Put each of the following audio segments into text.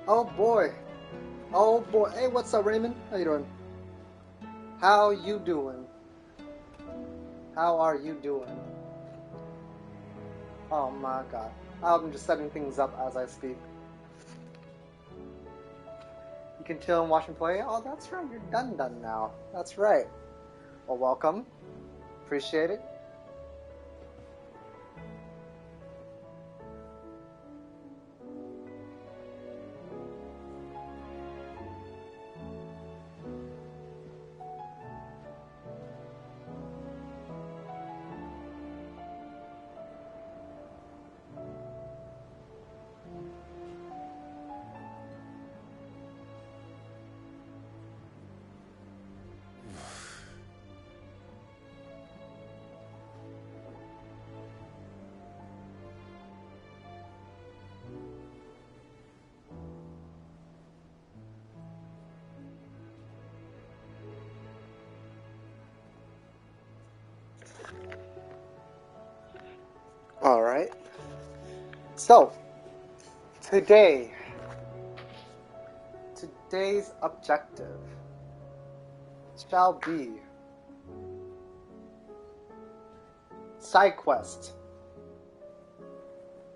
Oh boy. Oh boy. Hey, what's up, Raymond? How you doing? How you doing? How are you doing? Oh my god. I'm just setting things up as I speak. You can chill and watch and play? Oh, that's right. You're done now. That's right. Well, welcome. Appreciate it. Alright. So, today's objective shall be side quest,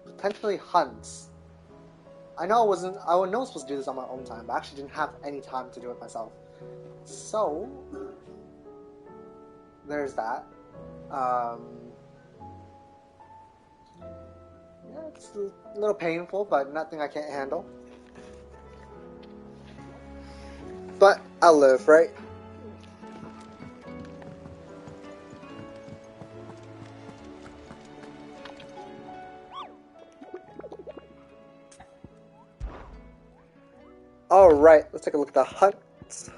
potentially hunts. I know I was supposed to do this on my own time, but I actually didn't have any time to do it myself. So there's that. Yeah, it's a little painful, but nothing I can't handle. But I'll live, right? Alright, let's take a look at the hunts.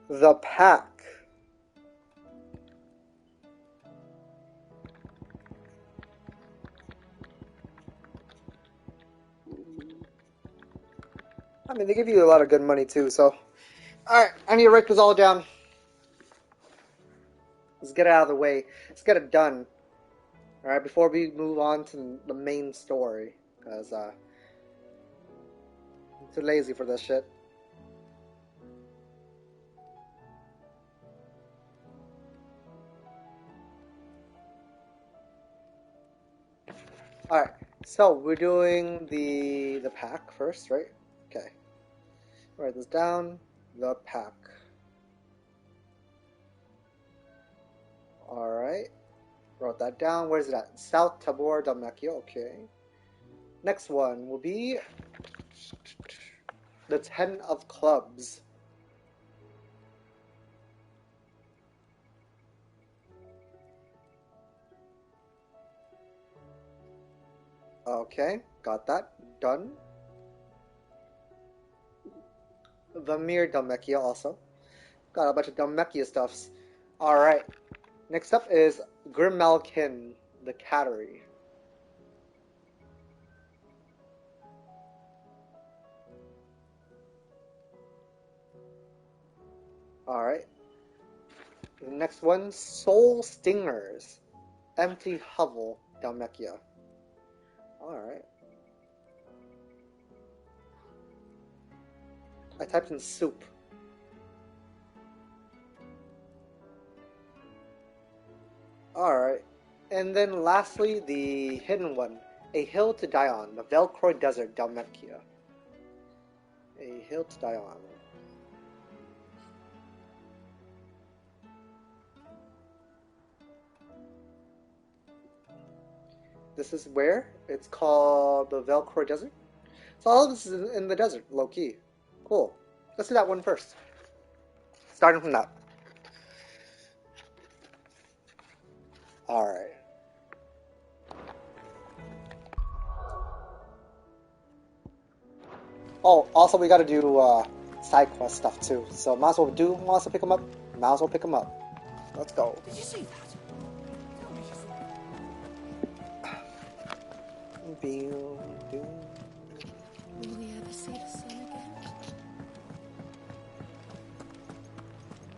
The pack. I mean, they give you a lot of good money too, so. Alright, I need to write this all down. Let's get it out of the way. Let's get it done. Alright, before we move on to the main story. Because, I'm too lazy for this shit. Alright, so we're doing the pack first, right? Okay. Write this down. The pack. Alright. Wrote that down. Where's it at? South Tabor Dalmekio. Okay. Next one will be the 10 of clubs. Okay, got that. Done. The Mir Dalmekia also. Got a bunch of Dalmekia stuffs. Alright. Next up is Grimalkin, the Cattery. Alright. The next one, Soul Stingers. Empty Hovel, Dalmekia. Alright. I typed in soup. Alright. And then lastly, the hidden one. A Hill to Die On, the Velcro Desert, Dalmekia. A Hill to Die On. This is where? It's called the Velcro Desert. So all of this is in the desert, low-key. Cool. Let's do that one first. Starting from that. Alright. Oh, also we gotta do side quest stuff too. So might as well pick them up. Might as well pick them up. Let's go. Did you see that? Will we ever see the sun again?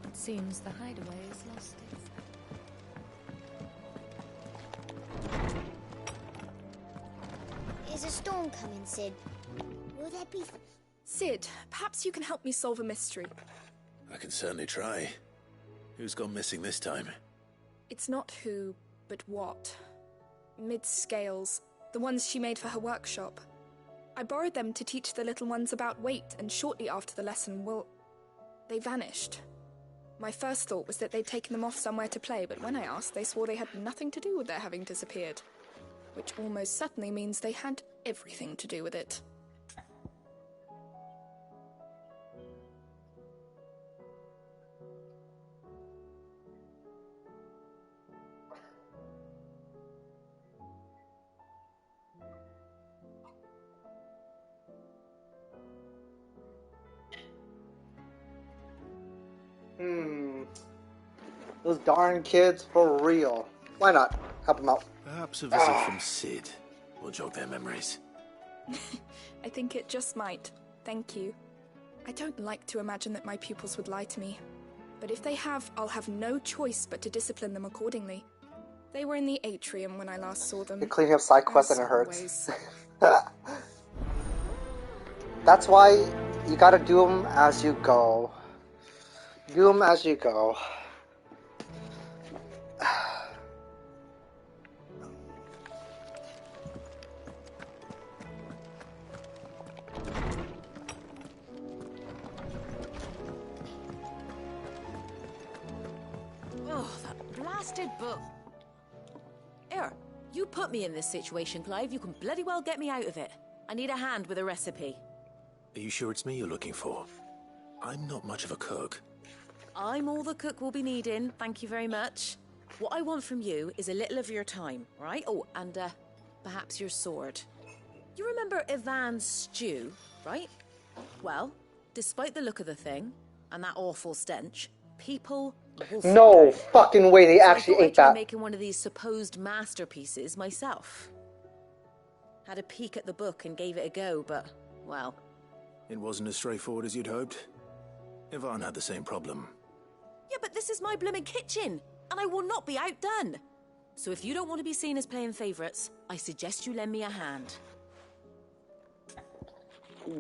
It seems the hideaway has lost its... Is a storm coming, Sid? Will there be... Sid, perhaps you can help me solve a mystery. I can certainly try. Who's gone missing this time? It's not who, but what. Mid's scales, the ones she made for her workshop. I borrowed them to teach the little ones about weight, and shortly after the lesson, they vanished. My first thought was that they'd taken them off somewhere to play, but when I asked, they swore they had nothing to do with their having disappeared. Which almost certainly means they had everything to do with it. Those darn kids, for real. Why not? Help them out. Perhaps a visit from Sid will jog their memories. I think it just might. Thank you. I don't like to imagine that my pupils would lie to me. But if they have, I'll have no choice but to discipline them accordingly. They were in the atrium when I last saw them. You're cleaning up side quests and it hurts. That's why you gotta do them as you go. Do them as you go. Oh, that blasted book. Here, you put me in this situation, Clive. You can bloody well get me out of it. I need a hand with a recipe. Are you sure it's me you're looking for? I'm not much of a cook. I'm all the cook will be needing, thank you very much. What I want from you is a little of your time, right? Oh, and perhaps your sword. You remember Ivan's stew, right? Well, despite the look of the thing, and that awful stench, people wolfed No out. fucking way they So actually I thought I'd ate try that. making one of these supposed masterpieces myself. Had a peek at the book and gave it a go, but, well... It wasn't as straightforward as you'd hoped. Ivan had the same problem. Yeah, but this is my blooming kitchen, and I will not be outdone. So if you don't want to be seen as playing favourites, I suggest you lend me a hand.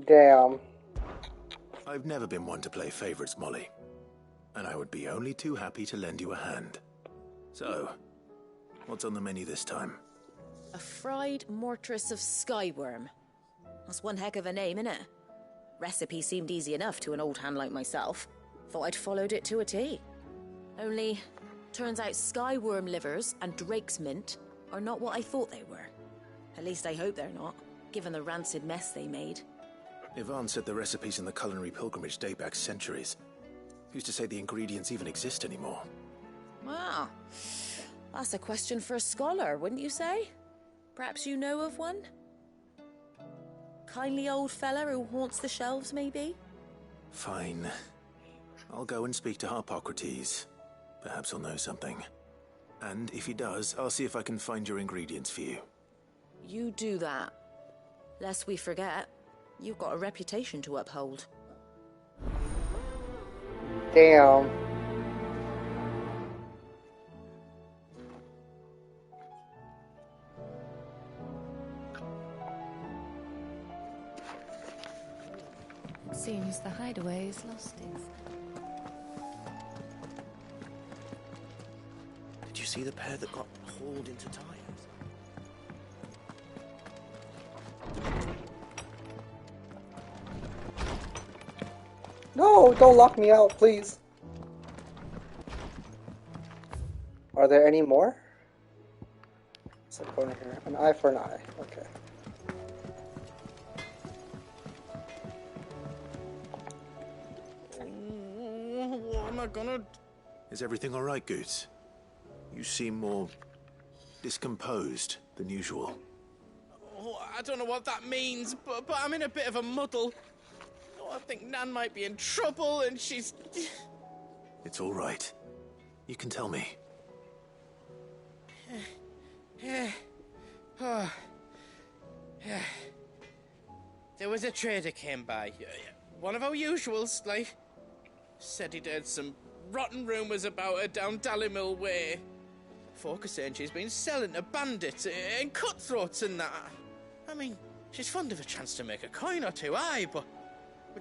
Damn. I've never been one to play favourites, Molly. And I would be only too happy to lend you a hand. So, what's on the menu this time? A fried mortress of skyworm. That's one heck of a name, innit? Recipe seemed easy enough to an old hand like myself. Thought I'd followed it to a T. Only, turns out skyworm livers and drake's mint are not what I thought they were. At least I hope they're not, given the rancid mess they made. Ivan said the recipes in the culinary pilgrimage date back centuries. Who's to say the ingredients even exist anymore? Wow. That's a question for a scholar, wouldn't you say? Perhaps you know of one? Kindly old fella who haunts the shelves, maybe? Fine. I'll go and speak to Harpocrates. Perhaps he'll know something. And if he does, I'll see if I can find your ingredients for you. You do that. Lest we forget, you've got a reputation to uphold. Damn. Seems the hideaway is lost its... Did you see the pair that got hauled into tires? No, don't lock me out, please. Are there any more? What's that going here? An eye for an eye. Okay. What am I gonna... Is everything all right, Goots? You seem more discomposed than usual. Oh, I don't know what that means, but I'm in a bit of a muddle. Oh, I think Nan might be in trouble, and she's... It's all right. You can tell me. There was a trader came by. One of our usuals, like... Said he'd heard some rotten rumours about her down Dallymill Way. Folk are saying she's been selling to bandits and cutthroats and that. I mean, She's fond of a chance to make a coin or two, aye, but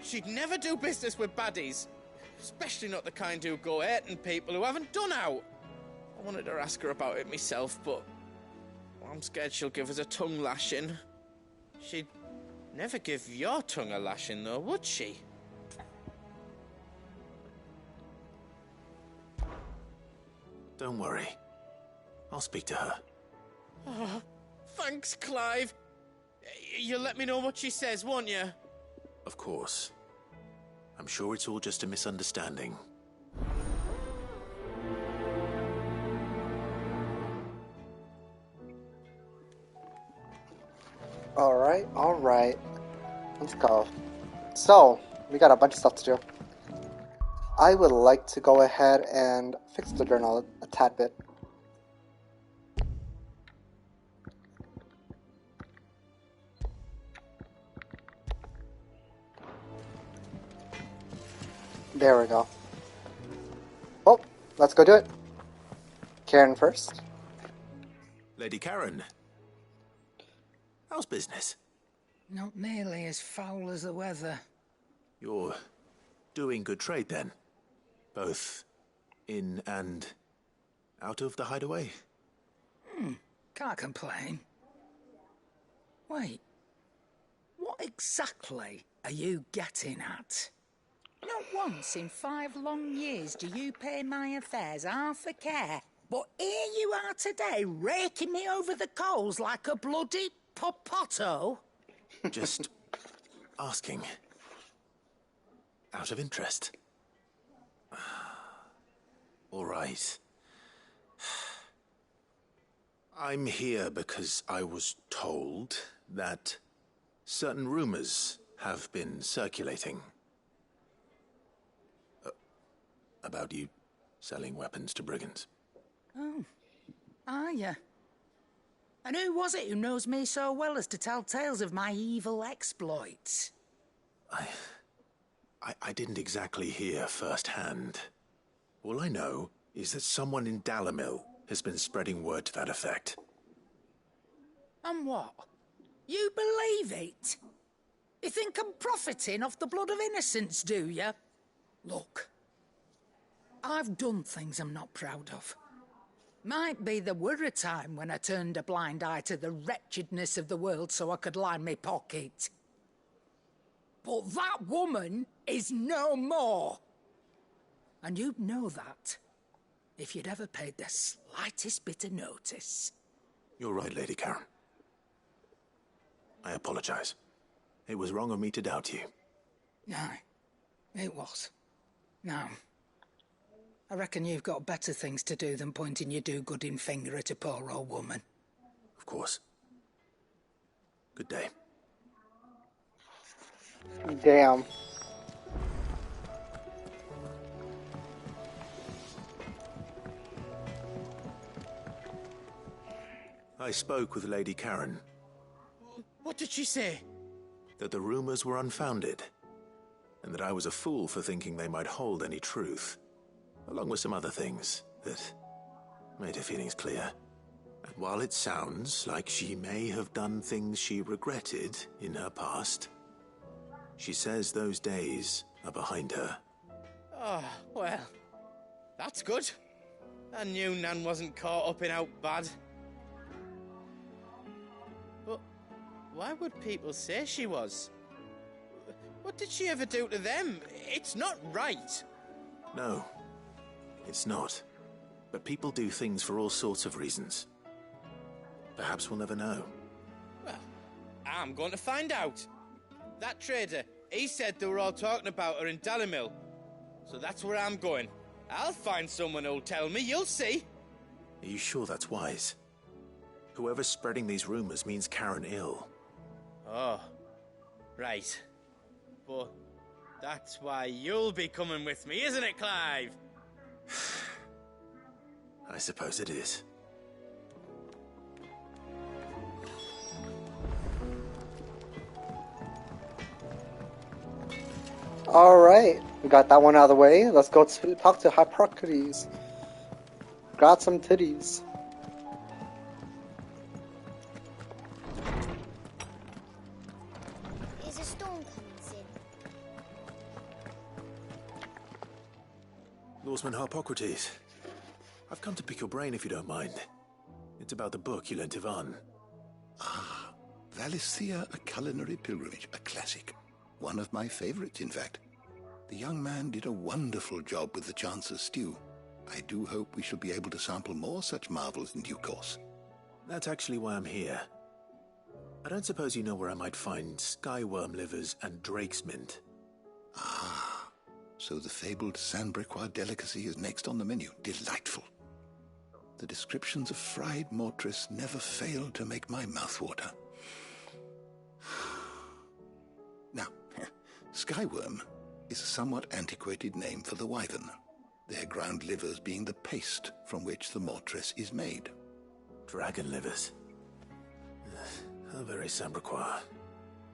she'd never do business with baddies. Especially not the kind who go hating people who haven't done out. I wanted to ask her about it myself, but I'm scared she'll give us a tongue lashing. She'd never give your tongue a lashing, though, would she? Don't worry. I'll speak to her. Oh, thanks, Clive. You'll let me know what she says, won't you? Of course. I'm sure it's all just a misunderstanding. Alright. Let's go. So, we got a bunch of stuff to do. I would like to go ahead and fix the journal a tad bit. There we go. Well, let's go do it. Karen first. Lady Karen. How's business? Not nearly as foul as the weather. You're doing good trade then? Both in and out of the hideaway? Can't complain. Wait. What exactly are you getting at? Not once in 5 long years do you pay my affairs half a care. But here you are today, raking me over the coals like a bloody popoto. Just asking. Out of interest. All right. I'm here because I was told that certain rumors have been circulating. About you selling weapons to brigands. Oh, are you? And who was it who knows me so well as to tell tales of my evil exploits? I didn't exactly hear firsthand. All I know is that someone in Dalimil has been spreading word to that effect. And what? You believe it? You think I'm profiting off the blood of innocents, do you? Look, I've done things I'm not proud of. Might be there were a time when I turned a blind eye to the wretchedness of the world so I could line my pocket. But that woman is no more. And you'd know that if you'd ever paid the slightest bit of notice. You're right, Lady Karen. I apologize. It was wrong of me to doubt you. Aye, it was. Now, I reckon you've got better things to do than pointing your do-gooding finger at a poor old woman. Of course. Good day. Damn. I spoke with Lady Karen. What did she say? That the rumors were unfounded, and that I was a fool for thinking they might hold any truth, along with some other things that made her feelings clear. And while it sounds like she may have done things she regretted in her past, she says those days are behind her. Oh, well, that's good. I knew Nan wasn't caught up in out bad. But why would people say she was? What did she ever do to them? It's not right. No, it's not. But people do things for all sorts of reasons. Perhaps we'll never know. Well, I'm going to find out. That trader, he said they were all talking about her in Dalimil. So that's where I'm going. I'll find someone who'll tell me, you'll see. Are you sure that's wise? Whoever's spreading these rumors means Karen ill. Oh, right. But that's why you'll be coming with me, isn't it, Clive? I suppose it is. Alright, we got that one out of the way. Let's go talk to Hippocrates. Got some titties. Swordsman Harpocrates. I've come to pick your brain if you don't mind. It's about the book you lent Ivan. Ah, Valisthea, A Culinary Pilgrimage, a classic. One of my favorites, in fact. The young man did a wonderful job with the Chance's stew. I do hope we shall be able to sample more such marvels in due course. That's actually why I'm here. I don't suppose you know where I might find skyworm livers and drake's mint. Ah, so the fabled Sanbriquois delicacy is next on the menu. Delightful. The descriptions of fried mortress never fail to make my mouth water. Now, skyworm is a somewhat antiquated name for the wyvern, their ground livers being the paste from which the mortress is made. Dragon livers. How very Sanbriquois.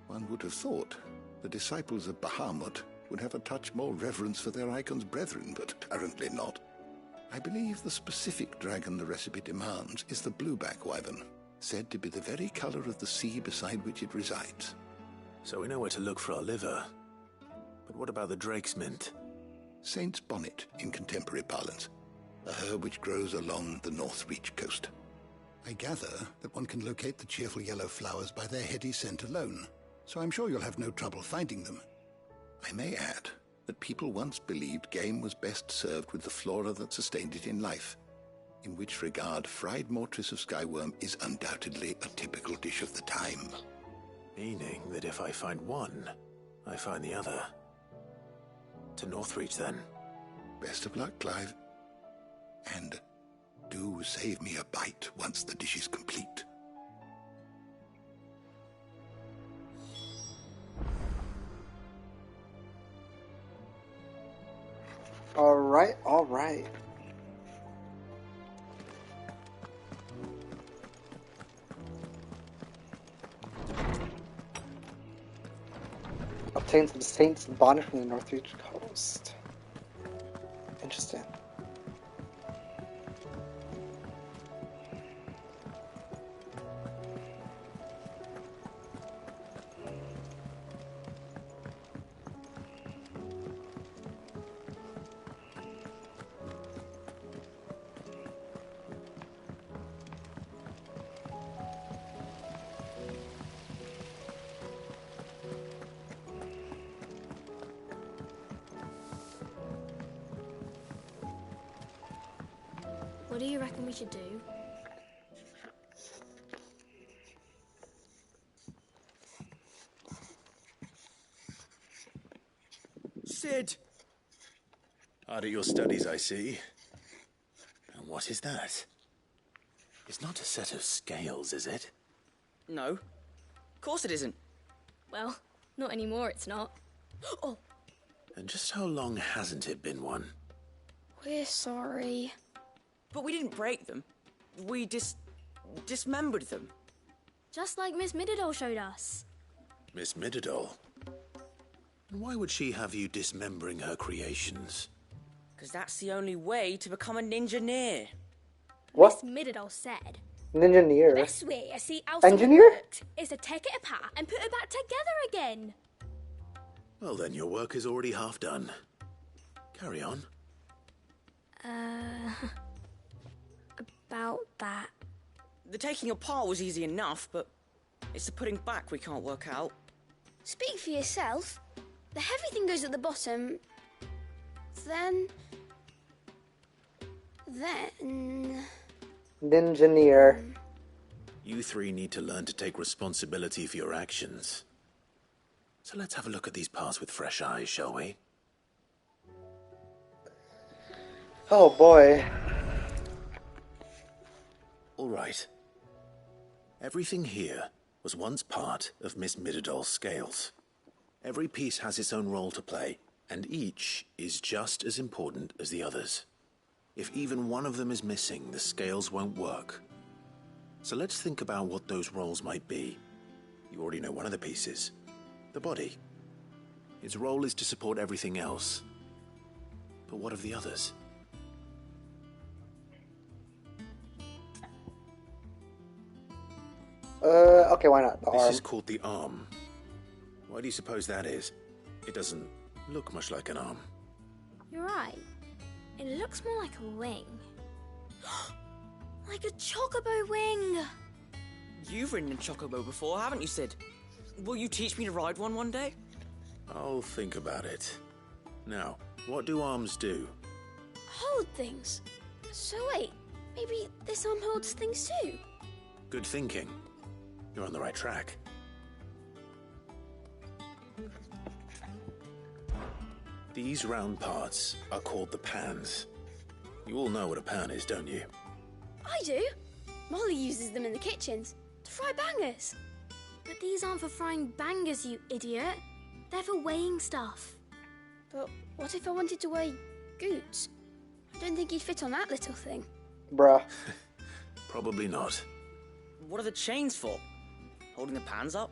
One would have thought the disciples of Bahamut would have a touch more reverence for their icon's brethren, but apparently not. I believe the specific dragon the recipe demands is the blueback wyvern, said to be the very color of the sea beside which it resides. So we know where to look for our liver. But what about the drake's mint? Saint's bonnet in contemporary parlance, a herb which grows along the North Reach coast. I gather that one can locate the cheerful yellow flowers by their heady scent alone, so I'm sure you'll have no trouble finding them. I may add that people once believed game was best served with the flora that sustained it in life, in which regard fried mortress of skyworm is undoubtedly a typical dish of the time. Meaning that if I find one, I find the other. To Northreach, then. Best of luck, Clive. And do save me a bite once the dish is complete. Alright, alright. Obtain some Saint's bonnet from the Northreach coast. Interesting. What do you reckon we should do? Sid! Hard at your studies, I see. And what is that? It's not a set of scales, is it? No. Of course it isn't. Well, not anymore, it's not. Oh! And just how long hasn't it been one? We're sorry. But we didn't break them. We dismembered them. Just like Miss Mididol showed us. Miss Mididol? Why would she have you dismembering her creations? Because that's the only way to become a ninja-neer. What? Miss Mididol said. Ninja-neer. Best way to see how Engineer? something worked is to take it apart and put it back together again. Well, then your work is already half done. Carry on. About that. The taking apart was easy enough, but it's the putting back we can't work out. Speak for yourself. The heavy thing goes at the bottom. Then... Ninja-neer. You three need to learn to take responsibility for your actions. So let's have a look at these parts with fresh eyes, shall we? Oh boy. All right. Everything here was once part of Miss Mididol's scales. Every piece has its own role to play, and each is just as important as the others. If even one of them is missing, the scales won't work. So let's think about what those roles might be. You already know one of the pieces. The body. Its role is to support everything else. But what of the others? Okay, why not? The This arm. is called the arm. Why do you suppose that is? It doesn't look much like an arm. You're right. It looks more like a wing. Like a chocobo wing! You've ridden a chocobo before, haven't you, Sid? Will you teach me to ride one day? I'll think about it. Now, what do arms do? Hold things. So wait, maybe this arm holds things too? Good thinking. You're on the right track. These round parts are called the pans. You all know what a pan is, don't you? I do. Molly uses them in the kitchens to fry bangers. But these aren't for frying bangers, you idiot. They're for weighing stuff. But what if I wanted to weigh Goots? I don't think he'd fit on that little thing. Bruh. Probably not. What are the chains for? Holding the pans up?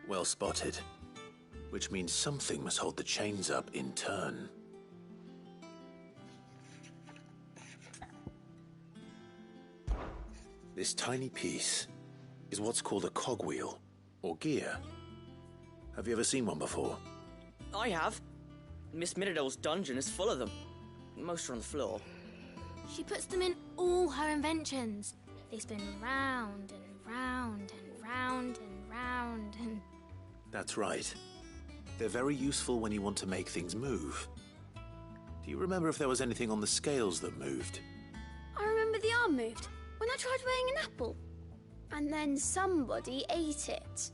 Well spotted. Which means something must hold the chains up in turn. This tiny piece is what's called a cogwheel, or gear. Have you ever seen one before? I have. Miss Middledole's dungeon is full of them. Most are on the floor. She puts them in all her inventions. They spin round and round and round and round and... That's right. They're very useful when you want to make things move. Do you remember if there was anything on the scales that moved? I remember the arm moved when I tried weighing an apple. And then somebody ate it. It's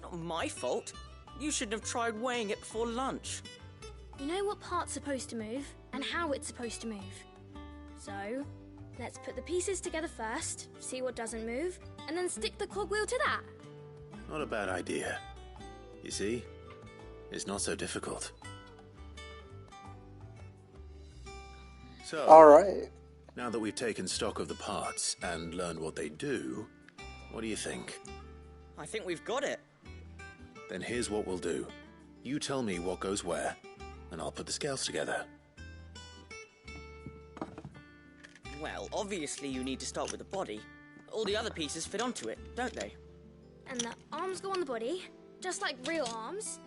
not my fault. You shouldn't have tried weighing it before lunch. You know what part's supposed to move and how it's supposed to move. So, let's put the pieces together first, see what doesn't move, and then stick the cogwheel to that. Not a bad idea. You see? It's not so difficult. So, Alright. now that we've taken stock of the parts and learned what they do, what do you think? I think we've got it. Then here's what we'll do. You tell me what goes where, and I'll put the scales together. Well, obviously you need to start with the body. All the other pieces fit onto it, don't they? And the arms go on the body, just like real arms.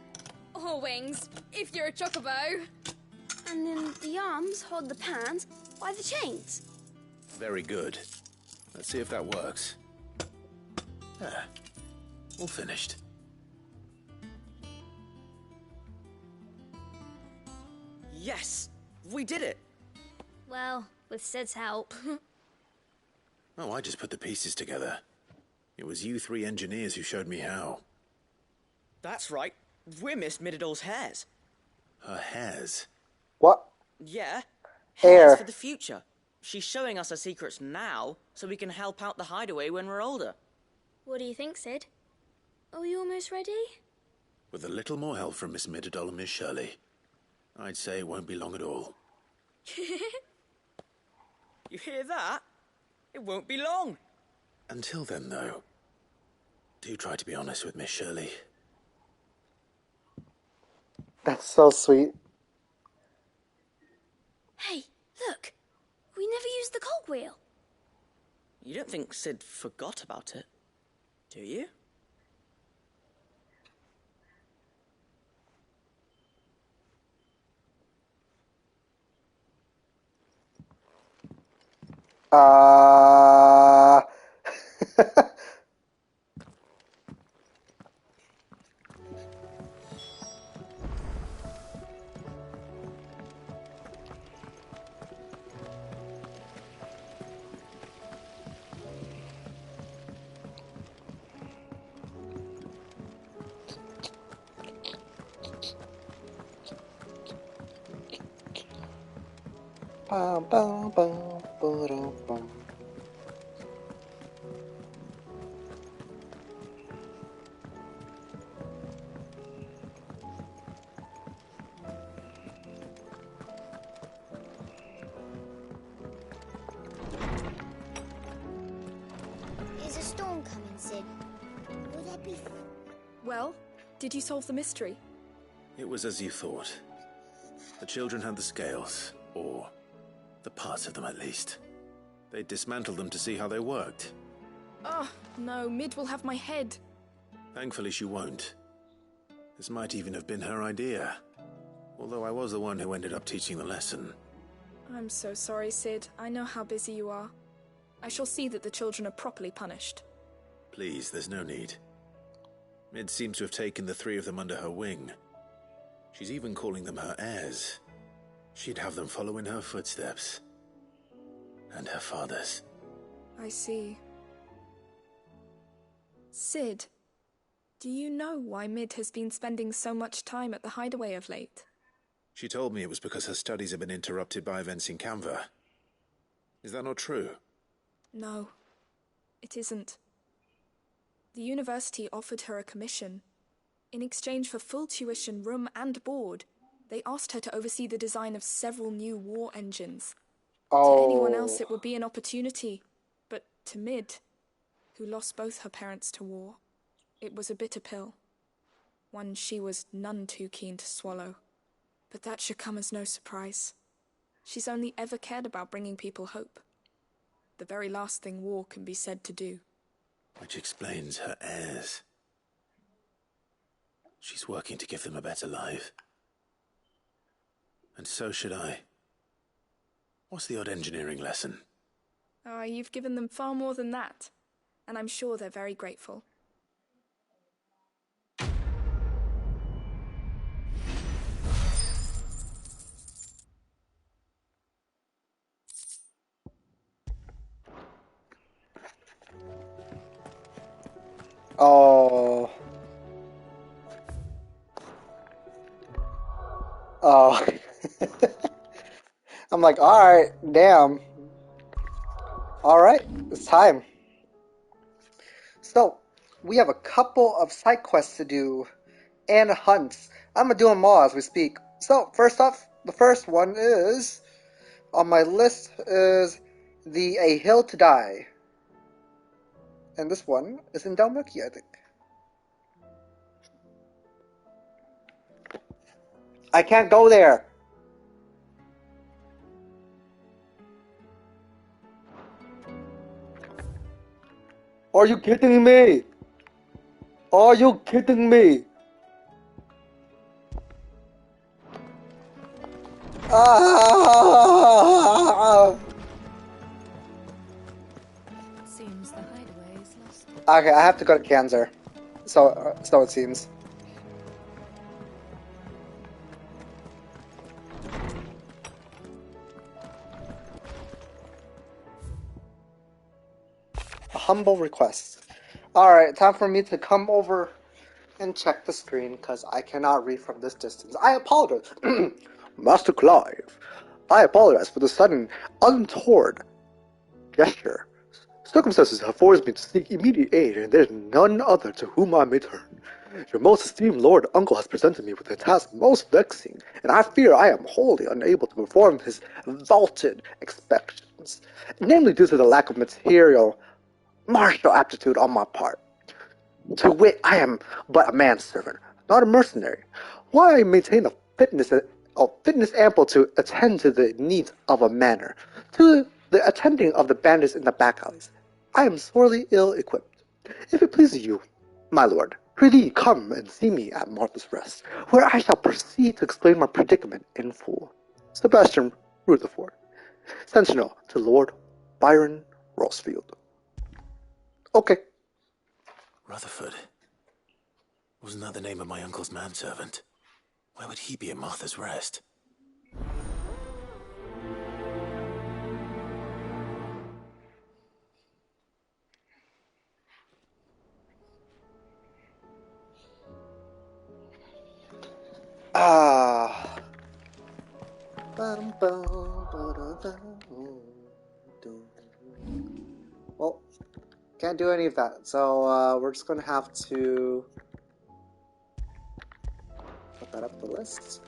Or wings, if you're a chocobo. And then the arms hold the pans by the chains. Very good. Let's see if that works. There. All finished. Yes! We did it! Well, with Sid's help. Oh, I just put the pieces together. It was you three engineers who showed me how. That's right. We're Miss Middledole's hairs. Her hairs? What? Yeah. Hair. Hairs for the future. She's showing us her secrets now, so we can help out the hideaway when we're older. What do you think, Sid? Are we almost ready? With a little more help from Miss Middledole and Miss Shirley, I'd say it won't be long at all. You hear that? It won't be long. Until then, though, do try to be honest with Miss Shirley. That's so sweet. Hey, look! We never used the cogwheel. You don't think Sid forgot about it, do you? Bum, bum, bum, ba-dum, bum. Is a storm coming, Sid? Will there be... Well, did you solve the mystery? It was as you thought. The children had the scales, or the parts of them at least. They dismantled them to see how they worked. Oh, no, Mid will have my head. Thankfully she won't. This might even have been her idea. Although I was the one who ended up teaching the lesson. I'm so sorry, Sid. I know how busy you are. I shall see that the children are properly punished. Please, there's no need. Mid seems to have taken the three of them under her wing. She's even calling them her heirs. She'd have them follow in her footsteps. And her father's. I see. Sid, do you know why Mid has been spending so much time at the hideaway of late? She told me it was because her studies have been interrupted by events in Canva. Is that not true? No, it isn't. The university offered her a commission. In exchange for full tuition, room and board, they asked her to oversee the design of several new war engines. Oh. To anyone else it would be an opportunity, but to Mid, who lost both her parents to war, it was a bitter pill. One she was none too keen to swallow. But that should come as no surprise. She's only ever cared about bringing people hope. The very last thing war can be said to do. Which explains her heirs. She's working to give them a better life. And so should I. What's the odd engineering lesson? Oh, you've given them far more than that. And I'm sure they're very grateful. Oh. Oh. I'm like, alright, damn. Alright, it's time. So, we have a couple of side quests to do, and hunts. I'm gonna do them all as we speak. So, first off, the first one is, on my list, is the A Hill to Die. And this one is in Dalmeki, I think. I can't go there! Are you kidding me? Are you kidding me? Ah! Seems the hideaway is lost. Okay, I have to go to Kanzer. So it seems. A humble request. Alright, time for me to come over and check the screen, because I cannot read from this distance. I apologize. Master Clive, I apologize for the sudden, untoward gesture. Circumstances have forced me to seek immediate aid, and there is none other to whom I may turn. Your most esteemed Lord Uncle has presented me with a task most vexing, and I fear I am wholly unable to perform his vaunted expectations, namely due to the lack of material martial aptitude on my part. To wit, I am but a manservant, not a mercenary. While I maintain a fitness ample to attend to the needs of a manor, to the attending of the bandits in the back alleys, I am sorely ill-equipped. If it pleases you, my lord, prithee come and see me at Martha's Rest, where I shall proceed to explain my predicament in full. Sebastian Rutherford, Sentinel to Lord Byron Rossfield. Okay. Rutherford. Wasn't that the name of my uncle's manservant? Why would he be at Martha's Rest? Ah. Well, can't do any of that, so we're just gonna have to put that up the list.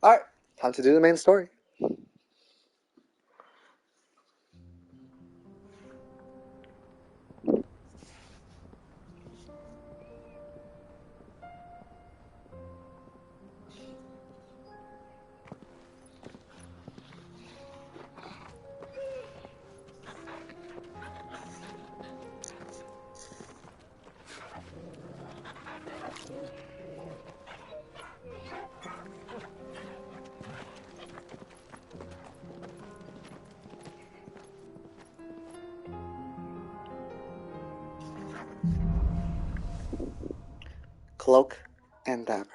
Alright, time to do the main story. Cloak and dagger.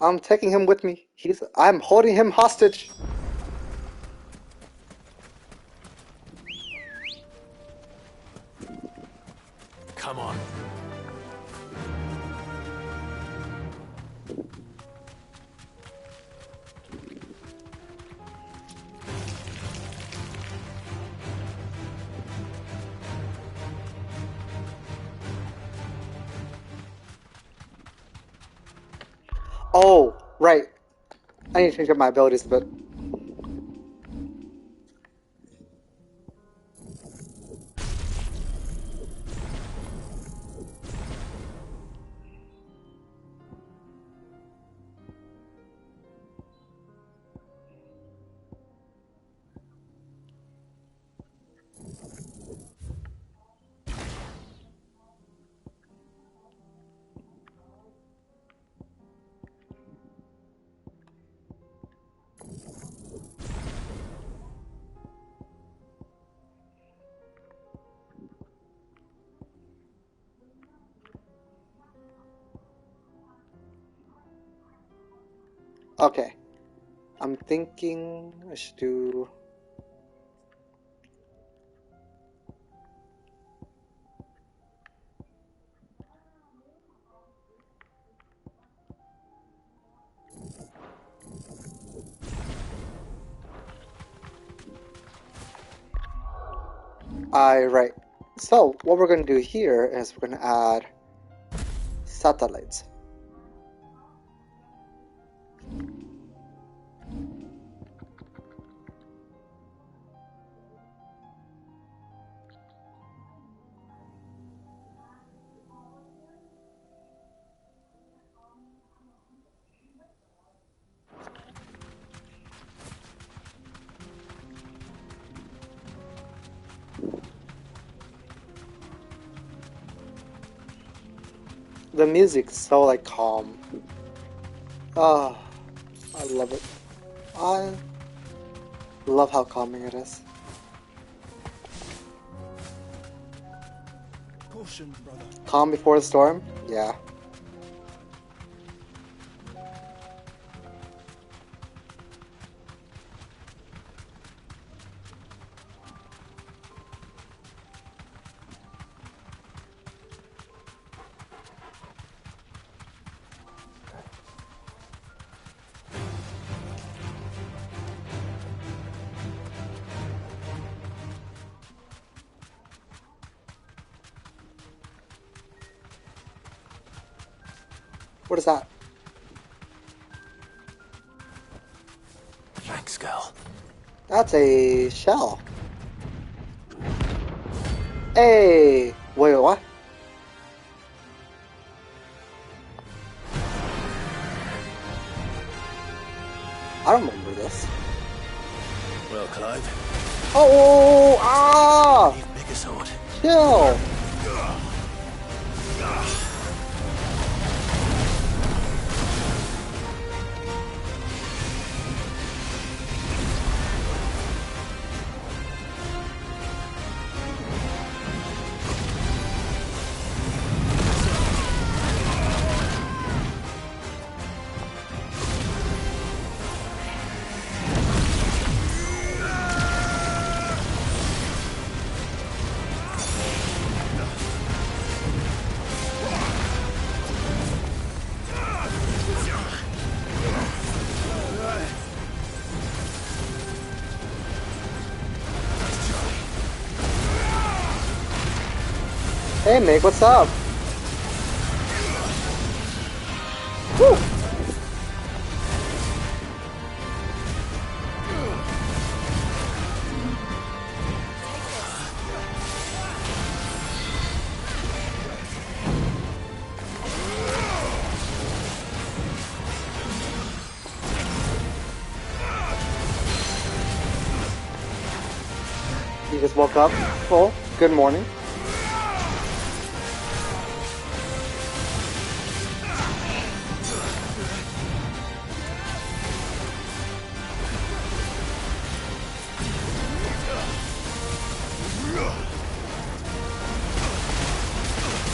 I'm taking him with me. I'm holding him hostage. Come on. Oh, right. I need to change up my abilities a bit. Okay. I'm thinking I should do... right. So, what we're going to do here is we're going to add satellites. The music's so like calm. Ah, I love it. I love how calming it is. Caution, brother. Calm before the storm? Yeah. What is that? Thanks, girl. That's a shell. Hey! Wait, what? I don't remember this. Well, Clive. Oh! Ah! Need bigger sword. Chill! Hey, Meg, what's up? Woo! You just woke up? Oh, good morning.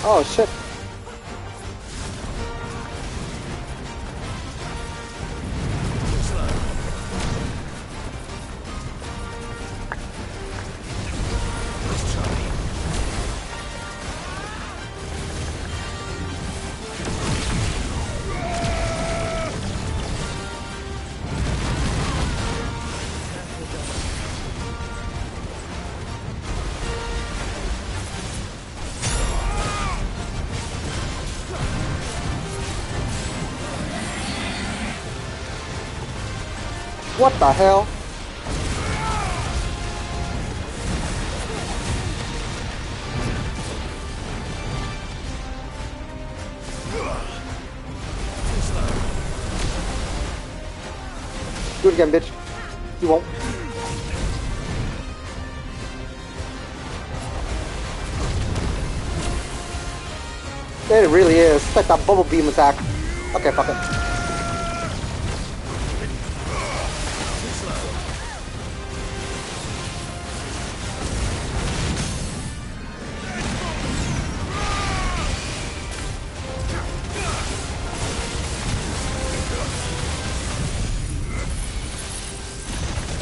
Oh shit. What the hell? Do it again, bitch. You won't. It really is. It's like that bubble beam attack. Okay, fuck it.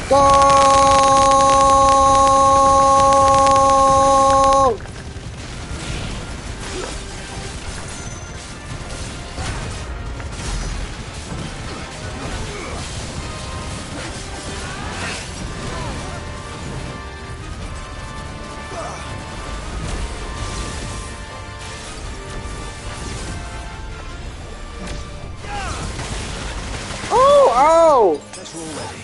Go! Oh! Oh! That's all ready.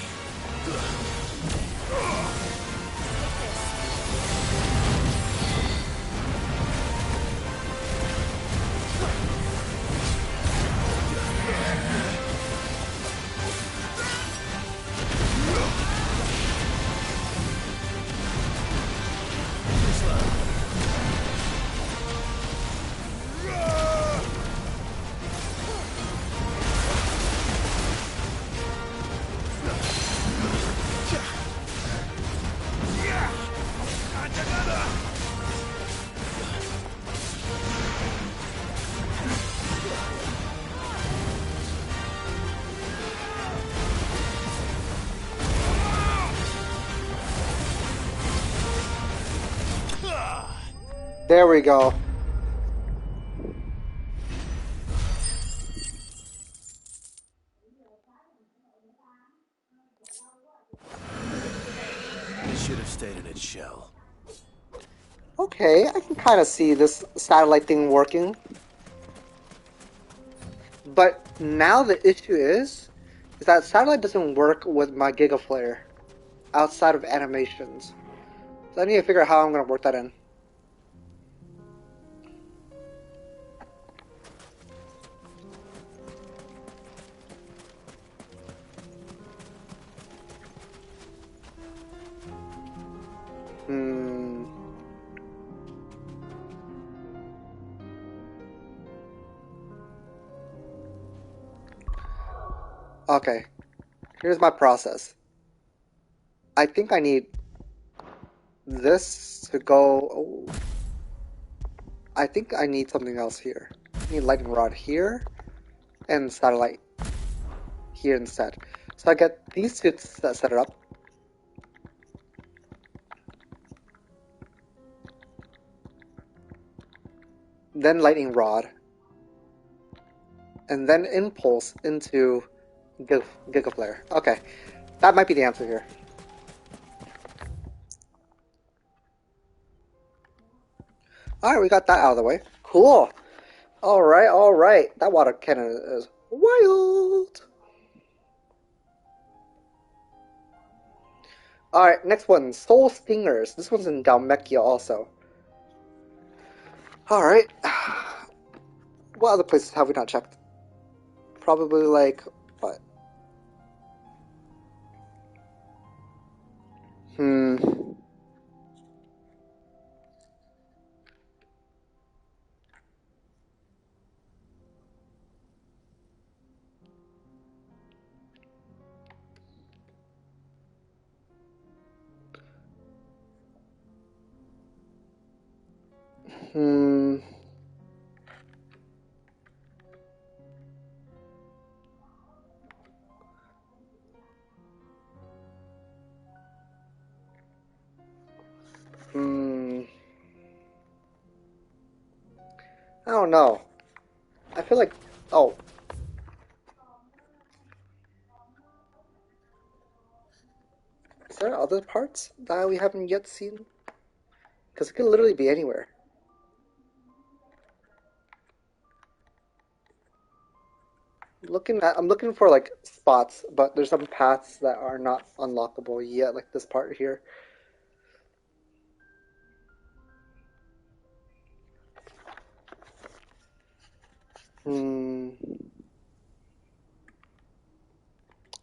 There we go. It should have stayed in its shell. Okay, I can kind of see this satellite thing working. But now the issue is that satellite doesn't work with my Gigaflare outside of animations. So I need to figure out how I'm going to work that in. Okay, here's my process. I think I need this to go... Oh, I think I need something else here. I need lightning rod here and satellite here instead. So I get these two to set it up. Then lightning rod. And then impulse into Gigaflare. Okay, that might be the answer here. Alright, we got that out of the way. Cool. Alright. That water cannon is wild. Alright, next one. Soul Stingers. This one's in Dalmekia also. Alright. What other places have we not checked? Probably like... what? I don't know. I feel like... Oh. Is there other parts that we haven't yet seen? Because it could literally be anywhere. I'm looking for like spots, but there's some paths that are not unlockable yet, like this part here.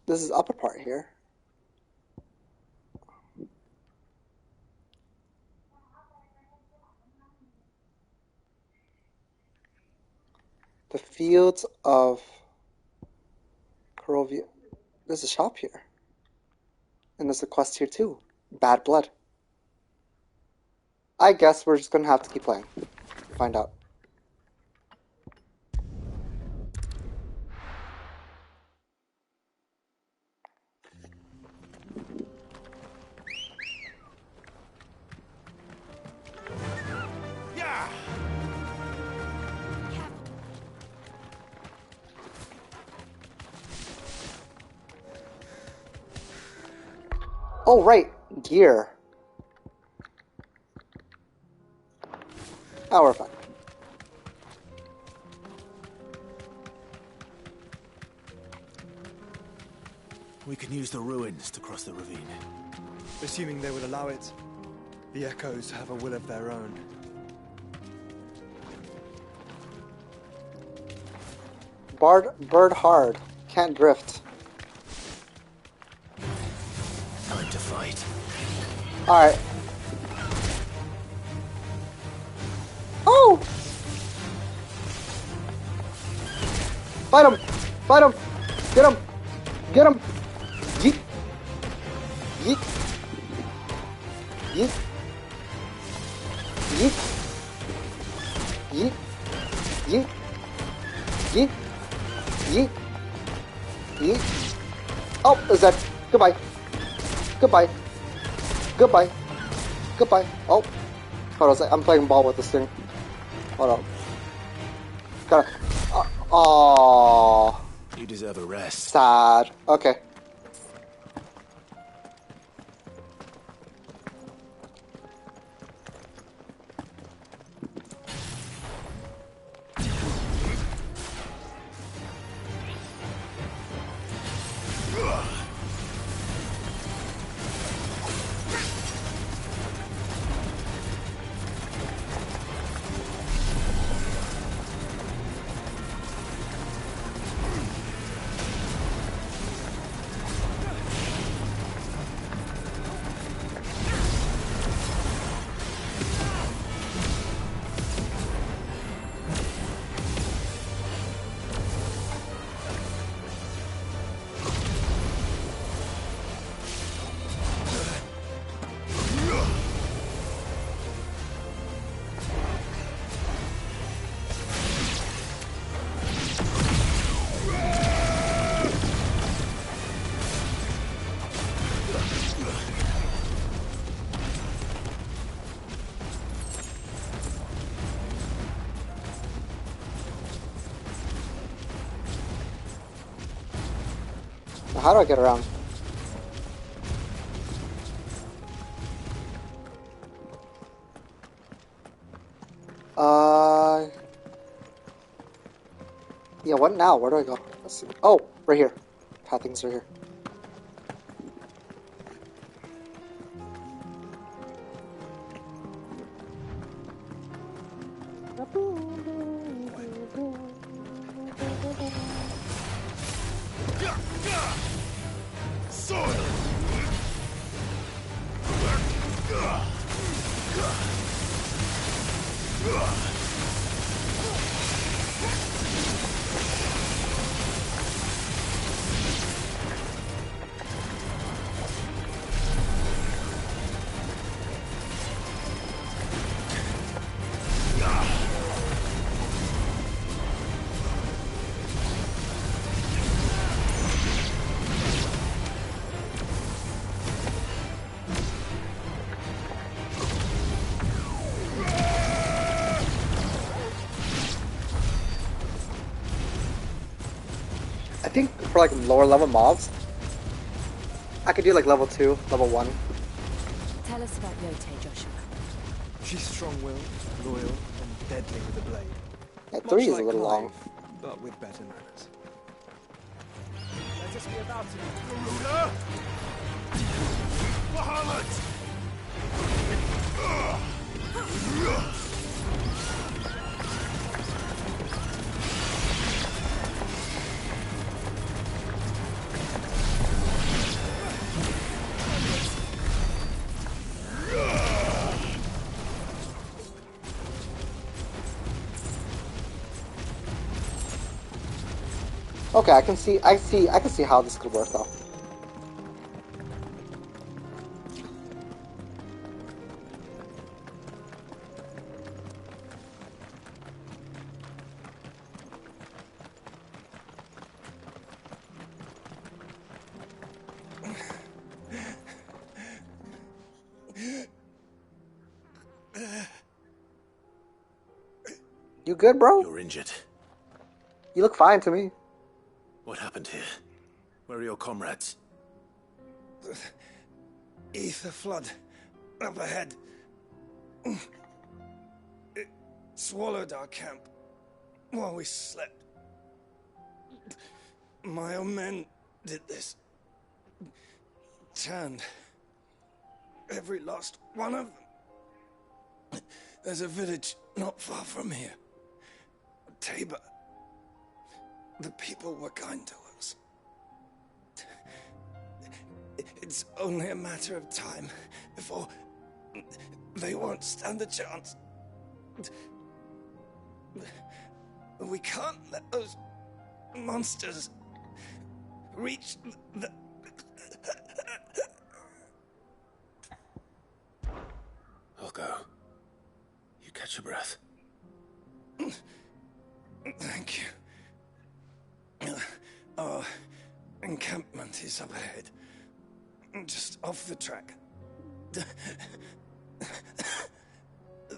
This is upper part here. The fields of Corovia. There's a shop here. And there's a quest here too. Bad blood. I guess we're just gonna have to keep playing. Find out. Yeah. Oh, right. Gear. Oh, we're fine. We can use the ruins to cross the ravine. Assuming they will allow it. The echoes have a will of their own. Bird hard. Can't drift. Time to fight. Alright. Oh! Fight him! Fight him! Get him! Get him! Yeet! Yeet! Yeet! Yeet! Yeet! Yeet! Yeet! Yeet! Yeet! Oh, is that... Goodbye! Goodbye! Goodbye! Goodbye! Oh! Hold on a sec. I'm playing ball with this thing. Hold on. Gotta... Aww. You deserve a rest. Sad. Okay. How do I get around? Yeah, what now? Where do I go? Let's see. Oh, right here. Pathings are here. I think for like lower level mobs, I could do like level 2, level 1. Tell us about Yote, Joshua. She's strong-willed, loyal, and deadly with a blade. Yeah, Much 3 is like a little Clive, long. but with better manners. Let us be about it, Garuda! Bahamut! Okay, I can see how this could work though. You good, bro? You're injured. You look fine to me. What happened here? Where are your comrades? Ether flood up ahead. It swallowed our camp while we slept. My own men did this. Turned every last one of them. There's a village not far from here. Tabor. The people were kind to us. It's only a matter of time before they won't stand a chance. We can't let those monsters reach the... I'll go. You catch your breath. Thank you. Our encampment is up ahead. Just off the track.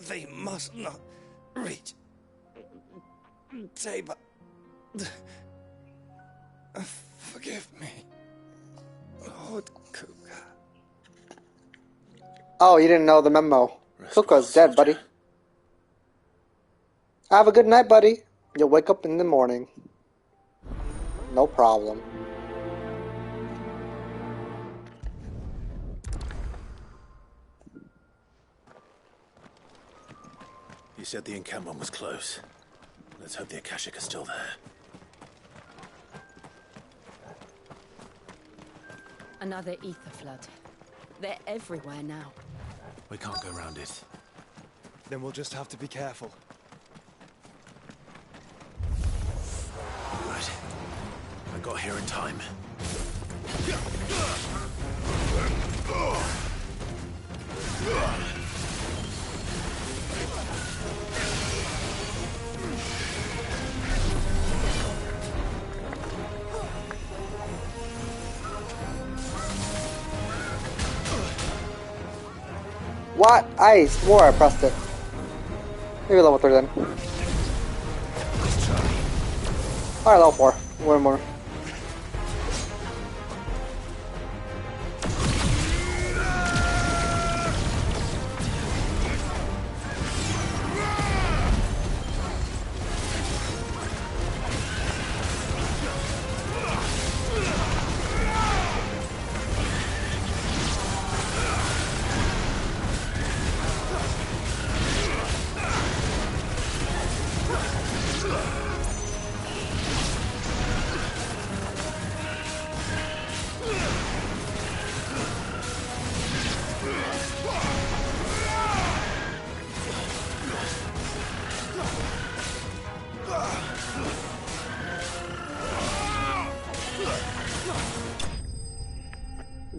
They must not reach Tabor. Forgive me, Lord Kuka. Oh, you didn't know the memo. Kuka's dead, buddy. Have a good night, buddy. You'll wake up in the morning. No problem. You said the encampment was close. Let's hope the Akashic are still there. Another ether flood. They're everywhere now. We can't go around it. Then we'll just have to be careful. Right. I got here in time. What? I swore I pressed it. Maybe level 3 then. Alright, level 4. One more.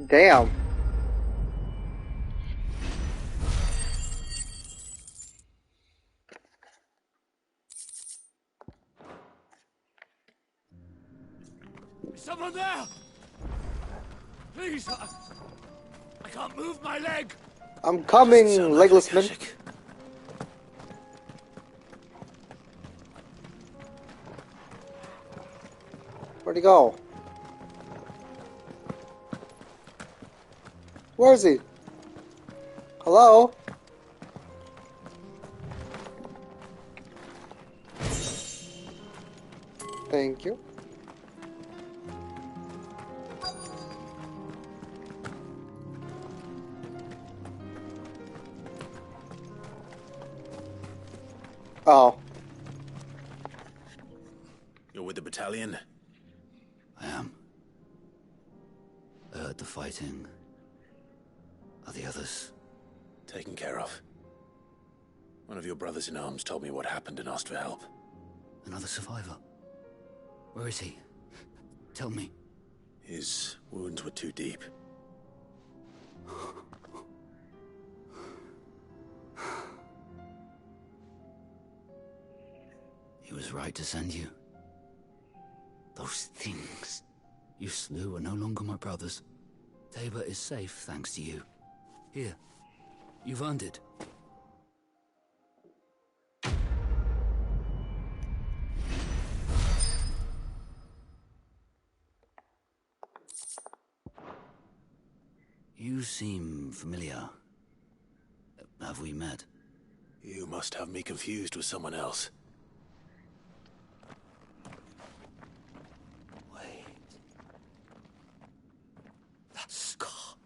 Damn. Is someone there? Please, I can't move my leg. I'm coming, legless man. Where'd he go? Where is he? Hello? Thank you. Oh. You're with the battalion? I am. I heard the fighting. Are the others? Taken care of. One of your brothers in arms told me what happened and asked for help. Another survivor? Where is he? Tell me. His wounds were too deep. He was right to send you. Those things you slew are no longer my brothers. Tabor is safe thanks to you. Here, you've earned it. You seem familiar. Have we met? You must have me confused with someone else. Wait. That scar.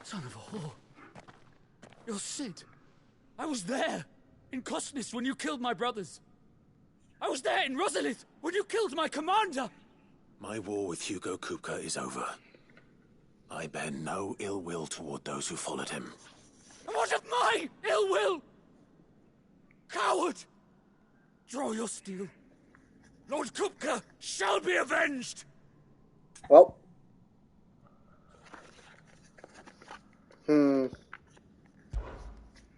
Son of a whore. You're Sid. I was there, in Cosnis, when you killed my brothers. I was there in Rosalith, when you killed my commander. My war with Hugo Kupka is over. I bear no ill will toward those who followed him. And what of my ill will? Coward! Draw your steel. Lord Kupka shall be avenged! Well.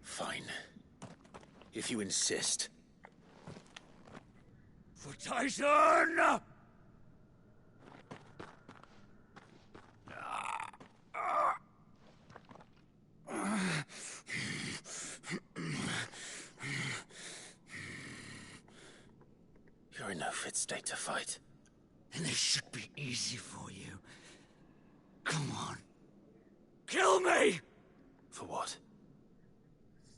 Fine. If you insist. For Titan! You're in no fit state to fight. And this should be easy for you. Come on. Kill me! For what?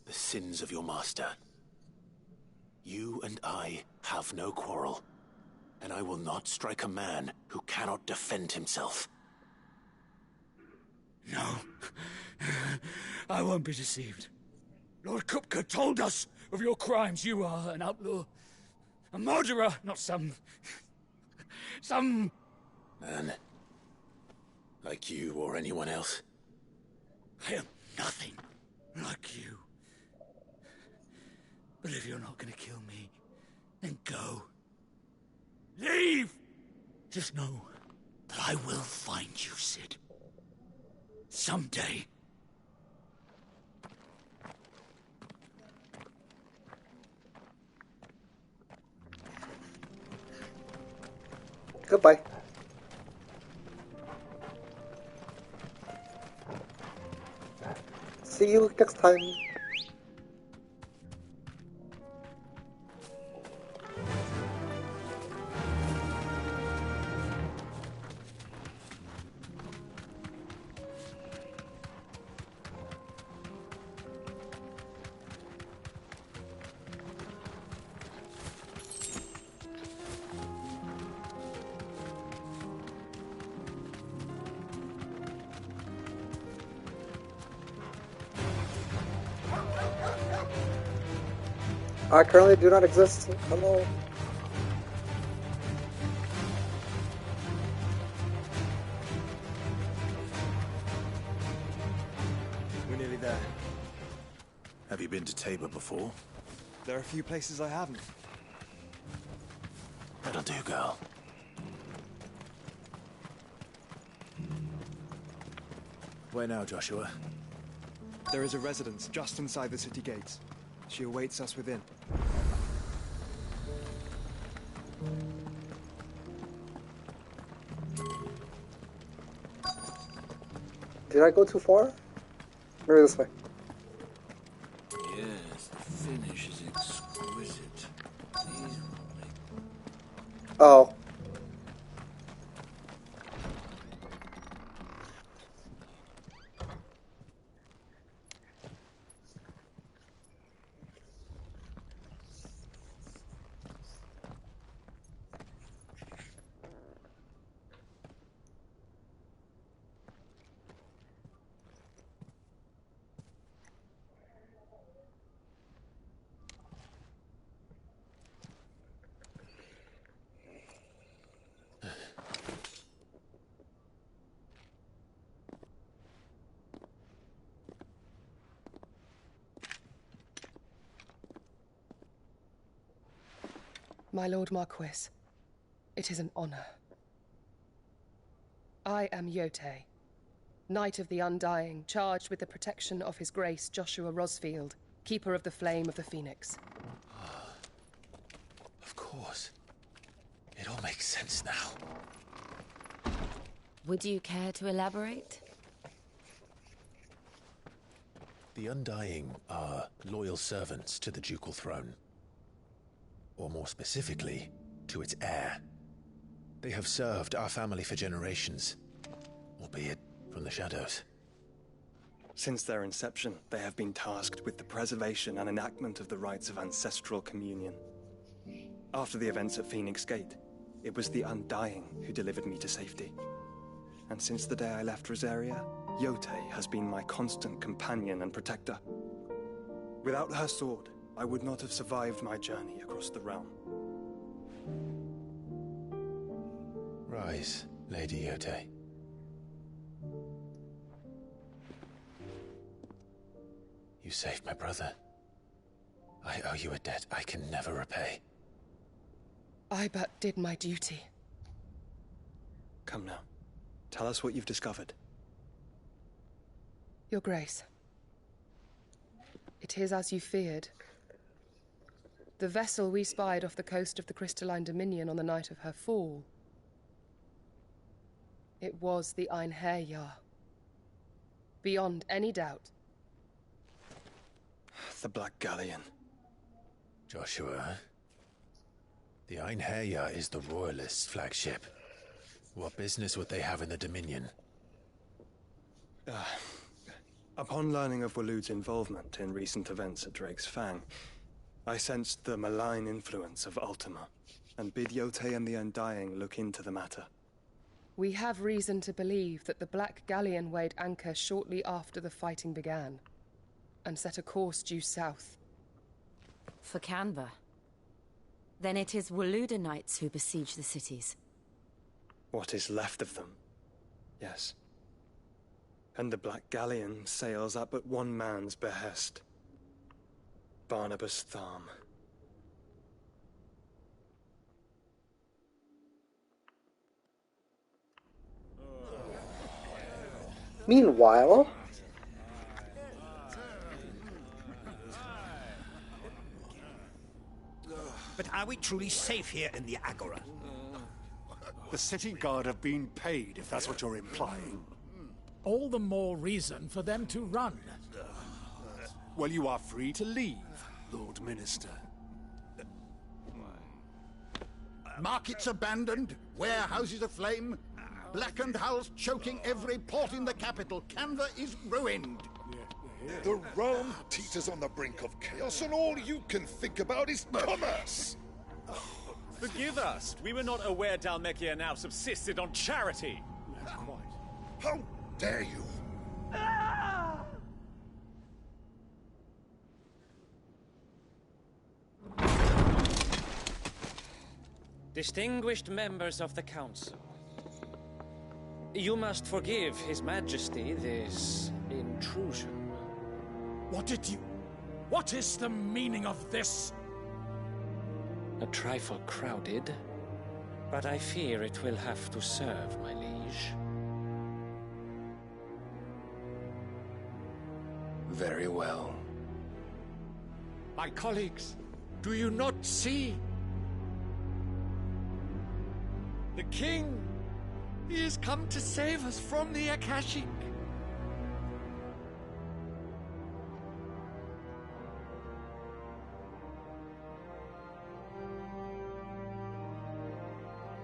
The sins of your master. You and I have no quarrel, and I will not strike a man who cannot defend himself. No. I won't be deceived. Lord Kupka told us of your crimes. You are an outlaw. A murderer, not some Man. Like you or anyone else. I am nothing like you. But if you're not gonna kill me, then go. Leave! Just know that I will find you, Sid. Someday. Goodbye. See you next time. I currently do not exist. Hello. We're nearly there. Have you been to Tabor before? There are a few places I haven't. That'll do, girl. Where now, Joshua? There is a residence just inside the city gates. She awaits us within. Did I go too far? Maybe this way. Yes, the finish is exquisite. Oh. My Lord Marquis, it is an honor. I am Yote, Knight of the Undying, charged with the protection of His Grace Joshua Rosfield, Keeper of the Flame of the Phoenix. Of course. It all makes sense now. Would you care to elaborate? The Undying are loyal servants to the ducal throne. Or more specifically, to its heir. They have served our family for generations, albeit from the shadows. Since their inception, they have been tasked with the preservation and enactment of the rites of ancestral communion. After the events at Phoenix Gate, it was the Undying who delivered me to safety. And since the day I left Rosaria, Yote has been my constant companion and protector. Without her sword, I would not have survived my journey across the realm. Rise, Lady Yote. You saved my brother. I owe you a debt I can never repay. I but did my duty. Come now. Tell us what you've discovered. Your Grace. It is as you feared. The vessel we spied off the coast of the Crystalline Dominion on the night of her fall. It was the Einherjar. Beyond any doubt. The Black Galleon. Joshua, the Einherjar is the Royalists' flagship. What business would they have in the Dominion? Upon learning of Waloed's involvement in recent events at Drake's Fang, I sensed the malign influence of Ultima, and bid Yote and the Undying look into the matter. We have reason to believe that the Black Galleon weighed anchor shortly after the fighting began, and set a course due south. For Canva. Then it is Waloed knights who besiege the cities. What is left of them, yes. And the Black Galleon sails at but one man's behest. Barnabas Tharm. Meanwhile... But are we truly safe here in the Agora? The city guard have been paid, if that's what you're implying. All the more reason for them to run. Well, you are free to leave, Lord Minister. Markets abandoned, warehouses aflame, blackened hulls choking every port in the capital. Canva is ruined. The realm teeters on the brink of chaos, and all you can think about is commerce! Forgive us. We were not aware Dhalmekia now subsisted on charity. How dare you! Distinguished members of the Council, you must forgive His Majesty this intrusion. What is the meaning of this? A trifle crowded, but I fear it will have to serve, my liege. Very well. My colleagues, do you not see? The king, he has come to save us from the Akashic.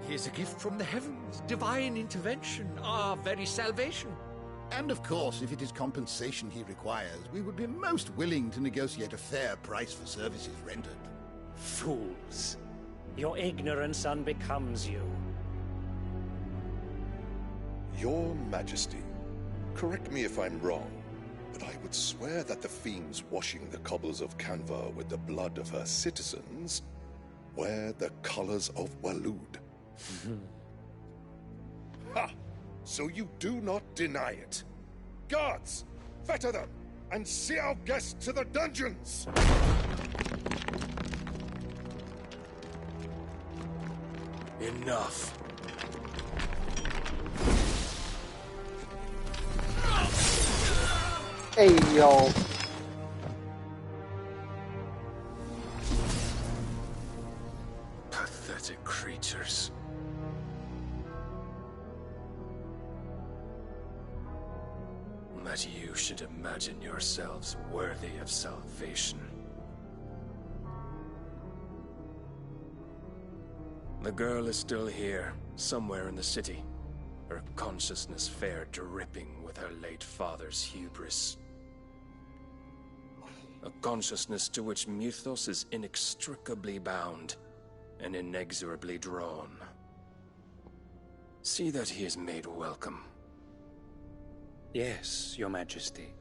Here's a gift from the heavens, divine intervention, our very salvation. And of course, if it is compensation he requires, we would be most willing to negotiate a fair price for services rendered. Fools. Your ignorance unbecomes you. Your Majesty, correct me if I'm wrong, but I would swear that the fiends washing the cobbles of Canva with the blood of her citizens wear the colors of Waloed. Ha! So you do not deny it. Guards, fetter them, and see our guests to the dungeons! Enough. Hey, yo. Pathetic creatures. That you should imagine yourselves worthy of salvation. The girl is still here, somewhere in the city, her consciousness fair dripping with her late father's hubris. A consciousness to which Mythos is inextricably bound and inexorably drawn. See that he is made welcome. Yes, Your Majesty.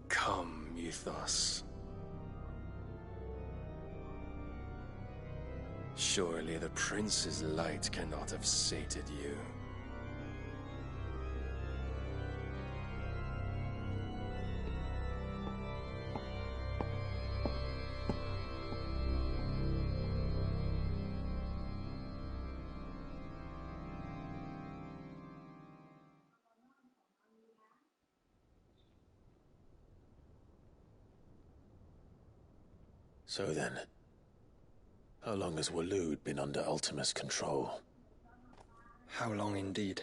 Come, Mythos. Surely the prince's light cannot have sated you. So then, how long has Waloed been under Ultima's control? How long indeed?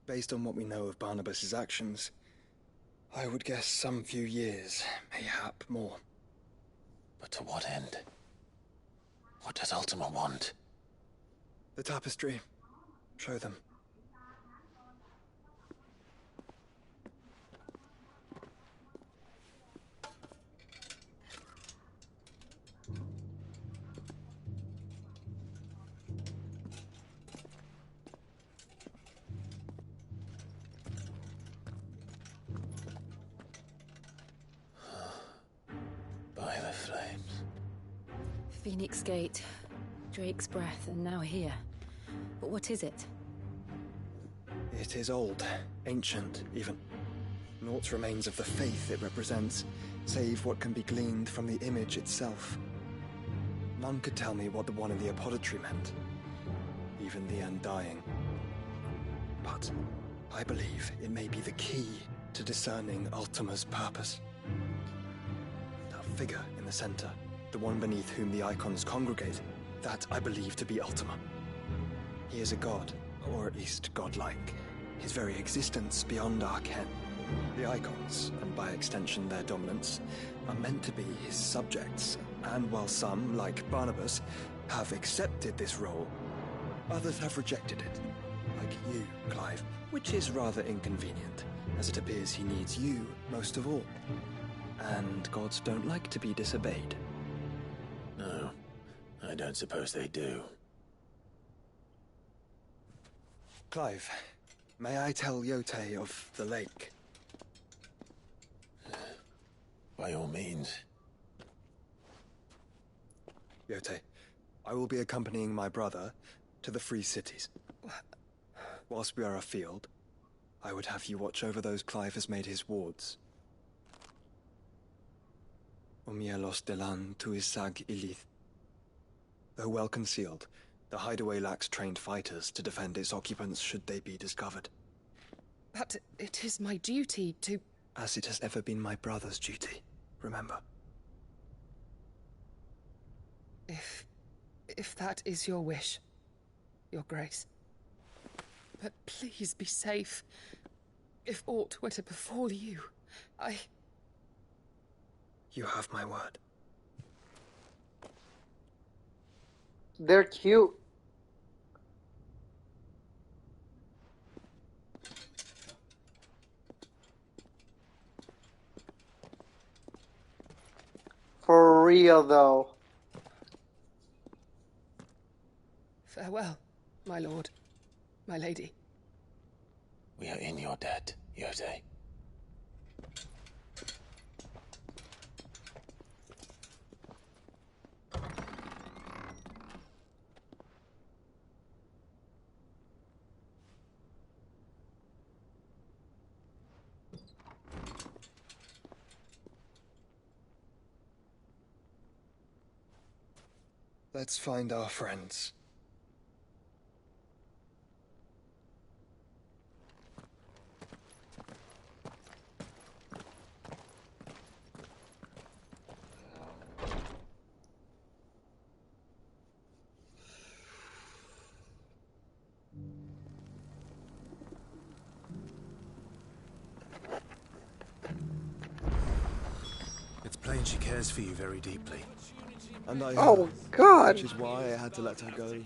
Based on what we know of Barnabas's actions, I would guess some few years, mayhap more. But to what end? What does Ultima want? The tapestry. Show them. By the flames. Phoenix Gate, Drake's Breath, and now here. But what is it? It is old, ancient, even. Naught remains of the faith it represents, save what can be gleaned from the image itself. None could tell me what the one in the apothecary meant, even the Undying. But I believe it may be the key to discerning Ultima's purpose. That figure in the center, the one beneath whom the icons congregate, that I believe to be Ultima. He is a god, or at least godlike, his very existence beyond our ken. The icons, and by extension their dominants, are meant to be his subjects, and while some, like Barnabas, have accepted this role, others have rejected it, like you, Clive, which is rather inconvenient, as it appears he needs you most of all. And gods don't like to be disobeyed. No, I don't suppose they do. Clive, may I tell Yote of the lake? By all means. Yote, I will be accompanying my brother to the Free Cities. Whilst we are afield, I would have you watch over those Clive has made his wards. Umielos delan tuisag ilith. Though well concealed, the hideaway lacks trained fighters to defend its occupants should they be discovered. But it is my duty to... As it has ever been my brother's duty, remember. If that is your wish, Your Grace. But please be safe. If aught were to befall you, You have my word. They're cute. For real, though. Farewell, my lord, my lady. We are in your debt, Yotei. Let's find our friends. It's plain she cares for you very deeply. And I Oh, God. Which is why I had to let her go.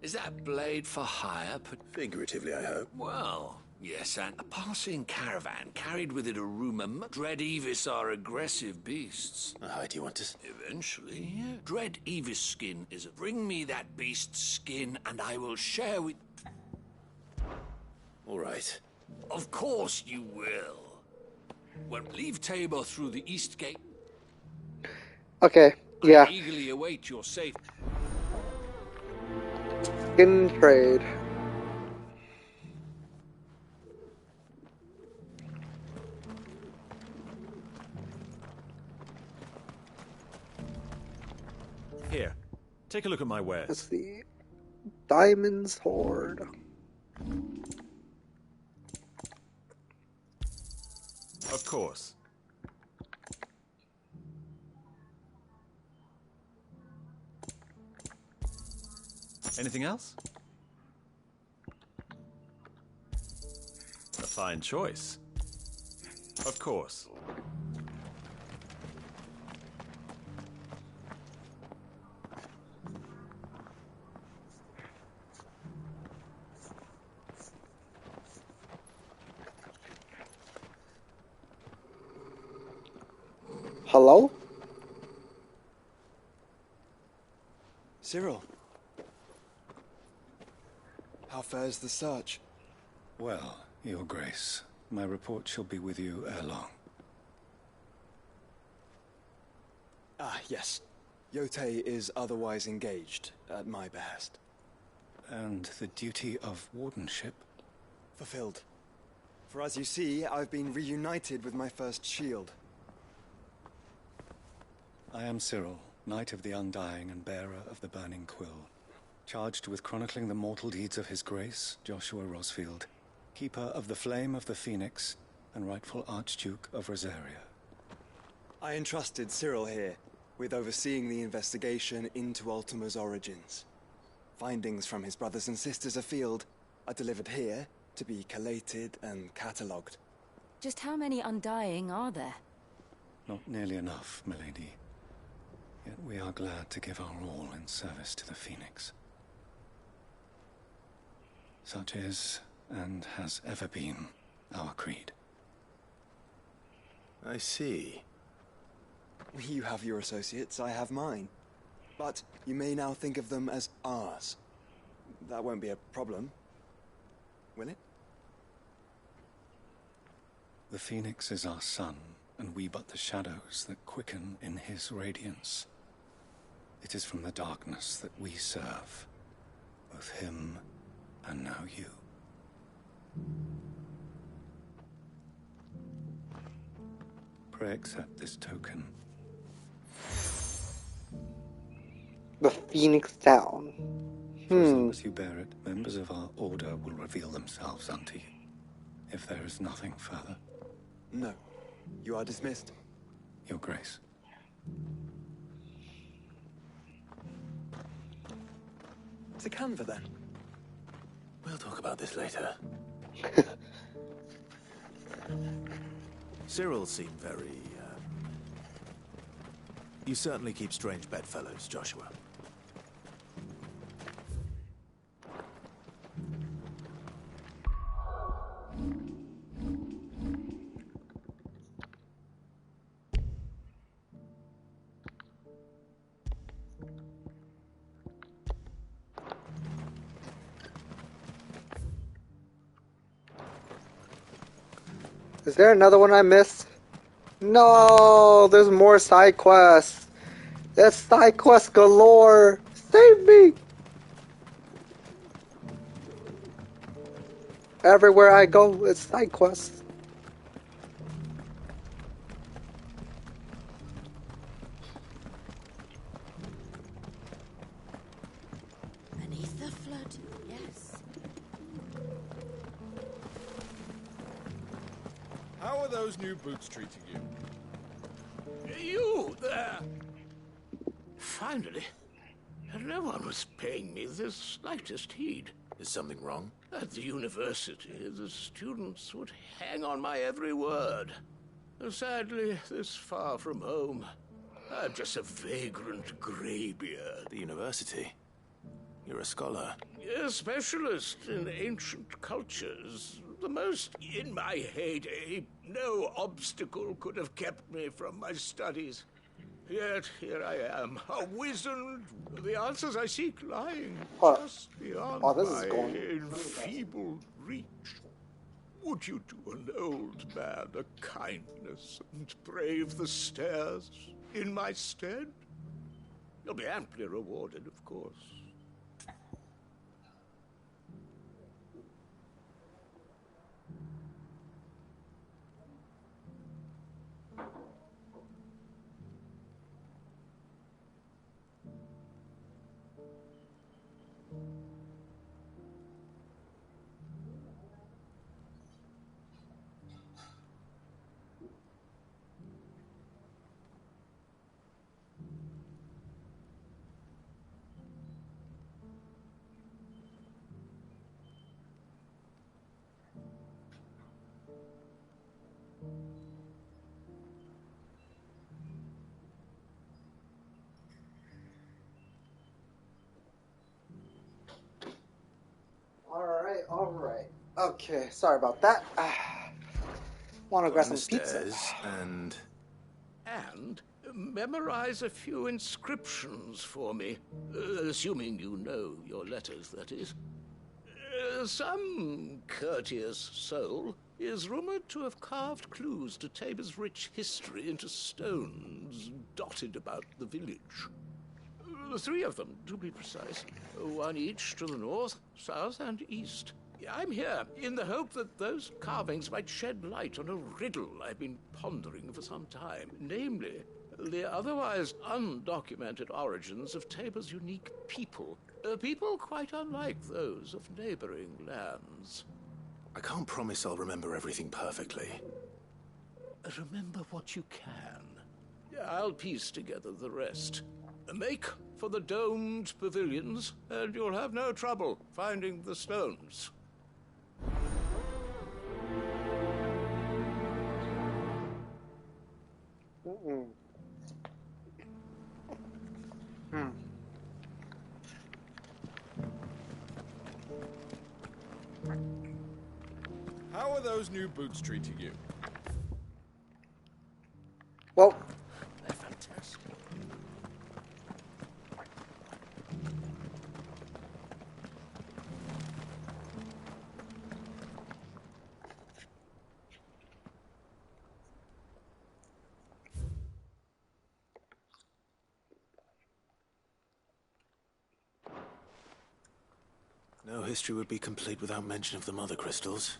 Is that blade for hire? Figuratively, I hope. Well, yes, and a passing caravan carried with it a rumor Dread Evis are aggressive beasts. How do you want to... Eventually, yeah. Dread Evis skin is a... Bring me that beast's skin and I will share with... All right. Of course you will. Well, leave Tabor through the east gate. Okay, yeah. I eagerly await your safe... Skin trade. Here, take a look at my wares. Let's see. Diamond's Hoard. Of course. Anything else? A fine choice. Of course. Hello? Cyril. How fares the search? Well, Your Grace, my report shall be with you ere long. Ah, yes. Yotei is otherwise engaged, at my behest. And the duty of wardenship? Fulfilled. For as you see, I've been reunited with my first shield. I am Cyril, Knight of the Undying and bearer of the Burning Quill, charged with chronicling the mortal deeds of His Grace, Joshua Rosfield, Keeper of the Flame of the Phoenix, and rightful Archduke of Rosaria. I entrusted Cyril here with overseeing the investigation into Ultima's origins. Findings from his brothers and sisters afield are delivered here to be collated and catalogued. Just how many Undying are there? Not nearly enough, milady. Yet we are glad to give our all in service to the Phoenix. Such is, and has ever been, our creed. I see. You have your associates, I have mine. But you may now think of them as ours. That won't be a problem, will it? The Phoenix is our sun, and we but the shadows that quicken in his radiance. It is from the darkness that we serve, both him and now you. Pray accept this token. The Phoenix Down. For as long as you bear it, members of our order will reveal themselves unto you. If there is nothing further. No. You are dismissed. Your Grace. To Canva, then. We'll talk about this later. Cyril seemed very, You certainly keep strange bedfellows, Joshua. Is there another one I missed? No, there's more side quests. That's side quest galore. Save me! Everywhere I go, it's side quests. Beneath the flood, yes. How are those new boots treating you? You there! Finally. No one was paying me the slightest heed. Is something wrong? At the university, the students would hang on my every word. Sadly, this far from home, I'm just a vagrant graybeard. The university? You're a scholar. A specialist in ancient cultures. The most in my heyday. No obstacle could have kept me from my studies. Yet here I am, a wizard. The answers I seek lying just beyond my enfeebled reach. Would you do an old man a kindness and brave the stairs in my stead? You'll be amply rewarded, of course. Alright. Okay, sorry about that. Want to grab some pizza. And memorize a few inscriptions for me. Assuming you know your letters, that is. Some courteous soul is rumored to have carved clues to Tabor's rich history into stones dotted about the village. 3 of them, to be precise. 1 each to the north, south, and east. I'm here in the hope that those carvings might shed light on a riddle I've been pondering for some time. Namely, the otherwise undocumented origins of Tabor's unique people. People quite unlike those of neighboring lands. I can't promise I'll remember everything perfectly. Remember what you can. I'll piece together the rest. Make for the domed pavilions, and you'll have no trouble finding the stones. How are those new boots treating you? Well, they're fantastic. No history would be complete without mention of the mother crystals.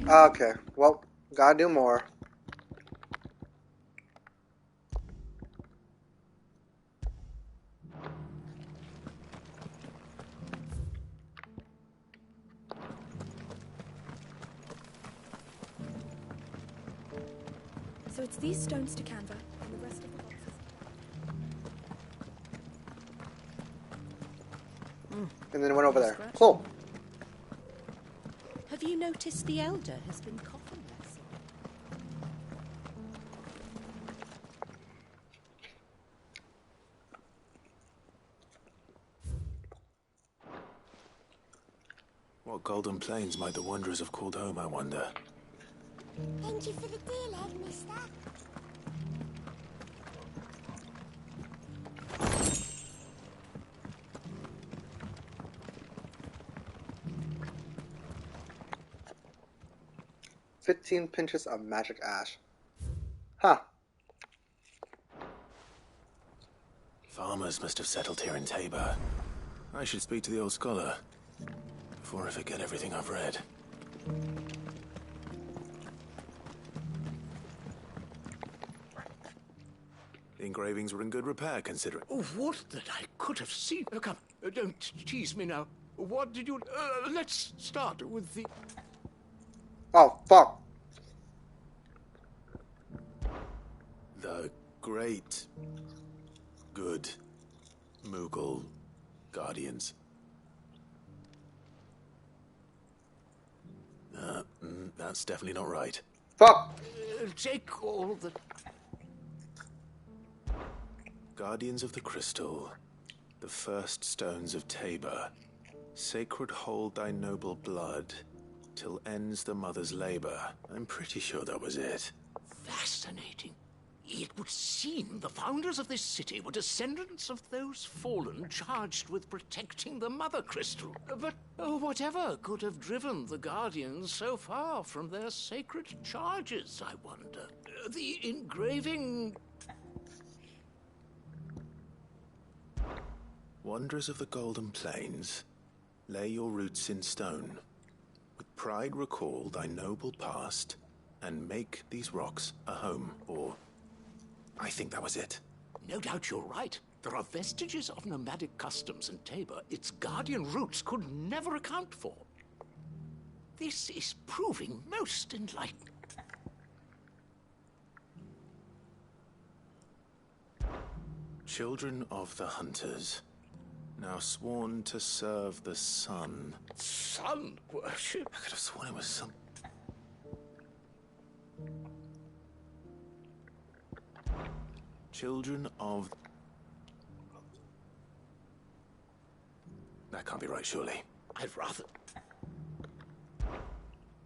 Okay, well, gotta do more. So it's these stones to Canva, and the rest of the boxes. And then went over there. Cool. Have you noticed the Elder has been coughing less? Golden Plains might the Wanderers have called home, I wonder? Thank you for the deal, Ed, mister. "15 pinches of magic ash." Huh. Farmers must have settled here in Tabor. I should speak to the old scholar before I forget everything I've read. The engravings were in good repair, considering. Oh, what that I could have seen. Come, don't tease me now. What did you... let's start with the... Oh, fuck. The great, good Moogle Guardians. That's definitely not right. Fuck! Take all the... Guardians of the Crystal, the first stones of Tabor, sacred hold thy noble blood, till ends the mother's labor. I'm pretty sure that was it. Fascinating. It would seem the founders of this city were descendants of those fallen charged with protecting the Mother Crystal. But whatever could have driven the Guardians so far from their sacred charges, I wonder? The engraving... Wanderers of the Golden Plains, lay your roots in stone. With pride recall thy noble past, and make these rocks a home, or... I think that was it. No doubt you're right. There are vestiges of nomadic customs in Tabor its guardian roots could never account for. This is proving most enlightening. Children of the Hunters, now sworn to serve the sun. Sun worship? I could have sworn it was some... Children of... That can't be right, surely. I'd rather...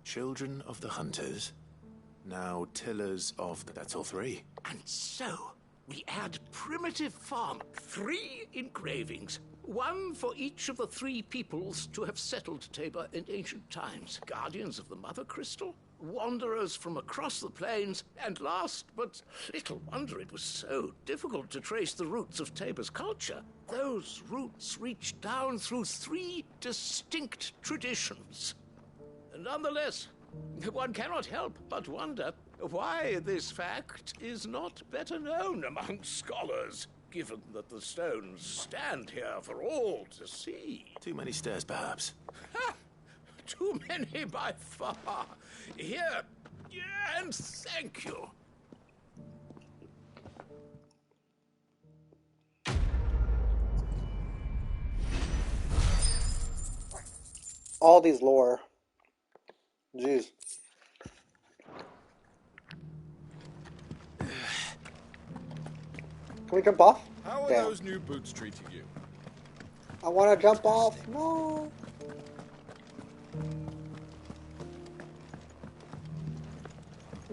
Children of the Hunters, now tillers of... That's all three. And so, we add primitive farm. 3 engravings. 1 for each of the 3 peoples to have settled Tabor in ancient times. Guardians of the Mother Crystal, wanderers from across the plains, and last, but little wonder it was so difficult to trace the roots of Tabor's culture. Those roots reach down through 3 distinct traditions. Nonetheless, one cannot help but wonder why this fact is not better known among scholars, given that the stones stand here for all to see. Too many stairs, perhaps. Ha! Too many by far. Here, and thank you. All these lore. Jeez. Can we jump off? How are Damn. those new boots treating you? I want to jump off. No.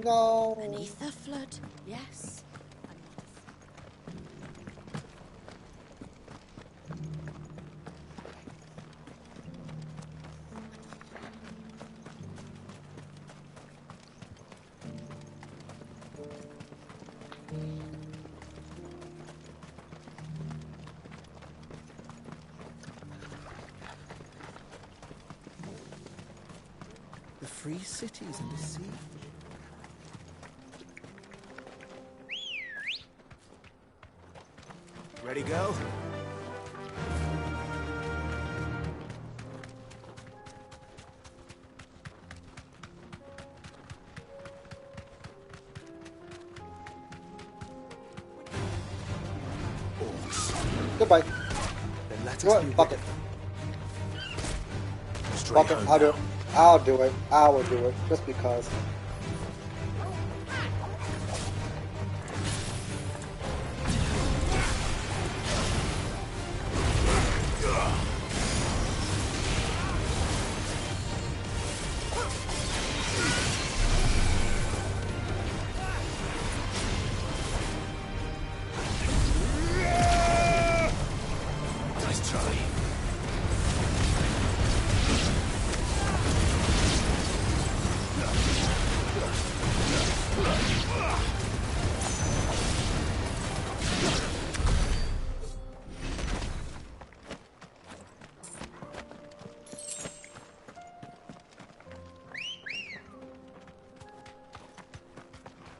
No. Beneath the flood, yes. The free cities and the sea. Ready, go? Goodbye. Then let You know us what? be Fuck it. Straight Fuck it. home I'll do it. now. I'll do it. I will do it. Just because.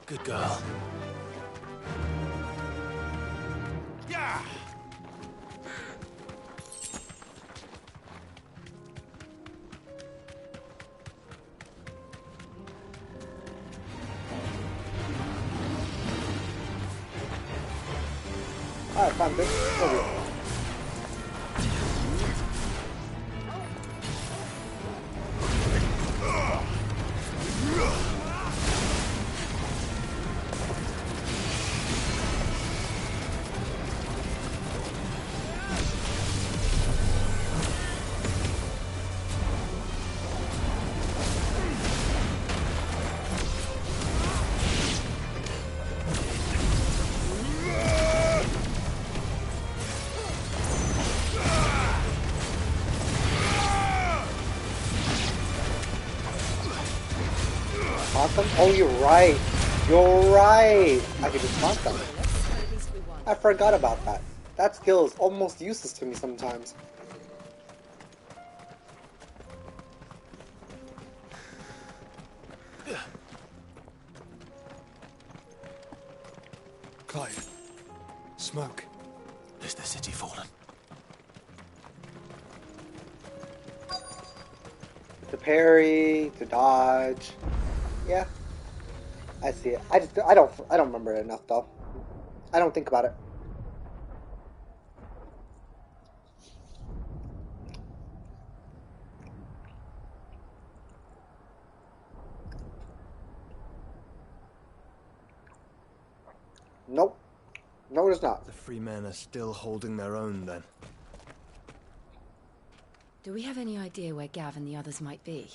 Good girl. Yeah! Alright, fine, bitch. Over here. Oh, you're right. You're right. I can just taunt them. I forgot about that. That skill is almost useless to me sometimes. Clive. Smoke. Is the city fallen? To parry, to dodge. Yeah. I see it. I don't remember it enough though. I don't think about it. Nope. No, it's not. The free men are still holding their own then. Do we have any idea where Gav and the others might be?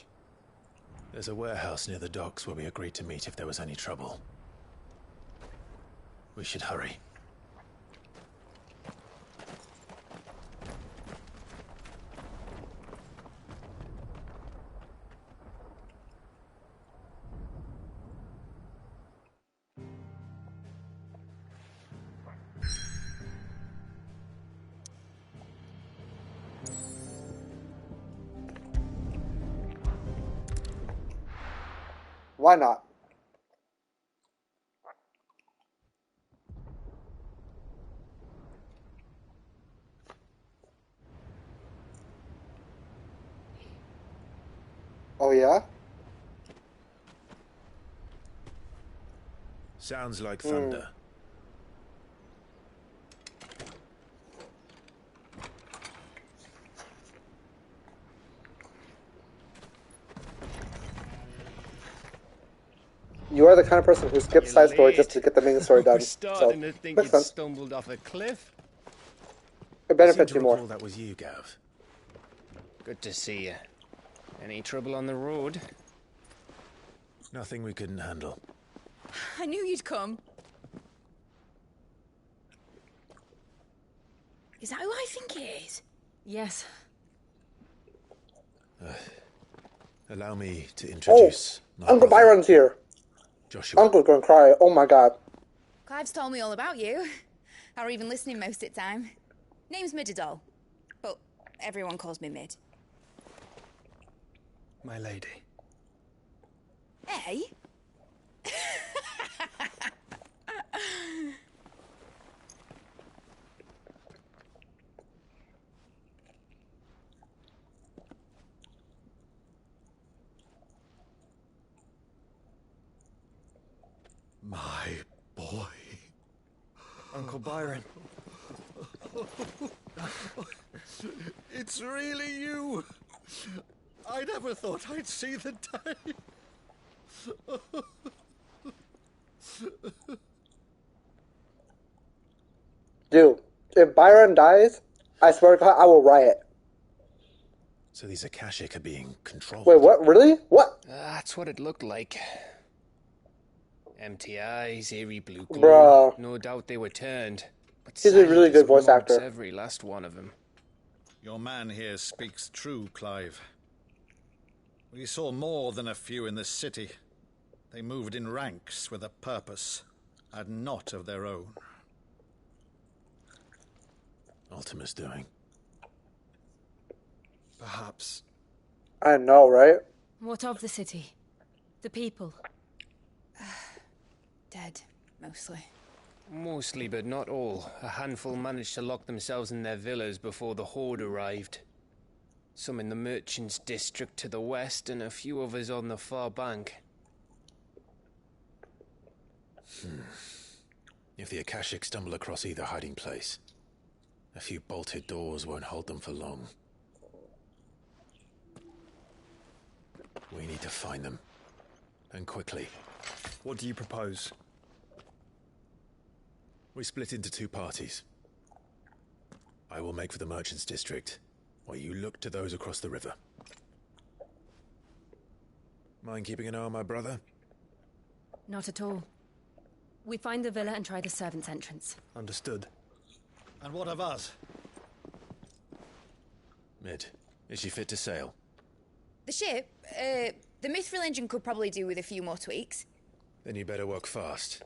There's a warehouse near the docks where we agreed to meet if there was any trouble. We should hurry. Why not? Oh yeah? Sounds like thunder. You are the kind of person who skips side story just to get the main story done. We're starting So, to think makes you sense. stumbled off a cliff. It benefits you more. That was you, Gav. Good to see you. Any trouble on the road? Nothing we couldn't handle. I knew you'd come. Is that who I think it is? Yes. Allow me to introduce my Uncle brother, Byron's here. Joshua. Uncle's gonna cry. Oh my god. Clive's told me all about you. Or even listening most of the time. Name's Midadol, but everyone calls me Mid. My lady. Hey? My boy. Uncle Byron. It's really you. I never thought I'd see the day. Dude, if Byron dies, I swear to God, I will riot. So these Akashic are being controlled. Wait, what? Really? What? That's what it looked like. Empty eyes, eerie blue glow. Bruh. No doubt they were turned. But He's a really silent good as voice monks, actor. Every last one of them. Your man here speaks true, Clive. We saw more than a few in this city. They moved in ranks with a purpose, and not of their own. Ultima's doing. Perhaps. I know, right? What of the city? The people? Dead, mostly. Mostly, but not all. A handful managed to lock themselves in their villas before the Horde arrived. Some in the Merchants' District to the west, and a few others on the far bank. If the Akashic stumble across either hiding place, a few bolted doors won't hold them for long. We need to find them. And quickly. What do you propose? We split into two parties. I will make for the Merchants' District, while you look to those across the river. Mind keeping an eye on my brother? Not at all. We find the villa and try the servants' entrance. Understood. And what of us? Mid, is she fit to sail? The ship, the Mithril engine could probably do with a few more tweaks. Then you better work fast.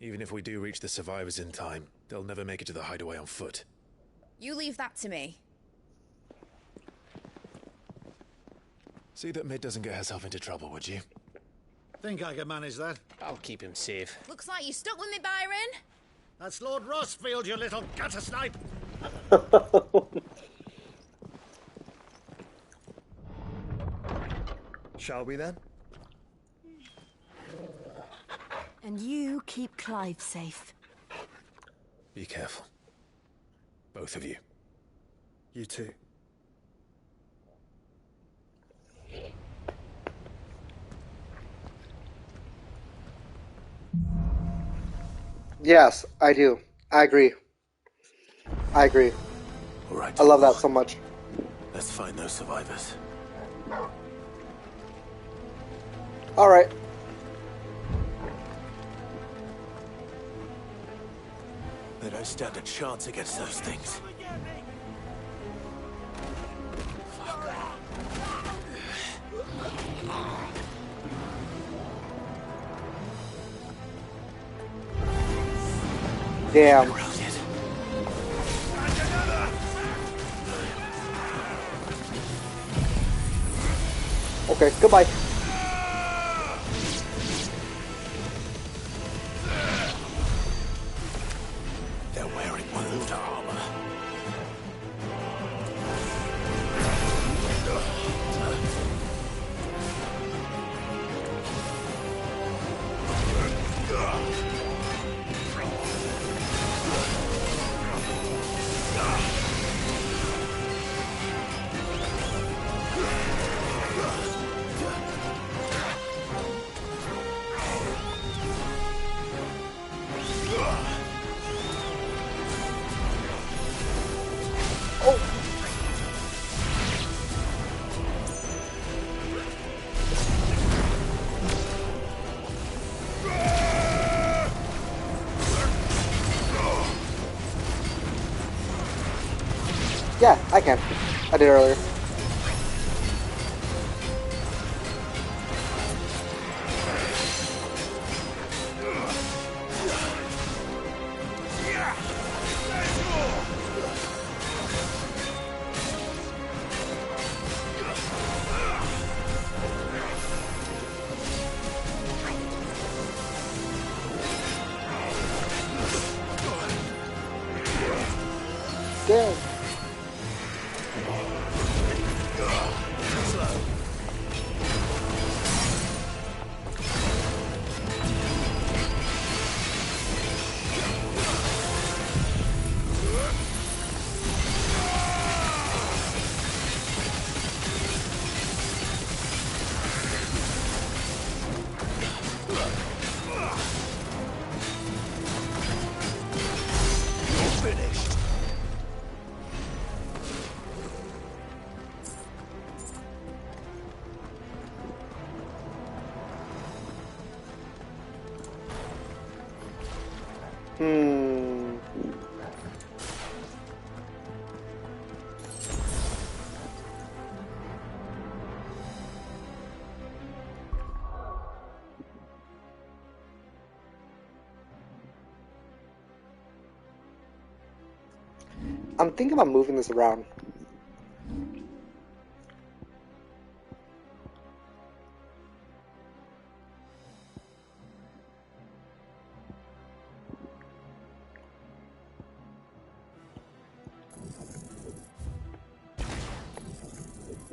Even if we do reach the survivors in time, they'll never make it to the hideaway on foot. You leave that to me. See that Mid doesn't get herself into trouble, would you? Think I can manage that. I'll keep him safe. Looks like you stuck with me, Byron. That's Lord Rossfield, you little gutter snipe! Shall we then? And you keep Clive safe. Be careful. Both of you. You too. Yes, I do. I agree. I agree. All right. I love that so much. Let's find those survivors. All right. They don't stand a chance against those things. Damn. Okay, goodbye. They're wearing wound armor. Yeah, I can. I did earlier. Dead. I'm thinking about moving this around.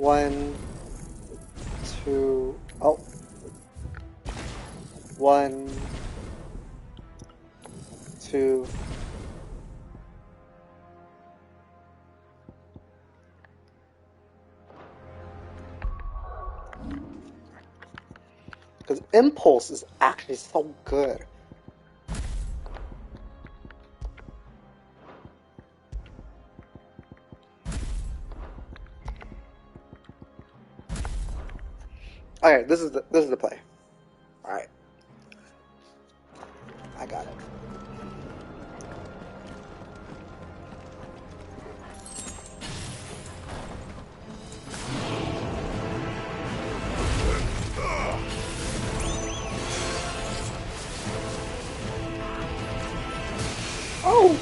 1, 2, oh. 1, 2. Because Impulse is actually so good. Alright, this is the play. Alright. I got it. Oh!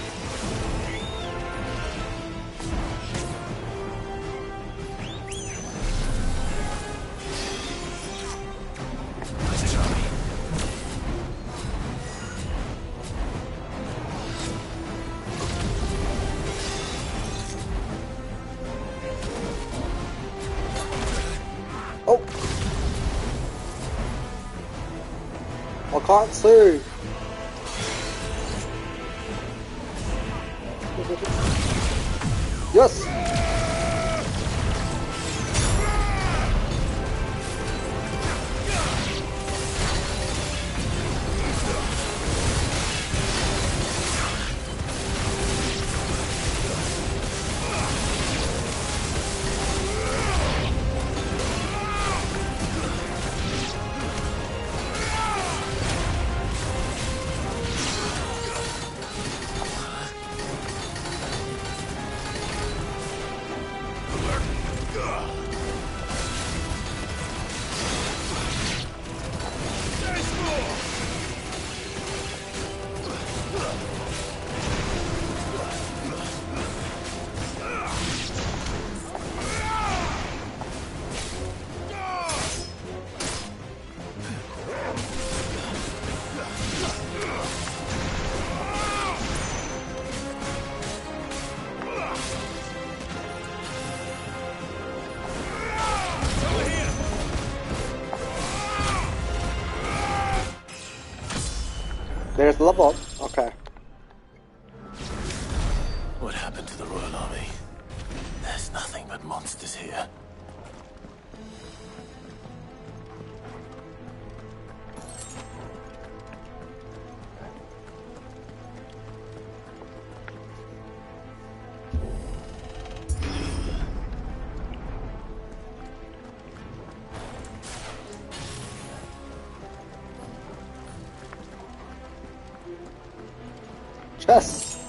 Oh! I can't see! Yes! There's the level up. Okay. What happened to the Royal Army? There's nothing but monsters here. Chess.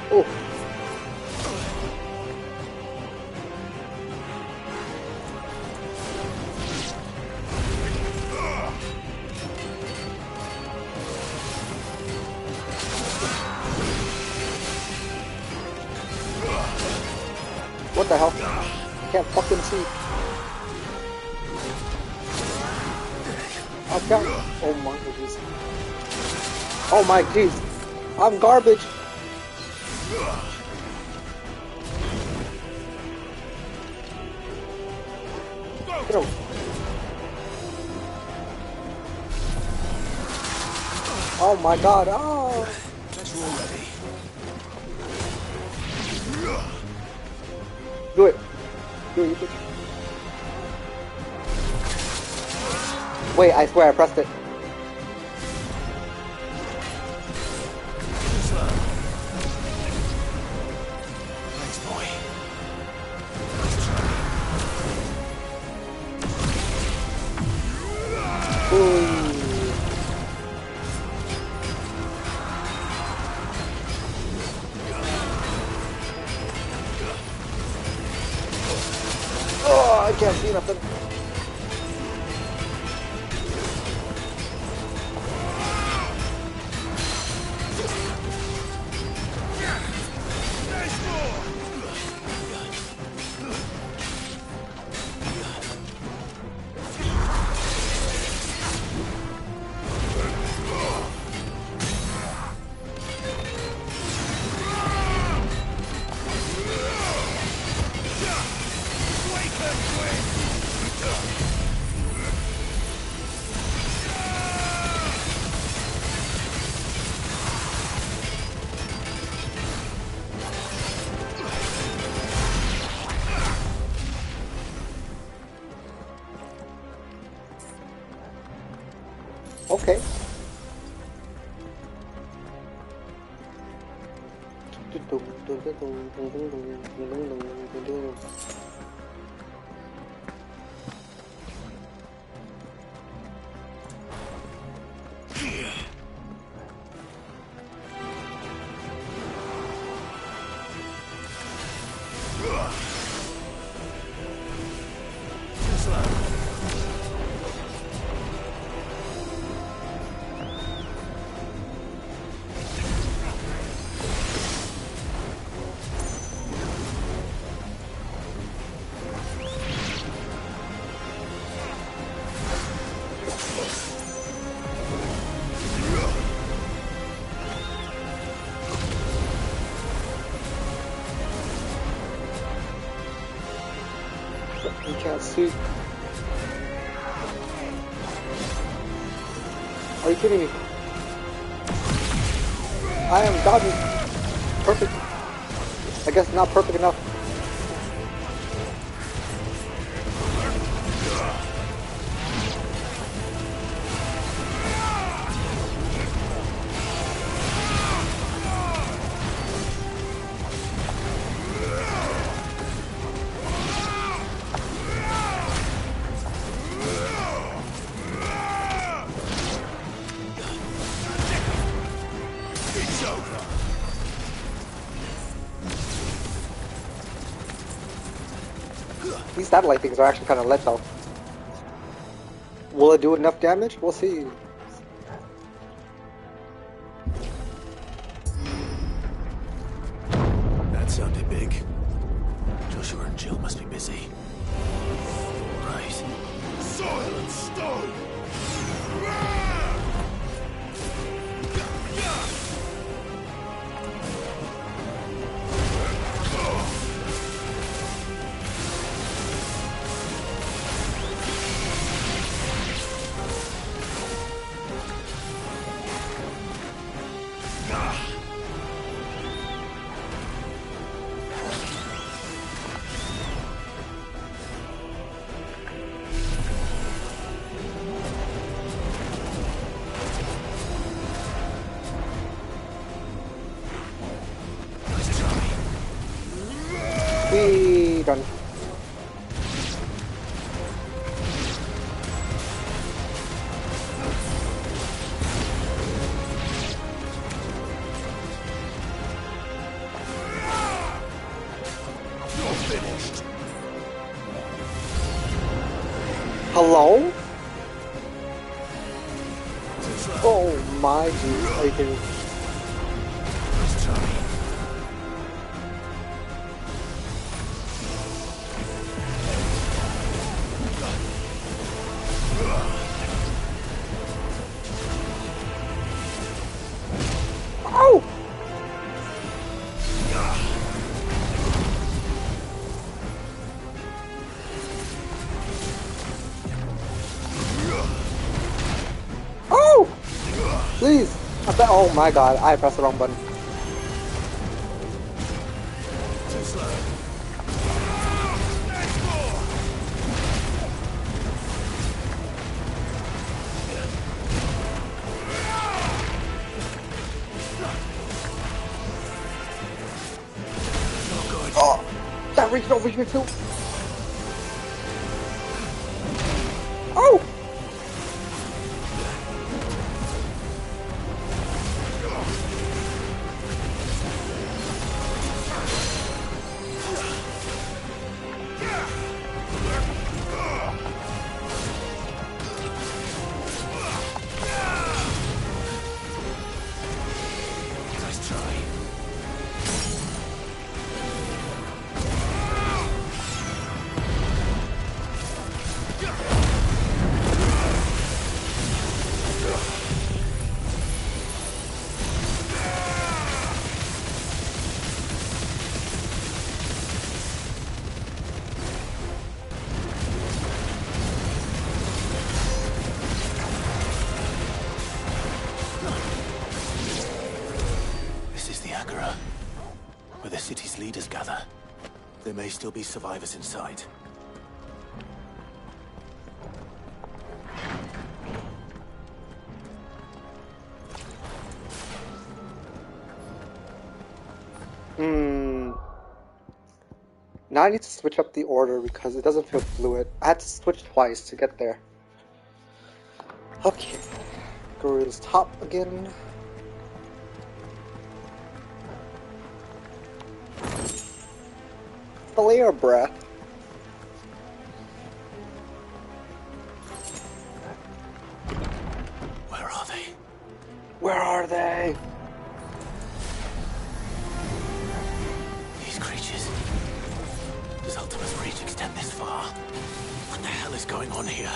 Oh. What the hell? I can't fucking see. I can't. Oh my jeez. Oh my jeez. I'm garbage. Get him. Oh my god. Oh. Do it. Do it, you bitch. Wait, I swear I pressed it. Thanks, boy. Ooh. Oh, I can't see nothing. You can't see. Are you kidding me? I am dodging. Perfect. I guess not perfect enough. These satellite things are actually kind of lit though. Will it do enough damage? We'll see. That sounded big. Joshua and Jill must be busy. Right. Silent stone! Done. You're finished. Hello? Oh my god, are you kidding me? Please! I bet. Oh my god, I pressed the wrong button. Too slow. Oh! That reached over here too! Oh! Where the city's leaders gather. There may still be survivors inside. Now I need to switch up the order because it doesn't feel fluid. I had to switch twice to get there. Okay. Garuda's top again. Layer breath. Where are they? Where are they? These creatures. Does Ultima's reach extend this far? What the hell is going on here?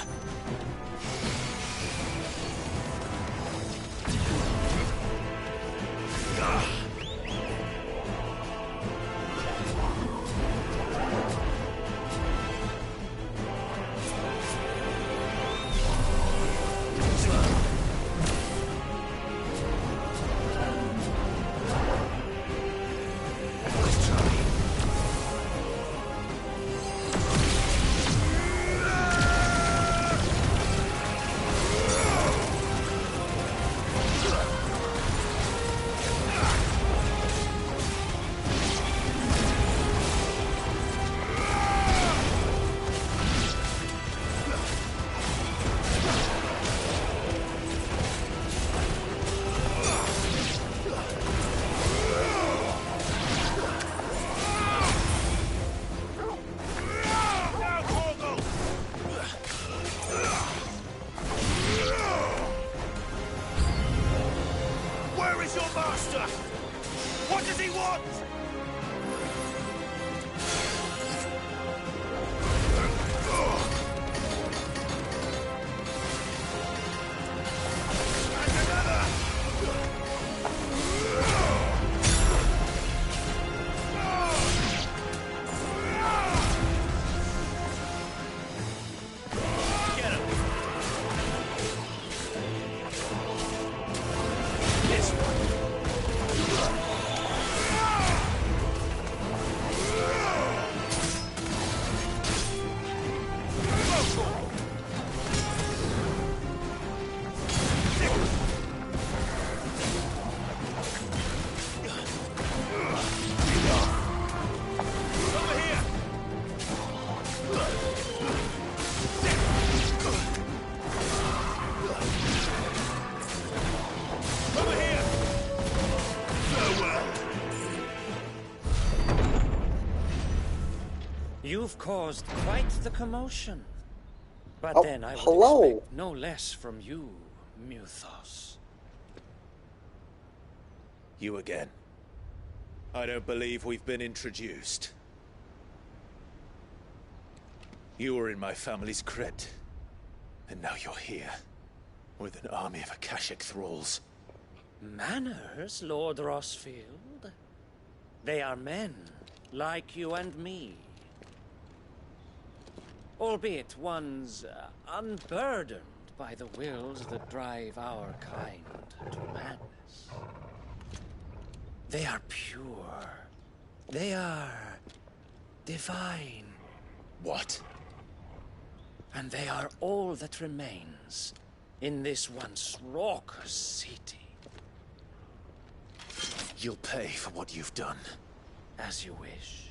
You've caused quite the commotion. But Oh, then I would hello. expect no less from you, Muthos. You again. I don't believe we've been introduced. You were in my family's crypt. And now you're here. With an army of Akashic thralls. Manners, Lord Rossfield? They are men, like you and me. Albeit ones unburdened by the wills that drive our kind to madness. They are pure. They are divine. What? And they are all that remains in this once raucous city. You'll pay for what you've done. As you wish.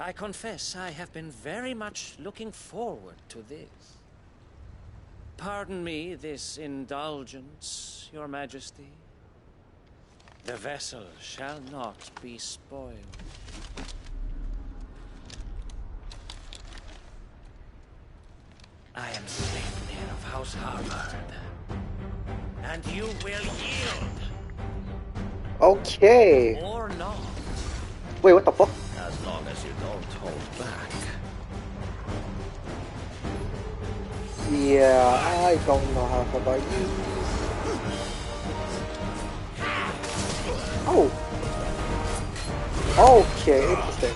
I confess I have been very much looking forward to this. Pardon me this indulgence, Your Majesty. The vessel shall not be spoiled. I am Sleipnir of House Harvard. And you will yield. Okay. Or not. Wait, what the fuck? As long as you don't hold back. Yeah, I don't know how to about you. Oh. Okay, interesting.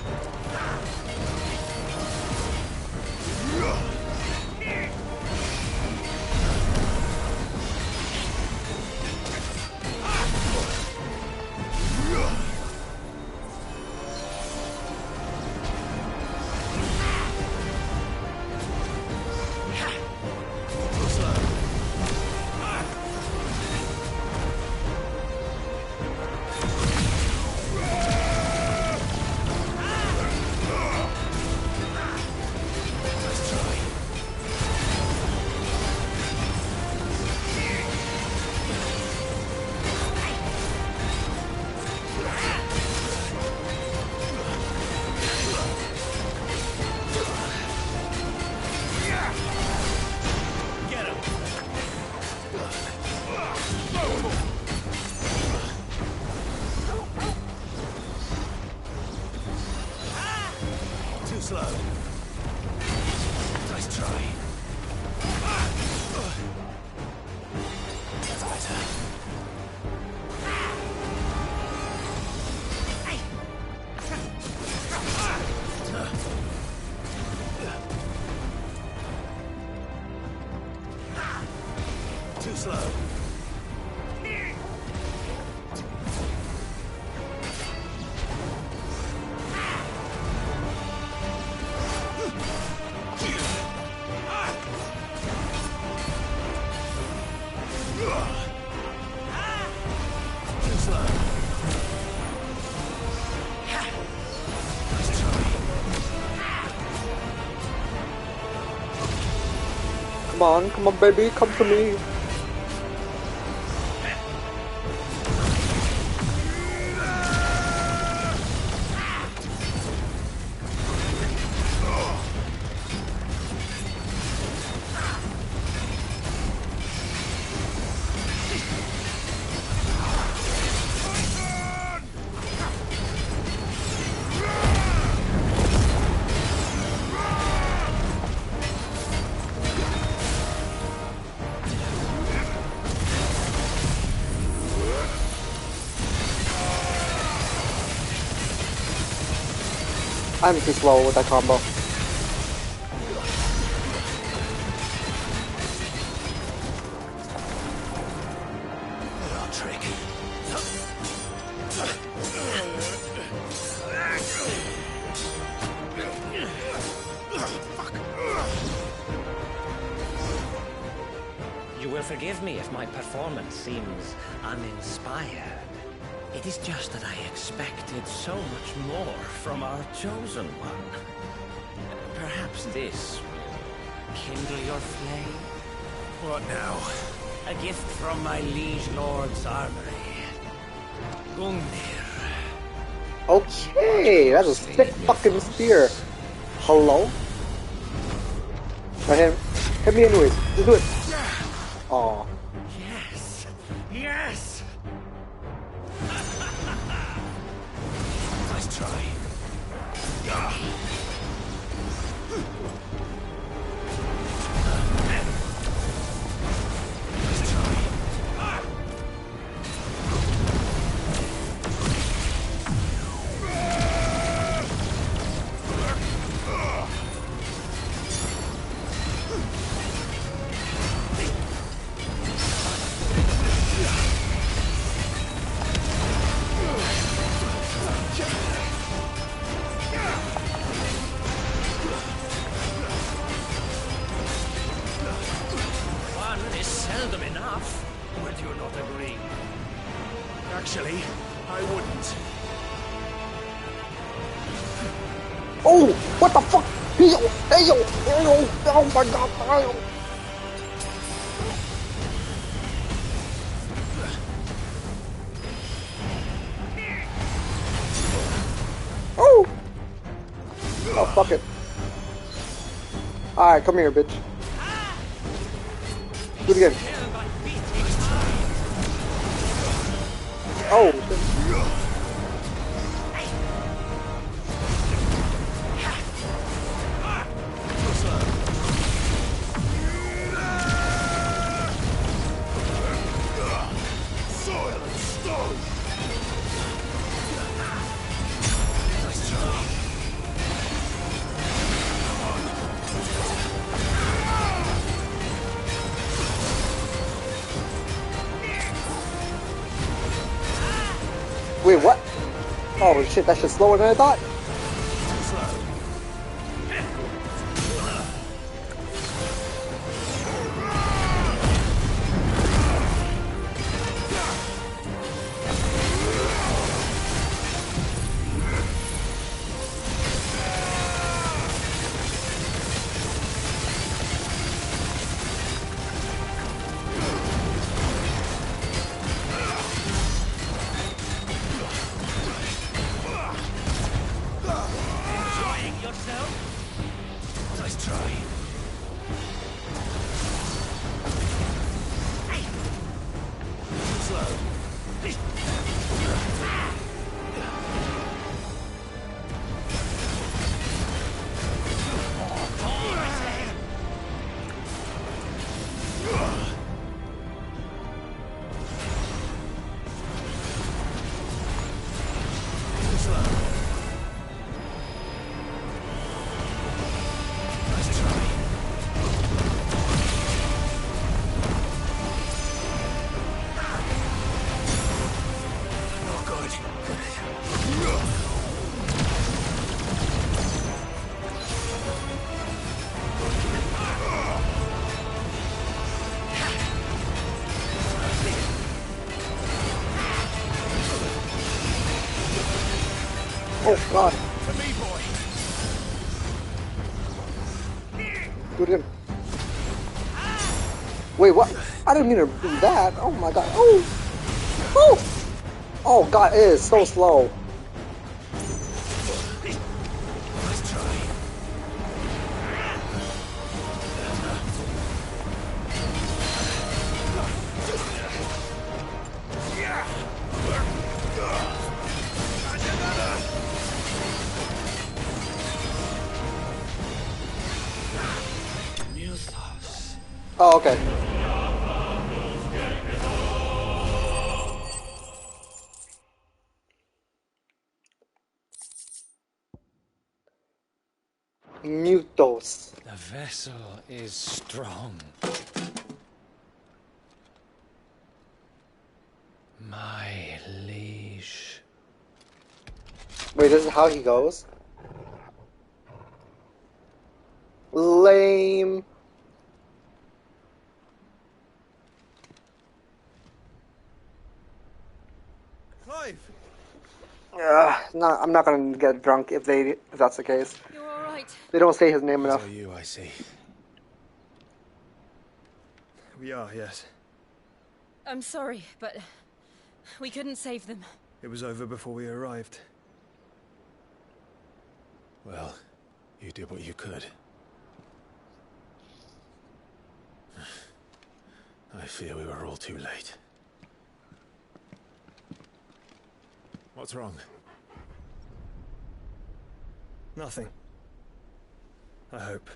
slow. Nice try. That's better. Too slow. Too slow. Nice try. Come on, baby, come to me. I'm too slow with that combo. Little trick. You will forgive me if my performance seems uninspired. It is just that I expected so much more from our chosen one. Perhaps this will kindle your flame? What now? A gift from my liege lord's armory. Gungnir. Okay, that's a sick fucking spear. Hello? Right, hit me anyways. Just do it. Aw. Yes! Yes! Nice try. Would you not agree? Actually, I wouldn't. Oh, what the fuck? Heyo, heyo, heyo, oh my god, heyo. Oh! Oh, fuck it. Alright, come here, bitch. Do it again. Oh, shit. Soil and stone! Nice try. Wait, what? Oh shit, that shit's slower than I thought. Oh god. To me, boy. Shoot him. Wait, what? I didn't mean to do that. Oh my god. Oh! Oh! Oh god, it is so slow. Let's try. Oh, okay. Mutos. The vessel is strong. My liege. Wait, this is how he goes? Lame. Clive! No, I'm not gonna get drunk if that's the case. You're all right. They don't say his name enough. So you, I see. We are, yes. I'm sorry, but we couldn't save them. It was over before we arrived. Well, you did what you could. I fear we were all too late. What's wrong? Nothing. I hope.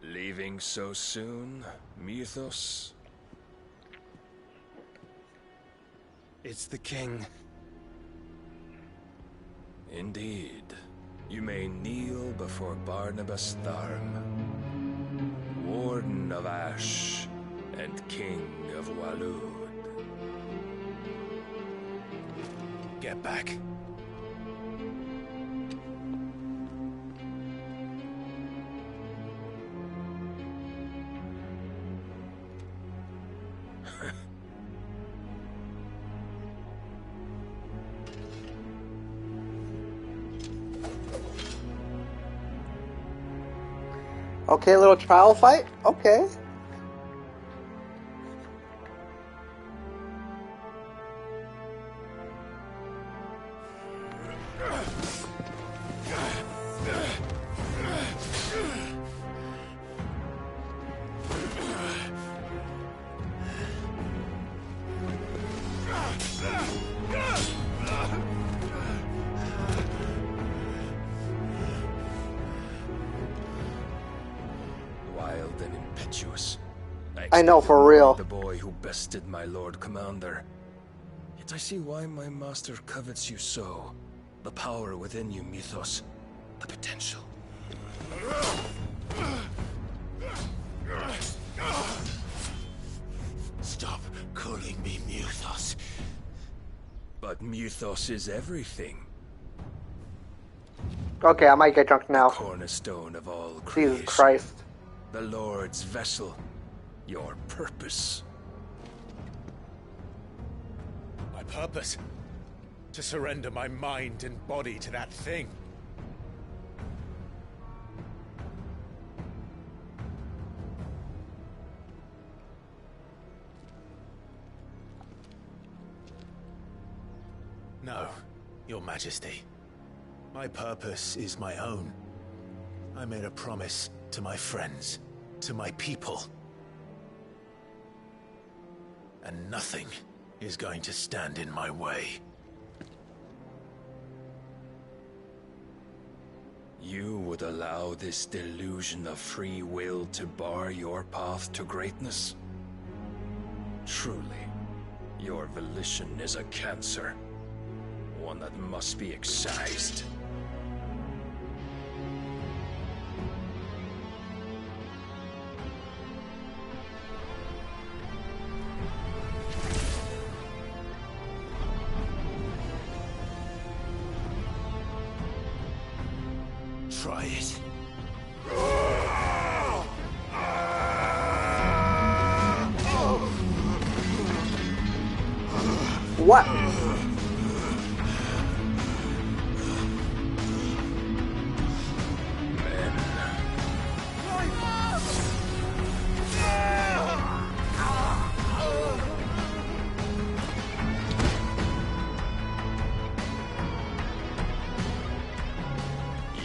Leaving so soon, Mythos? It's the king. Indeed. You may kneel before Barnabas Tharm, Warden of Ash and King of Waloed. Get back. Okay, little trial fight? Okay. Wild and impetuous. I know, for real. The boy who bested my Lord Commander. Yet I see why my master covets you so. The power within you, Mythos. The potential. Stop calling me Mythos. But Mythos is everything. Okay, I might get drunk now. The cornerstone of all creation. Jesus Christ. The Lord's vessel. Your purpose. My purpose? To surrender my mind and body to that thing. No, Your Majesty. My purpose is my own. I made a promise to my friends, to my people. And nothing is going to stand in my way. You would allow this delusion of free will to bar your path to greatness? Truly, your volition is a cancer. One that must be excised. try it. What?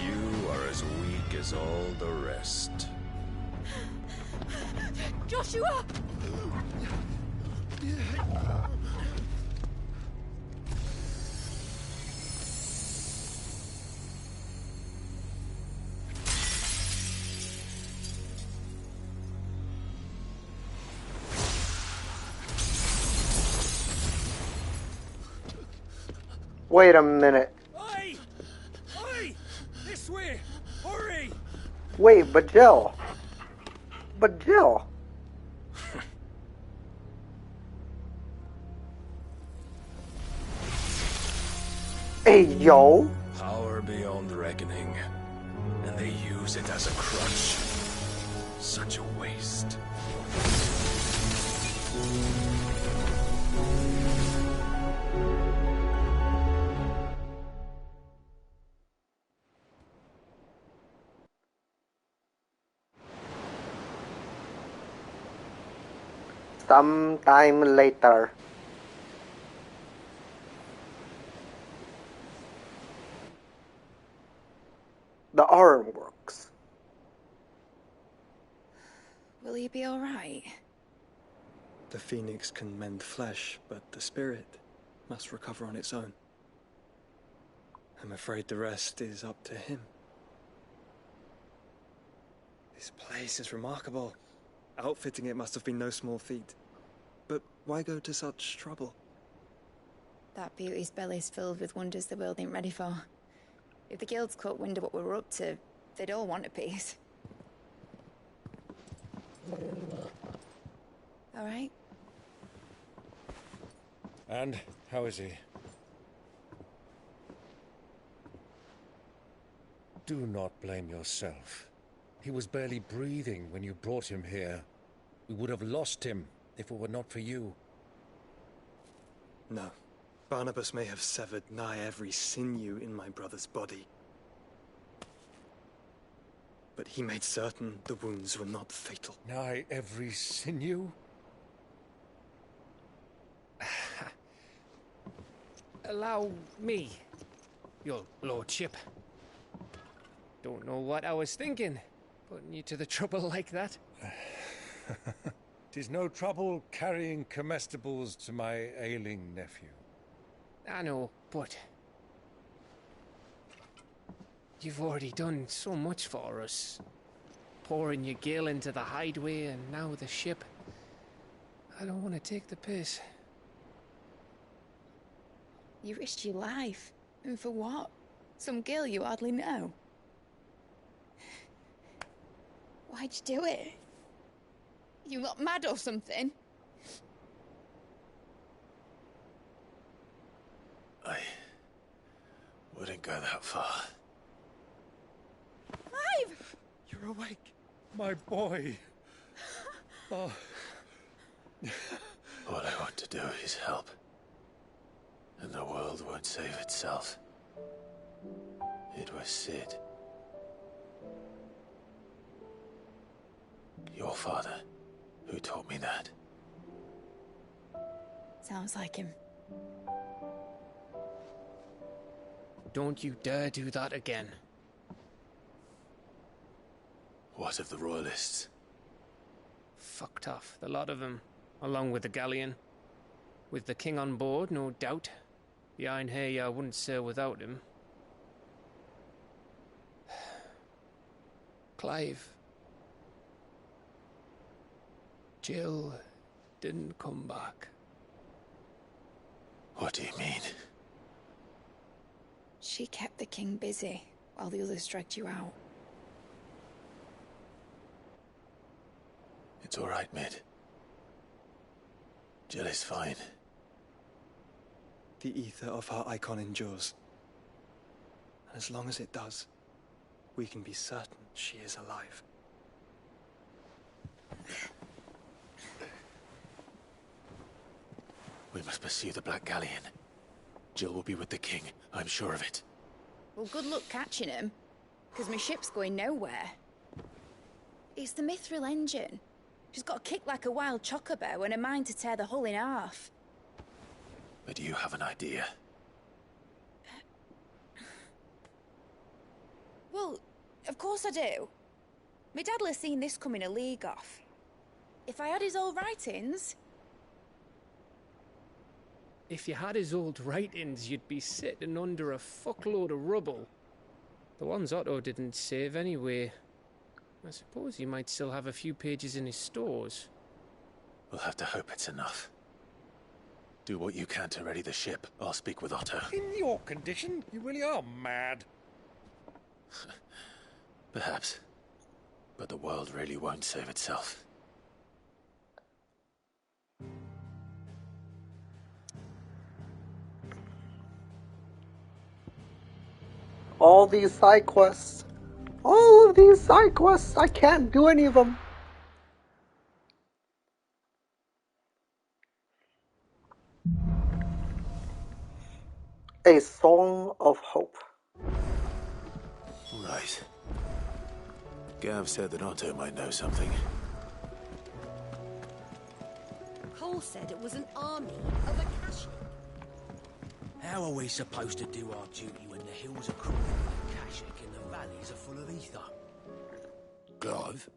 You are as weak as all the rest. Joshua! Wait a minute. Oi! Oi! This way! Hurry! Wait, but Jill. But Jill. Hey, yo. Power beyond reckoning, and they use it as a crutch. Such a waste. Sometime later. The arm works. Will he be alright? The phoenix can mend flesh, but the spirit must recover on its own. I'm afraid the rest is up to him. This place is remarkable. Outfitting it must have been no small feat. But why go to such trouble? That beauty's belly's filled with wonders the world ain't ready for. If the guilds caught wind of what we're up to, they'd all want a piece. All right? And how is he? Do not blame yourself. He was barely breathing when you brought him here. We would have lost him if it were not for you. No. Barnabas may have severed nigh every sinew in my brother's body. But he made certain the wounds were not fatal. Nigh every sinew? Allow me, your lordship. Don't know what I was thinking, putting you to the trouble like that. 'Tis no trouble carrying comestibles to my ailing nephew. I know, but you've already done so much for us. Pouring your gil into the hideaway and now the ship. I don't want to take the piss. You risked your life. And for what? Some girl you hardly know. Why'd you do it? You lot mad or something? I wouldn't go that far. Clive! You're awake, my boy. Oh. All I want to do is help. And the world won't save itself. It was Sid. Your father, who taught me that. Sounds like him. Don't you dare do that again. What of the royalists? Fucked off, the lot of them, along with the galleon. With the king on board, no doubt. The Iron Hair wouldn't sail without him. Clive. Jill didn't come back. What do you mean? She kept the king busy while the others dragged you out. It's all right, Mid. Jill is fine. The ether of her icon endures. And as long as it does, we can be certain she is alive. We must pursue the Black Galleon. Jill will be with the king, I'm sure of it. Well, good luck catching him, because my ship's going nowhere. It's the Mithril engine. She's got a kick like a wild chocobo and a mind to tear the hull in half. But do you have an idea? Well, of course I do. My dad'll have seen this coming a league off. If I had his old writings... If you had his old writings, you'd be sitting under a fuckload of rubble. The ones Otto didn't save anyway. I suppose he might still have a few pages in his stores. We'll have to hope it's enough. Do what you can to ready the ship. I'll speak with Otto. In your condition, you really are mad. Perhaps. But the world really won't save itself. All these side quests. All of these side quests. I can't do any of them. A Song of Hope. Right. Gav said that Otto might know something. Cole said it was an army of Akashic. How are we supposed to do our duty when the hills are crawling with Akashic and the valleys are full of ether? Clive?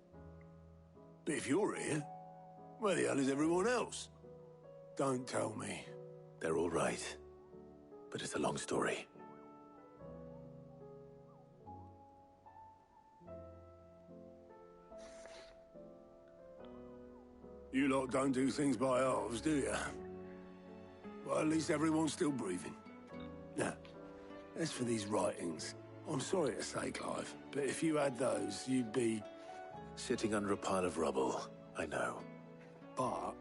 But if you're here, where the hell is everyone else? Don't tell me. They're all right. But it's a long story. You lot don't do things by halves, do you? Well, at least everyone's still breathing. Now, as for these writings, I'm sorry to say, Clive, but if you had those, you'd be... Sitting under a pile of rubble, I know. But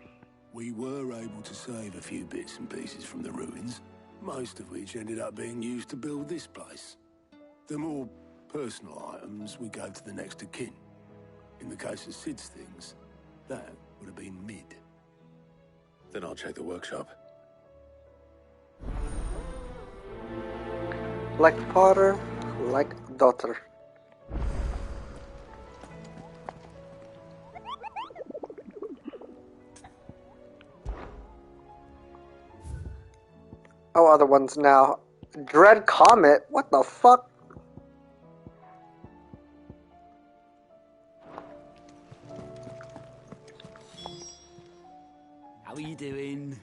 we were able to save a few bits and pieces from the ruins, most of which ended up being used to build this place. The more personal items we gave to the next of kin. In the case of Sid's things, that would have been mid. Then I'll check the workshop. Like father, like daughter. Oh, other ones now. Dread Comet? What the fuck? How are you doing?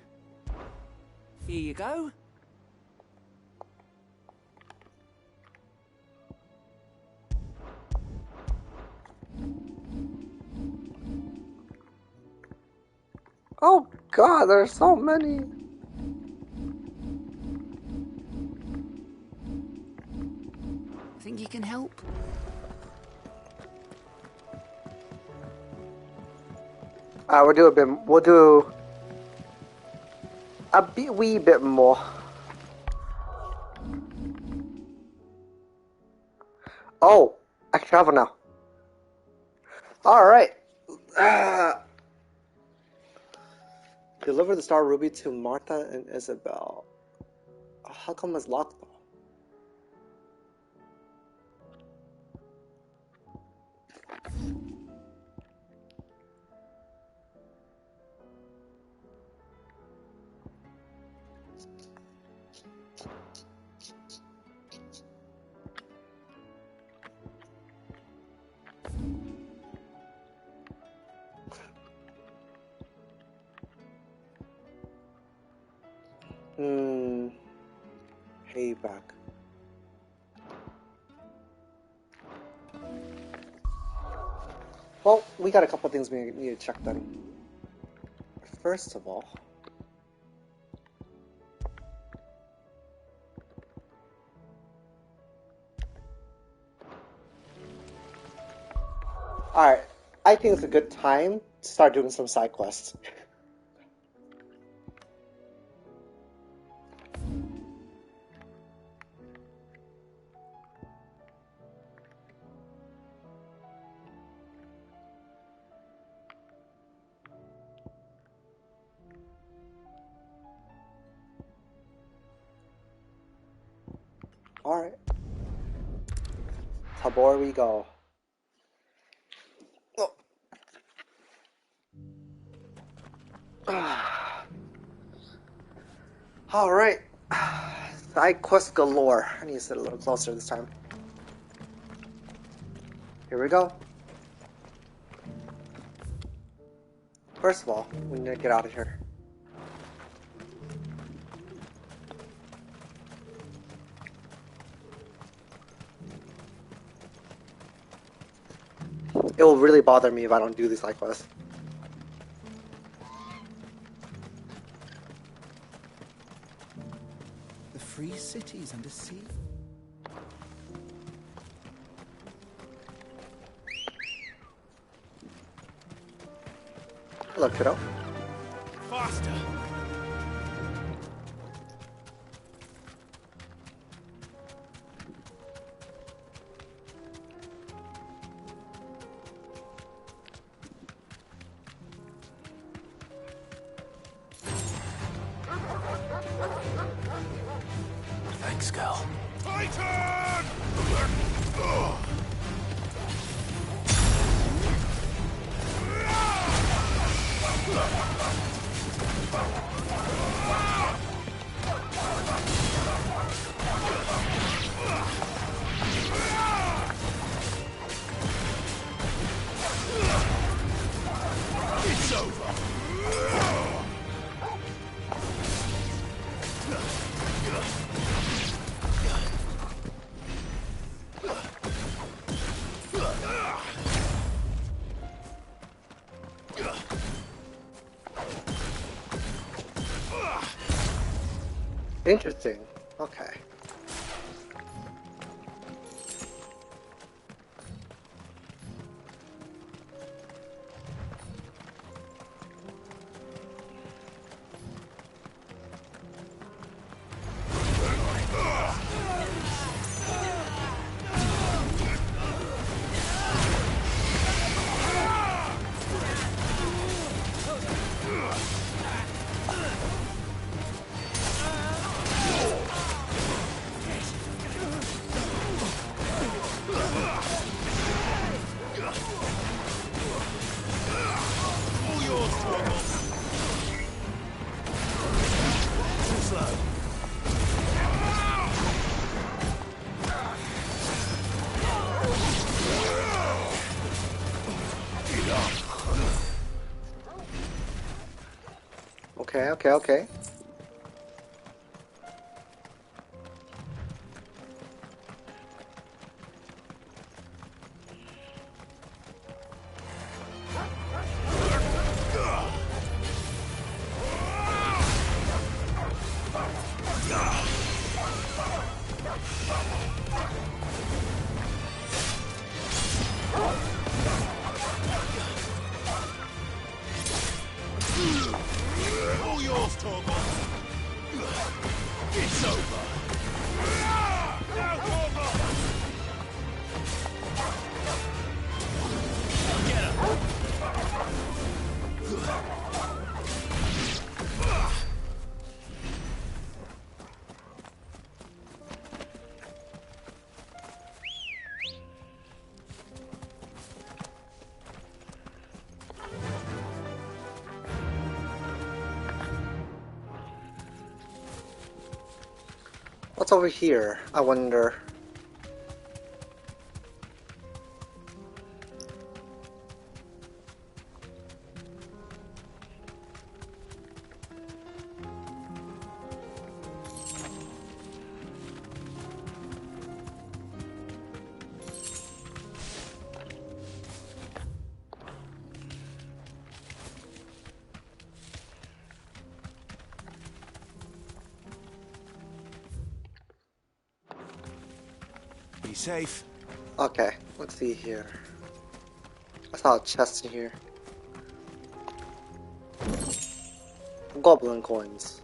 Here you go. Oh god, there's so many. Think you can help? We'll do a wee bit more. Oh, I can travel now. Alright. Deliver the Star Ruby to Martha and Isabel. How come it's locked though? Hey, back. Well, we got a couple things we need to check then. First of all, alright, I think it's a good time to start doing some side quests. Alright. Tabor we go. Oh. Alright. Side quest galore. I need to sit a little closer this time. Here we go. First of all, we need to get out of here. It will really bother me if I don't do these side quests. The free cities under sea. Hello, kiddo. Faster! Thanks, Gal. Titan! It's over. Interesting. Okay. Okay. All yours, Torgon. It's over. Now, Torgon! Get him! What's over here? I wonder. Be safe. Okay, let's see here. I saw a chest in here. Goblin coins.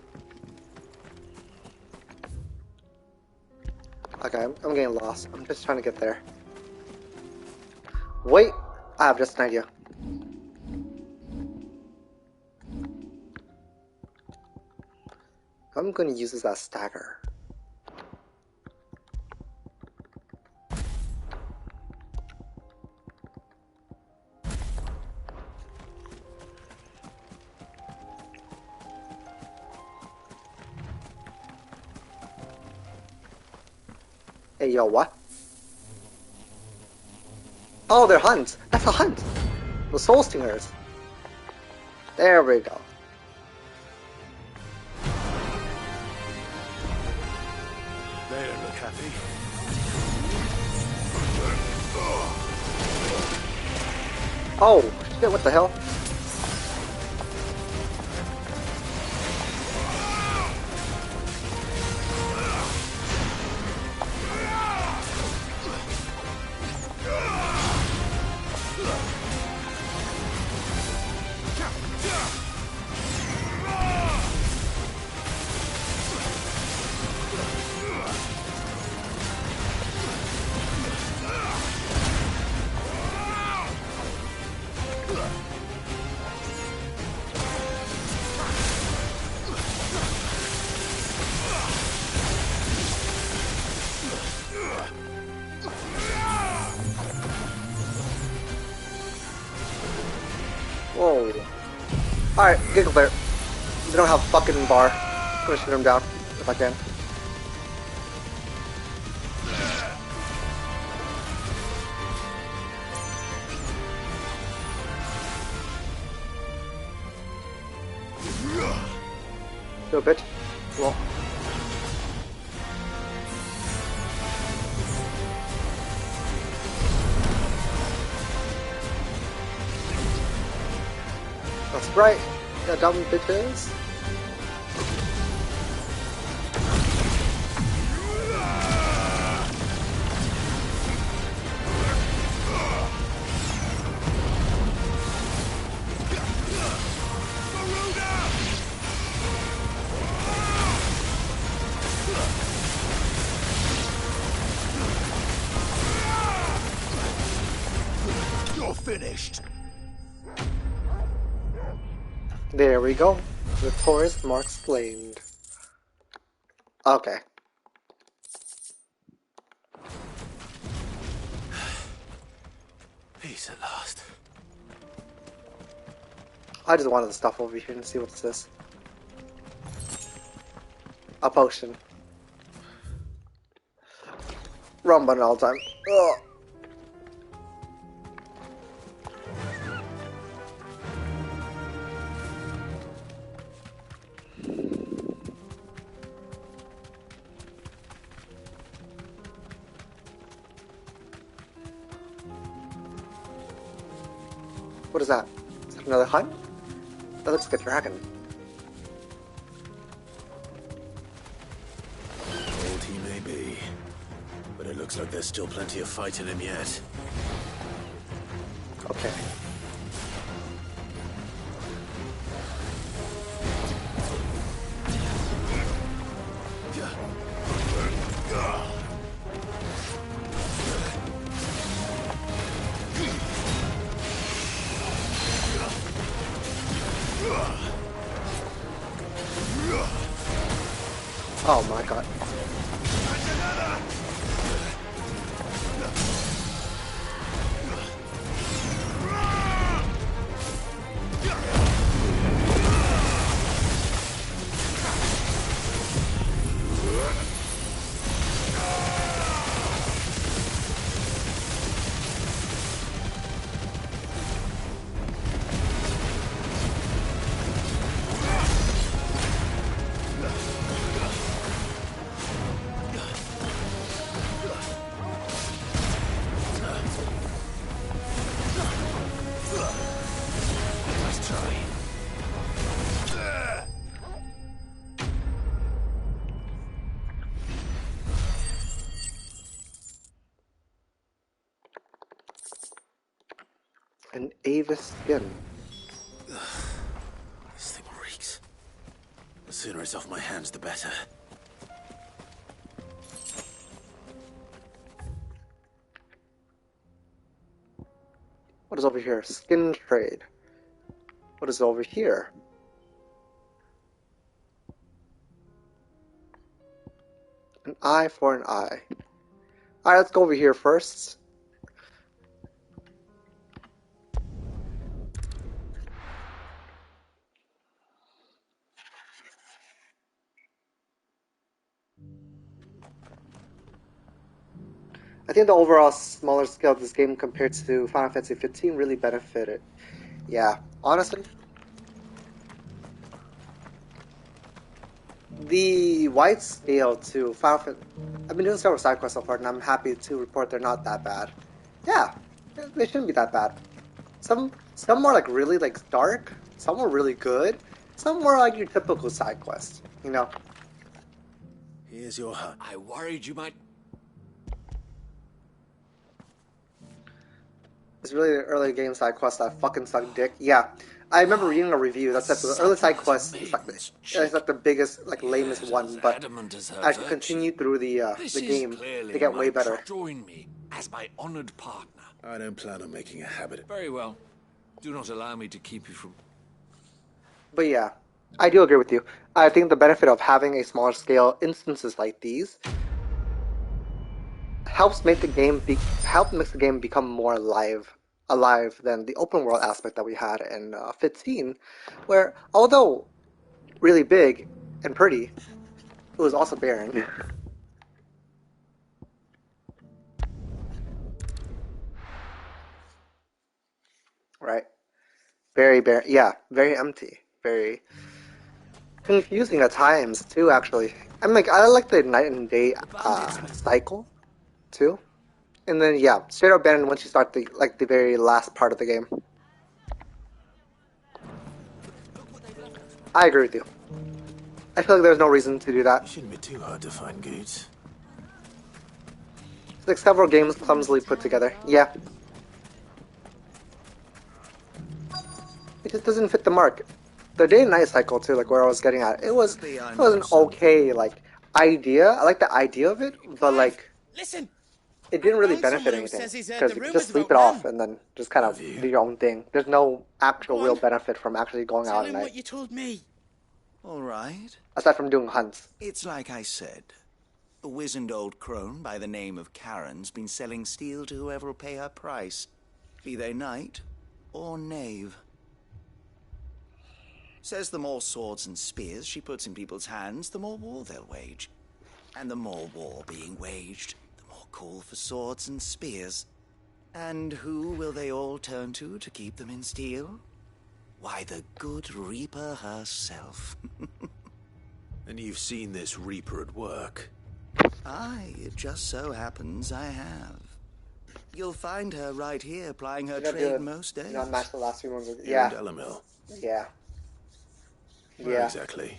Okay, I'm getting lost. I'm just trying to get there. Wait! I have just an idea. I'm gonna use this as stagger. Hey, yo, what? Oh, they're hunts. That's a hunt. The soul stingers. There we go. They don't look happy. Oh, shit, what the hell? Whoa. Alright, Giggle Bear. They don't have a fucking bar. I'm gonna shoot him down if I can. Go, bitch. Well. That's right. Yeah, dumb bitches. You're finished. There we go. Victorious marks claimed. Okay. Peace at last. I just wanted the stuff over here and see what this is. A potion. Wrong button all the time. Ugh. What is that? Is that another hunt? That looks like a dragon. Old he may be, but it looks like there's still plenty of fight in him yet. Okay. Oh my god. An Avis skin. This thing reeks. The sooner it's off my hands, the better. What is over here? Skin trade. What is over here? An eye for an eye. Alright, let's go over here first. think the overall smaller scale of this game compared to Final Fantasy 15 really benefited. Yeah, honestly, the wide scale to Final Fantasy. I've been doing several side quests so far, and I'm happy to report they're not that bad. Yeah, they shouldn't be that bad. Some were like really like dark. Some were really good. Some were like your typical side quest. You know. Here's your hut. I worried you might. It's really the early game side quest that fucking suck dick. Yeah, I remember reading a review that said the early side quest is like the biggest, like lamest one, but as you continue through the game, they get way better. Join me as my honored partner. I don't plan on making a habit of it. Very well. Do not allow me to keep you from. But yeah, I do agree with you. I think the benefit of having a smaller scale instances like these helps make the game become more alive than the open world aspect that we had in 15, where although really big and pretty, it was also barren. Right? Very barren. Yeah, very empty. Very confusing at times too. Actually, I like the night and day cycle too. And then yeah, straight up abandoned once you start the very last part of the game. I agree with you. I feel like there's no reason to do that. It shouldn't be too hard to find goods. It's like several games clumsily put together. Yeah. It just doesn't fit the mark. The day and night cycle too, like where I was getting at, it was an okay like idea. I like the idea of it, but like listen. It didn't really benefit anything because you could just sleep it off and then just kind of do your own thing. There's no actual real benefit from actually going out at night. What you told me. All right. Aside from doing hunts. It's like I said. A wizened old crone by the name of Karen's been selling steel to whoever will pay her price, be they knight or knave. Says the more swords and spears she puts in people's hands, the more war they'll wage. And the more war being waged, call for swords and spears. And who will they all turn to keep them in steel? Why, the good Reaper herself. And you've seen this Reaper at work? Aye, it just so happens I have. You'll find her right here plying her trade most days. Not match the last few ones. Yeah. Delamil. Yeah. Where exactly?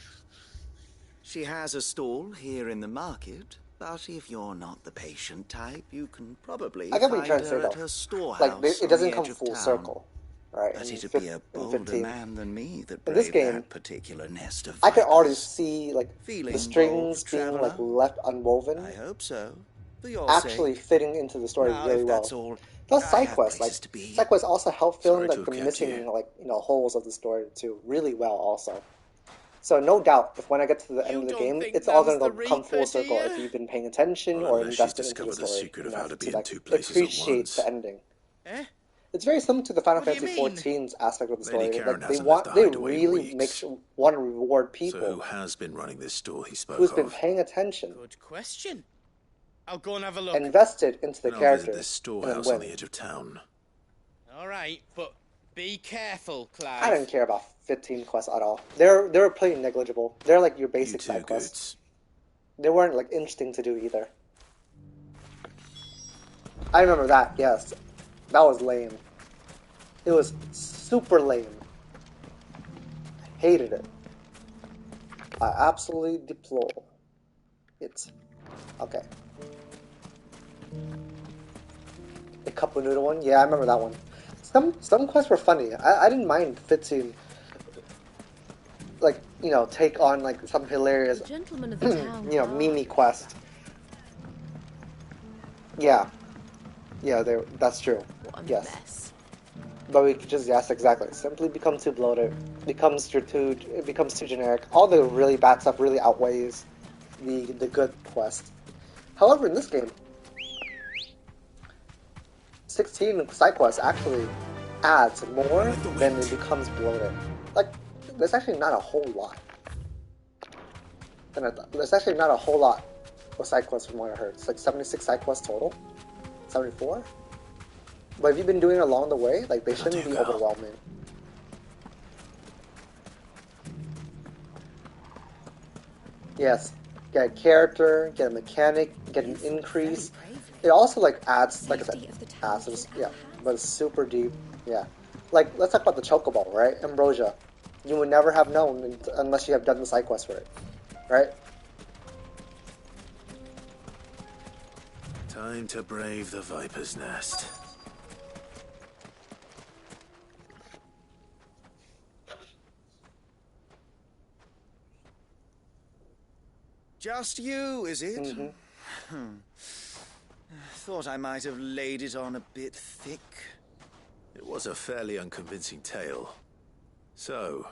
She has a stall here in the market. But if you're not the patient type, you can probably find her at her storehouse. Like it doesn't come full circle, right? But it'd be a bolder man than me that braved that particular nest of I can already see like the strings being like left unwoven. I hope so. Actually fitting into the story really well. Plus side quests, like side quests also help fill in like the missing holes of the story too really well also. So no doubt, if when I get to the end of the game, it's all going to come full circle if you've been paying attention or invested into the story. Secret of how to be in two places appreciate the ending. It's very similar to the Final Fantasy XIV's aspect of the story. Like they really want to reward people. So who has been running this stall he spoke who's been paying attention. Good question. I'll go and have a look. Invested into the character. This storehouse on the edge of town. All right, but be careful, Clive. I didn't care about 15 quests at all. They're pretty negligible. They're like your basic side quests. They weren't like interesting to do either. I remember that. Yes, that was lame. It was super lame. I hated it. I absolutely deplore it. Okay. The cup of noodle one. Yeah, I remember that one. Some quests were funny. I didn't mind 15. Like, take on like some hilarious gentleman of the town, meme quest. Yeah, that's true. Yes, mess. But we could just exactly. Simply become too bloated. It becomes too generic. All the really bad stuff really outweighs the good quest. However, in this game, 16 side quests actually adds more than it becomes bloated. Like, there's actually not a whole lot. There's actually not a whole lot of side quests from what I heard. It's like 76 side quests total. 74? But if you've been doing it along the way, like, they shouldn't be overwhelming. Yes. Get a character, get a mechanic, get an increase. It also, like, adds, like I said, adds, yeah, but it's super deep, yeah. Like, let's talk about the Chocobo, right? Ambrosia. You would never have known unless you have done the side quest for it, right? Time to brave the Viper's Nest. Just you, is it? Thought I might have laid it on a bit thick. It was a fairly unconvincing tale. So,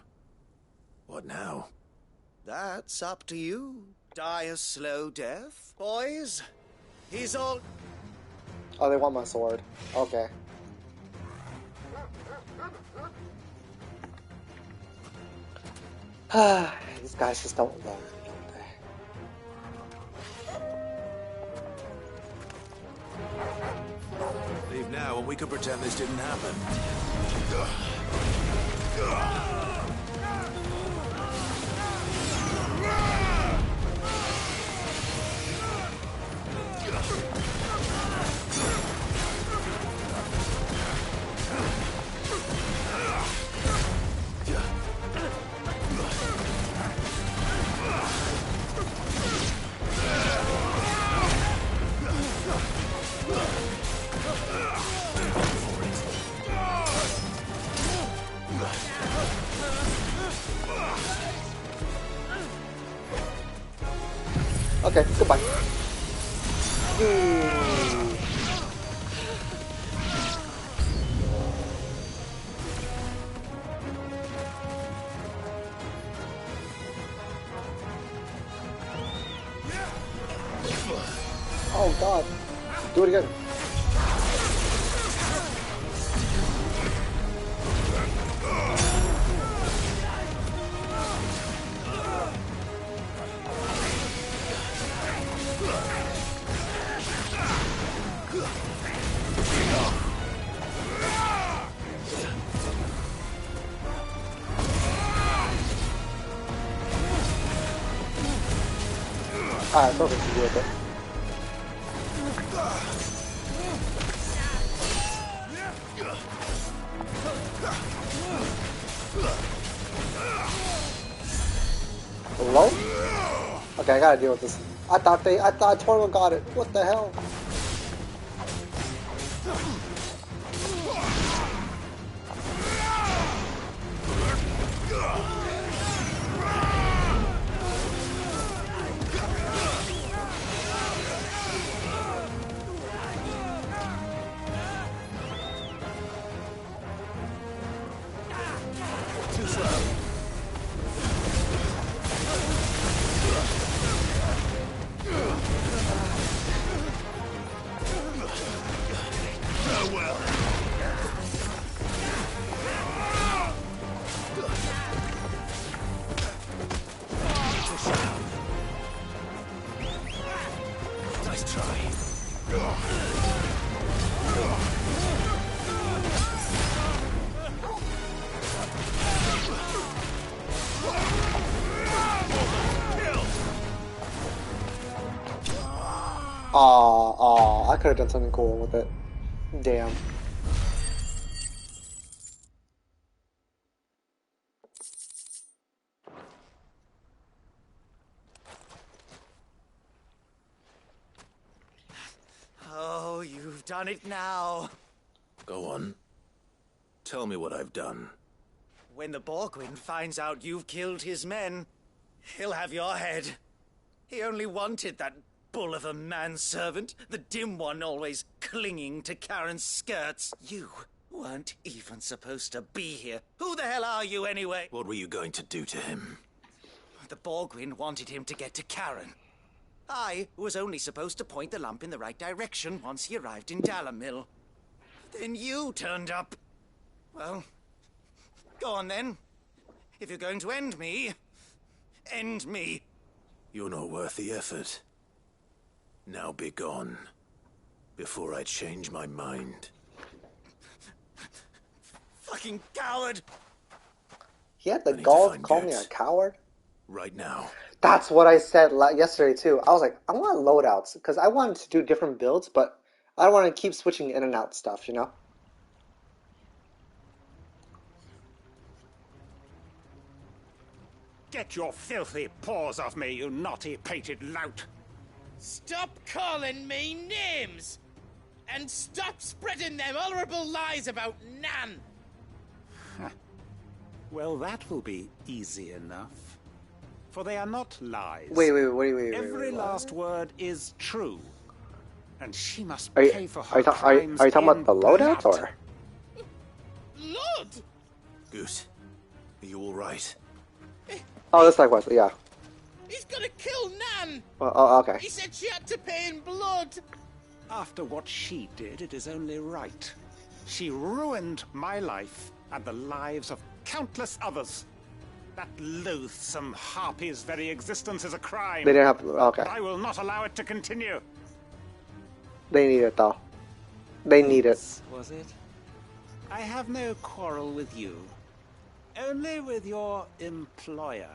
what now? That's up to you. Die a slow death, boys. He's all... Oh, they want my sword. Okay. These guys just don't learn, don't they? Leave now and we could pretend this didn't happen. Okay, goodbye. Oh god. Do it again. Alright, perfect to do with it. Hello? Okay, I gotta deal with this. I thought Torgo got it. What the hell? Too slow. Nice try. I could have done something cool with it. Damn. Oh, you've done it now. Go on. Tell me what I've done. When the Borgwyn finds out you've killed his men, he'll have your head. He only wanted that bull of a manservant, the dim one always clinging to Karen's skirts. You weren't even supposed to be here. Who the hell are you anyway? What were you going to do to him? The Borgwyn wanted him to get to Karen. I was only supposed to point the lamp in the right direction once he arrived in Dalamil. Then you turned up. Well, go on then. If you're going to end me, end me. You're not worth the effort. Now be gone. before I change my mind. Fucking coward! He had the gall to call me a coward? Right now. That's what I said yesterday too. I was like, I want loadouts, because I wanted to do different builds, but I don't want to keep switching in and out stuff, you know? Get your filthy paws off me, you naughty-pated lout! Stop calling me names! And stop spreading them horrible lies about Nan! Well, that will be easy enough. For they are not lies. Wait. Every last word is true. And she must Are you, pay for are her you, are you, crimes are you talking in about the loadouts, blood. or? Lord! Goose, are you alright? Oh, this likewise, yeah. He's gonna kill Nan! Well, oh, okay. He said she had to pay in blood! After what she did, it is only right. She ruined my life and the lives of countless others. That loathsome harpy's very existence is a crime. They didn't have, okay. But I will not allow it to continue. They need it, though. They need it. Was it? I have no quarrel with you. Only with your employer.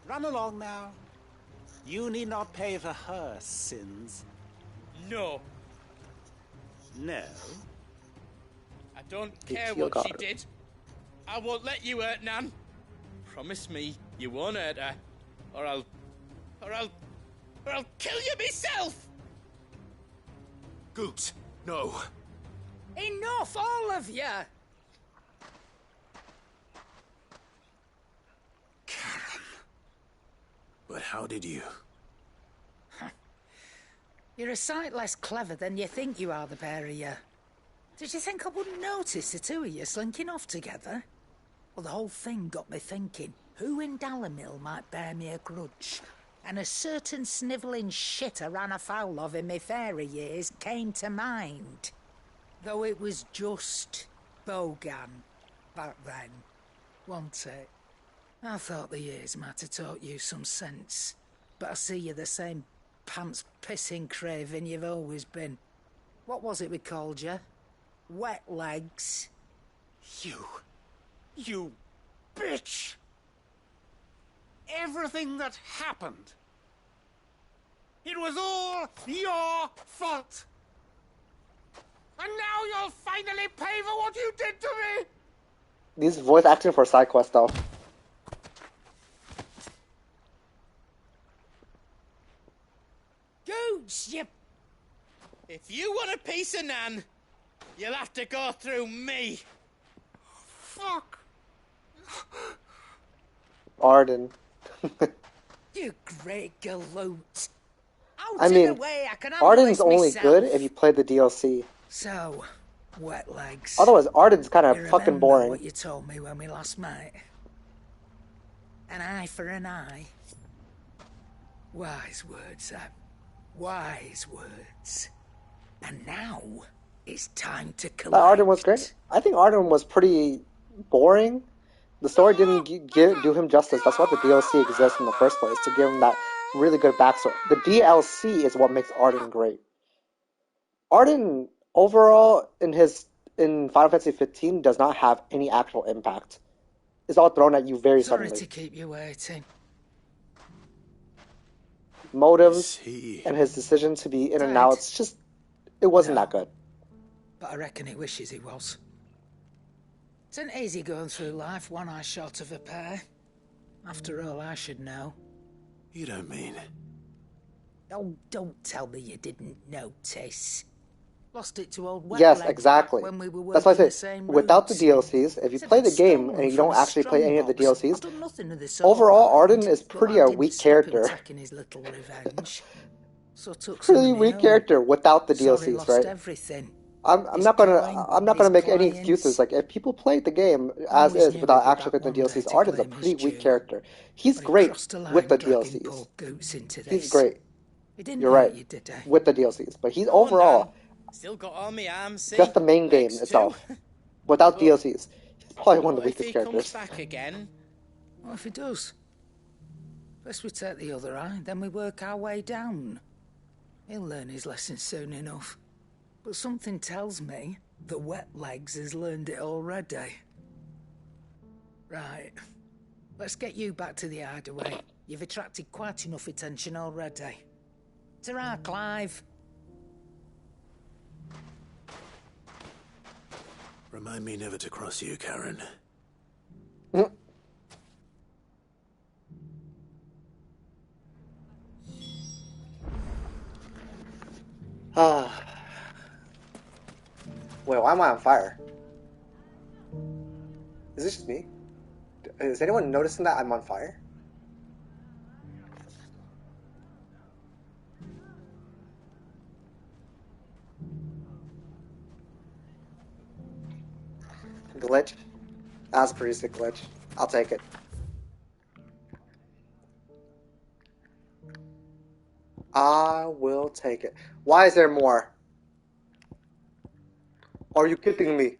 Run along now. You need not pay for her sins. No. No? I don't care what she did. I won't let you hurt Nan. Promise me you won't hurt her. Or I'll kill you myself! Goot, no. Enough, all of you! But how did you? You're a sight less clever than you think you are, the pair of you. Did you think I wouldn't notice the two of you slinking off together? Well, the whole thing got me thinking, who in Dalamil might bear me a grudge? And a certain snivelling shit I ran afoul of in my fairy years came to mind. Though it was just Bogan back then, wasn't it? I thought the years might have taught you some sense, but I see you're the same pants-pissing craven you've always been. What was it we called you? Wet legs? You bitch! Everything that happened, it was all your fault! And now you'll finally pay for what you did to me! These voice acting for side quests, though. Gooch, you... If you want a piece of Nan, you'll have to go through me. Fuck. Arden. You great galoot. I mean, Arden's only good if you play the DLC. So, wet legs. Otherwise, Arden's kind of You fucking remember boring. what you told me when we last met? An eye for an eye. Wise words, wise words. And now it's time to collect. Arden was great. I think Arden was pretty boring. The story didn't do him justice. That's why the DLC exists in the first place, to give him that really good backstory. The DLC is what makes Arden great. Arden, overall, in Final Fantasy 15, does not have any actual impact. It's all thrown at you very Sorry suddenly. to keep you waiting. Motives and his decision to be in and out, it's just, it wasn't that good. But I reckon he wishes he was. It's an easy going through life, one eye short of a pair. After all, I should know. You don't mean... Oh, don't tell me you didn't notice. Lost it to old wet Yes, legs exactly. when we were That's why I working the say, same without the routes. DLCs, if you play the game and you don't actually play any of the DLCs, I've done nothing of the sort, overall, Arden is but pretty that a didn't weak stop him character. taking his little revenge. So took some Pretty of my weak own. character without the Sorry, DLCs, lost right? everything. I'm not gonna make any excuses. Like, if people played the game as Always is knew without he'd be actually back playing the one day DLCs, to Arden's a claim his pretty weak due. character. He's But he great crossed the line with the dragging DLCs. poor Goots into He's this. great. He didn't You're hurt right you, did he? with the DLCs, but he's Go on, overall Dan. Still got all my arms, see? just the main game Legs itself. too. Without But DLCs, he's probably one of the what if weakest he characters. comes back again? What if he does? First we take the other eye, then we work our way down. He'll learn his lesson soon enough. but something tells me the wet legs has learned it already. Right. Let's get you back to the hideaway. You've attracted quite enough attention already. Ta-ra, Clive. Remind me never to cross you, Karen. Wait, why am I on fire? Is this just me? Is anyone noticing that I'm on fire? Glitch? That's a pretty sick glitch. I'll take it. I will take it. Why is there more? Are you kidding me?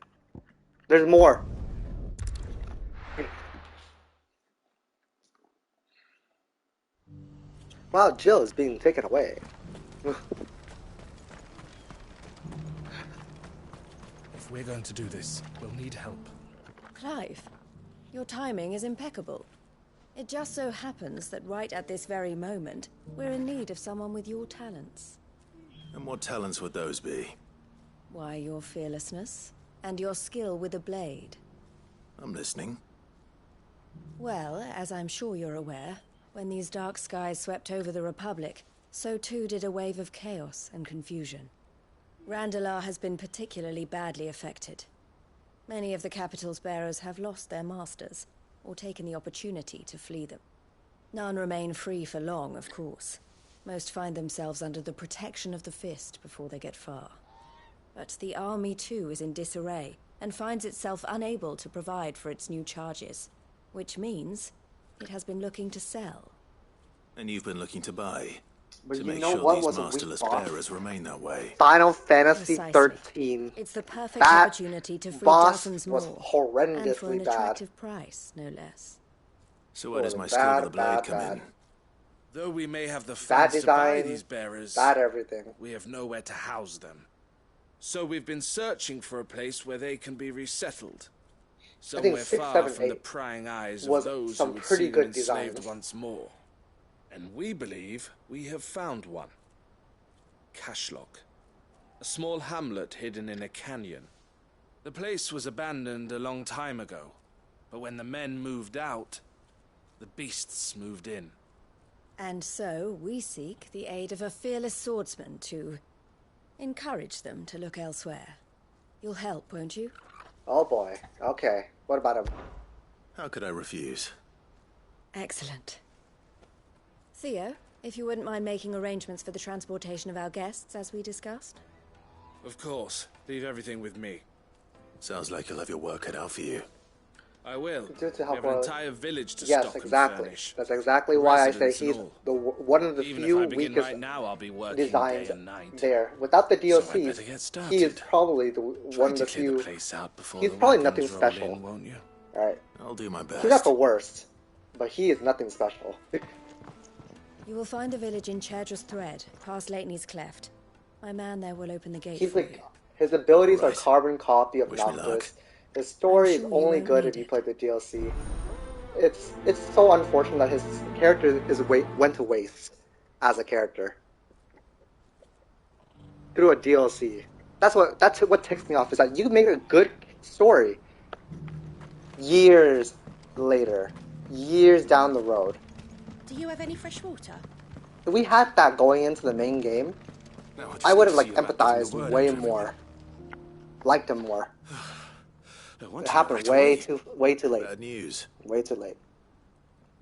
There's more. Wow, Jill is being taken away. If we're going to do this, we'll need help. Clive, your timing is impeccable. It just so happens that right at this very moment, we're in need of someone with your talents. And what talents would those be? Why, your fearlessness and your skill with a blade. I'm listening. Well, as I'm sure you're aware, when these dark skies swept over the Republic, so too did a wave of chaos and confusion. Randalar has been particularly badly affected. Many of the capital's bearers have lost their masters, or taken the opportunity to flee them. None remain free for long, of course. Most find themselves under the protection of the Fist before they get far. But the army too is in disarray, and finds itself unable to provide for its new charges, which means it has been looking to sell. And you've been looking to buy? But to you make know sure what these was a weak masterless boss? bearers remain that way. Final Fantasy Precisely. 13. It's the perfect That opportunity to free boss dozens was more, horrendously and for an bad. attractive price, no less. So where does my Bad, skill with the blade bad, come bad. in? Though we may have the Bad funds to buy design, these bearers, bad everything. we have nowhere to house them. So we've been searching for a place where they can be resettled. I think Somewhere 6, far 7, from the 8 prying eyes was of those some who would pretty see them good enslaved designs. once more. And we believe we have found one. Cashlock. A small hamlet hidden in a canyon. The place was abandoned a long time ago, but when the men moved out, the beasts moved in. And so we seek the aid of a fearless swordsman to encourage them to look elsewhere. You'll help, won't you? Oh boy. Okay. What about him? How could I refuse? Excellent. Theo, if you wouldn't mind making arrangements for the transportation of our guests, as we discussed. Of course. Leave everything with me. Sounds like you'll have your work cut out for you. I will. Do to We help have an out. entire village to Yes, stock exactly. and furnish. That's exactly why I say Residents and he's all. one of the Even few if I begin weakest right now, I'll be working designs day and night. there. Without the So I'd DLCs, better get started. he is probably one of to the clear few. the place out before He's the probably wagons nothing roll special. in, won't you? Alright. I'll do my best. He's not the worst, but he is nothing special. You will find a village in Chadra's Thread, past Lateney's Cleft. My man there will open the gate He's for like, you. his abilities are Right. carbon copy of Wish me luck. Noctis. His story is I'm sure you only won't good need if you it. play the DLC. It's so unfortunate that his character went to waste as a character through a DLC. That's what ticks me off, is that you make a good story years later, years down the road. Do you have any fresh water? If we had that going into the main game, Now just I would have need to see about getting empathized the word way out to more, liked him more. I want It to happened know right way too late. Bad news. Way too late.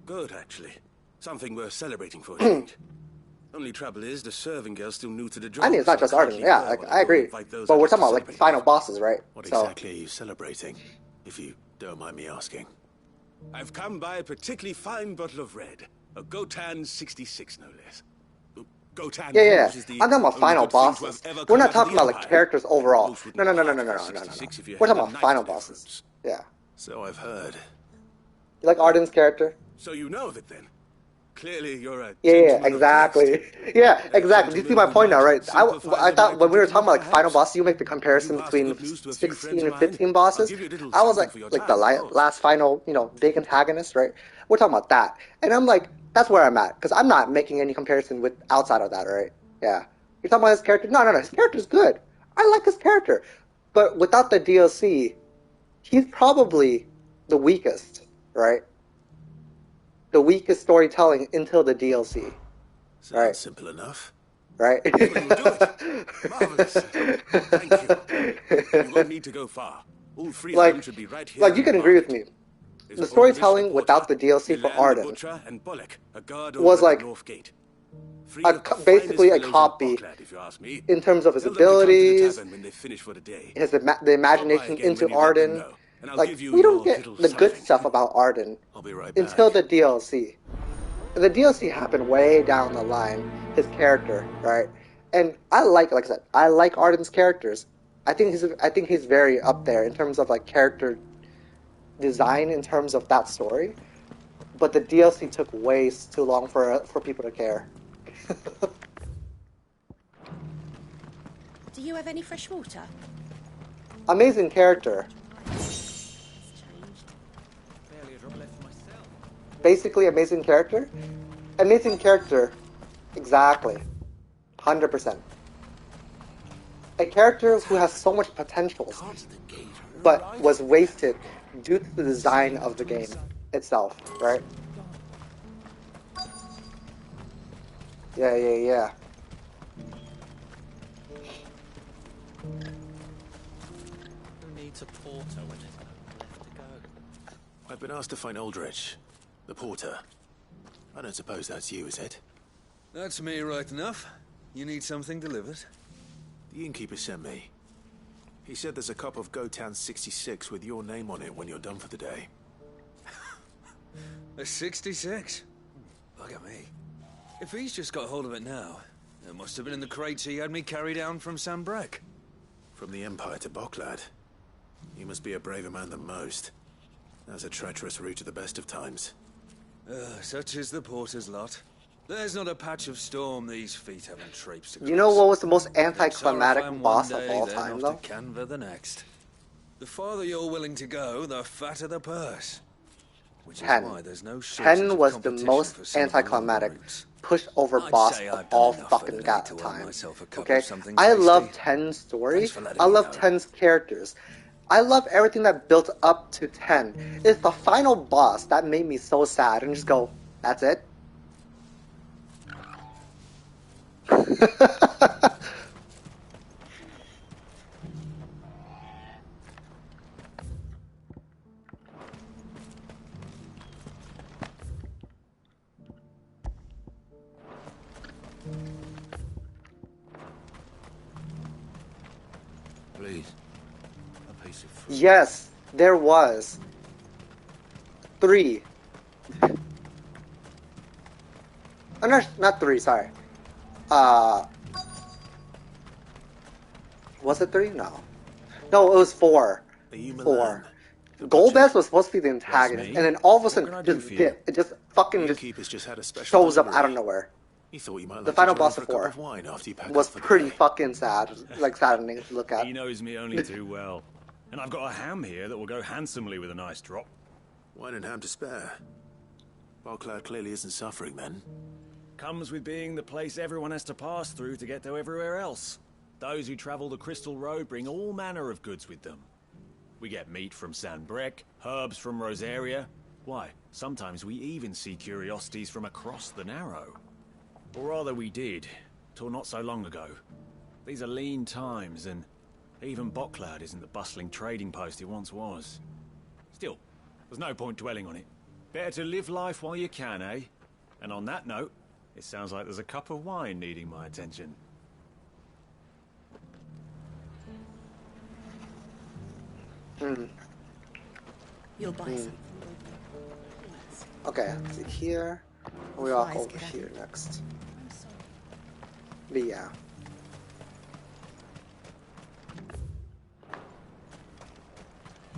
Good, actually. Something worth celebrating for a change. Only trouble is, the serving girl's still new to the job. I mean, it's not so just can't Arden. leave Yeah, her like, while I go and agree. invite those But I we're get to talking about like celebrate final bosses, right? What So exactly are you celebrating? If you don't mind me asking. I've come by a particularly fine bottle of red. A Gotan 66, no less. Gotan yeah. Pose is the I'm talking about only final good thing to bosses. have ever We're come not out of talking the about like Empire. characters overall. Most wouldn't No. part with No. the 66 if you We're held talking a about knife final to their bosses. throats. Yeah. So I've heard. You like Arden's character? So you know of it then? Clearly, you're a Yeah, gentleman of exactly. taste. Yeah, exactly. You see my point now, right? I thought when we were talking about like final perhaps. bosses, you make the comparison between 16 and 15 bosses. I was like the last final, big antagonist, right? We're talking about that, and I'm like, that's where I'm at because I'm not making any comparison with outside of that, right? Yeah, you're talking about his character. No, his character's good. I like his character, but without the DLC, he's probably the weakest, right? The weakest storytelling until the DLC. Sounds right. simple enough. Right? Marvelous. Thank you. You won't need to go far. All three of them should be right here. Like, you can agree with me. The storytelling without the DLC for Arden was like basically a copy in terms of his abilities, the imagination into Arden. Like, we don't get the good stuff about Arden until the DLC. The DLC happened way down the line, his character, right? And like I said, I like Arden's characters. I think he's very up there in terms of like character design in terms of that story. But the DLC took way too long for people to care. Do you have any fresh water? Amazing character. Basically, amazing character. Amazing character. Exactly. 100%. A character who has so much potential, but was wasted due to the design of the game itself, right? Yeah. Who needs a porter when there's no left to go? I've been asked to find Aldrich, the porter. I don't suppose that's you, is it? That's me right enough. You need something delivered? The innkeeper sent me. He said there's a cup of Gotan 66 with your name on it when you're done for the day. A 66? Look at me. If he's just got hold of it now, it must have been in the crates he had me carry down from Sambrek. From the Empire to Boklad. You must be a braver man than most. That's a treacherous route at the best of times. Such is the porter's lot. There's not a patch of storm these feet haven't traipsed across. You know what was the most anticlimactic boss of all time, though? To Canva the next. The farther you're willing to go, the fatter the purse. Which is why there's no shortage of 10 was the competition most for some of the anticlimactic, routes. push-over I'd boss say of I've done all enough fucking for the got day to earn time. myself a cup Okay? of something I love tasty. 10's story. Thanks for letting I me love know. 10's characters. I love everything that built up to 10. It's the final boss that made me so sad and just go, that's it? Please. A piece of fruit. Yes, there was. 3. Oh, not 3, sorry. Was it 3? No. No, it was 4. 4. Golbez was supposed to be the antagonist, and then all of a sudden, just dip. It just fucking just had a special shows up delivery. out of nowhere. He thought you might like The final to join boss for of a cup 4 of wine after you pack was up for the pretty day. fucking sad, like saddening to look at. He knows me only too well. And I've got a ham here that will go handsomely with a nice drop. Wine and ham to spare. Boklad clearly isn't suffering then. Comes with being the place everyone has to pass through to get to everywhere else. Those who travel the Crystal Road bring all manner of goods with them. We get meat from Sanbrek, herbs from Rosaria. Why, sometimes we even see curiosities from across the Narrow. Or rather we did, till not so long ago. These are lean times, and even Boklad isn't the bustling trading post it once was. Still, there's no point dwelling on it. Better to live life while you can, eh? And on that note, it sounds like there's a cup of wine needing my attention. You'll buy some. Okay, let's see here. We walk over here next. But yeah.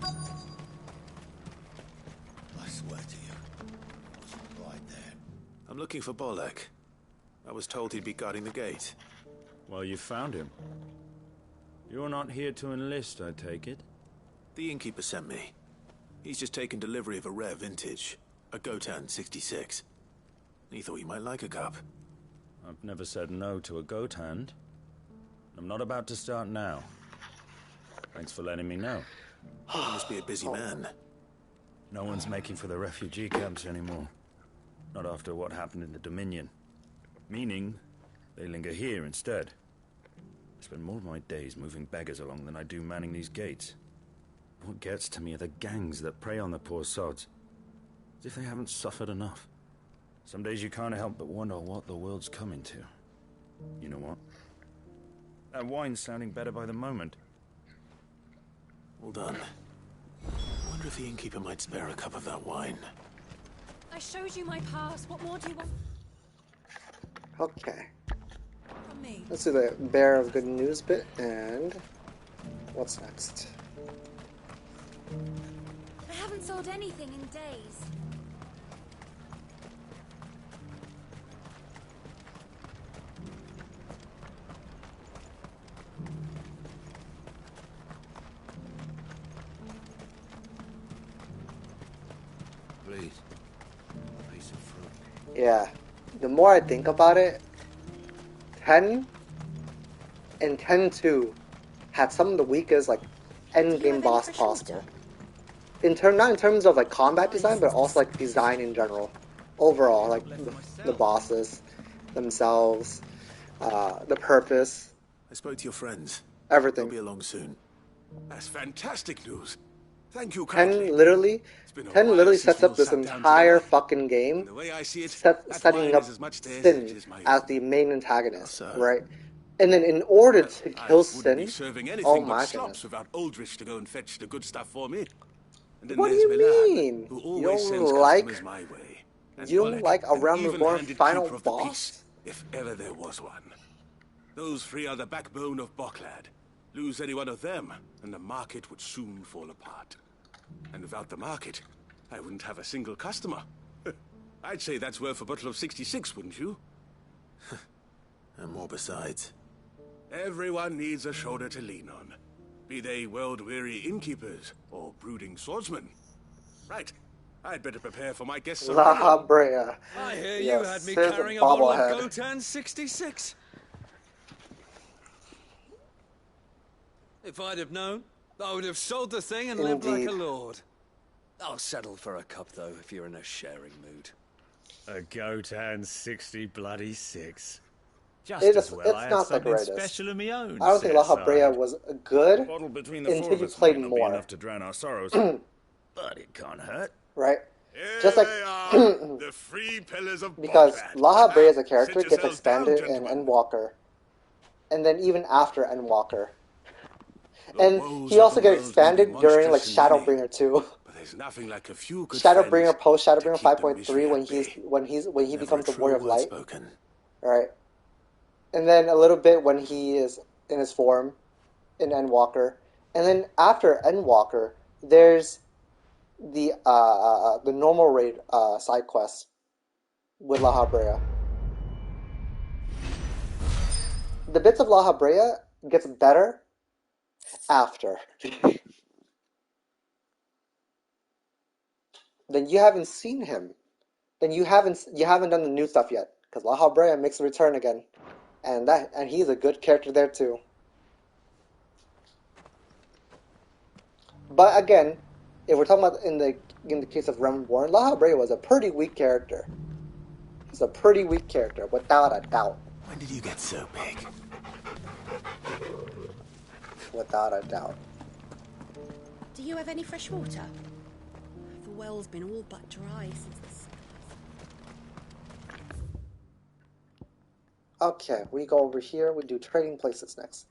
I swear to you, I was right there. I'm looking for Bolek. I was told he'd be guarding the gate. Well, you found him. You're not here to enlist, I take it? The innkeeper sent me. He's just taken delivery of a rare vintage, a Gotan 66. He thought you might like a cup. I've never said no to a goat hand. I'm not about to start now. Thanks for letting me know. You must be a busy man. No one's making for the refugee camps anymore. Not after what happened in the Dominion. Meaning, they linger here instead. I spend more of my days moving beggars along than I do manning these gates. What gets to me are the gangs that prey on the poor sods. As if they haven't suffered enough. Some days you can't help but wonder what the world's coming to. You know what? That wine's sounding better by the moment. Well done. Wonder if the innkeeper might spare a cup of that wine. I showed you my pass. What more do you want? Okay. From me. Let's do the bearer of good news bit, and what's next? I haven't sold anything in days. Please. A piece of fruit. Yeah. The more I think about it, 10 and 10-2 had some of the weakest like end game boss possible. Not in terms of like combat design, but also like design in general. Overall, like the bosses themselves, the purpose. I spoke to your friends. Everything. They'll be along soon. That's fantastic news. Thank you 10 literally sets up this entire fucking game, setting up Sin as the main antagonist, right? And then in order to kill Sin, oh my goodness. Without Aldrich to go and fetch the good stuff for me. And then What do there's you Milan, mean? who You always don't sends like customers my way. And you don't Bolek, like a an Realm Reborn even-handed final keeper of the boss? peace, if ever there was one. Those three are the backbone of Boklad. Lose any one of them, and the market would soon fall apart. And without the market, I wouldn't have a single customer. I'd say that's worth a bottle of 66, wouldn't you? And more besides. Everyone needs a shoulder to lean on. Be they world-weary innkeepers or brooding swordsmen. Right. I'd better prepare for my guests. La Brea. I hear Yes, you had me here's a carrying a bottle of bobblehead. Gotan 66. If I'd have known, I would have sold the thing and lived like a Indeed. lord. I'll settle for a cup, though, if you're in a sharing mood. A Gotan 60 bloody 6. Just It's as well I had not the something greatest. special of my own. I don't think La set Brea aside. was good A bottle between the four until of you us played might not be more, enough to drown our sorrows, but it can't hurt. right? Just like The three pillars of because Boklad. La Brea as a character Sit gets yourselves expanded down, in gentlemen. Endwalker, and then even after Endwalker, The and woes he of also the gets world may be expanded during like monstrous and many, Shadowbringer 2. But there's nothing like a few good Shadowbringer friends post Shadowbringer to keep the 5.3 misery when he Never becomes a the true Warrior of word Light, spoken. right? And then a little bit when he is in his form in Endwalker, and then after Endwalker, there's the normal raid side quest with La Brea. The bits of La Brea gets better after. Then you haven't seen him. Then you haven't done the new stuff yet because La Brea makes a return again, and he's a good character there too. But again, if we're talking about in the case of Realm Reborn, La Brea was a pretty weak character. He's a pretty weak character, without a doubt. When did you get so big? Without a doubt. Do you have any fresh water? The well's been all but dry since this. Okay, we go over here. We do trading places next.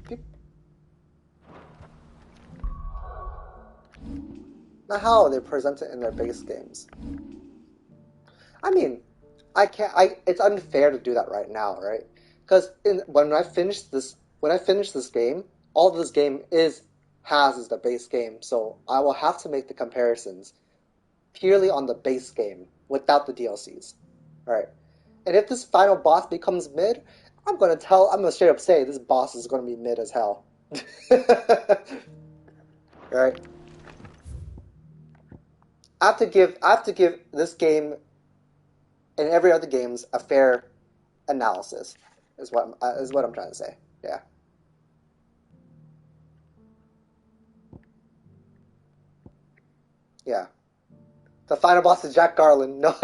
Beep. Now, how they present it in their base games. I mean, it's unfair to do that right now, right? Because when I finish this game, all this game has is the base game. So I will have to make the comparisons purely on the base game without the DLCs. Right? And if this final boss becomes mid, I'm gonna straight up say this boss is gonna be mid as hell. Right? I have to give this game and every other games a fair analysis. Is what I'm trying to say. Yeah. Yeah. The final boss is Jack Garland. No,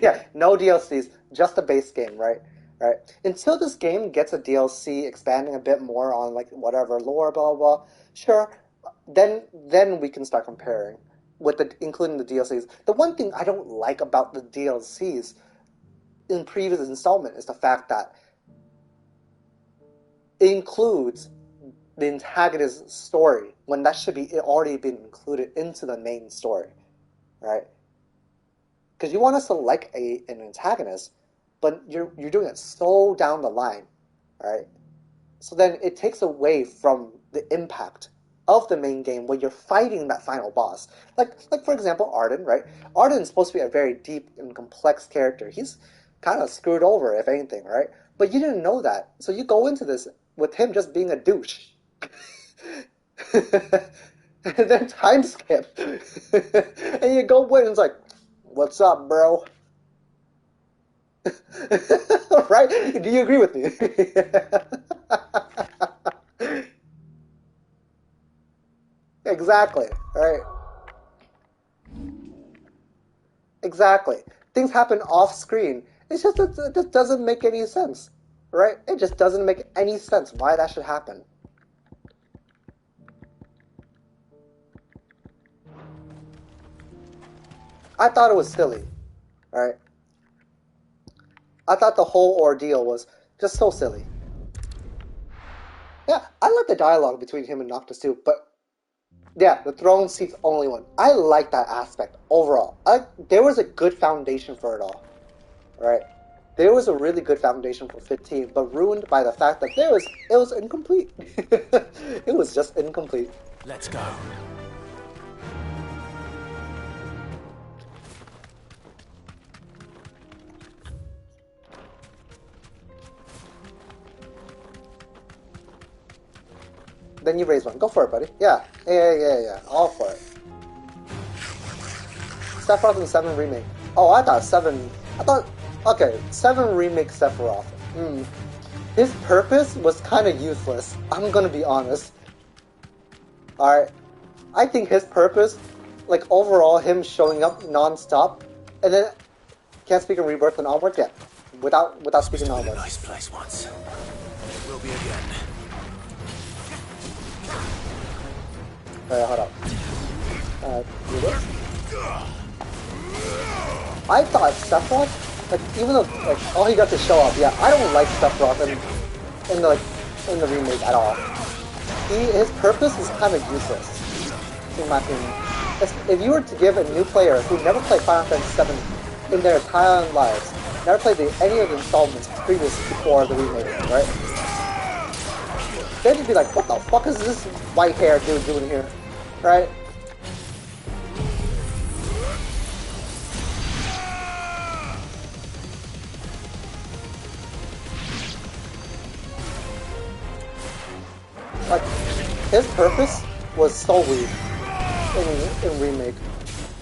yeah, no DLCs, just the base game, right? Right. Until this game gets a DLC expanding a bit more on like whatever lore, blah blah blah. Sure, then we can start comparing with including the DLCs. The one thing I don't like about the DLCs in previous installment is the fact that it includes the antagonist's story when that should be already been included into the main story, right? Because you want us to like an antagonist, but you're doing it so down the line, right? So then it takes away from the impact of the main game when you're fighting that final boss. Like for example, Arden, right? Arden is supposed to be a very deep and complex character. He's kind of screwed over, if anything, right? But you didn't know that, so you go into this with him just being a douche. And then time skip. And you go in and it's like, what's up, bro? Right? Do you agree with me? Exactly. Right? Exactly. Things happen off screen. It just doesn't make any sense. Right? It just doesn't make any sense why that should happen. I thought it was silly. Right? I thought the whole ordeal was just so silly. Yeah, I like the dialogue between him and Noctis too, but yeah, the throne seat's only one. I like that aspect overall. There was a good foundation for it all, right? There was a really good foundation for 15, but ruined by the fact that it was incomplete. It was just incomplete. Let's go. Then you raise one. Go for it, buddy. Yeah. All for it. Sephiroth and 7 remake. Oh, I thought 7... Okay, 7 remake Sephiroth. His purpose was kind of useless. I'm gonna be honest. Alright. I think his purpose, like overall, him showing up non-stop, and then can't speak in Rebirth and onward yet. Without speaking onward. A nice place once. It will be again. Alright, hold up. I thought Sephiroth, like, even though like all he got to show up, yeah, I don't like Sephiroth in the remake at all. His purpose is kind of useless, in my opinion. If you were to give a new player who never played Final Fantasy VII in their entire lives, never played any of the installments previous before the remake, right? Then you'd be like, what the fuck is this white hair dude doing here? Right? Like, his purpose was so weak in remake.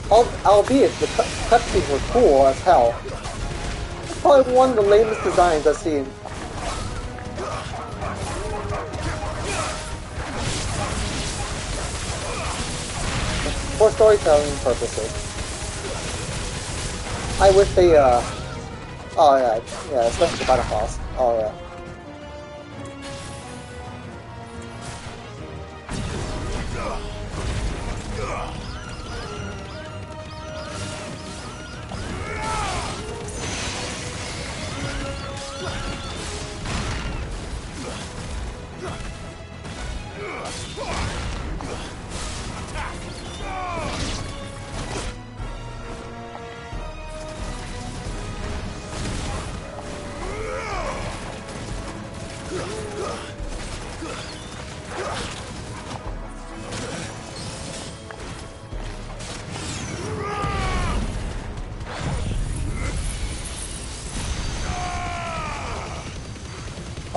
Albeit the cutscenes were cool as hell. It's probably one of the lamest designs I've seen. For storytelling purposes. I wish they, oh yeah, especially the final boss. Oh yeah.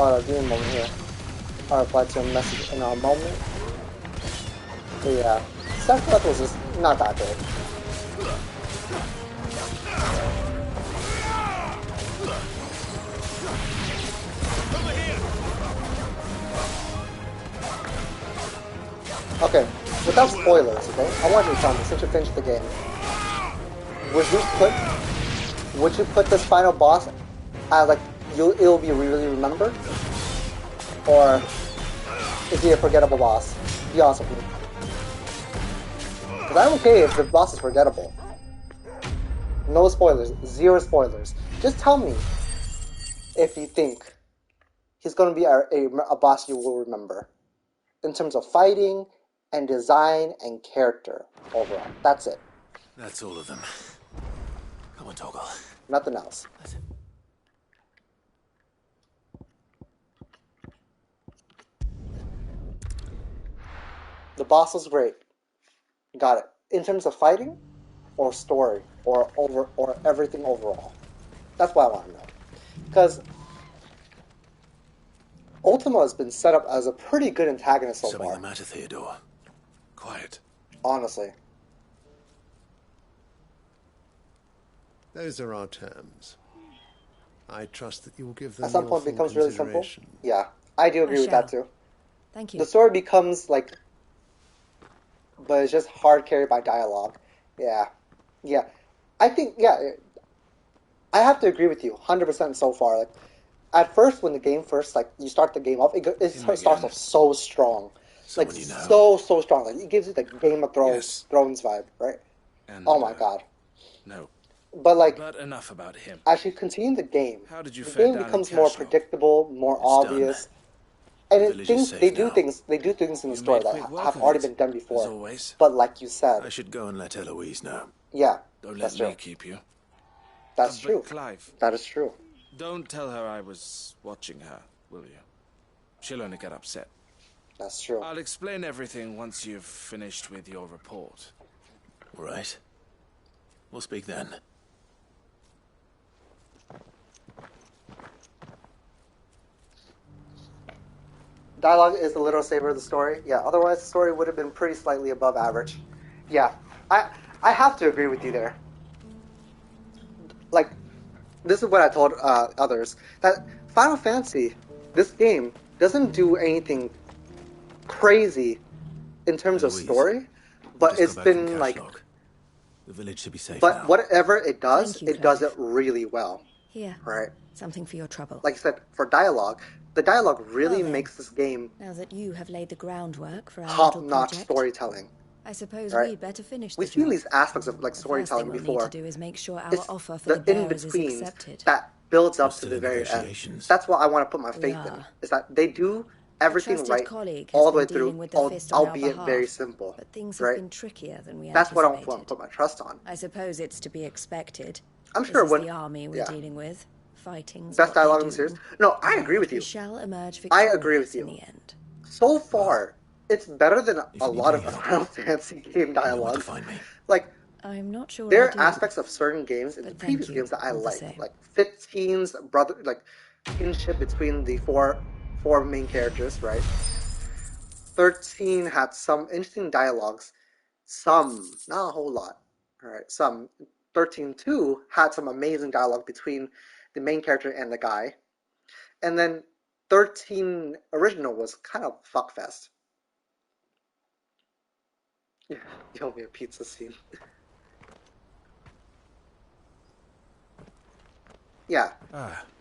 Oh, give me a moment here. I'll reply to a message in a moment. But yeah, Steph Left was just not that good. Okay, without spoilers, okay? I want you to tell me, since you finished the game, would you put this final boss as like it'll be really remembered, or is he a forgettable boss? Be honest with me. Because I'm okay if the boss is forgettable. No spoilers, 0 spoilers. Just tell me if you think he's going to be a boss you will remember in terms of fighting and design and character overall. That's it. That's all of them. Come on, Toggle. Nothing else. The boss was great. Got it. In terms of fighting, or story, or everything overall. That's what I want to know. Because Ultima has been set up as a pretty good antagonist so far. Something the matter, Theodore? Quiet. Honestly. Those are our terms. I trust that you will give them at some your point full becomes really simple. consideration. Yeah, I do agree with that too. Thank you. The story becomes like, but it's just hard carried by dialogue. Yeah. I think I have to agree with you 100% so far. Like, at first when the game first you start the game off, it starts off so strong, like so strong. Like it gives you the Game of Thrones vibe, right? And, oh my god. No. But enough about him. As you continue the game, How did you the fare game down becomes in more Cashel? predictable, more obvious. And they do things in the story that have already been done before. As always. But like you said, I should go and let Eloise know. Yeah, Don't that's let me true. keep you. That's true. Clive. That is true. Don't tell her I was watching her, will you? She'll only get upset. That's true. I'll explain everything once you've finished with your report. All right. We'll speak then. Dialogue is a little saver of the story. Yeah, otherwise the story would have been pretty slightly above average. Yeah, I have to agree with you there. Like, this is what I told others, that Final Fantasy, this game, doesn't do anything crazy in terms of story, but it's been like... The village should be safe But now. whatever it does, Thank you, it does Clive. it really well. Here. Right? Something for your trouble. Like I said, for dialogue, the dialogue really Well then, makes this game Now that you have laid the groundwork for our little top-notch project, storytelling. I suppose Right? we'd better finish the We've job. seen these aspects of like The storytelling first thing before. we'll need to do is make sure our It's offer for the bearers is in-betweens accepted. that builds up We're to still the in very end. negotiations. That's what I want to put my We faith in. are. Is that they do everything trusted right colleague has all the way been dealing through, with the fist on our albeit behalf, very simple. But things have right? been trickier than we That's what I anticipated. want to put my trust on. I suppose it's to be expected. I'm sure this when is the army we're dealing with. Fighting's best what they dialogue in do. the series. No, I agree with you. We shall emerge I victorious agree with you. in the end. So far, it's better than a lot of Final Fantasy game dialogue. Like, I'm not sure there I are do. aspects of certain games in the previous games that I all the like. same. Like 15's kinship between the four main characters, right? 13 had some interesting dialogues. Some, not a whole lot. Alright, some. 13-2 had some amazing dialogue between the main character and the guy. And then 13 original was kind of fuckfest. Yeah, you owe me a pizza scene. Yeah,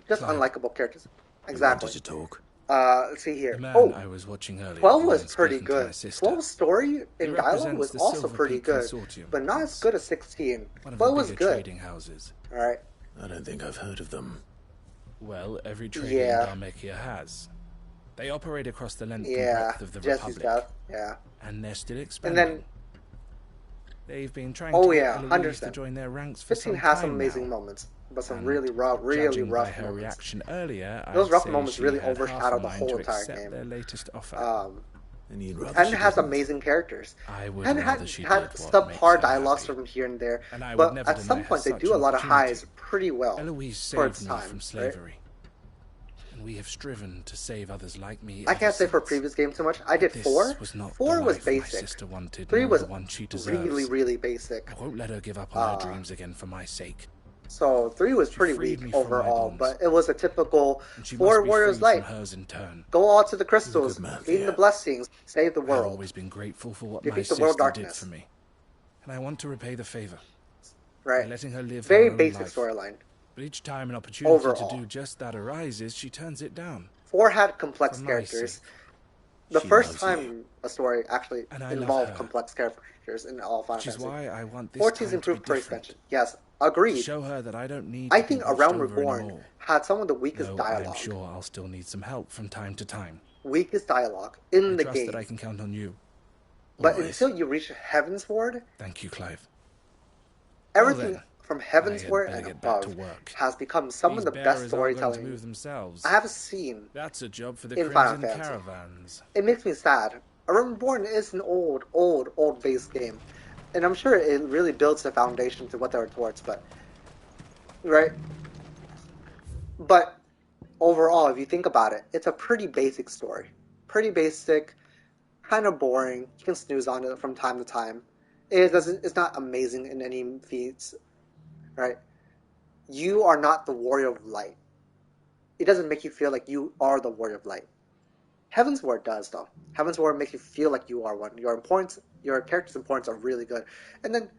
just Clive. unlikable characters. Exactly. To talk. Let's see here. The man Oh, I was watching earlier. 12 who was went pretty speaking to my good. sister. 12's story He and dialogue represents was the also Silver pretty Peak good, Consortium. but not as good as 16. One of 12 the was bigger good. trading houses. Alright. I don't think I've heard of them. Well, every trader Yeah. in Dharmekia has. They operate across the length Yeah, and breadth of the Jesse's Republic. death. Yeah. And they're still And expanding. then, They've been trying oh to yeah, get Eloise 100%. to join their ranks for 15 some has time some amazing now. moments, but some And really rough judging by her moments. reaction earlier, Those I'd rough say moments she really had half a overshadow the mind whole to entire accept game. Their latest offer. And you'd rather 10 she has didn't. amazing characters. I would 10 rather had she did what makes subpar her dialogues happy. from here and there, And I would but never at some deny her point they such do a an lot of opportunity. highs pretty well Eloise for saved its me time, from right? slavery. and we have striven to save others like me. I can't say for previous game too much. I did This 4. was not 4 the was life my basic. sister wanted, 3 nor was the one she deserves. really, really basic. I won't let her give up on her dreams again for my sake. So 3 was pretty freed weak me from my overall, bonds. but it was a typical And she 4 must be Warriors freed life. from hers in turn. Go out to the crystals, man, gain the blessings, save the I've world. always been grateful for what Defeat my the world sister did darkness. for me, and I want to repay the favor. Right. By letting her live Very her own basic life. storyline. But each time an opportunity Overall. to do just that arises, she turns it down. 4 had complex For my characters. sake. The She first loves time a story actually And I love involved her. complex characters in all Final Which is Fantasy. why I want this 14's time to be improved per different. expansion. Yes, agreed. To show her that I don't need I to think be watched Around over Reborn anymore. had some of the weakest Though dialogue. I'm sure I'll still need some help from time to time. Weakest dialogue in I the trust game. that I can count on you. But Always. until you reach Heavensward, Thank you, Clive. everything then, from I Heavensward had better and get back to above work. has become some These of the best bearers aren't going to storytelling move themselves. I have seen That's a job for the in Final Crimson Fantasy. Caravans. It makes me sad. Around Reborn is an old base game. And I'm sure it really builds the foundation to what they're towards, but... Right? But overall, if you think about it, it's a pretty basic story. Pretty basic, kind of boring. You can snooze on it from time to time. It's not amazing in any feats, right? You are not the Warrior of Light. It doesn't make you feel like you are the Warrior of Light. Heavensward does, though. Heavensward makes you feel like you are one. Your character's importance are really good. And then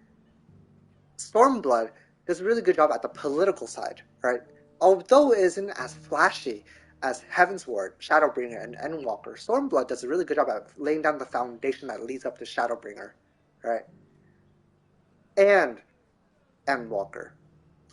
Stormblood does a really good job at the political side, right? Although it isn't as flashy as Heavensward, Shadowbringer, and Endwalker, Stormblood does a really good job at laying down the foundation that leads up to Shadowbringer, right? And Endwalker.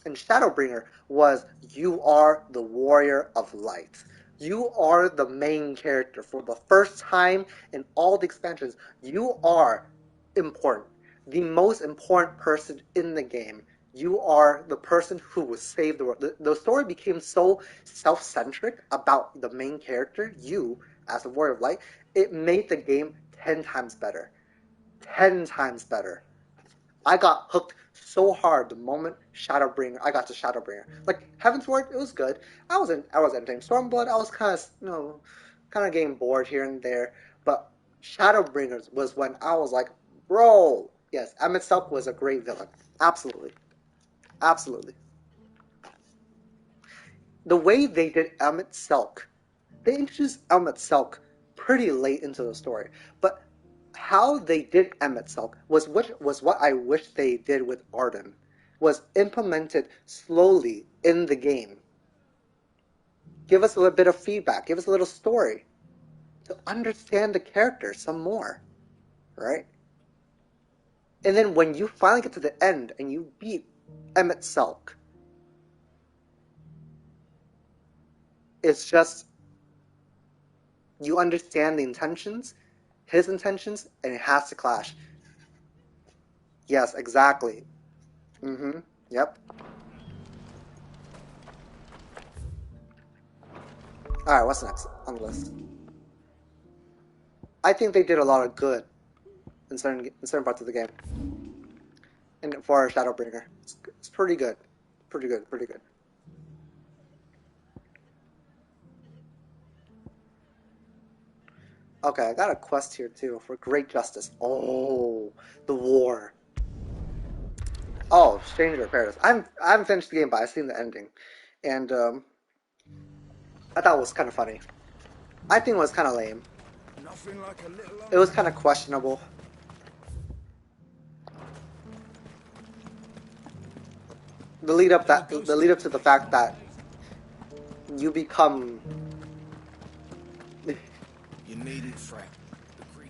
And Shadowbringer was, you are the Warrior of Light. You are the main character. For the first time in all the expansions, you are important. The most important person in the game. You are the person who will save the world. The story became so self-centric about the main character, you, as a Warrior of Light, it made the game 10 times better. 10 times better. I got hooked so hard the moment I got to Shadowbringer. Like Heavensward, it was good. I was entertained. Stormblood, I was kind of getting bored here and there. But Shadowbringers was when I was like, bro, yes, Emmett Selk was a great villain. Absolutely, absolutely. The way they did Emmett Selk, they introduced Emmett Selk pretty late into the story, but how they did Emmett Selk was what I wish they did with Arden, was implemented slowly in the game. Give us a little bit of feedback, give us a little story, to understand the character some more, right? And then when you finally get to the end and you beat Emmett Selk, it's just, you understand the intentions, his intentions, and it has to clash. Yes, exactly. Yep. Alright, what's next on the list? I think they did a lot of good in certain parts of the game. And for Shadowbringer. It's pretty good. Pretty good. Okay, I got a quest here too for Great Justice. Oh, the war. Oh, Stranger of Paradise. I haven't finished the game, but I've seen the ending, and I thought it was kind of funny. I think it was kind of lame. It was kind of questionable. The lead up to the fact that you become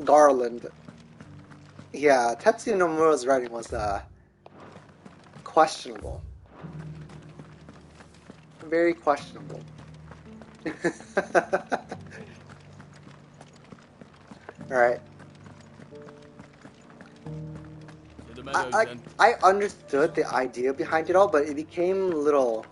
Garland. Yeah, Tetsuya Nomura's writing was questionable. Very questionable. Alright. I understood the idea behind it all, but it became a little...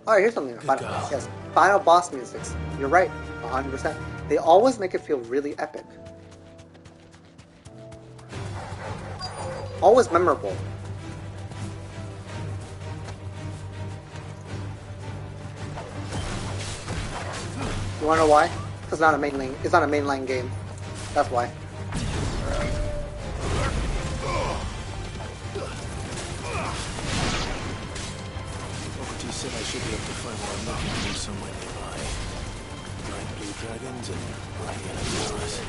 Alright, here's something. Yes, final boss musics. You're right, 100%. They always make it feel really epic. Always memorable. wanna know why? It's not a mainline. It's not a mainline game. That's why. Socrates said I should be able to find what I'm looking for somewhere nearby. Bright blue dragons and bright yellow flowers.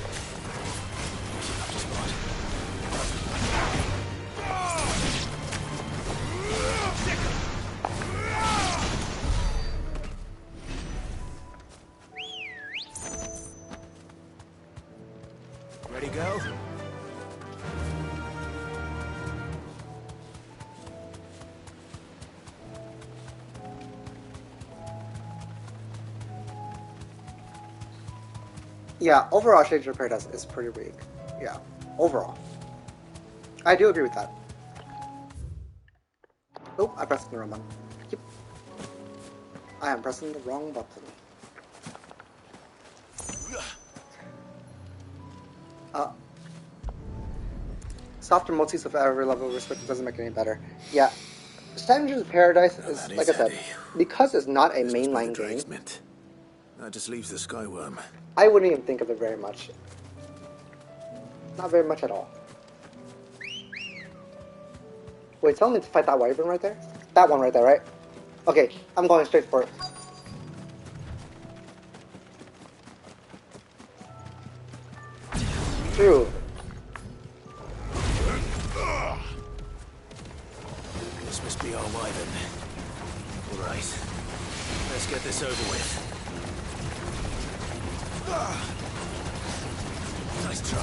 Easy enough to spot. Ready, go? Yeah, overall Shades of Paradise is pretty weak. Yeah, overall. I do agree with that. Oh, I pressed the wrong button. Yep. I am pressing the wrong button. Softer motifs of every level of respect doesn't make it any better. Yeah, Strangers of Paradise is, like I said, because it's not a mainline game, That just leaves the Skyworm. I wouldn't even think of it very much. Not very much at all. Wait, tell me to fight that wyvern right there? That one right there, right? Okay, I'm going straight for it. True. This must be our wyvern. Alright. Let's get this over with. Nice try.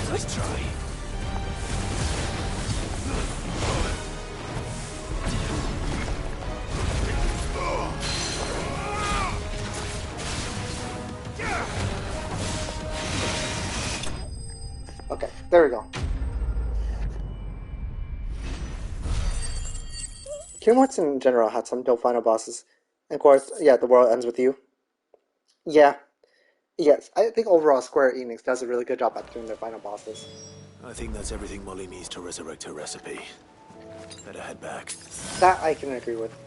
Nice try. Okay, there we go. Kingdom Hearts in general had some dope final bosses. And of course, yeah, the world ends with you. Yeah. Yes, I think overall Square Enix does a really good job at doing their final bosses. I think that's everything Molly needs to resurrect her recipe. Better head back. That I can agree with.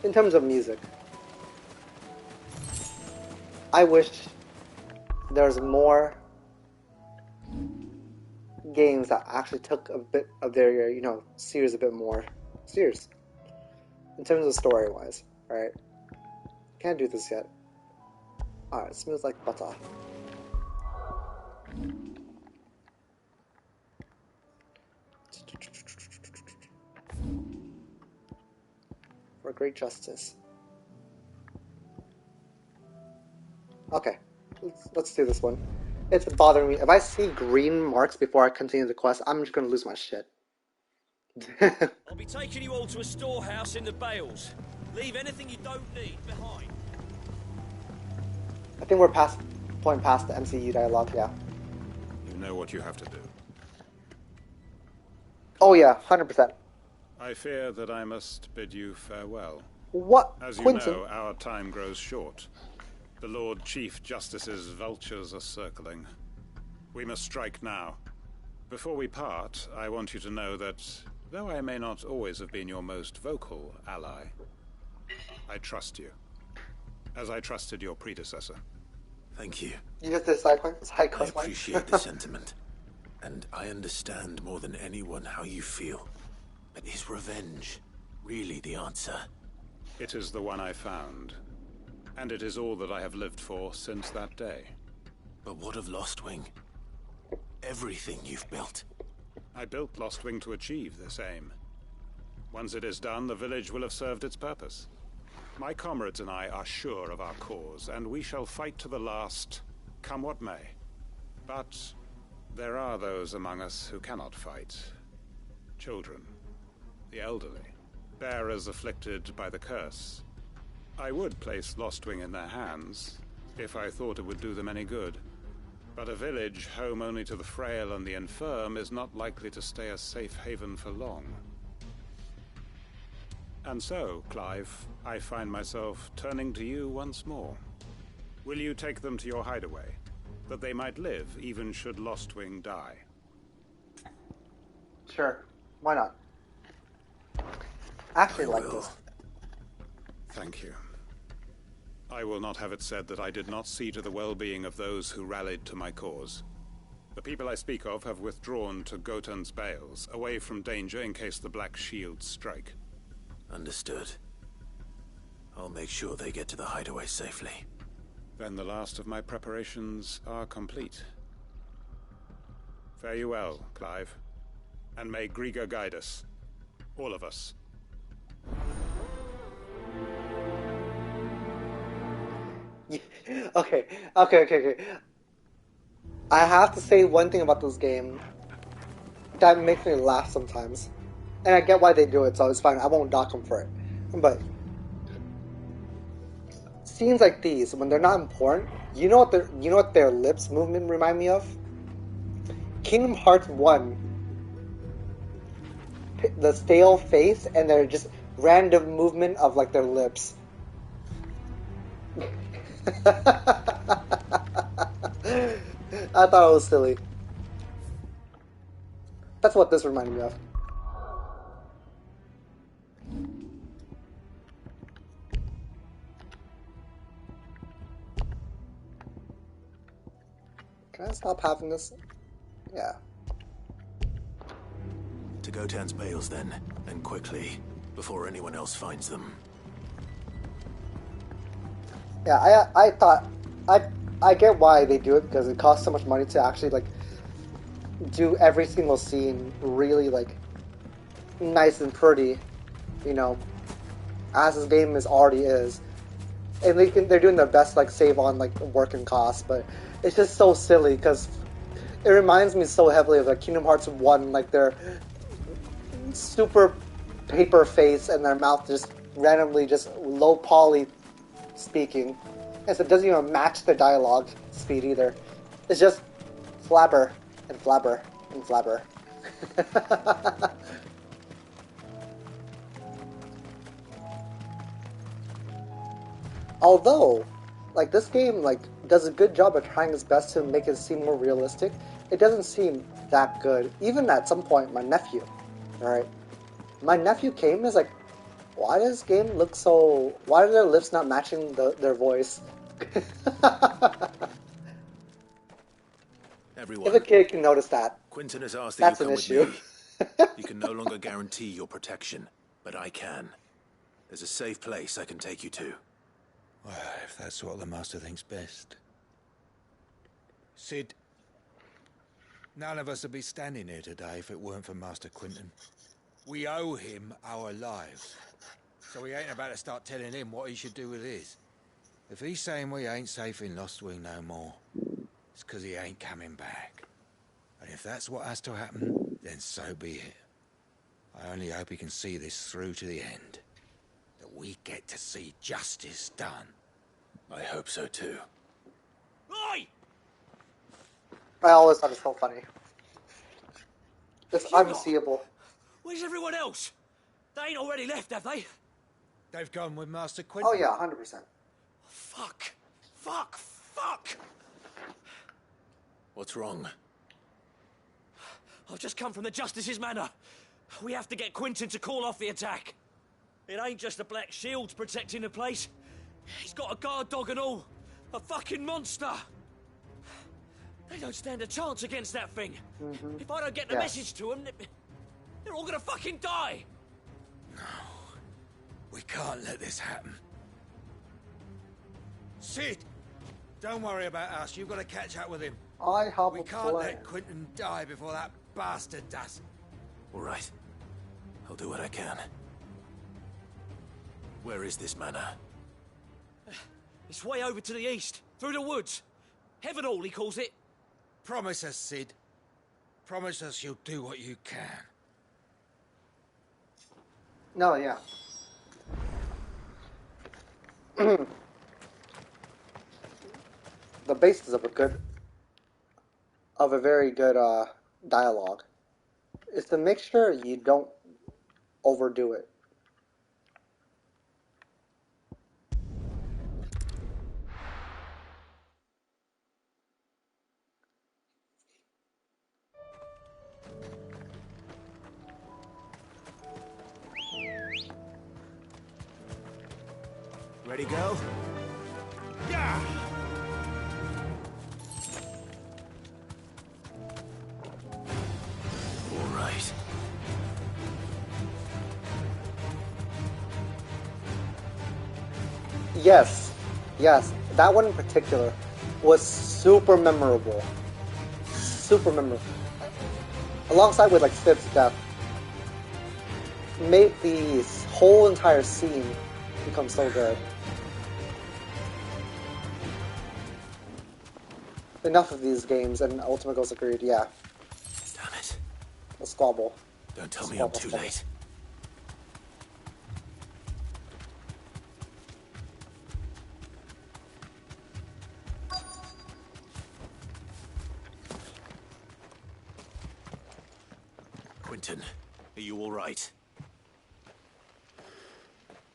In terms of music, I wish there was more games that actually took a bit of their, series a bit more serious. In terms of story-wise, right? Can't do this yet. Alright, smooth like butter. For great justice. Okay, let's do this one. It's bothering me. If I see green marks before I continue the quest, I'm just gonna lose my shit. I'll be taking you all to a storehouse in the Bales. Leave anything you don't need behind. I think we're past the MCU dialogue, yeah. You know what you have to do. Oh yeah, 100%. I fear that I must bid you farewell. What? As you Quentin? know, our time grows short. The Lord Chief Justice's vultures are circling. We must strike now. Before we part, I want you to know that, though I may not always have been your most vocal ally, I trust you, as I trusted your predecessor. Thank you. You just did side quest I appreciate the sentiment, and I understand more than anyone how you feel. But is revenge really the answer? It is the one I found, and it is all that I have lived for since that day. But what of Lostwing? Everything you've built. I built Lostwing to achieve this aim. Once it is done, the village will have served its purpose. My comrades and I are sure of our cause, and we shall fight to the last, come what may. But There are those among us who cannot fight. Children, the elderly, bearers afflicted by the curse. I would place Lostwing in their hands, if I thought it would do them any good. But a village home only to the frail and the infirm is not likely to stay a safe haven for long. And so, Clive, I find myself turning to you once more. Will you take them to your hideaway, that they might live even should Lostwing die? Sure, why not? I actually like this. Thank you. I will not have it said that I did not see to the well-being of those who rallied to my cause. The people I speak of have withdrawn to Gotan's Bales, away from danger in case the Black Shields strike. Understood. I'll make sure they get to the hideaway safely. Then the last of my preparations are complete. Fare you well, Clive. And may Griga guide us. All of us. Okay. I have to say one thing about this game that makes me laugh sometimes. And I get why they do it, so it's fine. I won't dock them for it. But scenes like these, when they're not important, you know what their lips movement remind me of? Kingdom Hearts 1. The stale face and their just random movement of like their lips. I thought it was silly. That's what this reminded me of. Can I stop having this? Yeah. To Gotan's Bales then, and quickly, before anyone else finds them. Yeah, I thought I get why they do it, because it costs so much money to actually like do every single scene really like nice and pretty, you know, as this game already is, and they're doing their best like save on like working costs, but it's just so silly because it reminds me so heavily of like Kingdom Hearts 1, like their super paper face and their mouth just randomly just low poly speaking, and so it doesn't even match the dialogue speed either. It's just flabber and flabber and flabber. Although, like this game like does a good job of trying its best to make it seem more realistic, it doesn't seem that good. Even at some point, my nephew, alright, my nephew came and is like, why does this game look so... Why are their lips not matching their voice? Everyone, if a kid can notice that, Quentin has asked that's that you an come issue. with me. You can no longer guarantee your protection, but I can. There's a safe place I can take you to. Well, if that's what the Master thinks best. Sid, none of us would be standing here today if it weren't for Master Quentin. We owe him our lives. So we ain't about to start telling him what he should do with his. If he's saying we ain't safe in Lostwing no more, it's because he ain't coming back. And if that's what has to happen, then so be it. I only hope he can see this through to the end. That we get to see justice done. I hope so too. Oi! I always thought it's so funny. It's unseeable. Where's everyone else? They ain't already left, have they? They've gone with Master Quentin. Oh yeah, 100%. Fuck! Fuck! Fuck! What's wrong? I've just come from the Justice's Manor. We have to get Quentin to call off the attack. It ain't just the Black Shields protecting the place. He's got a guard dog and all. A fucking monster. They don't stand a chance against that thing. If I don't get the message to them, they're all gonna fucking die. No. We can't let this happen. Sid! Don't worry about us. You've got to catch up with him. I have We can't let Quentin die before that bastard does. All right. I'll do what I can. Where is this manor? It's way over to the east, through the woods. Heaven Hall, he calls it. Promise us, Sid. Promise us you'll do what you can. No, yeah. The basis of a very good dialogue is to make sure you don't overdo it. Ready, go? Yeah! All right. Yes, yes, that one in particular was super memorable. Super memorable. Alongside with like Sid's death, made the whole entire scene become so good. Enough of these games, and Ultimate Ghost agreed, yeah. Damn it. A squabble. Don't tell me I'm too late. Quentin, are you all right?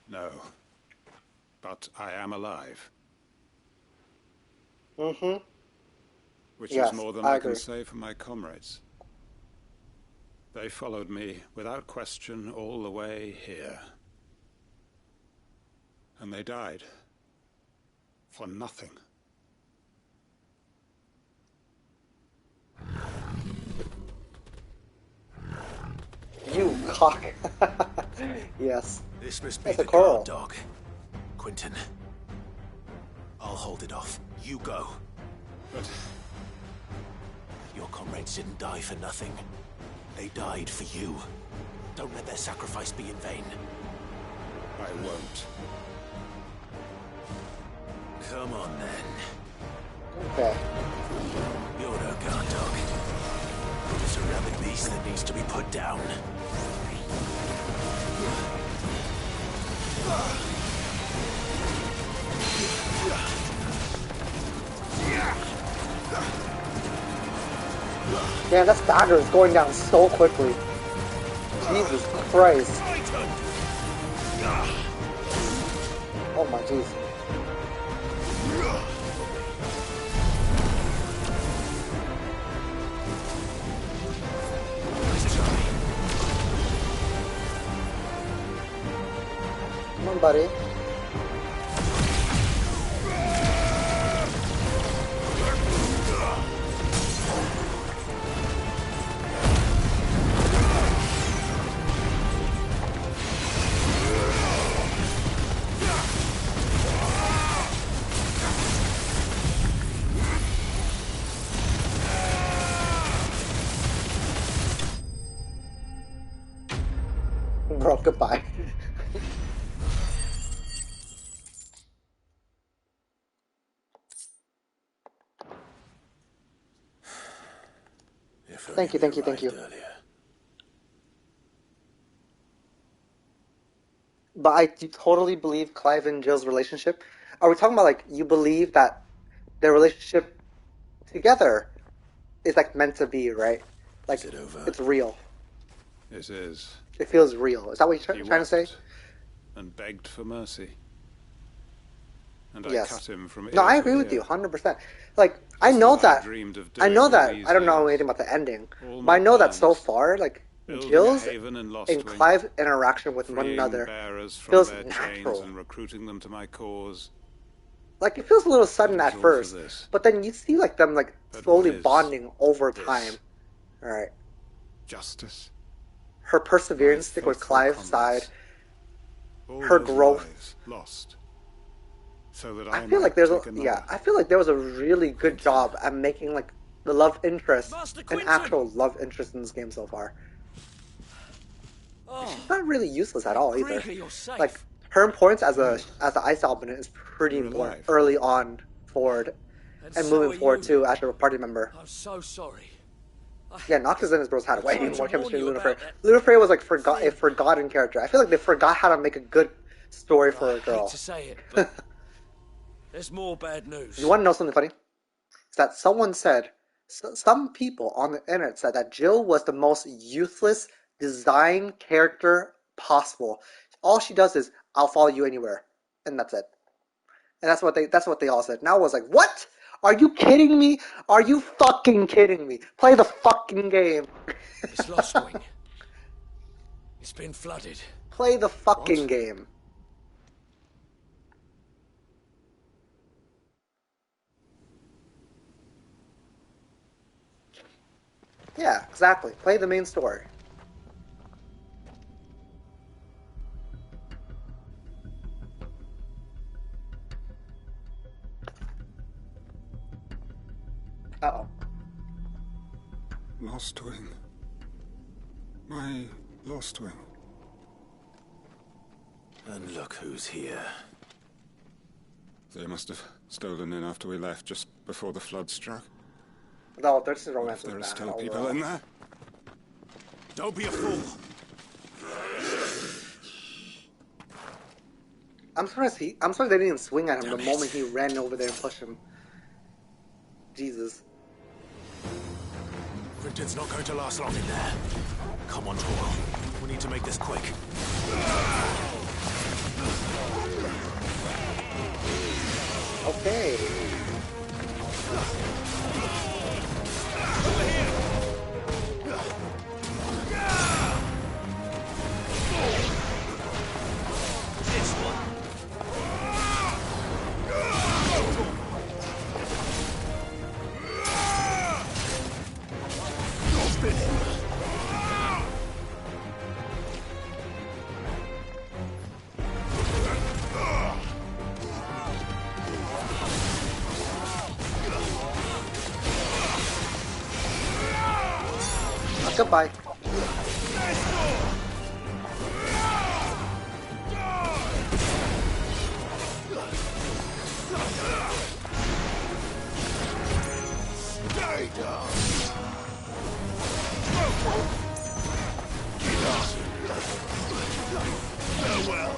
No. But I am alive. Mm-hmm. Which Yes, is more than I I agree. can say for my comrades. They followed me without question all the way here. And they died. For nothing. You cock. Yes. This must be That's a the coral. guard dog. Quentin. I'll hold it off. You go. But your comrades didn't die for nothing. They died for you. Don't let their sacrifice be in vain. I won't. Come on, then. Okay. You're no guard dog. You're just a rabid beast that needs to be put down. Man, that dagger is going down so quickly. Jesus Christ. Oh my jeez. Come on, buddy. Bro, goodbye. Thank you, thank you, thank you. But I do totally believe Clive and Jill's relationship. Are we talking about like you believe that their relationship together is like meant to be, right? Like it's real. it is. It feels real. Is that what you're He trying to say? wept and begged for mercy. And I Yes. cut him from No, ear I to agree with ear. you, 100%. Like I know what I that. dreamed of I doing know all that. these I don't know years. anything about the ending, All but I my know that so plans. far, like Building a Jill's haven in and Lostwing, Clive's interaction with one freeing another bearers from feels their chains natural. and recruiting them to my cause. Like it feels a little sudden It was at all for first, this. but then you see like them like But slowly what is bonding over this? time. All right. Justice. Her perseverance stick with faithful Clive's side, comrades. All her those growth. lives lost. So that I I feel might like there's a take another. yeah. I feel like there was a really good job at making like the love interest an actual love interest in this game so far. Oh, She's not really useless at all either. Krieger, you're safe. Like her importance as an ice albino is pretty You're important alive. early on forward, and so moving are forward you. too as a party member. I'm so sorry. Yeah, Noctis and his bros had way tried to more chemistry than warn you Lunafre. about that Lunafre was like a forgotten character. I feel like they forgot how to make a good story for a I hate girl. to say it, but there's more bad news. You want to know something funny? It's that someone said, some people on the internet said that Jill was the most useless design character possible. All she does is, I'll follow you anywhere. And that's it. And that's what they all said. And I was like, what? Are you kidding me? Are you fucking kidding me? Play the fucking game. It's Lostwing. It's been flooded. Play the fucking game. Yeah, exactly. Play the main story. Uh-oh. Lostwing. My Lostwing. And look who's here. They must have stolen in after we left, just before the flood struck. No, there's the romance. There are still people in there. Don't be a fool. I'm surprised they didn't swing at him the moment he ran over there and pushed him. Jesus. Quentin's not going to last long in there. Come on, Torgal. We need to make this quick. Okay. Goodbye. Farewell.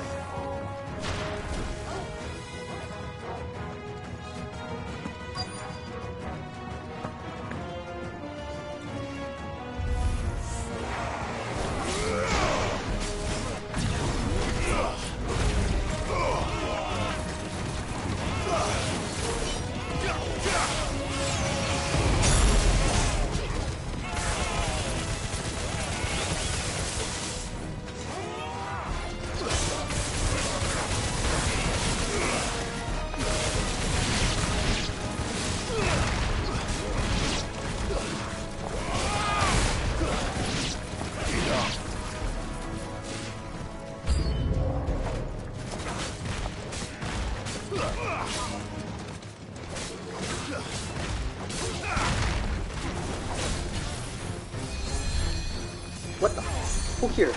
What the? Who here?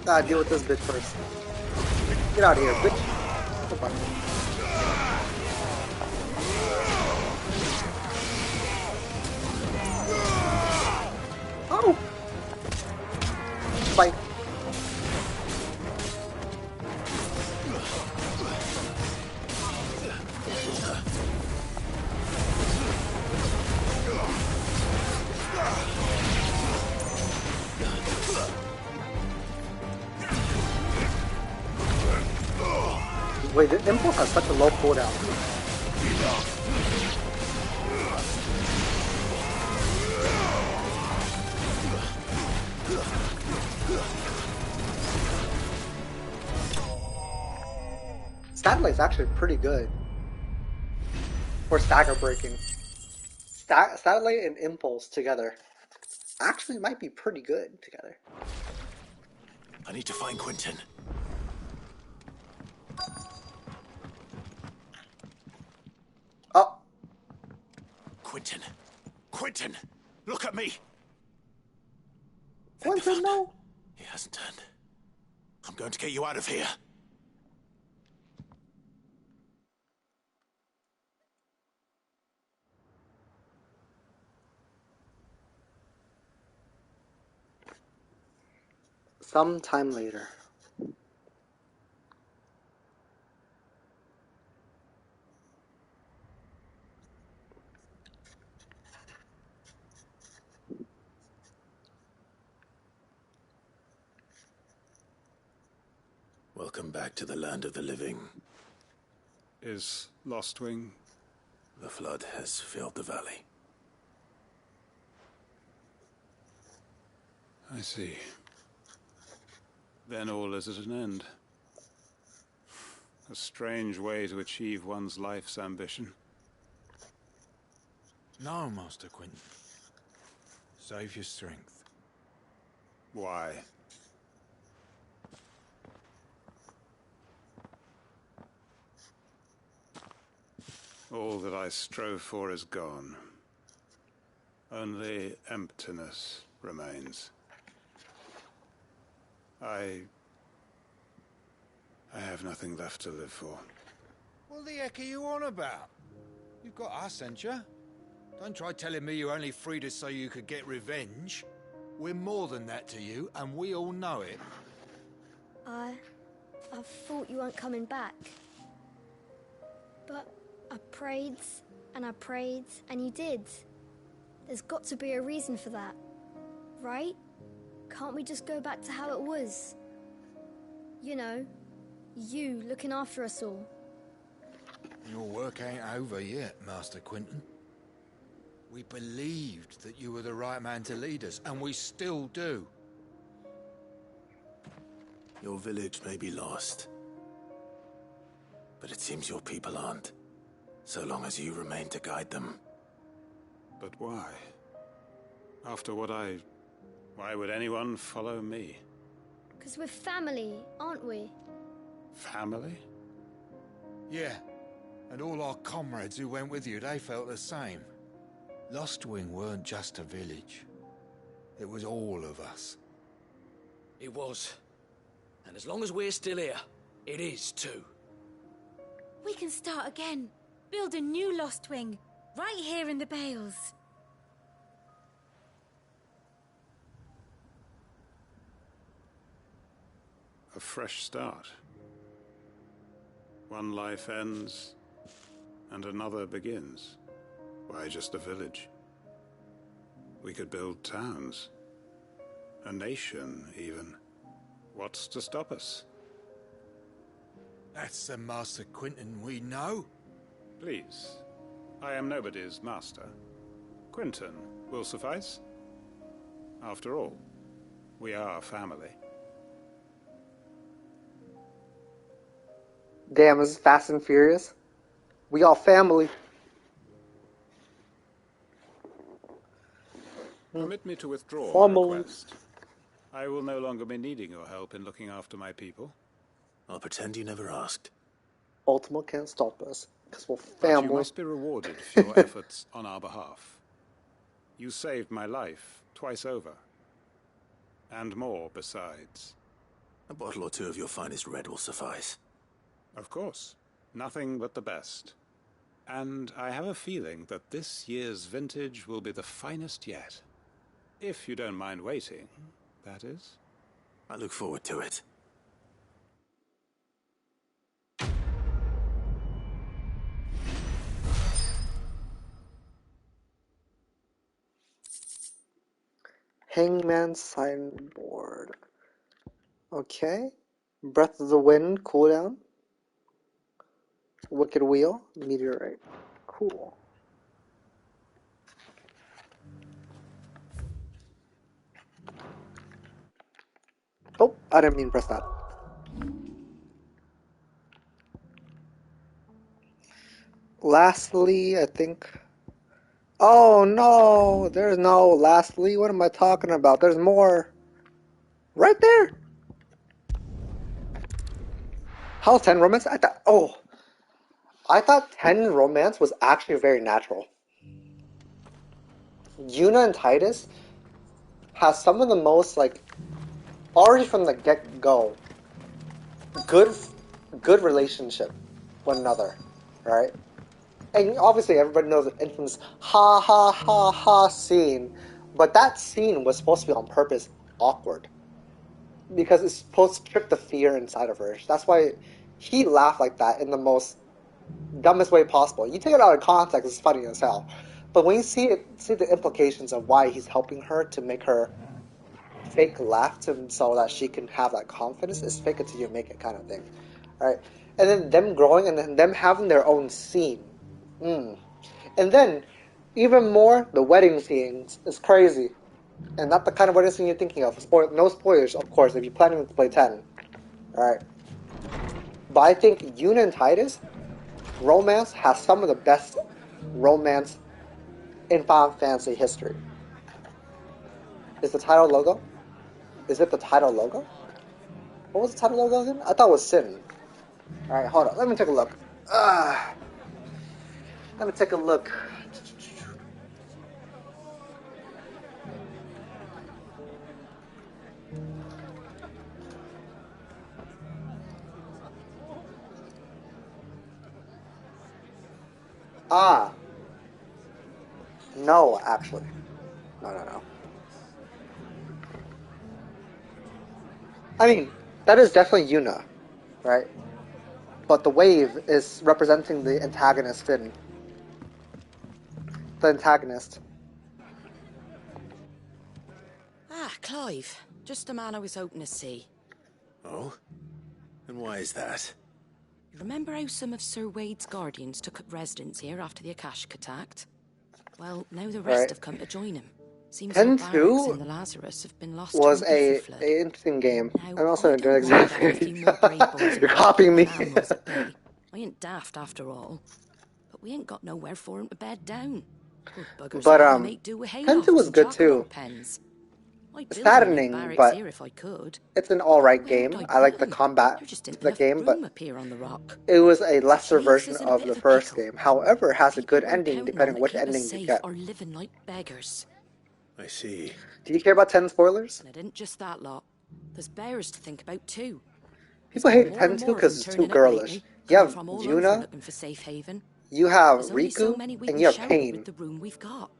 Ah, deal with this bitch first. Get out of here, bitch. Goodbye. Oh! Bye. Wait, the impulse has such a low cooldown. Satellite's actually pretty good for stagger breaking. Satellite and impulse together actually might be pretty good together. I need to find Quentin. Oh. Quentin. Quentin! Look at me! Quentin, no! He hasn't turned. I'm going to get you out of here. sometime later. Welcome back to the land of the living. Is Lostwing? The flood has filled the valley. I see. Then all is at an end. A strange way to achieve one's life's ambition. No, Master Quentin. Save your strength. Why? All that I strove for is gone. Only emptiness remains. I have nothing left to live for. What the heck are you on about? You've got us, ain't you? Don't try telling me you only freed us so you could get revenge. We're more than that to you, and we all know it. I thought you weren't coming back. But I prayed, and you did. There's got to be a reason for that, right? Can't we just go back to how it was? You know, you looking after us all. Your work ain't over yet, Master Quentin. We believed that you were the right man to lead us, and we still do. Your village may be lost, but it seems your people aren't, so long as you remain to guide them. But why? After what why would anyone follow me? 'Cause we're family, aren't we? Family? Yeah, and all our comrades who went with you, they felt the same. Lostwing weren't just a village. It was all of us. It was. And as long as we're still here, it is too. We can start again. Build a new Lostwing, right here in the Bales. A fresh start. One life ends, and another begins. Why just a village? We could build towns. A nation, even. What's to stop us? That's the Master Quentin we know. Please. I am nobody's master. Quentin will suffice. After all, we are family. Damn, this is Fast and Furious. We all family. Permit me to withdraw Family. my request. I will no longer be needing your help in looking after my people. I'll pretend you never asked. Ultima can't stop us, because we're But family. you must be rewarded for your efforts on our behalf. You saved my life twice over. And more besides. A bottle or two of your finest red will suffice. Of course. Nothing but the best. And I have a feeling that this year's vintage will be the finest yet. If you don't mind waiting, that is. I look forward to it. Hangman signboard. Okay. Breath of the Wind cooldown. Wicked Wheel, Meteorite. Cool. Oh, I didn't mean to press that. Lastly, I think... Oh no! There's no lastly. What am I talking about? There's more. Right there! How's 10 romance? I thought 10 romance was actually very natural. Yuna and Titus has some of the most, like, already from the get-go, good relationship with one another, right? And obviously everybody knows the infamous ha ha ha scene, but that scene was supposed to be on purpose awkward. because it's supposed to trick the fear inside of her. That's why he laughed like that in the most dumbest way possible. You take it out of context, it's funny as hell. But when you see the implications of why he's helping her to make her fake laugh so that she can have that confidence, it's fake it till you make it kind of thing. Alright? And then them growing and then them having their own scene. And then, even more, the wedding scenes is crazy. And not the kind of wedding scene you're thinking of. No spoilers, of course, if you're planning to play 10. Alright? But I think Yuna and Titus romance has some of the best romance in Final Fantasy history. Is the title logo? Is it the title logo? What was the title logo again? I thought it was Sin. Alright, hold on. Let me take a look. Let me take a look. No, actually. No. I mean, that is definitely Yuna, right? But the wave is representing the antagonist Finn. The antagonist. Ah, Clive. Just the man I was hoping to see. Oh? And why is that? Remember how some of Sir Wade's guardians took up residence here after the Akashic attacked? Well, now the rest have come to join him. Seems the barracks in the Lazarus have been lost was to a flood. a interesting game. Now, I'm also I doing don't mind having a few more brave boys You're copying me. animals at bay. I ain't daft after all. But we ain't got nowhere for him to bed down. Good buggers But make do with Pen 2 haylofts was and good chocolate too. pens. It's saddening, but here if I could. it's an alright game. I like the combat to the game, but it was a lesser version of the first game. However, it has a good ending depending on which ending you get. Are living like beggars. I see. Do you care about 10 spoilers? And it isn't just that lot. There's bears to think about too. People hate 10 too because it's too girlish. You have Yuna, you have Riku, and you have Pain. With the room we've got.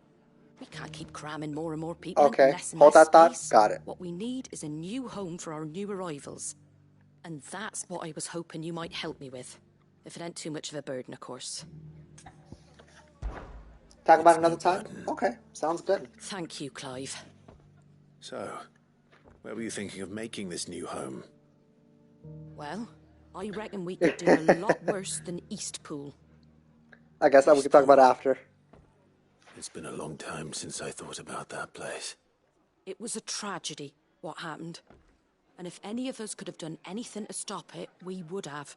We can't keep cramming more and more people Okay, into less and hold less that thought. space. Got it. What we need is a new home for our new arrivals. And that's what I was hoping you might help me with. If it ain't too much of a burden, of course. Talk about another time? Okay, sounds good. Thank you, Clive. So, where were you thinking of making this new home? Well, I reckon we could do a lot worse than Eastpool. I guess that we can talk about after. It's been a long time since I thought about that place. It was a tragedy, what happened. And if any of us could have done anything to stop it, we would have.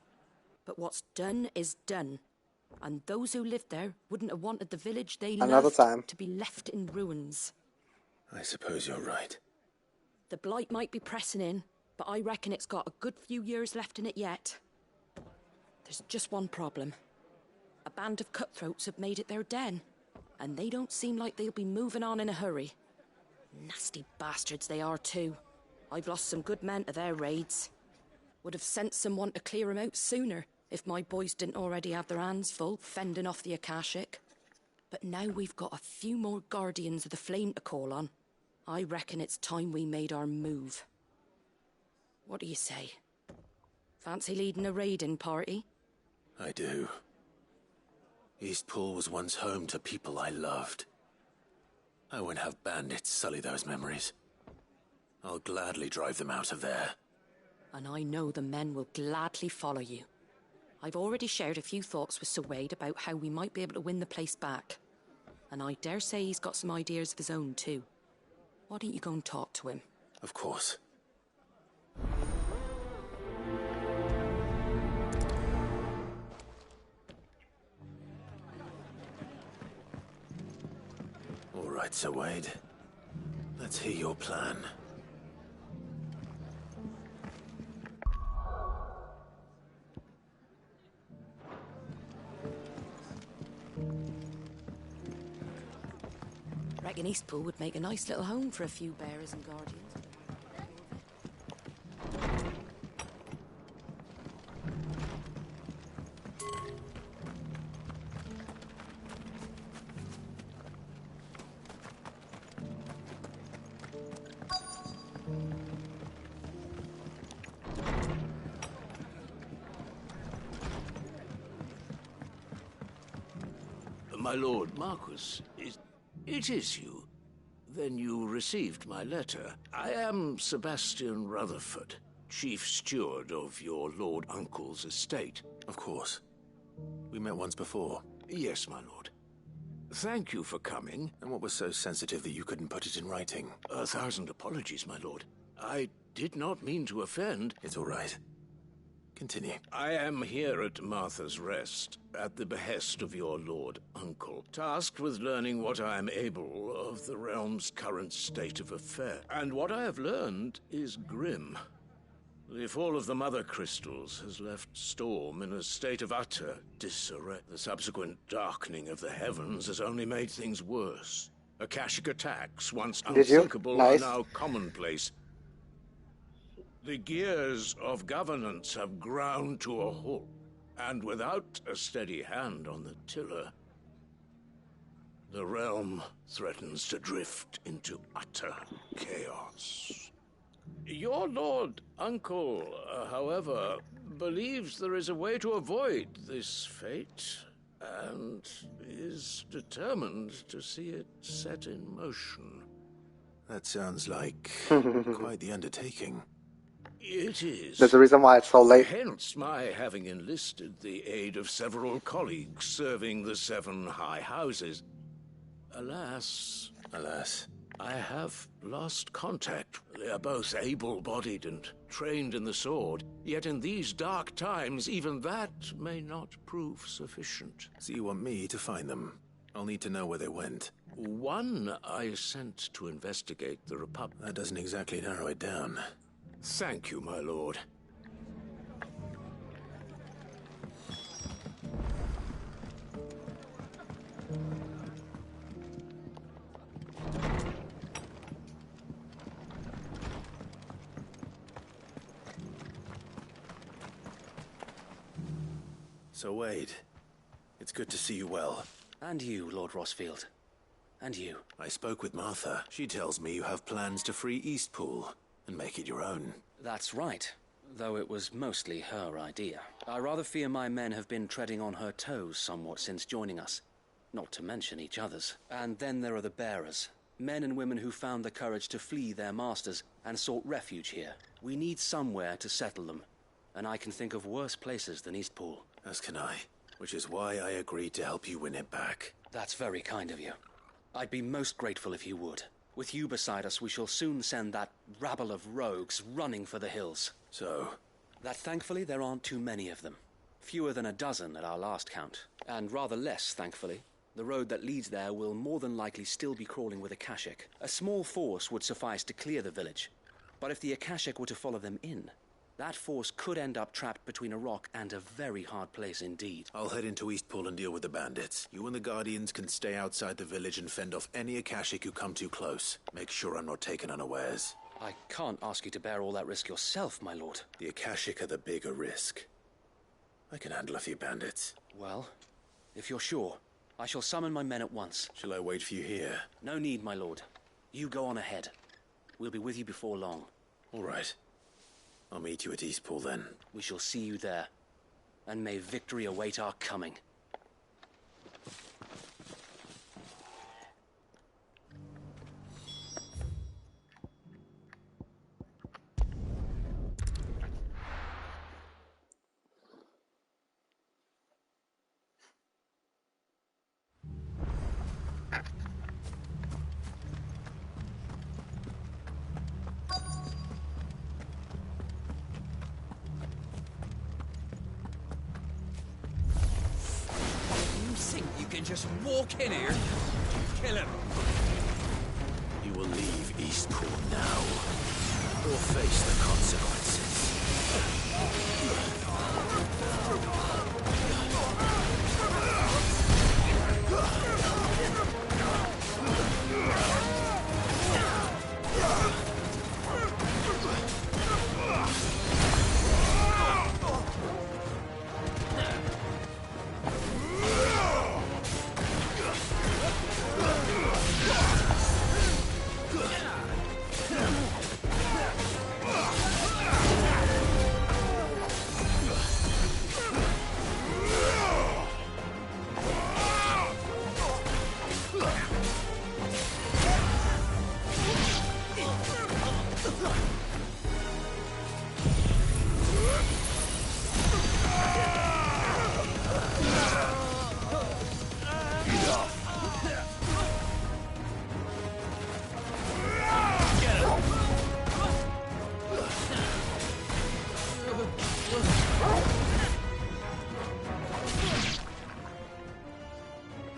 But what's done is done. And those who lived there wouldn't have wanted the village they loved to be left in ruins. I suppose you're right. The blight might be pressing in, but I reckon it's got a good few years left in it yet. There's just one problem. A band of cutthroats have made it their den. And they don't seem like they'll be moving on in a hurry. Nasty bastards they are too. I've lost some good men to their raids. Would have sent someone to clear 'em out sooner if my boys didn't already have their hands full fending off the Akashic. But now we've got a few more guardians of the flame to call on. I reckon it's time we made our move. What do you say? Fancy leading a raiding party? I do. Eastpool was once home to people I loved. I won't have bandits sully those memories. I'll gladly drive them out of there. And I know the men will gladly follow you. I've already shared a few thoughts with Sir Wade about how we might be able to win the place back. And I dare say he's got some ideas of his own too. Why don't you go and talk to him? Of course. All right, Sir Wade. Let's hear your plan. Reckon Eastpool would make a nice little home for a few bearers and guardians. My lord Marquis, it is you. Then you received my letter. I am Sebastian Rutherford, chief steward of your lord uncle's estate. Of course. We met once before. Yes, my lord. Thank you for coming. And what was so sensitive that you couldn't put it in writing? 1,000 apologies, my lord. I did not mean to offend. It's all right. Continue. I am here at Martha's Rest, at the behest of your lord uncle, tasked with learning what I am able of the realm's current state of affair. And what I have learned is grim. The fall of the Mother Crystals has left Storm in a state of utter disarray. The subsequent darkening of the heavens has only made things worse. Akashic attacks, once unthinkable, are now commonplace. The gears of governance have ground to a halt, and without a steady hand on the tiller, the realm threatens to drift into utter chaos. Your lord uncle, however, believes there is a way to avoid this fate, and is determined to see it set in motion. That sounds like quite the undertaking. It is. There's a reason why it's so late. Hence my having enlisted the aid of several colleagues serving the 7 high houses. Alas, I have lost contact. They are both able-bodied and trained in the sword, yet in these dark times, even that may not prove sufficient. So you want me to find them? I'll need to know where they went. One I sent to investigate the Republic. That doesn't exactly narrow it down. Thank you, my lord. So Wade, it's good to see you well. And you, Lord Rossfield. And you. I spoke with Martha. She tells me you have plans to free Eastpool and make it your own. That's right, though it was mostly her idea. I rather fear my men have been treading on her toes somewhat since joining us, not to mention each other's. And then there are the bearers, men and women who found the courage to flee their masters and sought refuge here. We need somewhere to settle them, and I can think of worse places than Eastpool. As can I, which is why I agreed to help you win it back. That's very kind of you. I'd be most grateful if you would. With you beside us, we shall soon send that rabble of rogues running for the hills. So? That thankfully there aren't too many of them. Fewer than a dozen at our last count. And rather less, thankfully. The road that leads there will more than likely still be crawling with Akashic. A small force would suffice to clear the village. But if the Akashic were to follow them in, that force could end up trapped between a rock and a very hard place indeed. I'll head into Eastpool and deal with the bandits. You and the Guardians can stay outside the village and fend off any Akashic who come too close. Make sure I'm not taken unawares. I can't ask you to bear all that risk yourself, my lord. The Akashic are the bigger risk. I can handle a few bandits. Well, if you're sure, I shall summon my men at once. Shall I wait for you here? No need, my lord. You go on ahead. We'll be with you before long. All right. I'll meet you at Eastpool then. We shall see you there. And may victory await our coming. Just walk in here, kill him. You will leave Eastpool now, or face the consequences.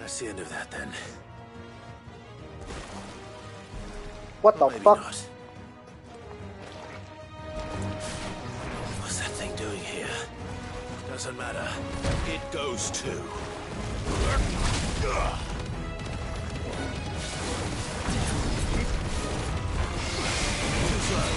That's the end of that, then. What the Maybe fuck? not. What's that thing doing here? Doesn't matter. It goes too. Too slow.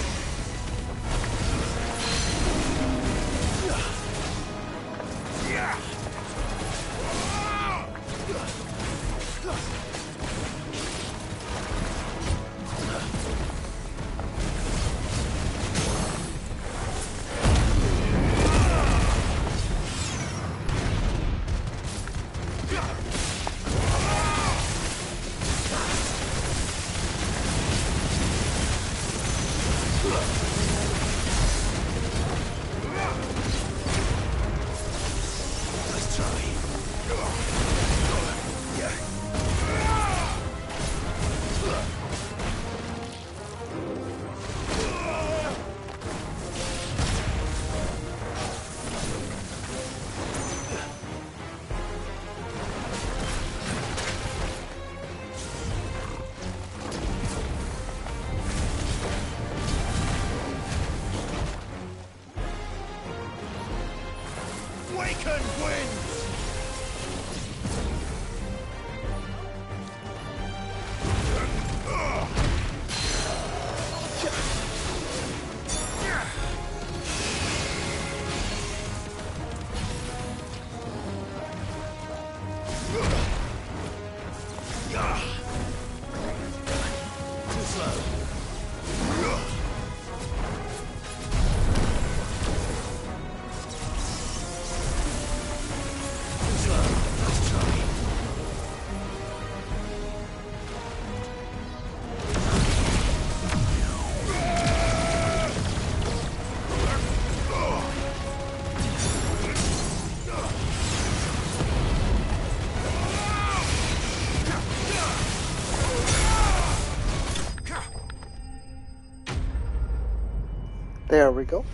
There we go.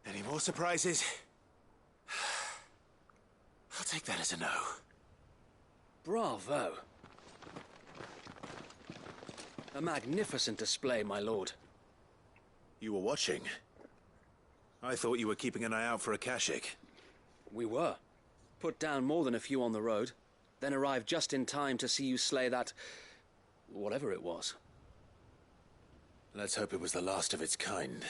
Any more surprises? I'll take that as a no. Bravo. A magnificent display, my lord. You were watching. I thought you were keeping an eye out for a Kashik. We were. Put down more than a few on the road, then arrived just in time to see you slay that... whatever it was. Let's hope it was the last of its kind.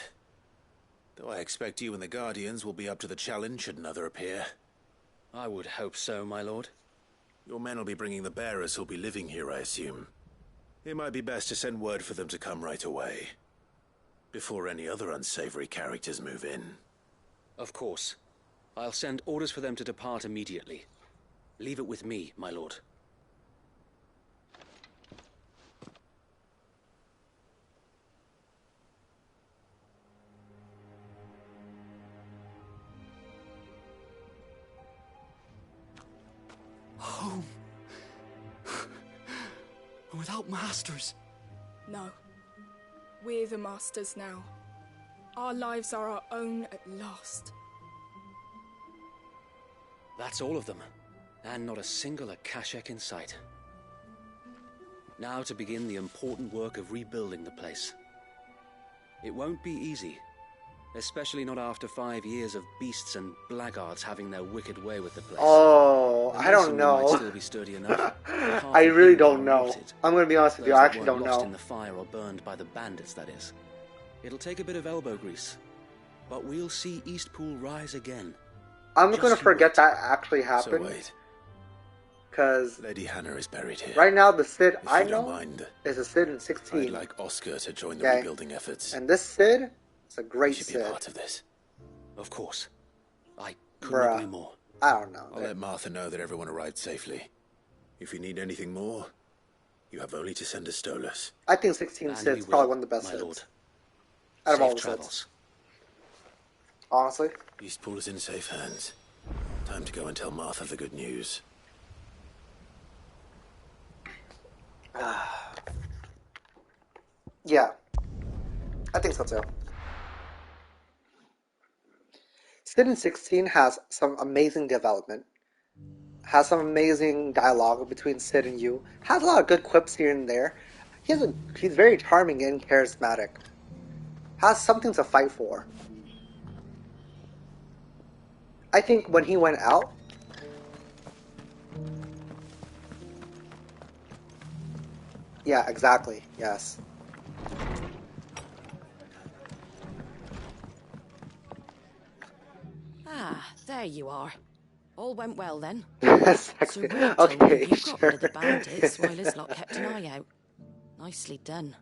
Though I expect you and the Guardians will be up to the challenge should another appear. I would hope so, my lord. Your men will be bringing the bearers who'll be living here, I assume. It might be best to send word for them to come right away, before any other unsavory characters move in. Of course. I'll send orders for them to depart immediately. Leave it with me, my lord. Home. Without masters. No. We're the masters now. Our lives are our own at last. That's all of them, and not a single Akashek in sight. Now to begin the important work of rebuilding the place. It won't be easy, especially not after 5 years of beasts and blackguards having their wicked way with the place. Oh, I don't Might know. still be sturdy enough. I really don't know. I'm gonna be honest with you, I actually don't lost know. in the fire or burned by the bandits, that is. It'll take a bit of elbow grease, but we'll see Eastpool rise again. I'm gonna forget that actually happened. So wait. Because Lady Hannah is buried here. right now the Cid If I you don't know mind, is a Cid in 16. I'd like Oscar to join the Okay. rebuilding efforts. And this Cid is a great He should be Cid. a part of this. Of course. I couldn't agree Bruh. more. I don't know. I'll let Martha know that everyone arrived safely. If you need anything more, you have only to send a Stolas. I think 16 And Cid's we probably will, one of the best my Cids. lord. Out of Safe all the travels. Cids. Honestly. Eastpool is in safe hands. Time to go and tell Martha the good news. Yeah. I think so too. Sid in 16 has some amazing development. Has some amazing dialogue between Sid and you. Has a lot of good quips here and there. He's very charming and charismatic. Has something to fight for. I think when he went out, yeah, exactly. Yes. Ah, there you are. All went well then. Sexy. Sir Will told me Okay, you got sure. rid of the bandits while his lot kept an eye out. Nicely done.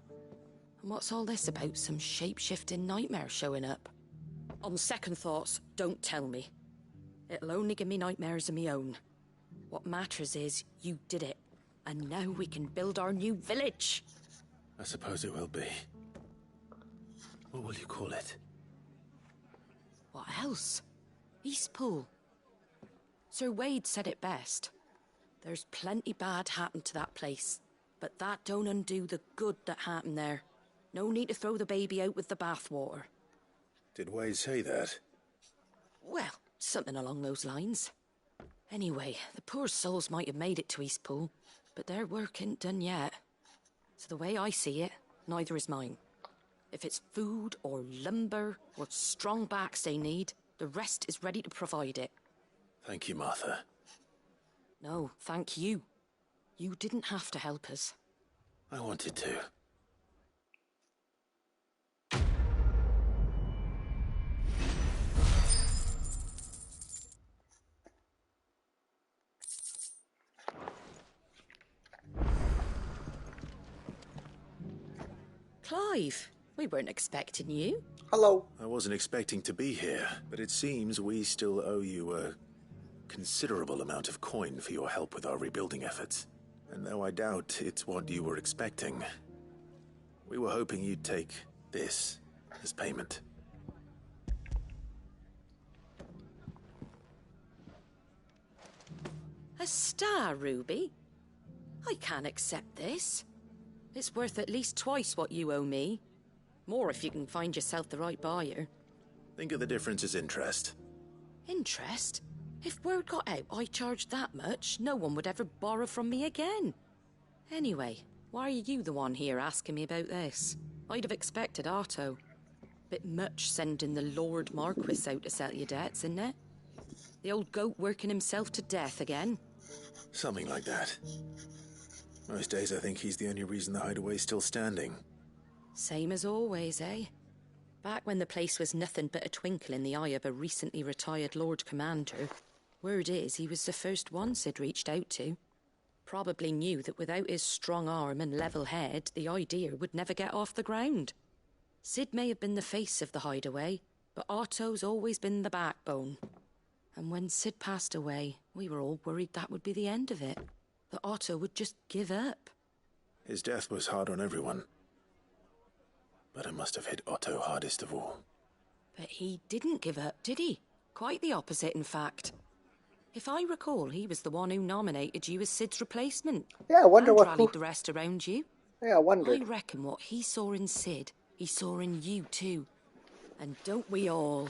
And what's all this about some shape-shifting nightmare showing up? On second thoughts, don't tell me. It'll only give me nightmares of me own. What matters is you did it. And now we can build our new village. I suppose it will be. What will you call it? What else? Eastpool. Sir Wade said it best. There's plenty bad happened to that place, but that don't undo the good that happened there. No need to throw the baby out with the bathwater. Did Wade say that? Well, something along those lines. Anyway, the poor souls might have made it to Eastpool, but their work ain't done yet. So the way I see it, neither is mine. If it's food or lumber or strong backs they need, the rest is ready to provide it. Thank you, Martha. No, thank you. You didn't have to help us. I wanted to. Clive, we weren't expecting you. Hello. I wasn't expecting to be here, but it seems we still owe you a considerable amount of coin for your help with our rebuilding efforts. And though I doubt it's what you were expecting, we were hoping you'd take this as payment. A star ruby? I can't accept this. It's worth at least twice what you owe me. More if you can find yourself the right buyer. Think of the difference as interest. Interest? If word got out I charged that much, no one would ever borrow from me again. Anyway, why are you the one here asking me about this? I'd have expected Otto. Bit much sending the Lord Marquis out to settle your debts, isn't it? The old goat working himself to death again? Something like that. Most days I think he's the only reason the hideaway's still standing. Same as always, eh? Back when the place was nothing but a twinkle in the eye of a recently retired Lord Commander, word is he was the first one Sid reached out to. Probably knew that without his strong arm and level head, the idea would never get off the ground. Sid may have been the face of the hideaway, but Otto's always been the backbone. And when Sid passed away, we were all worried that would be the end of it. That Otto would just give up. His death was hard on everyone. But it must have hit Otto hardest of all. But he didn't give up, did he? Quite the opposite, in fact. If I recall, he was the one who nominated you as Sid's replacement. Yeah, I wonder and what... rallied the rest around you. Yeah, I wondered. I reckon what he saw in Sid, he saw in you too. And don't we all?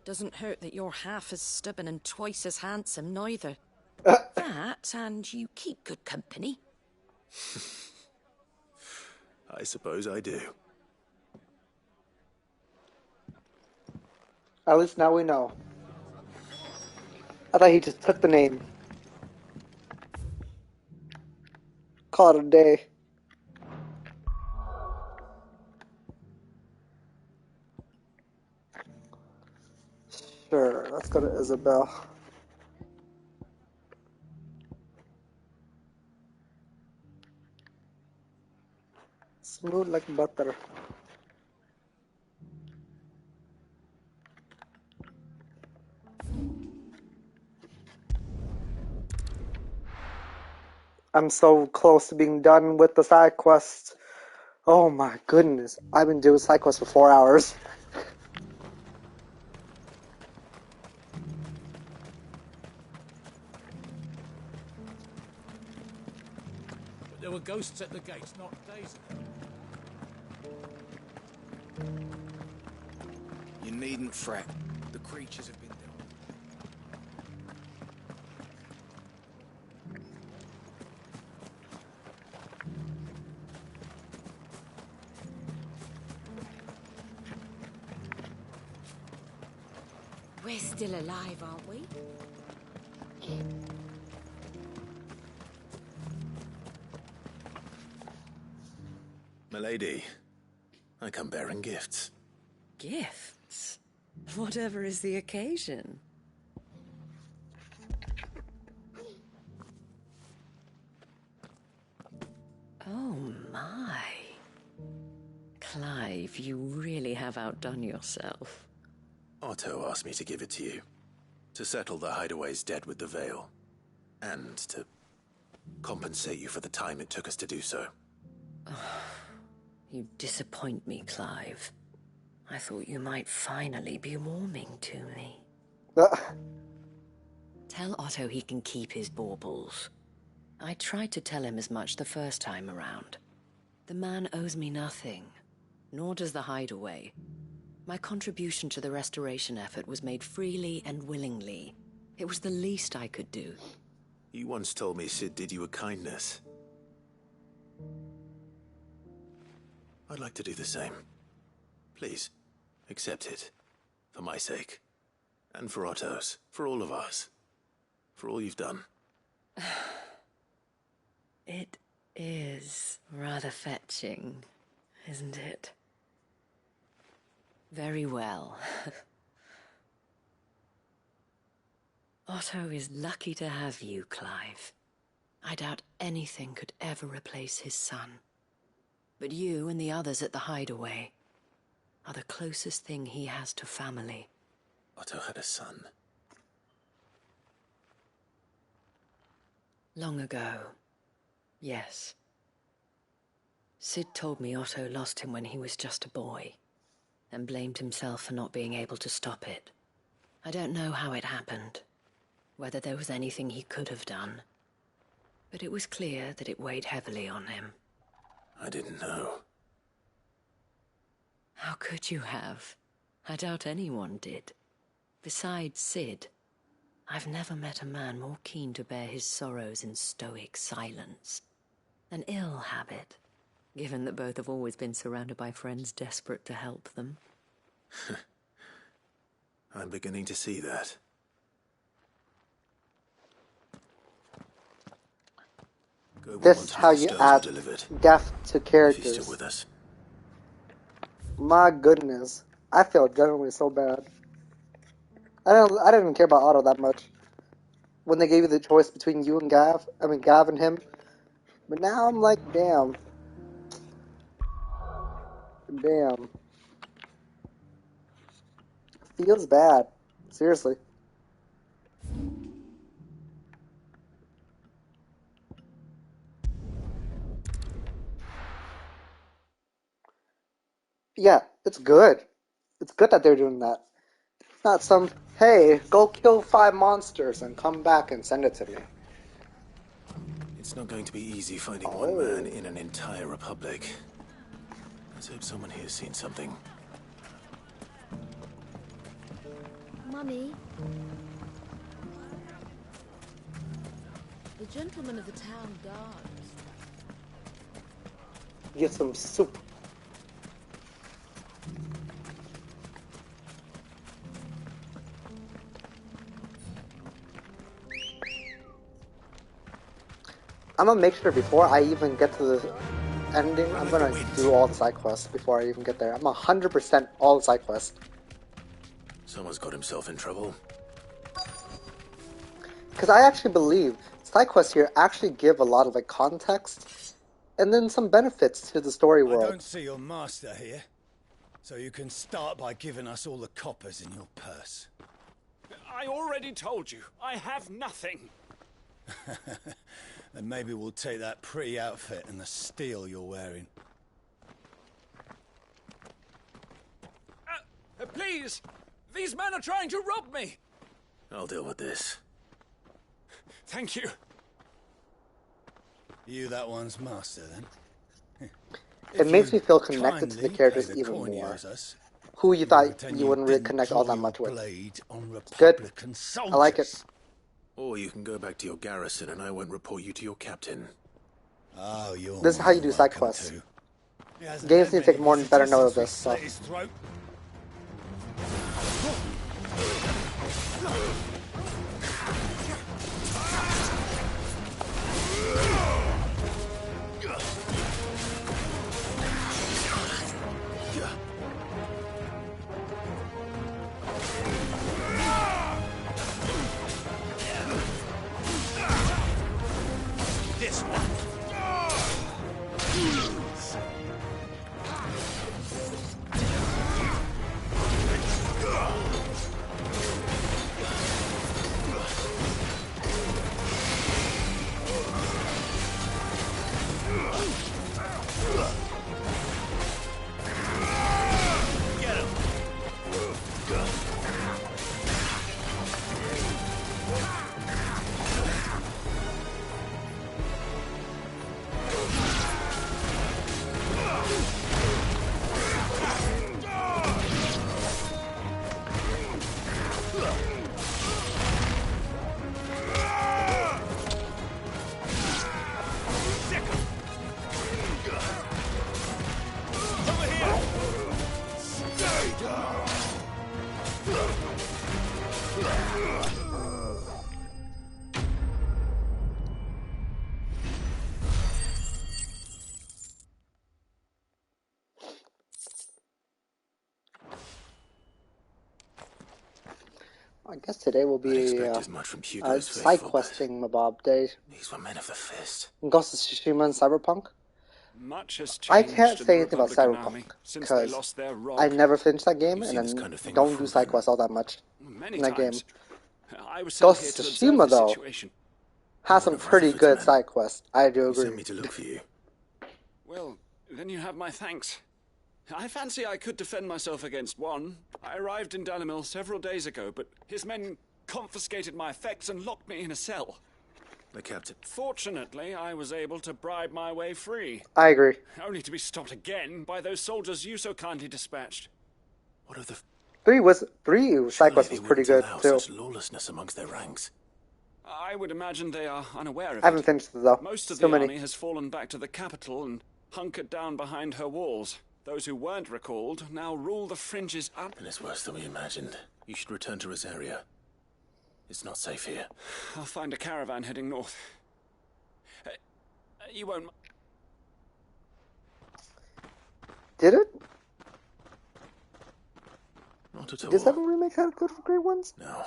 Doesn't hurt that you're half as stubborn and twice as handsome, neither. That, and you keep good company. I suppose I do. At least now we know. I thought he just took the name. Call it a day. Sure, let's go to Isabel. Smooth like butter. I'm so close to being done with the side quest. Oh my goodness. I've been doing side quests for 4 hours. But there were ghosts at the gates not days ago. You needn't fret. The creatures have been dealt. We're still alive, aren't we? Milady, I come bearing gifts. Gifts? Whatever is the occasion. Oh my. Clive, you really have outdone yourself. Otto asked me to give it to you. To settle the Hideaway's debt with the Veil. And to compensate you for the time it took us to do so. You disappoint me, Clive. I thought you might finally be warming to me. Tell Otto he can keep his baubles. I tried to tell him as much the first time around. The man owes me nothing, nor does the Hideaway. My contribution to the restoration effort was made freely and willingly. It was the least I could do. You once told me Sid did you a kindness. I'd like to do the same. Please, accept it. For my sake. And for Otto's. For all of us. For all you've done. It is rather fetching, isn't it? Very well. Otto is lucky to have you, Clive. I doubt anything could ever replace his son. But you and the others at the Hideaway are the closest thing he has to family. Otto had a son. Long ago, yes. Sid told me Otto lost him when he was just a boy, and blamed himself for not being able to stop it. I don't know how it happened, whether there was anything he could have done, but it was clear that it weighed heavily on him. I didn't know. How could you have? I doubt anyone did. Besides Sid, I've never met a man more keen to bear his sorrows in stoic silence. An ill habit, given that both have always been surrounded by friends desperate to help them. I'm beginning to see that. This is how you add depth to characters. If he's still with us. My goodness, I feel generally so bad. I didn't even care about Otto that much when they gave you the choice between you and Gav. I mean Gav and him. But now I'm like, damn. Feels bad. Seriously. Yeah, it's good. It's good that they're doing that. It's not some, hey, go kill 5 monsters and come back and send it to me. It's not going to be easy finding one man in an entire republic. Let's hope someone here's seen something. Mummy? The gentlemen of the town guards. Get some soup. I'm gonna make sure before I even get to the ending, I'm gonna do all the side quests before I even get there. I'm 100% all the side quests. Someone's got himself in trouble. Because I actually believe side quests here actually give a lot of like context and then some benefits to the story world. I don't see your master here, so you can start by giving us all the coppers in your purse. I already told you, I have nothing. Then maybe we'll take that pretty outfit and the steel you're wearing. Please! These men are trying to rob me! I'll deal with this. Thank you. You that one's master, then? It makes me feel connected to the characters even more. Who you thought you wouldn't really connect all that much with. It's good. I like it. Or you can go back to your garrison and I won't report you to your captain. Oh, you're This is how you do side quests. Games need to take more and better note of this stuff. This one. I guess today will be a side questing mabob day. These were men of the fist. Ghost of Tsushima and Cyberpunk. Much has changed I can't say in the anything about Republican Cyberpunk Army since they because lost their rock. I never finished that game and then don't do side quests all that much Many in that game. times. I was sent here Ghost to of observe Tsushima the though situation. has some pretty good side quests. I do agree. Sent me to look for you. Well, then you have my thanks. I fancy I could defend myself against one. I arrived in Dalimil several days ago, but his men confiscated my effects and locked me in a cell. The captain. Fortunately, I was able to bribe my way free. I agree. Only to be stopped again by those soldiers you so kindly dispatched. What of the... Three side quest was pretty good too. Such lawlessness amongst their ranks. I would imagine they are unaware of it. I haven't finished it though. Most of Still the many. army has fallen back to the capital and hunkered down behind her walls. Those who weren't recalled now rule the fringes up. And it's worse than we imagined. You should return to Rosaria. It's not safe here. I'll find a caravan heading north. You won't... Did it? Not at all. Did 7 Remake have good for great ones? No.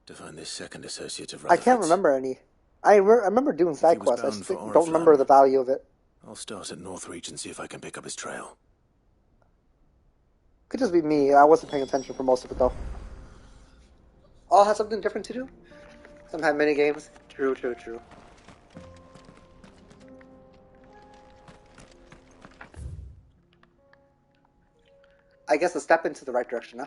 To find this second associate of I can't remember any. I remember doing side quests. I just don't remember the value of it. I'll start at Northreach and see if I can pick up his trail. Could just be me. I wasn't paying attention for most of it though. All have something different to do. Some have mini games. True. I guess a step into the right direction, huh?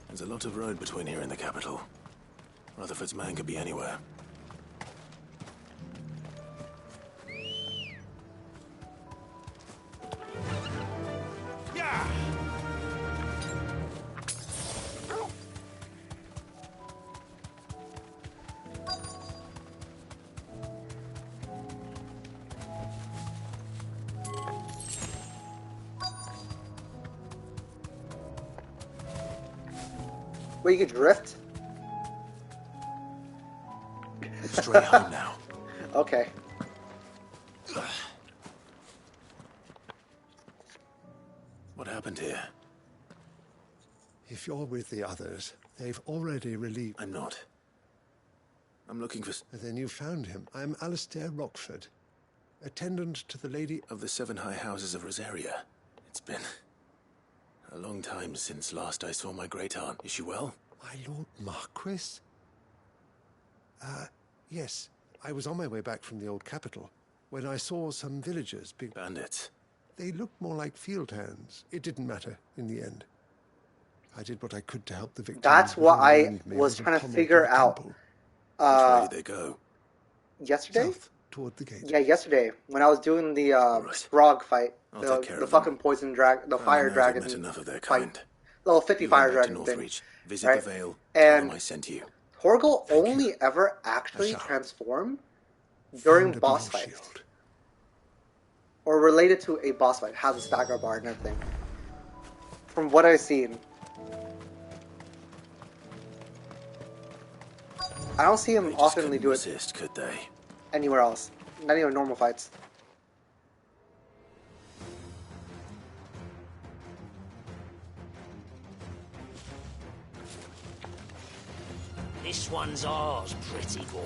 There's a lot of road between here and the capital. Rutherford's man could be anywhere. Where you could drift? Straight home now. Okay. What happened here? If you're with the others, they've already relieved... I'm not. I'm looking for... Then you found him. I'm Alistair Rockford, attendant to the Lady... Of the 7 High Houses of Rosaria. It's been... a long time since last I saw my great-aunt. Is she well? My Lord Marquis? Yes. I was on my way back from the old capital when I saw some villagers, big bandits. They looked more like field hands. It didn't matter in the end. I did what I could to help the victims. That's what I was trying to figure out. Which way did they go? Yesterday? South, toward the gate. Yeah, yesterday when I was doing the frog fight, the fucking poison drag, the fire dragon enough of their fight, kind. little 50 fire dragon thing. Visit right? the Vale. And Tell them I sent you. Torgal only ever actually transformed during boss fights. Or related to a boss fight, has a stagger bar and everything. From what I've seen. I don't see him oftenly do it could they? Anywhere else. Not even normal fights. This one's ours, pretty boy.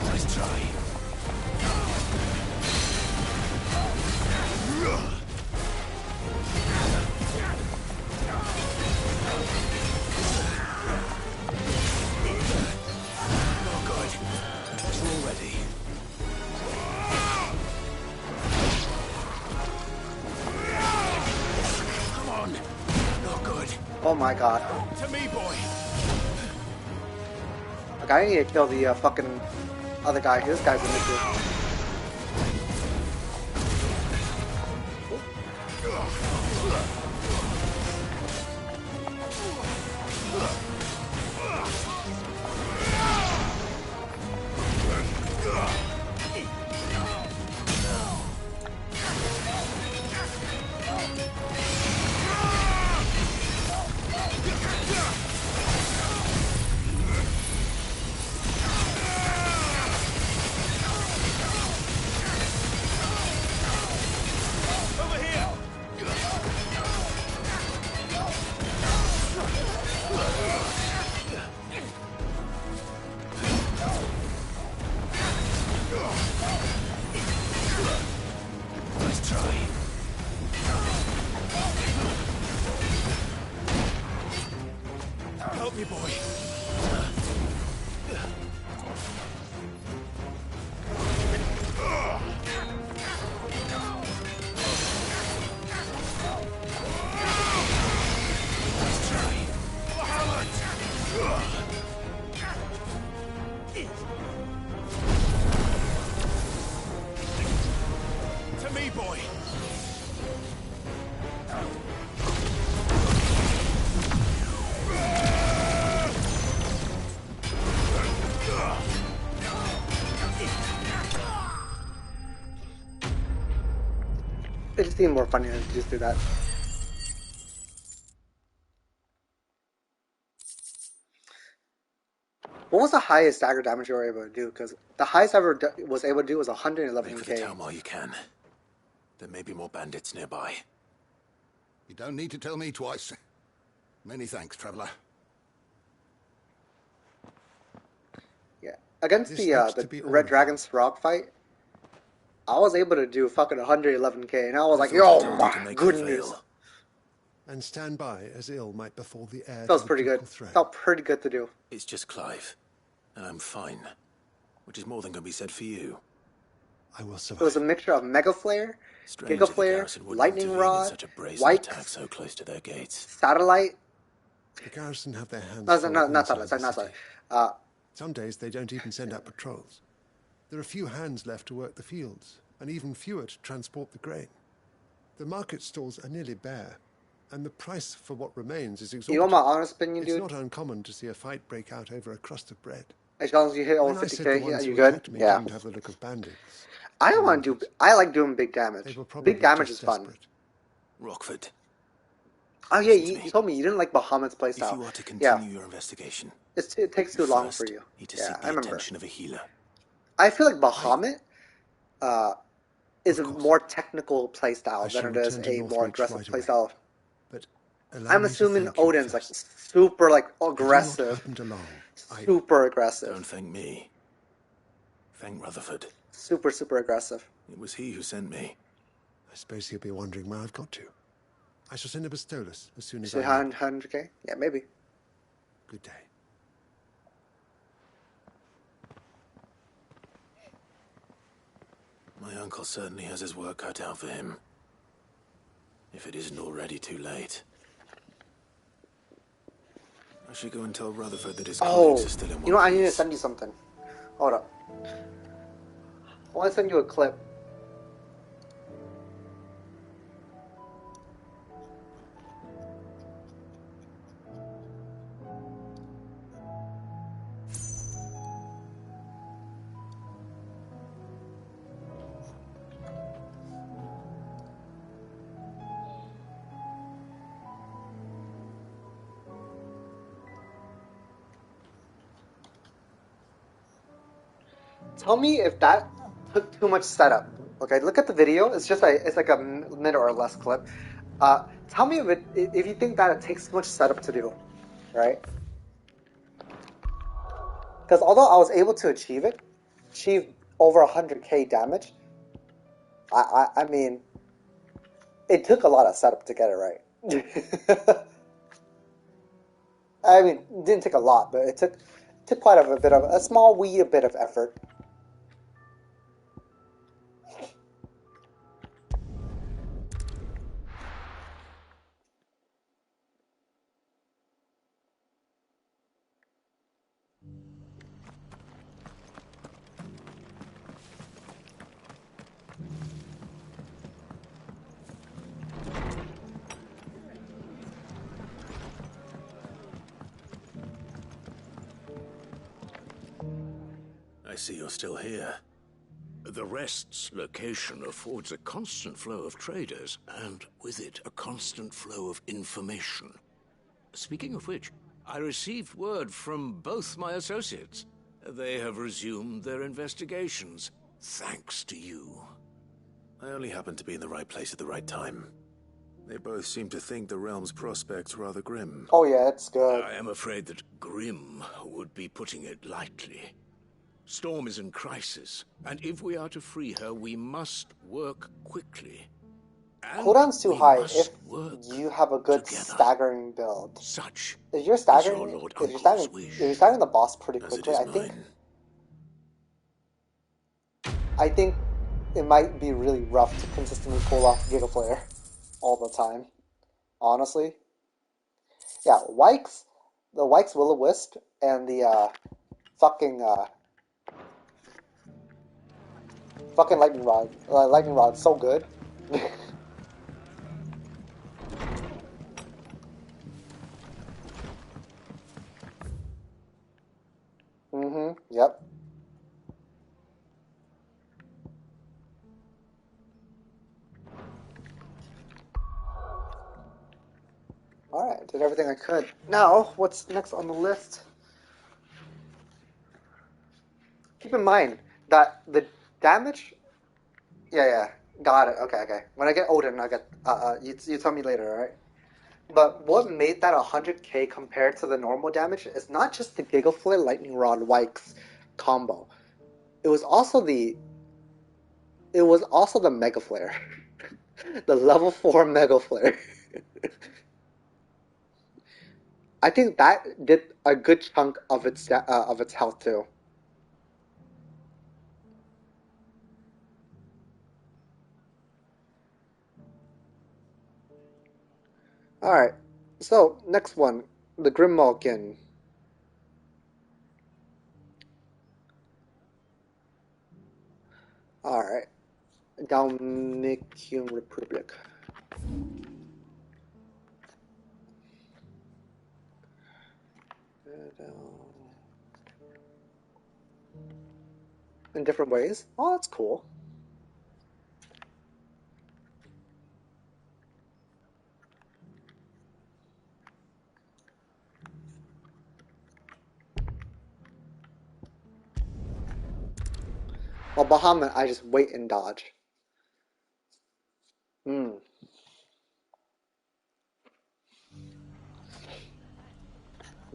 Nice try. Oh my god. To me, boy. Like, I need to kill the fucking other guy. This guy's an issue. Help me, boy. To me, boy. It just seemed more funny to just do that. What was the highest stagger damage you were able to do? Because the highest I ever was able to do was 111k. Make for the town while you can. There may be more bandits nearby. You don't need to tell me twice. Many thanks, traveler. Yeah, against the Red Dragon's rock fight, I was able to do fucking 111k, and I was like, yo, my goodness. And stand by as ill might befall the heir. Felt pretty good. Felt pretty good to do. It's just Clive, and I'm fine. Which is more than can be said for you. I will survive. It was a mixture of Mega Flare, Giga Flare, Lightning Rod, White, so close to their gates. Satellite. The garrison have their hands No, full not inside Satellite, not the city. Satellite. Some days they don't even send out patrols. There are few hands left to work the fields, and even fewer to transport the grain. The market stalls are nearly bare, and the price for what remains is exorbitant. You want my honest opinion, dude? It's not uncommon to see a fight break out over a crust of bread. As long as you hit over 50k, are you good? Yeah. Didn't have the look of bandits. I don't want to do. I like doing big damage. Big damage is fun. Rockford. Oh yeah, you told me you didn't like Bahamut's playstyle. If you are to continue your investigation, it takes too long for you. Need to seek the attention of a healer. I feel like Bahamut is a more technical playstyle than it is return to a more Northreach aggressive right away. playstyle. But allow I'm me to assuming thank you Odin's like first. super like Had you not aggressive, happened along, super aggressive. Don't thank me. Thank Rutherford. Super aggressive. It was he who sent me. I suppose he'll be wondering where I've got to. I shall send a pistolus as soon as Say I land. 100k? Yeah, maybe. Good day. My uncle certainly has his work cut out for him. If it isn't already too late. I should go and tell Rutherford that his colleagues are still in one you know, I need to piece. send you something. Hold up. I want to send you a clip. Tell me if that took too much setup. Okay, look at the video. It's just it's like a minute or less clip. Tell me if you think that it takes too much setup to do, right? Because although I was able to achieve over 100k damage, I mean, it took a lot of setup to get it right. I mean, it didn't take a lot, but it took quite a bit of a small wee bit of effort. I see you're still here. The Rest's location affords a constant flow of traders, and with it, a constant flow of information. Speaking of which, I received word from both my associates. They have resumed their investigations, thanks to you. I only happened to be in the right place at the right time. They both seem to think the realm's prospects rather grim. Oh yeah, it's good. I am afraid that grim would be putting it lightly. Storm is in crisis, and if we are to free her, we must work quickly. And Cooldown's too high if work you have a good staggering build. Such if you're staggering, if you're staggering the boss pretty quickly, I think it might be really rough to consistently pull off Giga Flare all the time. Honestly, yeah, the Wykes Will-O-Wisp and the fucking Lightning Rod. Lightning Rod's so good. Yep. Alright, did everything I could. Now, what's next on the list? Keep in mind that the damage... Yeah, got it. Okay. When I get Odin, I get... you tell me later, alright? But what made that 100k compared to the normal damage is not just the Giga Flare Lightning Rod Wykes combo. It was also the Mega Flare. The level 4 Mega Flare. I think that did a good chunk of its health too. Alright, so next one, the Grim Malkin. Alright, Dalmatian Republic. In different ways. Oh, that's cool. Well, Bahamut, I just wait and dodge.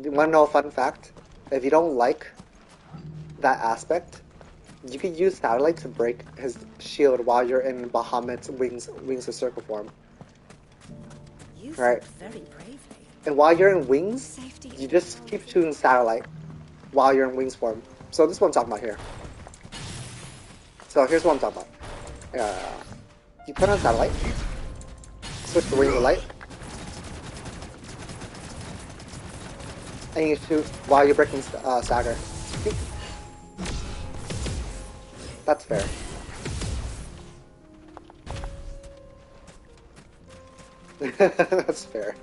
You want to know a fun fact? If you don't like that aspect, you could use Satellite to break his shield while you're in Bahamut's wings of circle form. You Right. fought very bravely. And while you're in wings, you just keep shooting Satellite while you're in wings form. So this is what I'm talking about here. So here's what I'm talking about. You put on Satellite, switch to wings of light, and you shoot while you're breaking Stagger. That's fair. That's fair.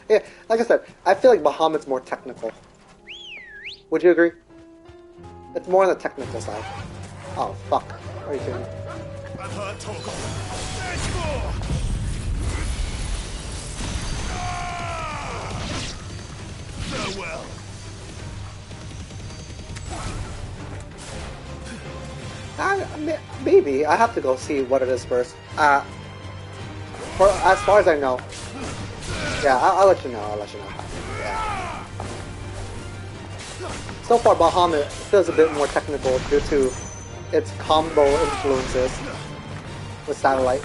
Yeah, like I said, I feel like Bahamut's more technical. Would you agree? It's more on the technical side. Oh, fuck. What are you doing? I've heard talk of it. There's more! Farewell. Maybe. I have to go see what it is first. As far as I know. Yeah, I'll let you know. Yeah. So far, Bahamut feels a bit more technical due to its combo influences with Satellite.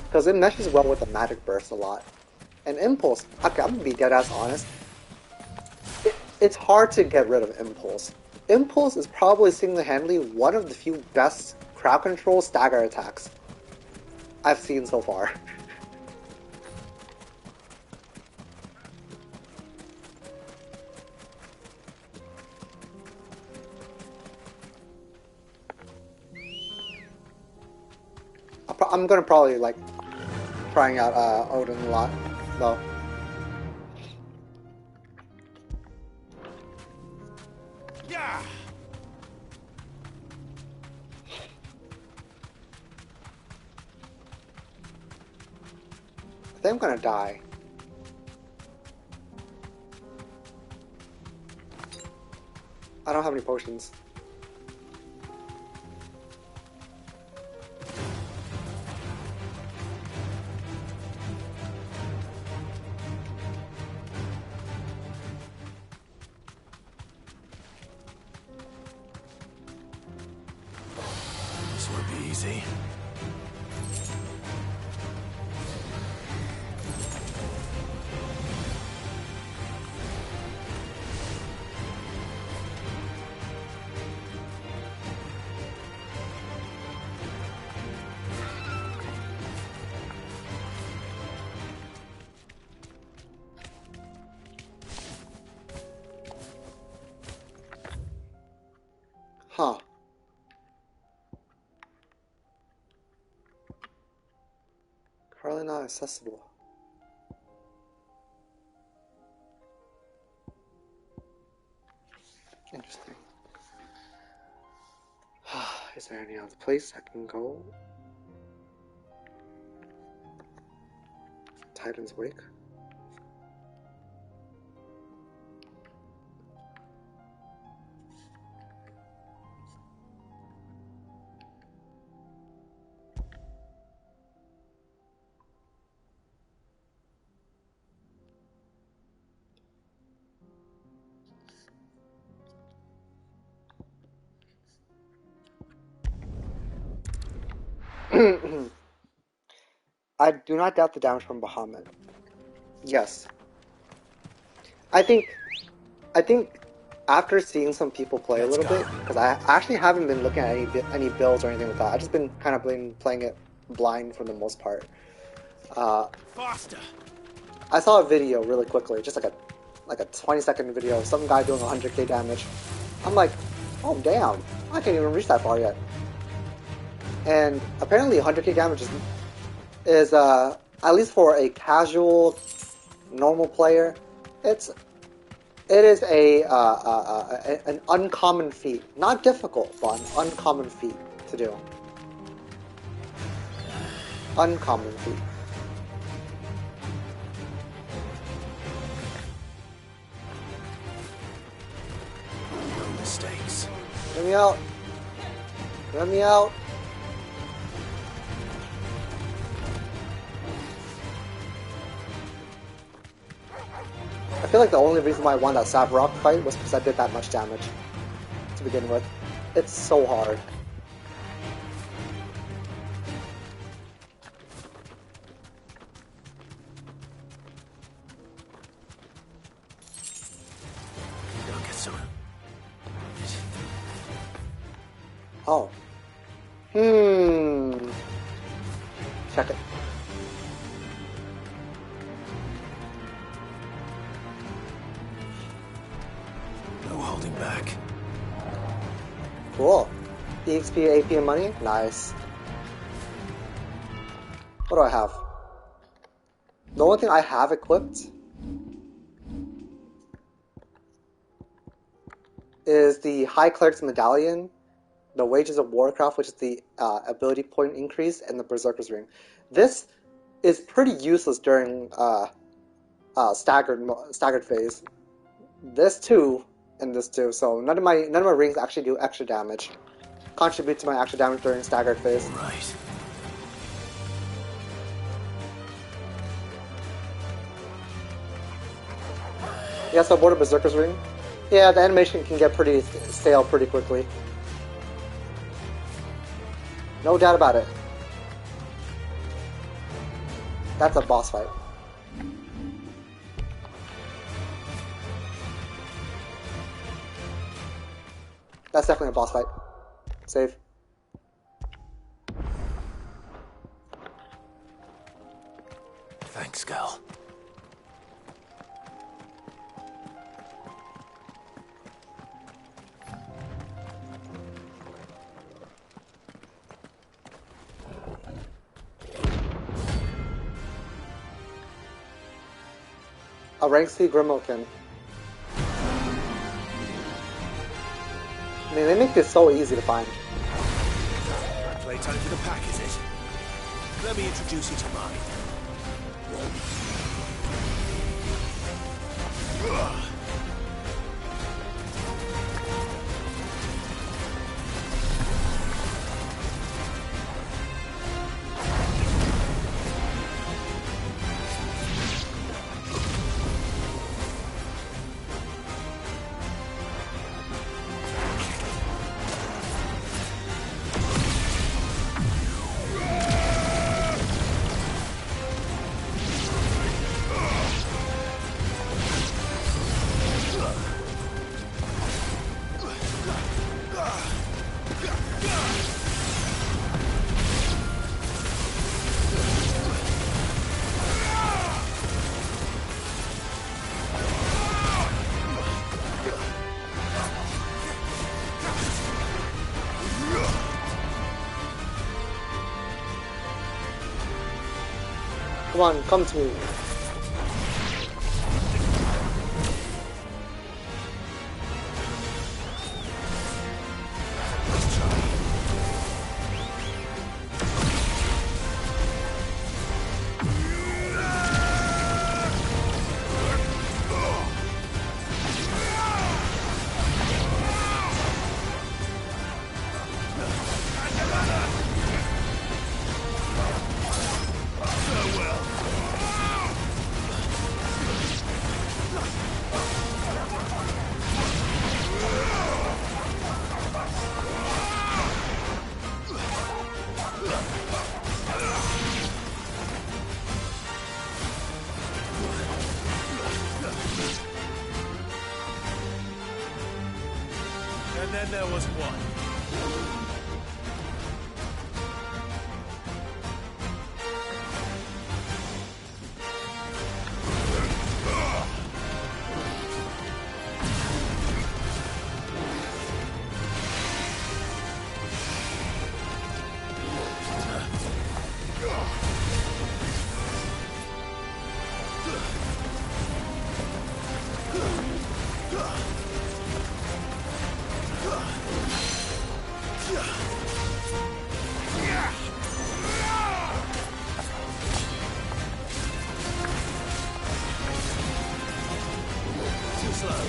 Because it meshes well with the Magic Burst a lot. And Impulse, okay, I'm gonna be dead-ass honest. It's hard to get rid of Impulse. Impulse is probably single-handedly one of the few best crowd control stagger attacks I've seen so far. I'm gonna probably like trying out Odin a lot, though. Yeah. I think I'm gonna die. I don't have any potions. This won't be easy. Huh. Currently not accessible. Interesting. Is there any other place I can go? Titan's Wake? I do not doubt the damage from Bahamut. Yes. I think after seeing some people play a little bit, because I actually haven't been looking at any builds or anything like that. I've just been kind of playing it blind for the most part. Faster. I saw a video really quickly, just like a 20-second video of some guy doing 100k damage. I'm like, oh damn, I can't even reach that far yet. And apparently 100k damage is at least for a casual, normal player, it is an uncommon feat. Not difficult, but an uncommon feat to do. Uncommon feat. No mistakes. Let me out. Let me out. I feel like the only reason why I won that Savrock fight was because I did that much damage to begin with. It's so hard. Don't get so... Oh. Check it. No holding back. Cool. EXP, AP, and money? Nice. What do I have? The only thing I have equipped is the High Cleric's Medallion, the Wages of Warcraft, which is the ability point increase, and the Berserker's Ring. This is pretty useless during staggered phase. This too, and this too. So none of my rings actually do extra damage. Contribute to my extra damage during staggered phase. Right. Yeah, so aboard a Berserker's Ring. Yeah, the animation can get pretty stale pretty quickly. No doubt about it. That's a boss fight. That's definitely a boss fight. Save. Thanks, Gal. A rank C Grimoken. I mean, they make this so easy to find. Playtime for the pack, is it? Let me introduce you to mine. Come on, come to me. And then there was one. Too slow.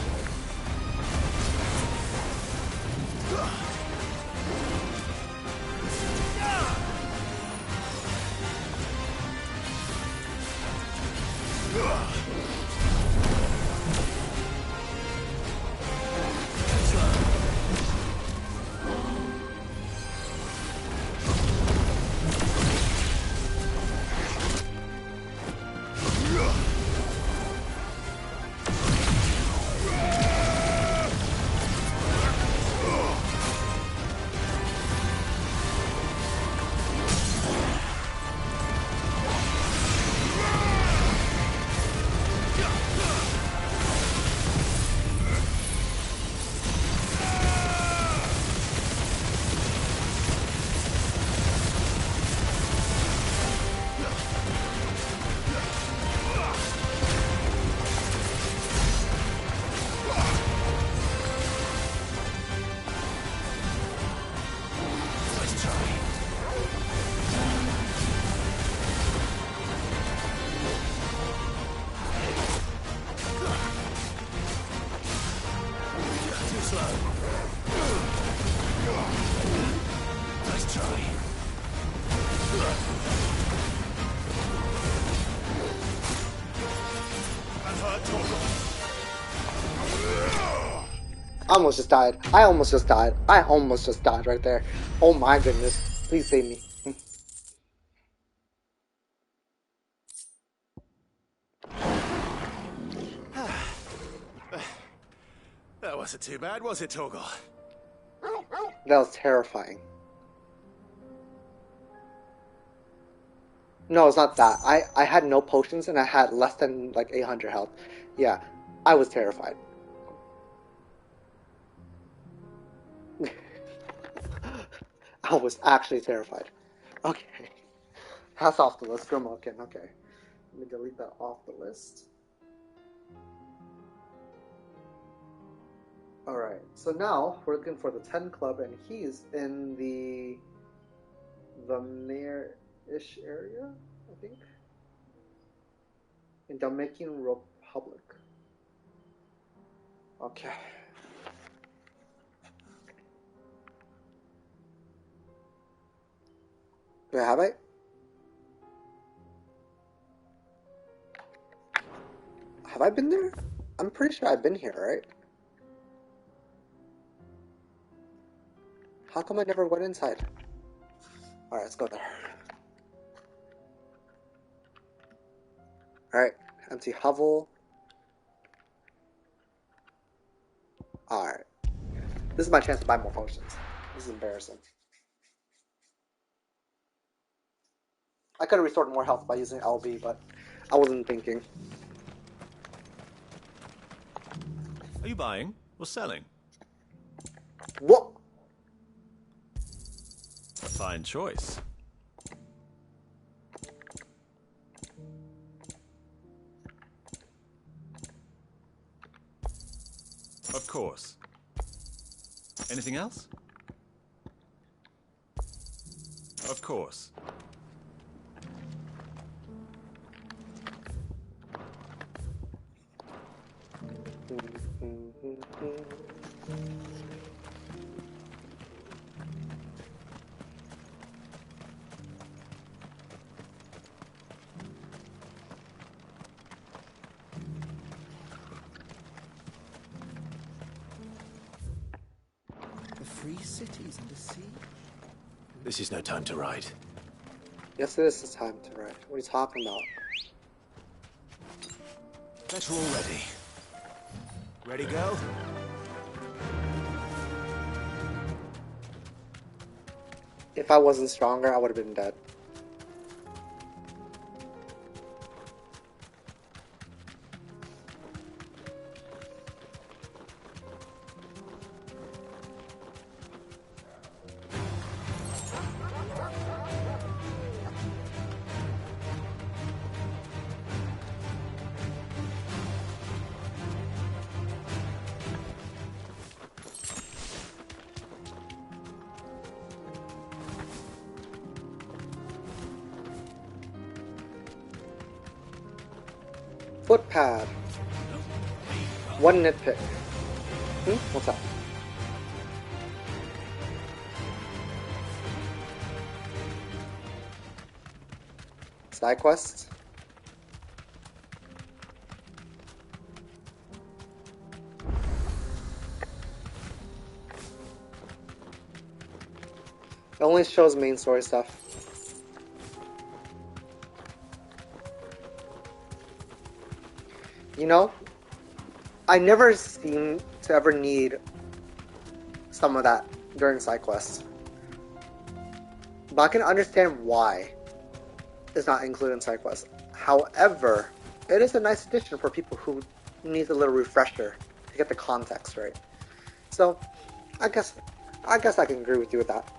I almost just died. I almost just died. I almost just died right there. Oh my goodness. Please save me. That wasn't too bad, was it, Torgal? That was terrifying. No, it's not that. I had no potions and I had less than like 800 health. Yeah, I was terrified. I was actually terrified. Okay. That's off the list. Grimmalkin. Okay. Let me delete that off the list. Alright, so now we're looking for the 10 Club, and he's in the Mayor-ish area, I think. In Dominican Republic. Okay. Do I have it? Have I been there? I'm pretty sure I've been here, right? How come I never went inside? Alright, let's go there. Alright, empty hovel. Alright. This is my chance to buy more potions. This is embarrassing. I could have restored more health by using LB, but I wasn't thinking. Are you buying or selling? What? A fine choice. Of course. Anything else? Of course. The free cities and the sea. This is no time to ride. Yes, it is the time to ride. What are you talking about? Bet we're all ready. Ready, girl? If I wasn't stronger, I would have been dead. Footpad. One nitpick. What's up? Side quest. It only shows main story stuff. You know, I never seem to ever need some of that during side quests. But I can understand why it's not included in side quests. However, it is a nice addition for people who need a little refresher to get the context right. So, I guess I can agree with you with that.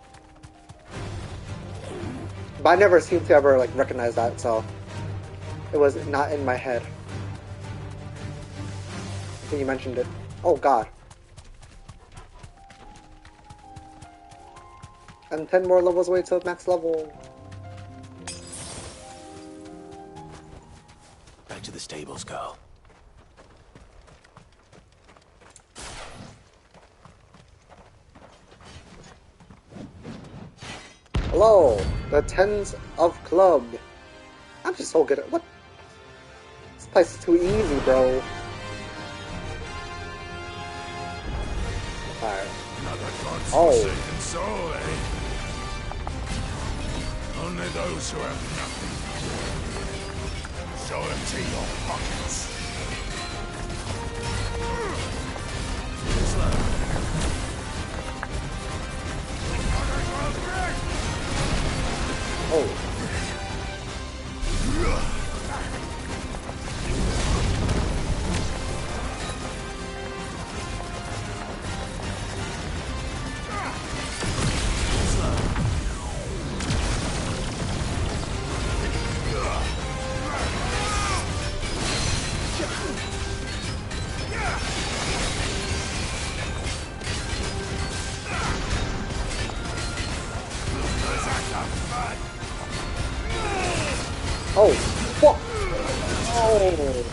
But I never seem to ever like recognize that, so it was not in my head. When you mentioned it. Oh god. And 10 more levels away till max level. Back to the stables, girl. Hello, the Tens of Club. I'm just so good at what? This place is too easy, bro. Alright. Another Oh. godforsaken soul, eh? Only those who have nothing. So empty your pockets. Oh. Oh, fuck! Oh!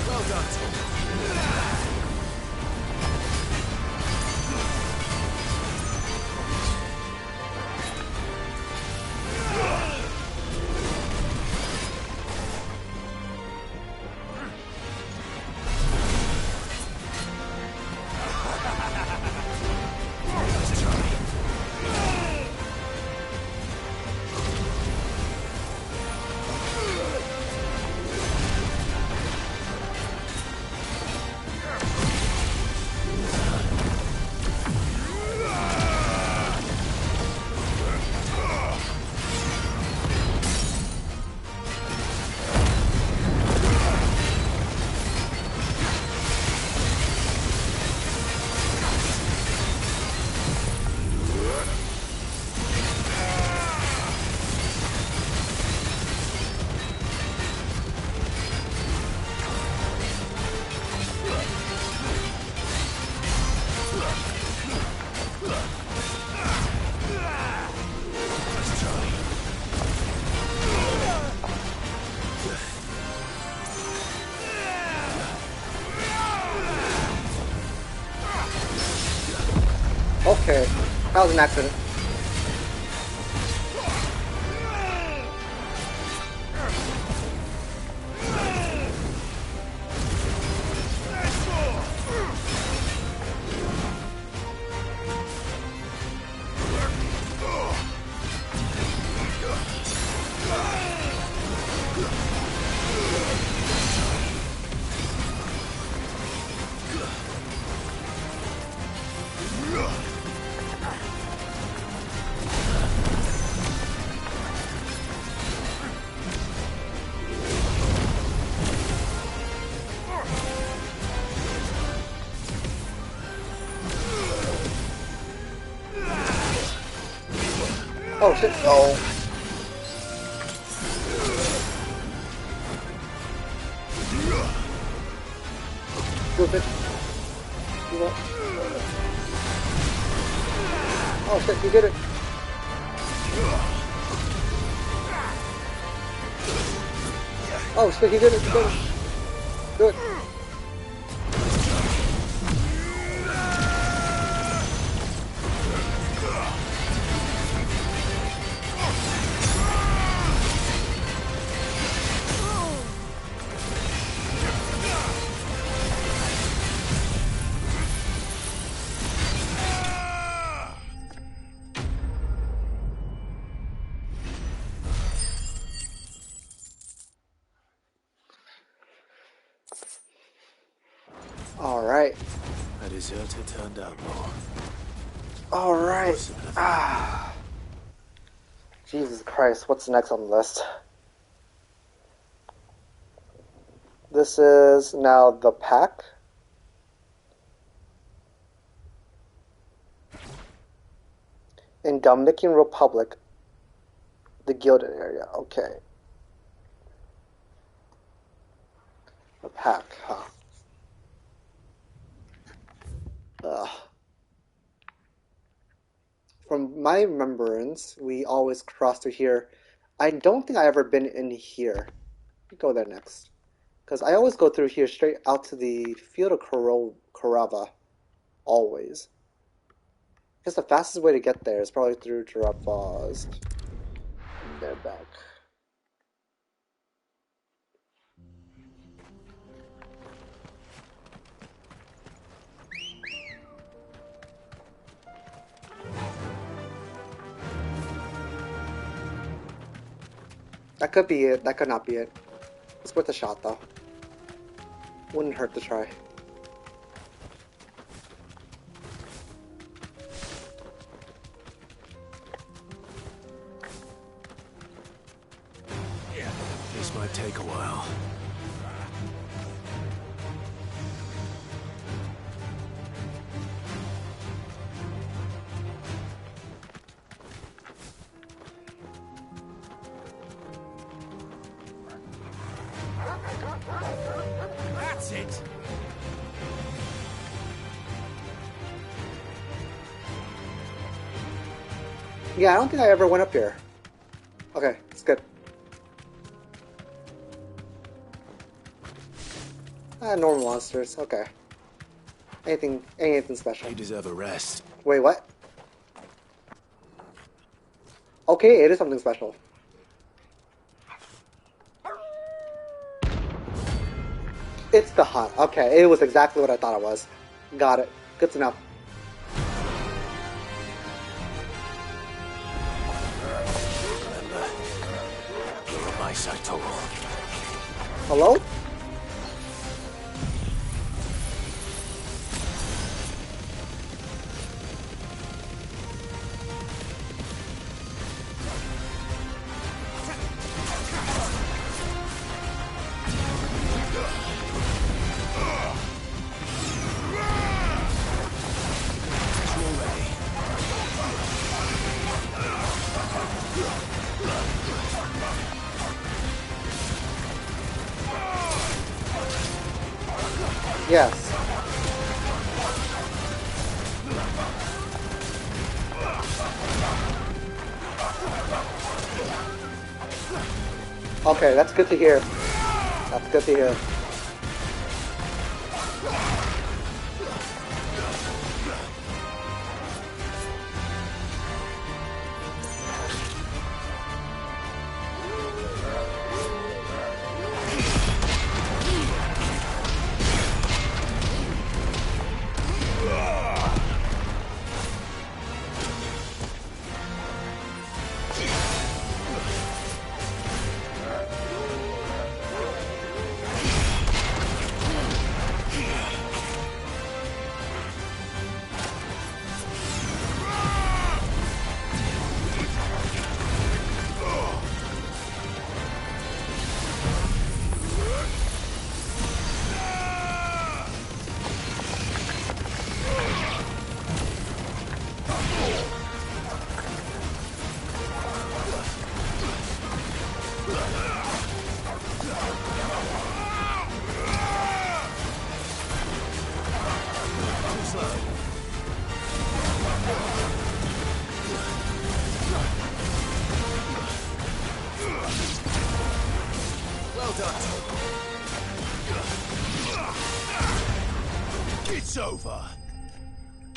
Well done, Okay, that was an accident. Oh shit, oh. Go, bitch. You what? Oh shit, you did it. Oh shit, he did it, he did it. Do it. Alright. A deserter turned outlaw. Alright. Ah. Jesus Christ, what's next on the list? This is now the pack. In Dominican Republic, the Gilded area. Okay. The pack, huh? From my remembrance, we always cross through here. I don't think I ever been in here. Go there next. Because I always go through here straight out to the field of Carava. Always. I guess the fastest way to get there is probably through Jirafaz. And they're back. That could be it. That could not be it. It's worth a shot, though. Wouldn't hurt to try. This might take a while. That's it! Yeah, I don't think I ever went up here. Okay, it's good. Normal monsters, okay. Anything special. You deserve a rest. Wait, what? Okay, it is something special. It's the hunt. Okay, it was exactly what I thought it was. Got it. Good to know. Hello? Yes. Okay, that's good to hear. That's good to hear. Well done. It's over.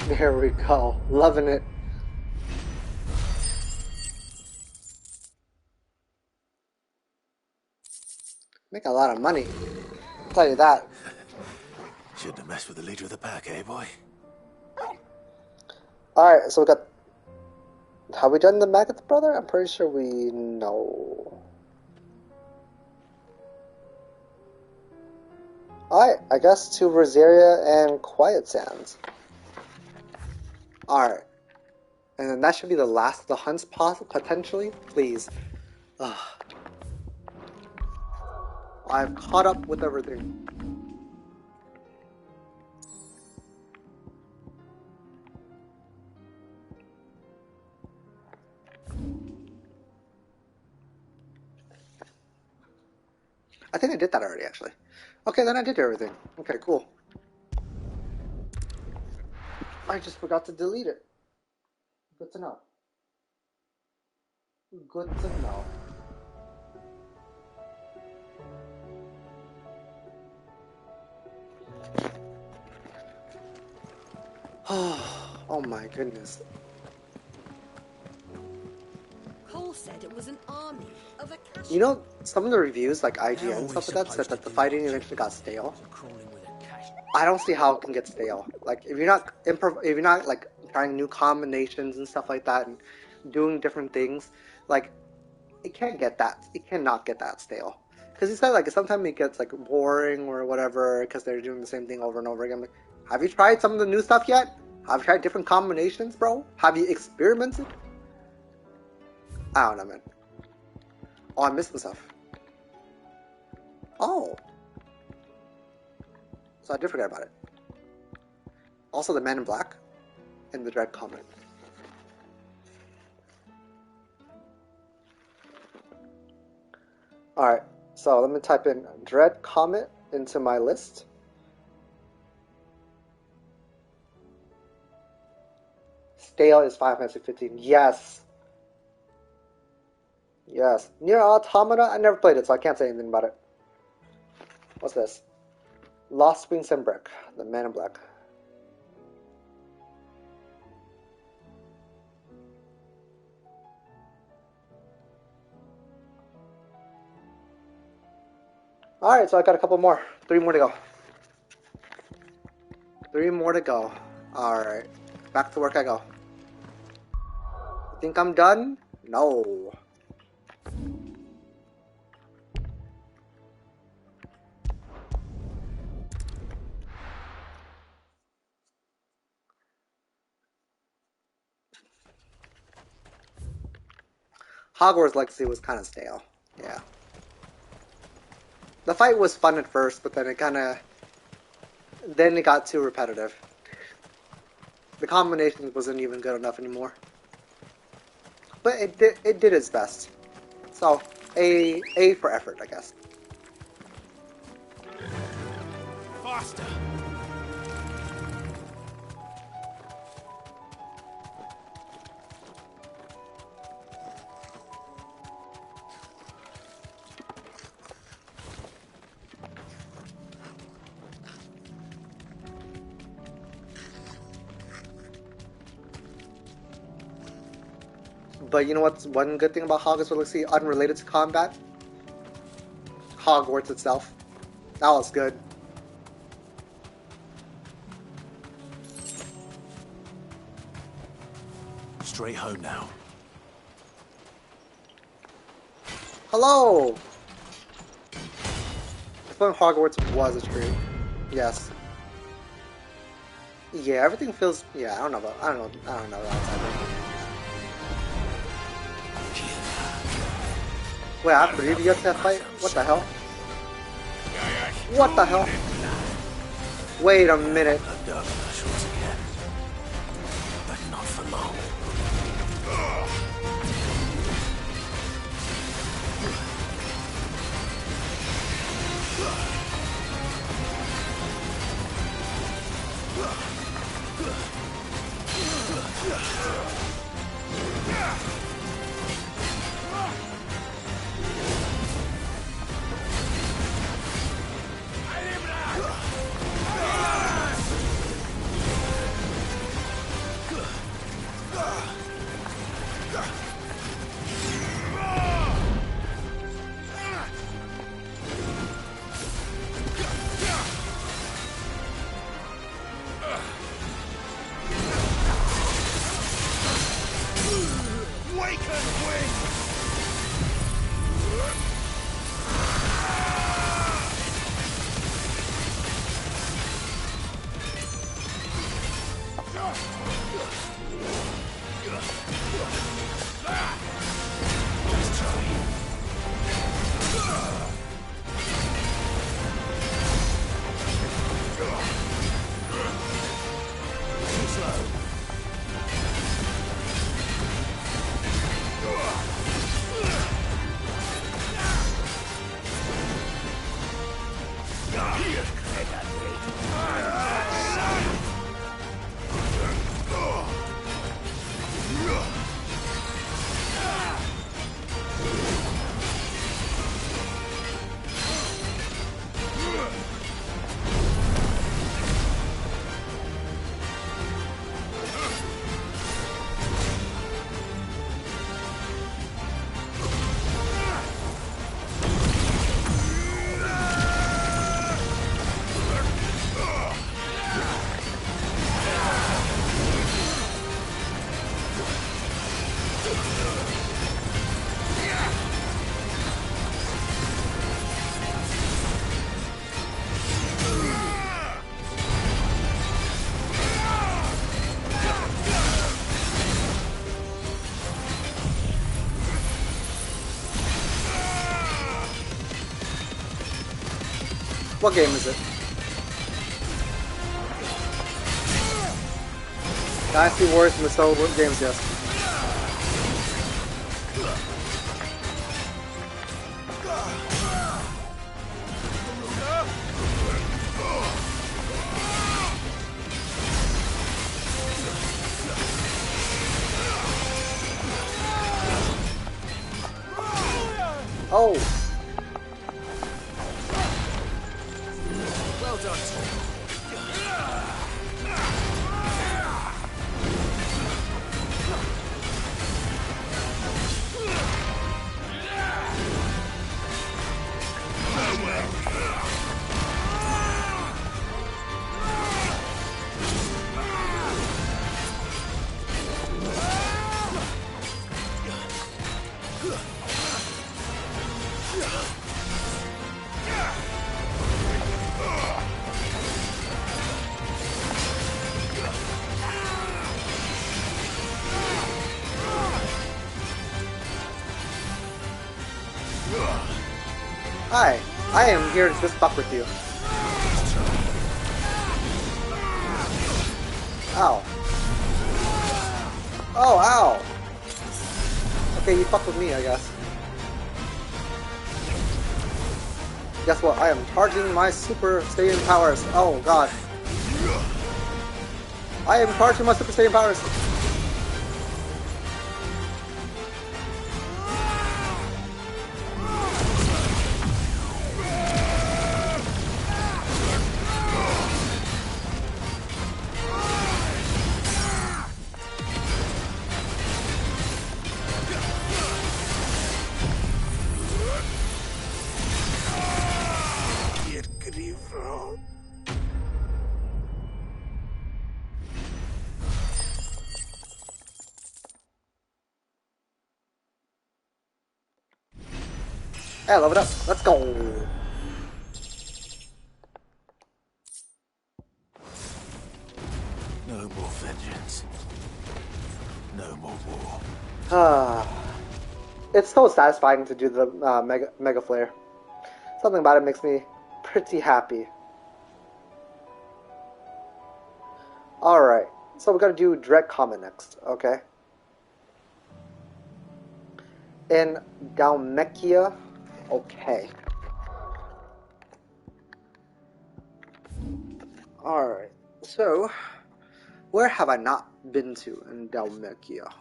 There we go. Loving it. Make a lot of money. I'll tell you that. Shouldn't have messed with the leader of the pack, eh, boy? Alright, so we got... Have we done the Maggoth brother? I'm pretty sure we know. Alright, I guess to Rosaria and Quiet Sands. Alright. And then that should be the last of the hunts, potentially? Please. Ugh. I've caught up with everything. I think I did that already, actually. Okay, then I did everything. Okay, cool. I just forgot to delete it. Good to know. Good to know. Oh my goodness. Cole said it was an army of a cash. You know, some of the reviews, like IGN and stuff like that, said that the fighting eventually got stale. I don't see how it can get stale. Like, if you're not like trying new combinations and stuff like that, and doing different things, like, it can't get that. It cannot get that stale. Because he said like sometimes it gets like boring or whatever because they're doing the same thing over and over again. Like, have you tried some of the new stuff yet? Have you tried different combinations, bro? Have you experimented? I don't know, man. Oh, I'm missing stuff. Oh. So I did forget about it. Also, the Man in Black and the Dread Comet. Alright, so let me type in Dread Comet into my list. Stale is 5 minutes and 15. Yes! Yes. Nier Automata, I never played it, so I can't say anything about it. What's this? Lost Wings and Brick, the Man in Black. Alright, so I got a couple more. 3 more to go. 3 more to go. Alright. Back to work I go. You think I'm done? No. Hogwarts Legacy was kind of stale. Yeah. The fight was fun at first, but then it got too repetitive. The combination wasn't even good enough anymore. But it did its best. So, A for effort, I guess. Faster! But you know what's one good thing about Hogwarts Legacy, unrelated to combat? Hogwarts itself. That was good. Straight home now. Hello! Exploring Hogwarts was a treat. Yes. Yeah, everything feels. Yeah, I don't know about outside. Wait, I have to read yet that fight? What the hell? What the hell? Wait a minute. But not for long. What game is it? Dynasty Wars and the Solo games, yes. Oh! Well done. Hi, I am here to just fuck with you. Ow. Oh, ow! Okay, you fuck with me, I guess. Guess what? I am charging my Super Saiyan powers. Oh, God. I am charging my Super Saiyan powers. Hey, level it up. Let's go. No more vengeance. No more war. It's so satisfying to do the Mega Flare. Something about it makes me pretty happy. Alright, so we're gonna do Dread Comet next, okay? In Dalmekia, okay. Alright, so where have I not been to in Dalmekia?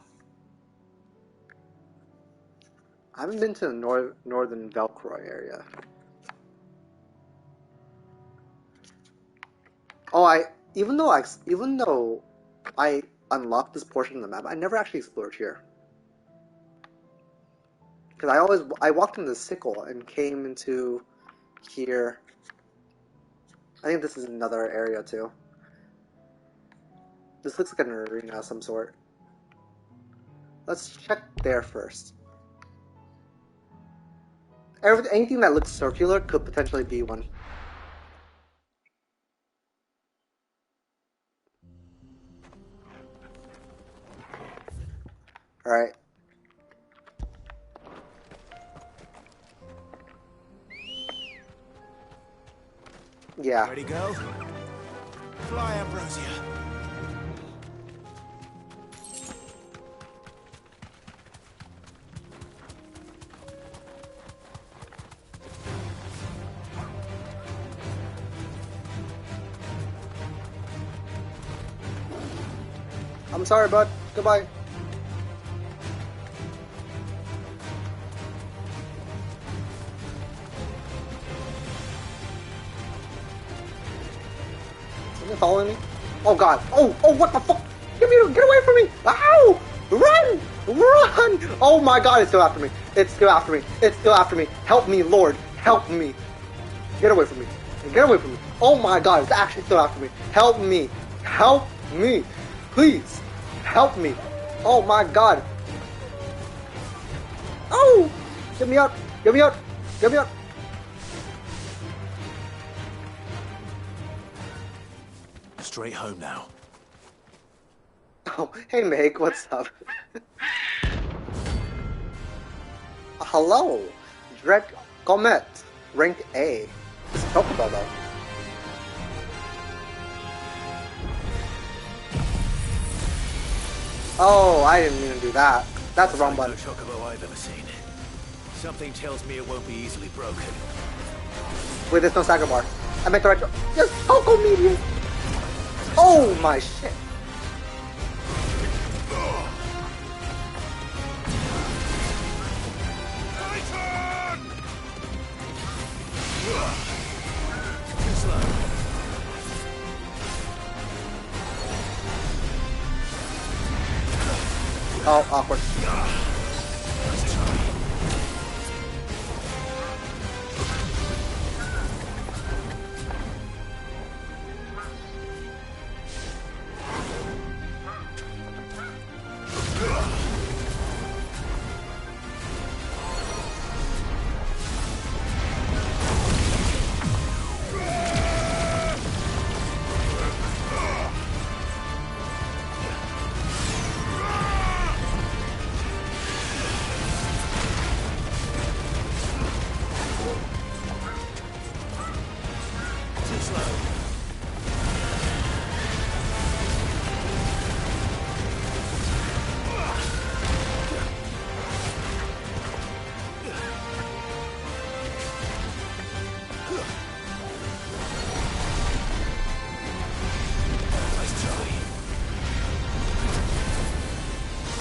I haven't been to the northern Velcroy area. Oh, even though I unlocked this portion of the map, I never actually explored here. Because I walked into the Sickle and came into here. I think this is another area too. This looks like an arena of some sort. Let's check there first. Anything that looks circular could potentially be one. Alright. Yeah. Ready, go? Fly, Ambrosia. I'm sorry, bud. Goodbye. Something following me? Oh God! Oh! What the fuck? Get away from me! Ow! Run! Run! Oh my God! It's still after me! It's still after me! It's still after me! Help me, Lord! Help me! Get away from me! Get away from me! Oh my God! It's actually still after me! Help me! Help me! Please! Help me! Oh my God! Oh! Get me out! Get me out! Get me out! Straight home now. Oh, hey Meg, what's up? Hello! Dread Comet, rank A. It's a Chocobo, though. Oh, I didn't mean to do that. That's the wrong button. No Chocobo I've ever seen. Something tells me it won't be easily broken. Wait, there's no stagger bar. I meant the right. Yes, Choco Medium. Oh my shit. Oh, awkward.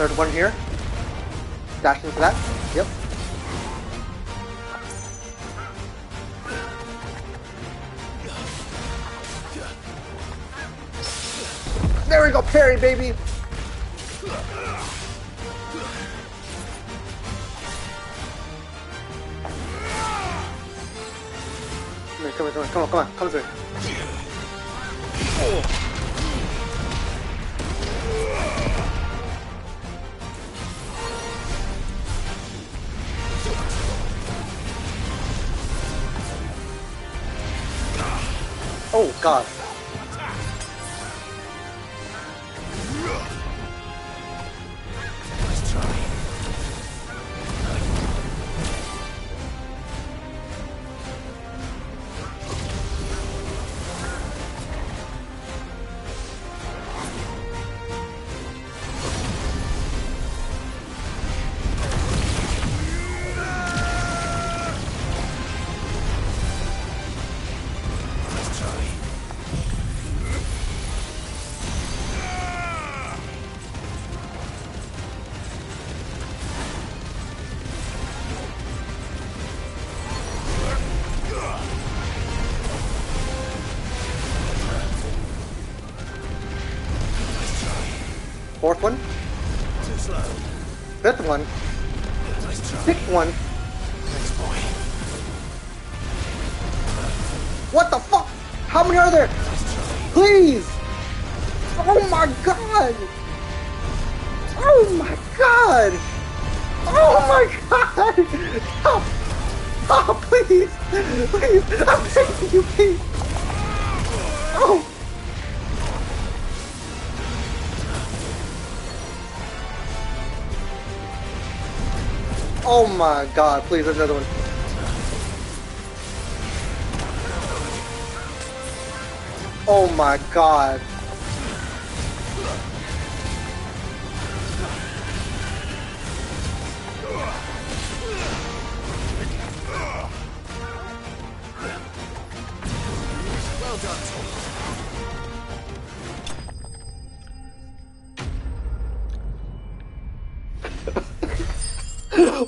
Third one here. Dashing for that. Yep. There we go, parry, baby. Come on, come through. Oh. Oh god. Fourth one. Too slow. Fifth one. Sixth one. Thanks, boy. What the fuck? How many are there? Please! Oh my god! Oh my god! Oh my god! Stop! Stop, please! Please! I'm begging you, please! Oh! Oh my god, please, there's another one. Oh my god. Well done, Tom.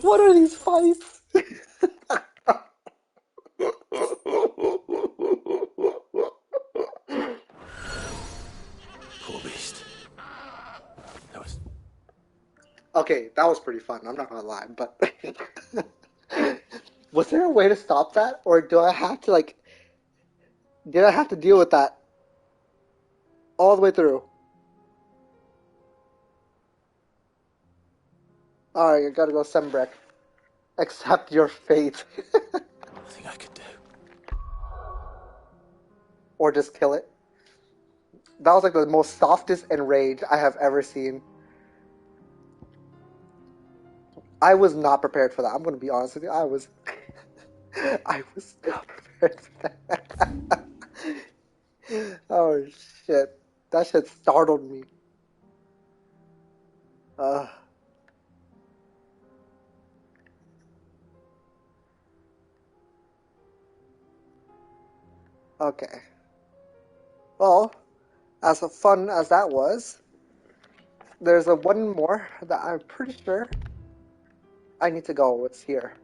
What are these fights? Poor beast. That was... Okay, that was pretty fun, I'm not gonna lie, but... Was there a way to stop that? Or do I have to, like... Did I have to deal with that all the way through? Alright, I gotta go Sembrek. Accept your fate. Nothing I could do. Or just kill it. That was like the most softest enrage I have ever seen. I was not prepared for that. I'm gonna be honest with you. I was not prepared Oh shit. That shit startled me. Okay. Well, as fun as that was, there's one more that I'm pretty sure I need to go. It's here.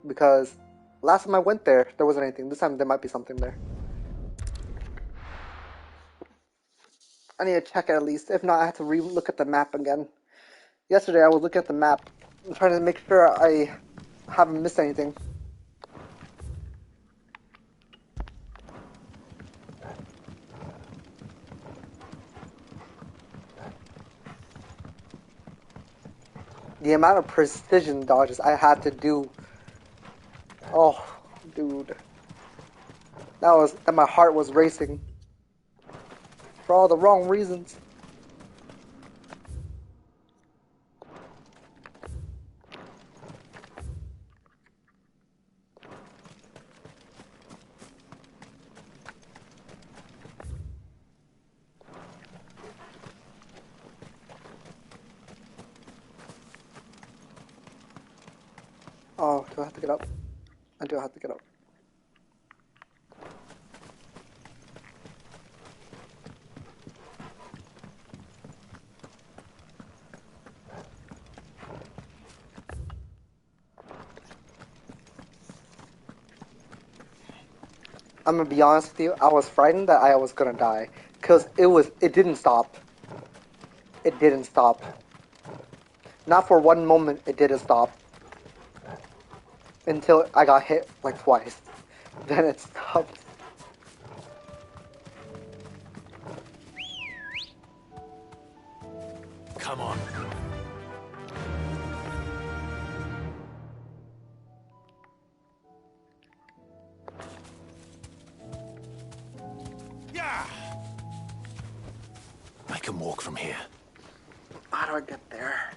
Because last time I went there, there wasn't anything. This time there might be something there. I need to check it at least. If not, I have to re-look at the map again. Yesterday I was looking at the map, trying to make sure I haven't missed anything. The amount of precision dodges I had to do. Oh, dude. And my heart was racing. For all the wrong reasons. Oh, do I have to get up? I do have to get up. I'm gonna be honest with you, I was frightened that I was gonna die. Cause it didn't stop. It didn't stop. Not for one moment it didn't stop. Until I got hit like twice. Then it stopped. Come on. Yeah. I can walk from here. How do I get there?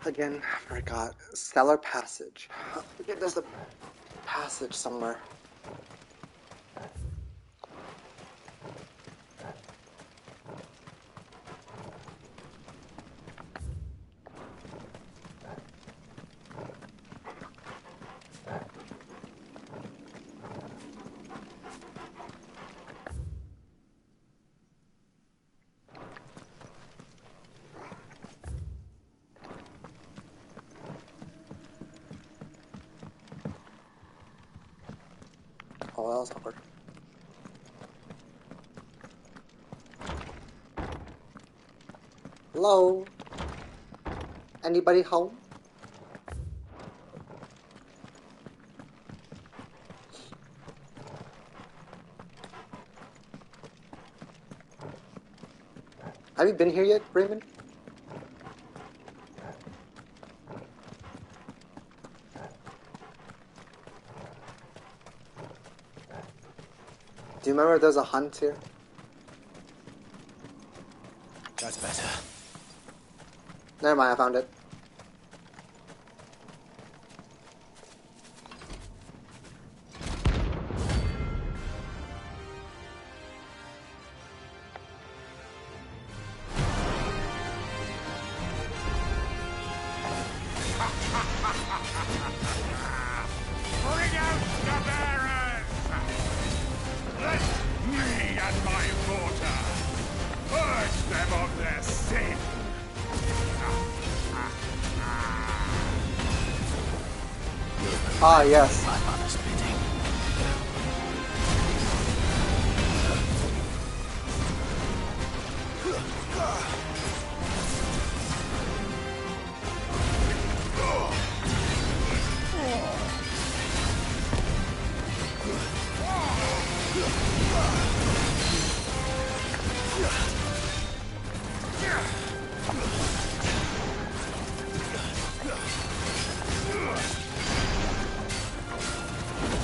Again, I forgot. Cellar passage. There's a passage somewhere. Oh, that was awkward. Hello? Anybody home? Have you been here yet, Raymond? Do you remember there's a hunt here? That's better. Never mind, I found it. Bring out the bearers! Let me and my daughter purge them of their sin! Ah, yes. My mother's bidding.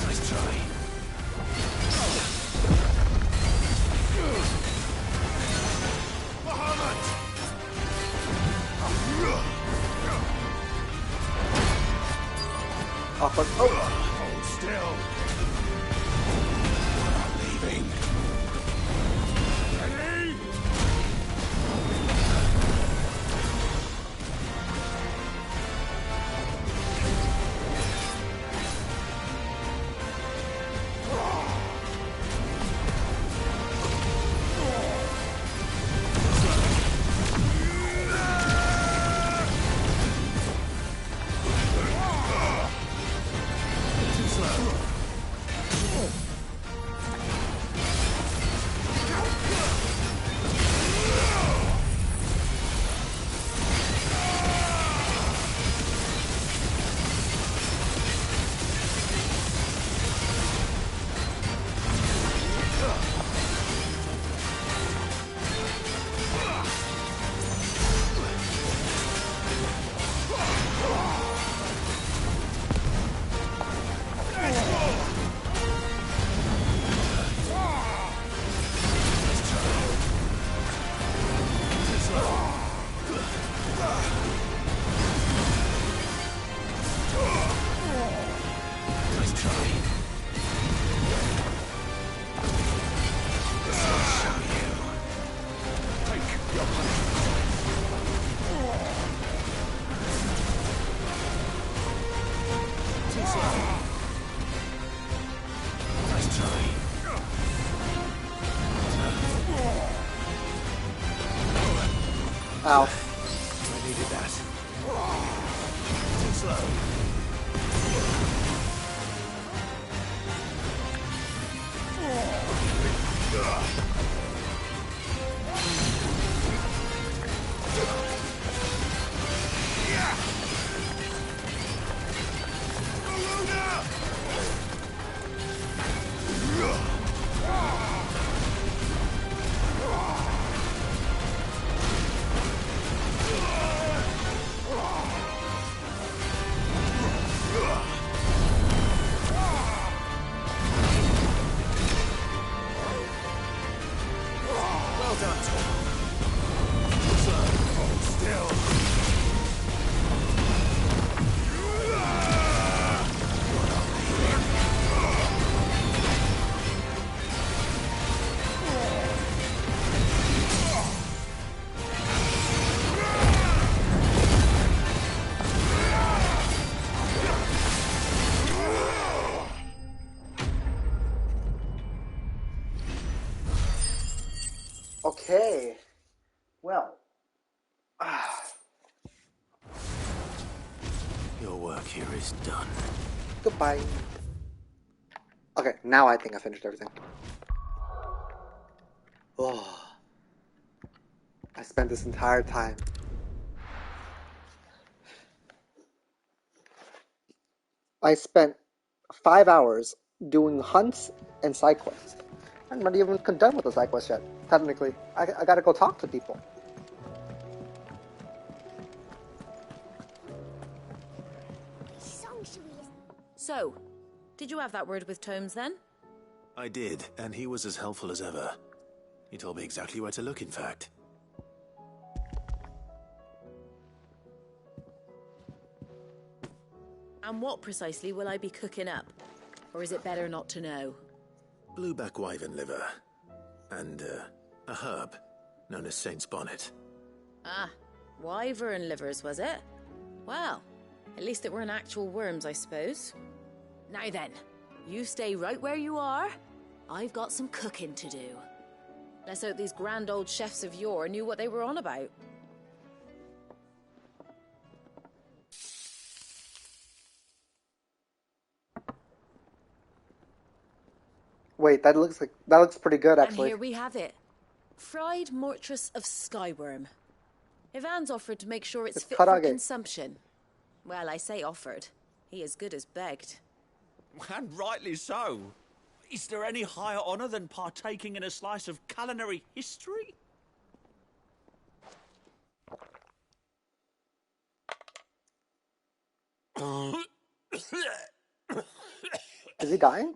Nice try. Awkward. Oh. Hold still. Ow. I needed that. Too slow. Okay. Well. Your work here is done. Goodbye. Okay, now I think I finished everything. Oh. I spent this entire time. I spent 5 hours doing hunts and side quests. I'm not even done with the side quest yet, technically. I gotta go talk to people. So, did you have that word with Tomes then? I did, and he was as helpful as ever. He told me exactly where to look, in fact. And what precisely will I be cooking up? Or is it better not to know? Blueback wyvern liver. And, a herb known as Saint's Bonnet. Ah, wyvern livers, was it? Well, at least it weren't actual worms, I suppose. Now then, you stay right where you are. I've got some cooking to do. Let's hope these grand old chefs of yore knew what they were on about. Wait, that looks pretty good, actually. And here we have it. Fried mortress of skyworm. Ivan's offered to make sure it's fit for consumption. Well, I say offered. He as good as begged. And rightly so. Is there any higher honour than partaking in a slice of culinary history? Is he dying?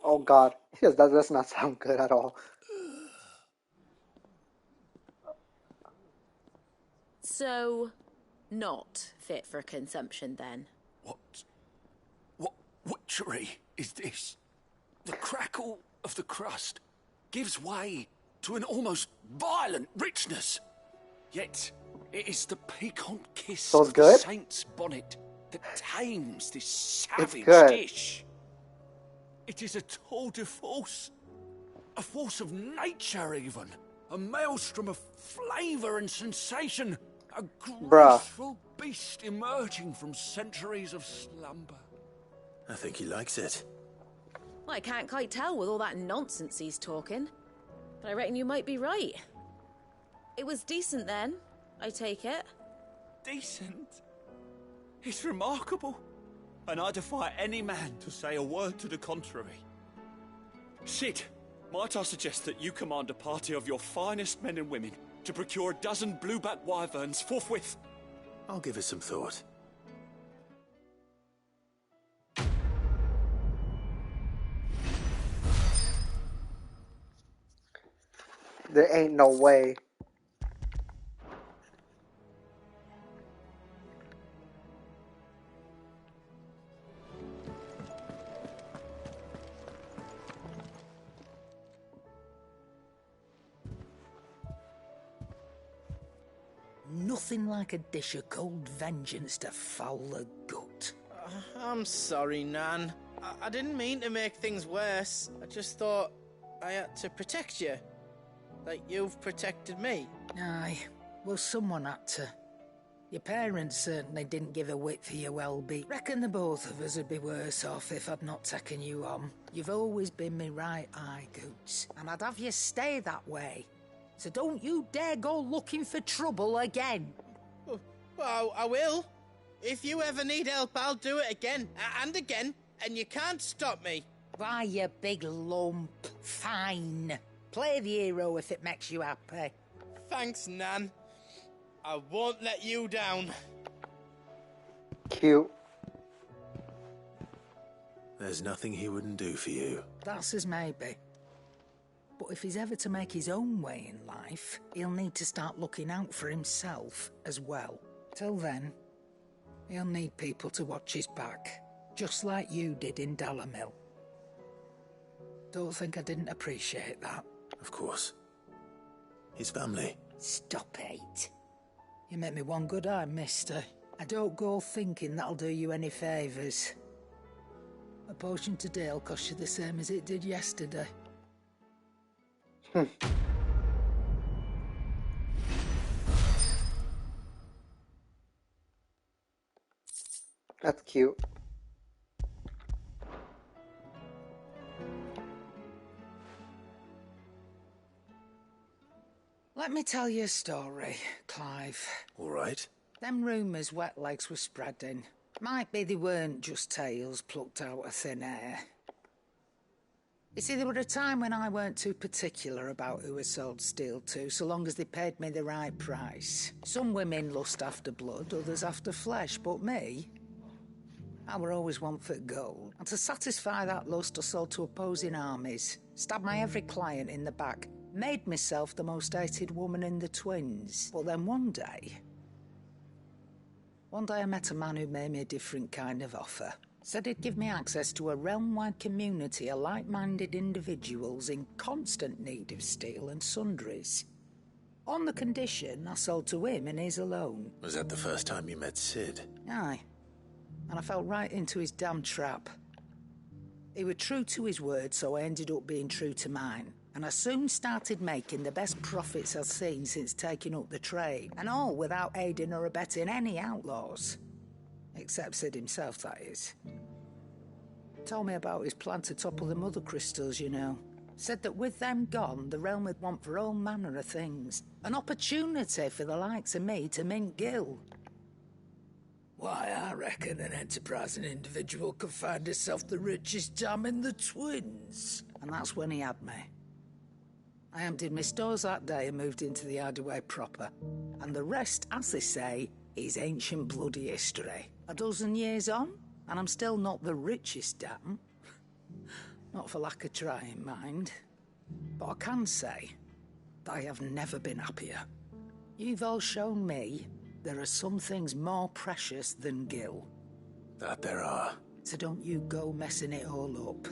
Oh god. Yes, that does not sound good at all. So, not fit for consumption then? What witchery is this? The crackle of the crust gives way to an almost violent richness. Yet, it is the piquant kiss of the Saint's Bonnet that tames this savage dish. It is a tour de force. A force of nature, even. A maelstrom of flavour and sensation. A graceful beast emerging from centuries of slumber. I think he likes it. Well, I can't quite tell with all that nonsense he's talking. But I reckon you might be right. It was decent then, I take it. Decent? It's remarkable. And I defy any man to say a word to the contrary. Sid, might I suggest that you command a party of your finest men and women to procure a dozen blueback wyverns forthwith? I'll give it some thought. There ain't no way. Nothing like a dish of cold vengeance to foul the gut. I'm sorry, Nan. I didn't mean to make things worse. I just thought I had to protect you. Like you've protected me. Aye. Well, someone had to. Your parents certainly didn't give a whit for your well-being. Reckon the both of us would be worse off if I'd not taken you on. You've always been me right eye, Goots. And I'd have you stay that way. So don't you dare go looking for trouble again. Well, I will. If you ever need help, I'll do it again. And again. And you can't stop me. Why, you big lump. Fine. Play the hero if it makes you happy. Thanks, Nan. I won't let you down. Cute. There's nothing he wouldn't do for you. That's as maybe. But if he's ever to make his own way in life, he'll need to start looking out for himself as well. Till then, he'll need people to watch his back, just like you did in Dalamil. Don't think I didn't appreciate that. Of course. His family. Stop it. You make me one good eye, mister. I don't go thinking that'll do you any favours. A potion today will cost you the same as it did yesterday. That's cute. Let me tell you a story, Clive. All right. Them rumours wet legs were spreading. Might be they weren't just tales plucked out of thin air. You see, there were a time when I weren't too particular about who I sold steel to, so long as they paid me the right price. Some women lust after blood, others after flesh, but me, I were always one for gold. And to satisfy that lust, I sold to opposing armies, stabbed my every client in the back, made myself the most hated woman in the twins. But then one day I met a man who made me a different kind of offer. Said he'd give me access to a realm-wide community of like-minded individuals in constant need of steel and sundries. On the condition I sold to him and his alone. Was that the first time you met Sid? Aye. And I fell right into his damn trap. He was true to his word, so I ended up being true to mine. And I soon started making the best profits I've seen since taking up the trade. And all without aiding or abetting any outlaws. Except Sid himself, that is. Told me about his plan to topple the mother crystals, you know. Said that with them gone, the realm would want for all manner of things. An opportunity for the likes of me to mint gil. Why, I reckon an enterprising individual could find himself the richest dam in the twins. And that's when he had me. I emptied my stores that day and moved into the Hideaway proper. And the rest, as they say, is ancient bloody history. A dozen years on, and I'm still not the richest dam. Not for lack of trying, mind. But I can say that I have never been happier. You've all shown me there are some things more precious than gil. That there are. So don't you go messing it all up,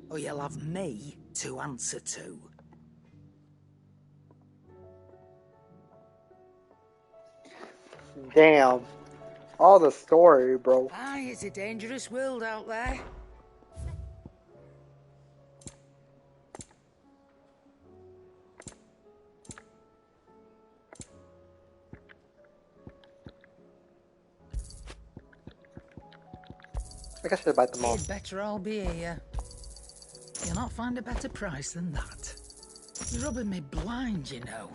or you'll have me to answer to. Damn. All the story, bro. Aye, it's a dangerous world out there. I guess I should bite them all. It'd better all be here. You'll not find a better price than that. You're rubbing me blind, you know.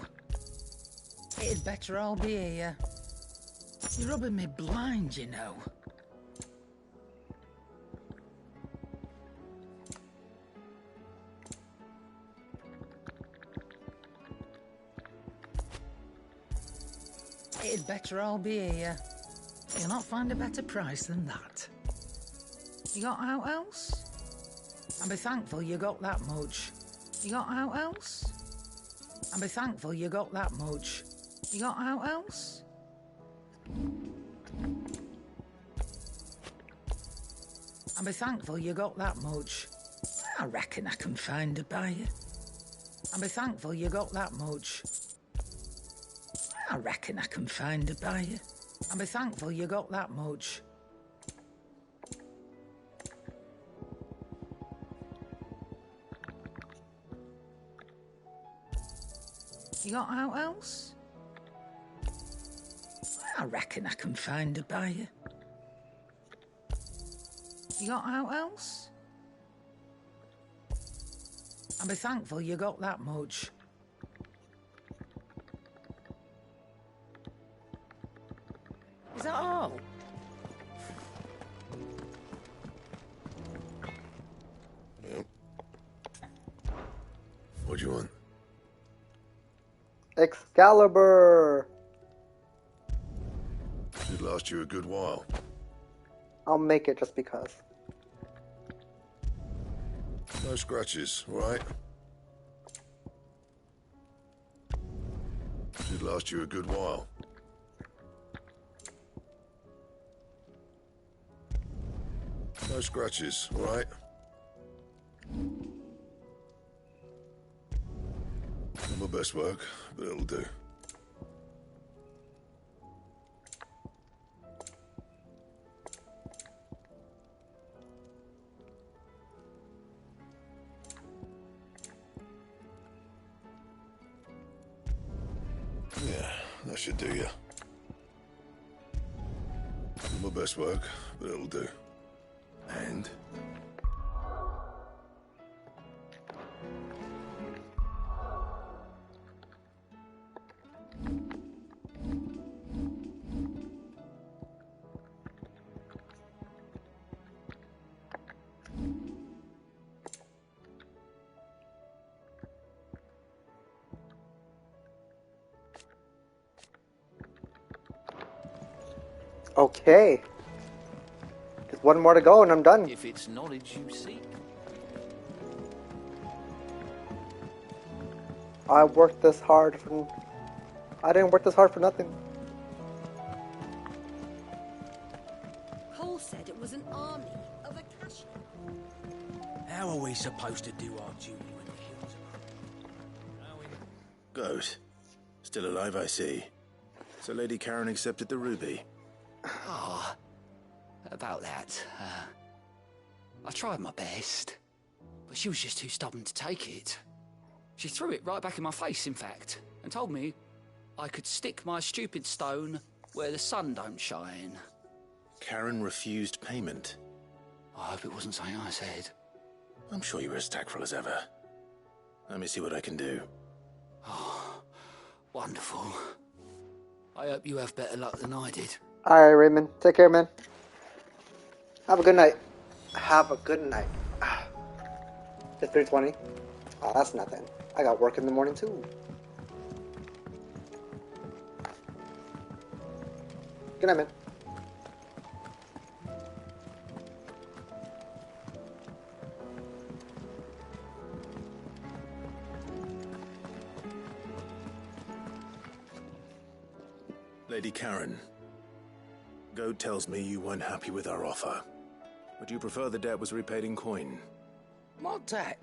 It'd better all be here. You're rubbing me blind, you know. It'd better all be here. You'll not find a better price than that. You got out else? And be thankful you got that much. You got out else? And be thankful you got that much. You got out else? And be thankful you got that much. I reckon I can find a buyer. And be thankful you got that much. I reckon I can find a buyer. And be thankful you got that much. You got out else? I reckon I can find a buyer. You got out else? I'll be thankful you got that much. Is that all? Yep. What do you want? Excalibur! Should last you a good while. I'll make it just because. No scratches, all right? Should last you a good while. No scratches, all right? Not my best work, but it'll do. Yeah, that should do you. Not my best work, but it'll do. And? Okay. Just one more to go and I'm done. If it's knowledge you seek. I worked this hard for... I didn't work this hard for nothing. Cole said it was an army of Akasha. How are we supposed to do our duty when the hills are... Goat. Still alive, I see. So Lady Karen accepted the ruby. Ah, about that. I tried my best, but she was just too stubborn to take it. She threw it right back in my face, in fact, and told me I could stick my stupid stone where the sun don't shine. Karen refused payment. I hope it wasn't something I said. I'm sure you were as tactful as ever. Let me see what I can do. Oh, wonderful. I hope you have better luck than I did. Alright, Raymond. Take care, man. Have a good night. Have a good night. It's 3:20. Oh, that's nothing. I got work in the morning, too. Good night, man. Lady Karen, Goad tells me you weren't happy with our offer. Would you prefer the debt was repaid in coin? What debt?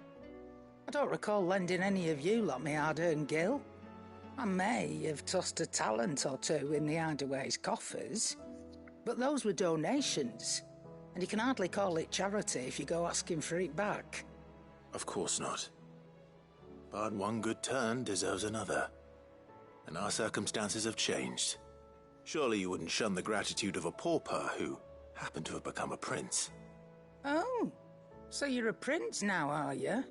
I don't recall lending any of you like me hard-earned gil. I may have tossed a talent or two in the Hideaway's coffers, but those were donations, and you can hardly call it charity if you go asking for it back. Of course not. But one good turn deserves another. And our circumstances have changed. Surely you wouldn't shun the gratitude of a pauper who happened to have become a prince. Oh, so you're a prince now, are you?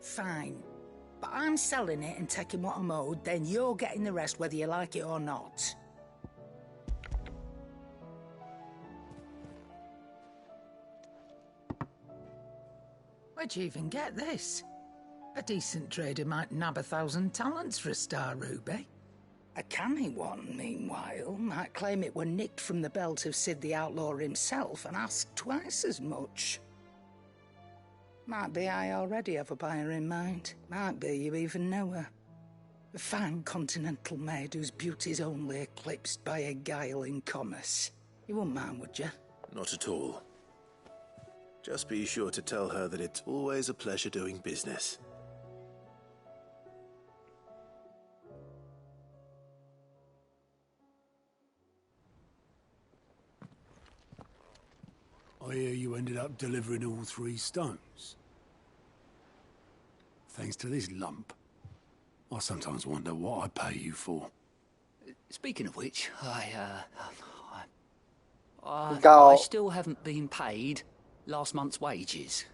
Fine. But I'm selling it and taking what I'm owed, then you're getting the rest whether you like it or not. Where'd you even get this? A decent trader might nab 1,000 talents for a star ruby. A canny one, meanwhile, might claim it were nicked from the belt of Sid the Outlaw himself and ask twice as much. Might be I already have a buyer in mind. Might be you even know her. A fine continental maid whose beauty's only eclipsed by a guile in commerce. You wouldn't mind, would you? Not at all. Just be sure to tell her that it's always a pleasure doing business. I hear you ended up delivering all 3 stones. Thanks to this lump. I sometimes wonder what I pay you for. Speaking of which, I Go. still haven't been paid last month's wages.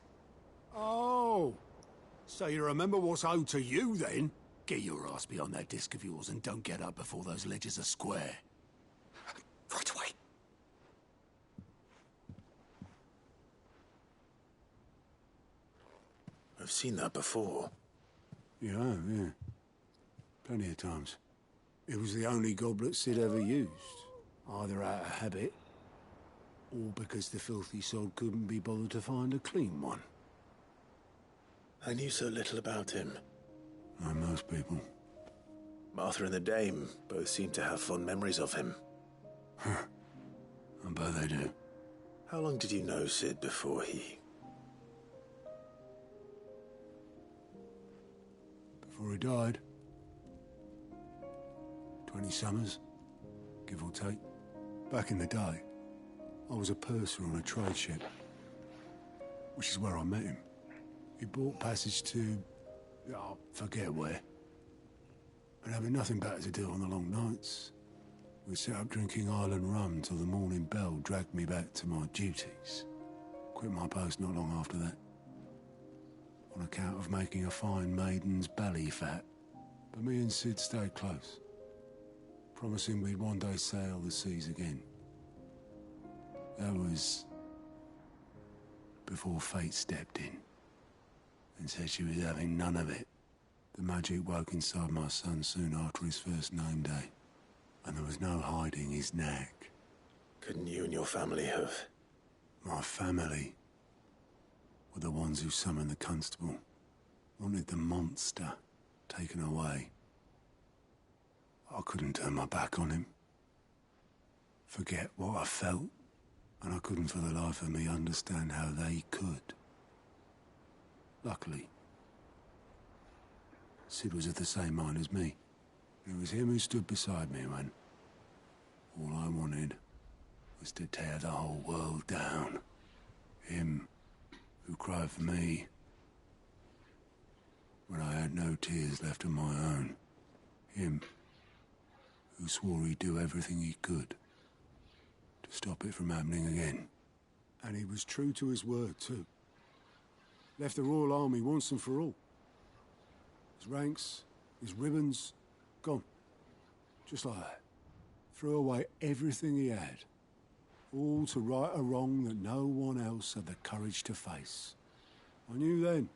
Oh, so you remember what's owed to you then? Get your ass behind that disc of yours and don't get up before those ledgers are square. Right away. I've seen that before. You have, yeah. Plenty of times. It was the only goblet Sid ever used. Either out of habit, or because the filthy sod couldn't be bothered to find a clean one. I knew so little about him. Like most people. Martha and the Dame both seem to have fond memories of him. I bet they do. How long did you know Sid before he... Before he died. 20 summers, give or take. Back in the day, I was a purser on a trade ship, which is where I met him. He bought passage to... I forget where. But having nothing better to do on the long nights, we set up drinking island rum till the morning bell dragged me back to my duties. Quit my post not long after that, on account of making a fine maiden's belly fat. But me and Sid stayed close, promising we'd one day sail the seas again. That was before fate stepped in and said she was having none of it. The magic woke inside my son soon after his first name day, and there was no hiding his knack. Couldn't you and your family have... My family were the ones who summoned the constable, wanted the monster taken away. I couldn't turn my back on him, forget what I felt, and I couldn't for the life of me understand how they could. Luckily, Sid was of the same mind as me. It was him who stood beside me when all I wanted was to tear the whole world down. Him who cried for me when I had no tears left of my own. Him who swore he'd do everything he could to stop it from happening again. And he was true to his word, too. Left the Royal Army once and for all. His ranks, his ribbons, gone. Just like that. Threw away everything he had. All to right a wrong that no one else had the courage to face. I knew then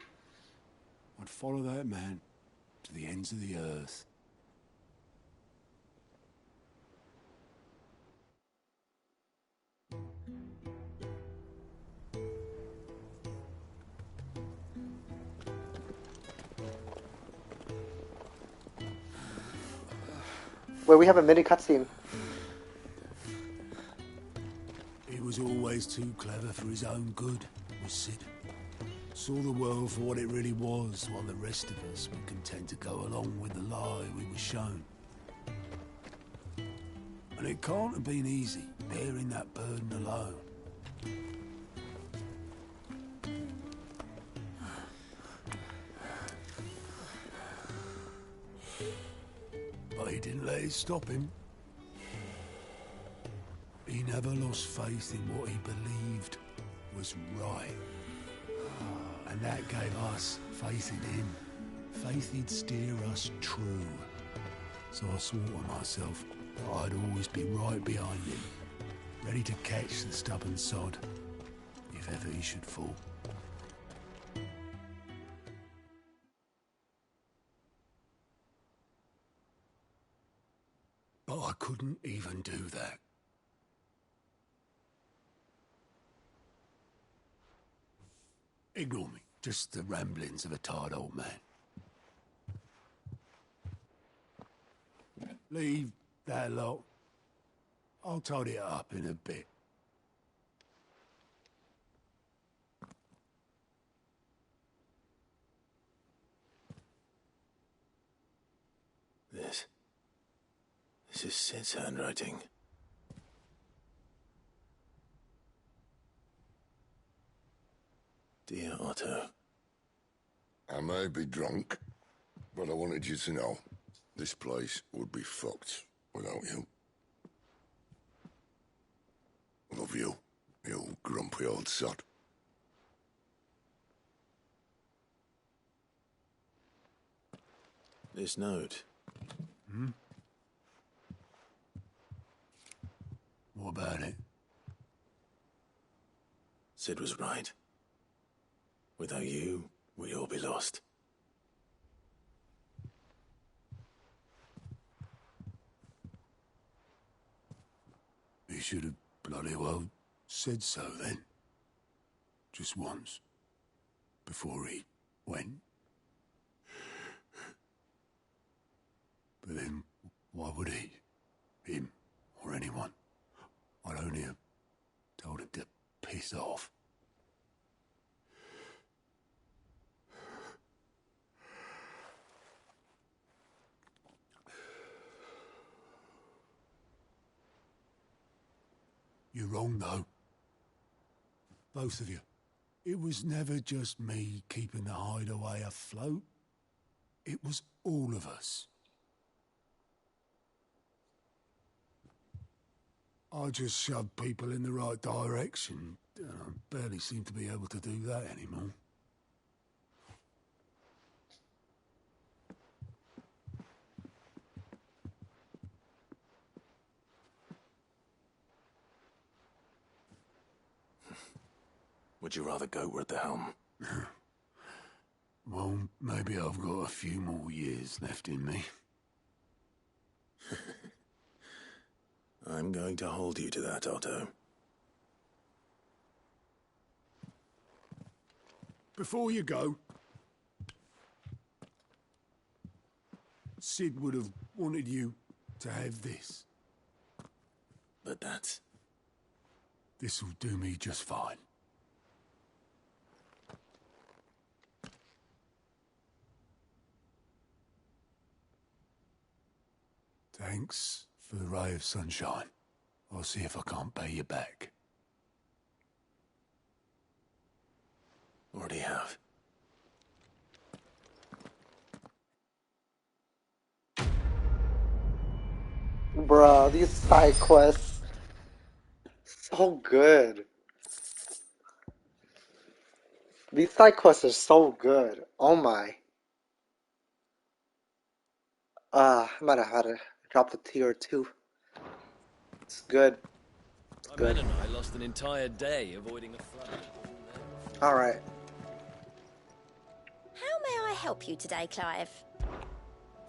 I'd follow that man to the ends of the earth. Where we have a mini cutscene. He was always too clever for his own good, was Sid. Saw the world for what it really was, while the rest of us were content to go along with the lie we were shown. And it can't have been easy, bearing that burden alone. But he didn't let it stop him. He never lost faith in what he believed was right. And that gave us faith in him. Faith he'd steer us true. So I swore to myself that I'd always be right behind him, ready to catch the stubborn sod, if ever he should fall. But I couldn't even do that. Ignore me. Just the ramblings of a tired old man. Leave that lot. I'll tidy it up in a bit. This is Sid's handwriting. Dear Otto. I may be drunk, But I wanted you to know, this place would be fucked without you. Love you, you grumpy old sod. This note. Hmm? What about it? Sid was right. Without you, we'd all be lost. He should have bloody well said so then. Just once. Before he went. But then, why would he? Him, or anyone? I'd only have told him to piss off. You're wrong, though. Both of you. It was never just me keeping the hideaway afloat. It was all of us. I just shoved people in the right direction. I barely seem to be able to do that anymore. Would you rather goat were at the helm? Well, maybe I've got a few more years left in me. I'm going to hold you to that, Otto. Before you go, Sid would have wanted you to have this. But that's... This'll do me just fine. Thanks for the ray of sunshine. I'll see if I can't pay you back. Already have. Bruh, these side quests, so good. These side quests are so good. Oh my. I might have had to drop the tier or two. It's good. It's My men good. and I lost an entire day avoiding a flood. Alright. How may I help you today, Clive?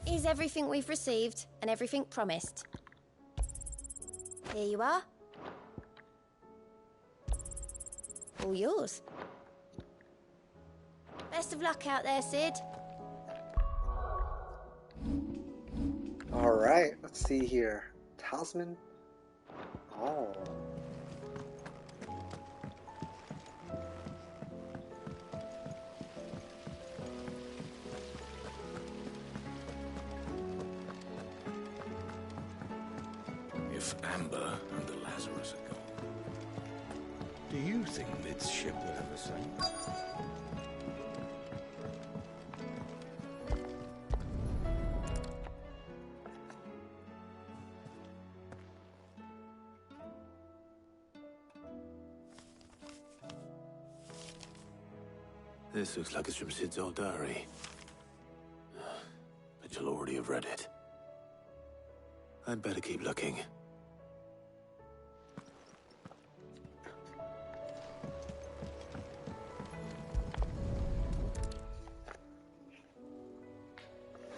Is everything we've received and everything promised? Here you are. All yours. Best of luck out there, Sid. Alright, let's see here. Talisman? Oh. If Amber and the Lazarus are gone, do you think Mid's ship will ever sink? This looks like it's from Sid's old diary. But you'll already have read it. I'd better keep looking.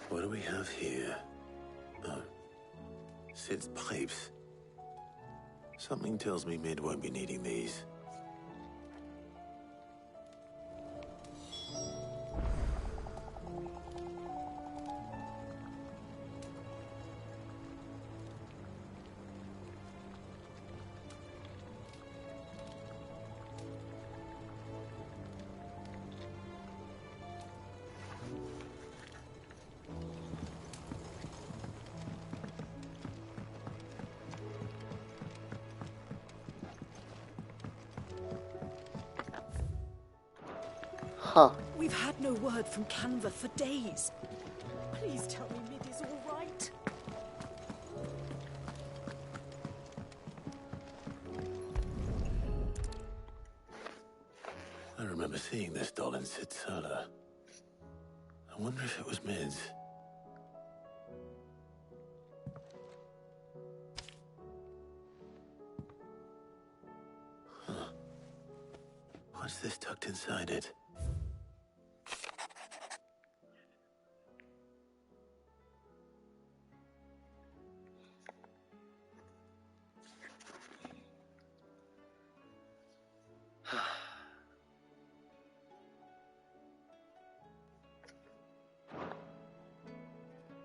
What do we have here? Oh, Sid's pipes. Something tells me Mid won't be needing these. Huh. We've had no word from Canva for days. Please tell me Mid is all right. I remember seeing this doll in Sid's cellar. I wonder if it was Mid's. Huh. What's this tucked inside it?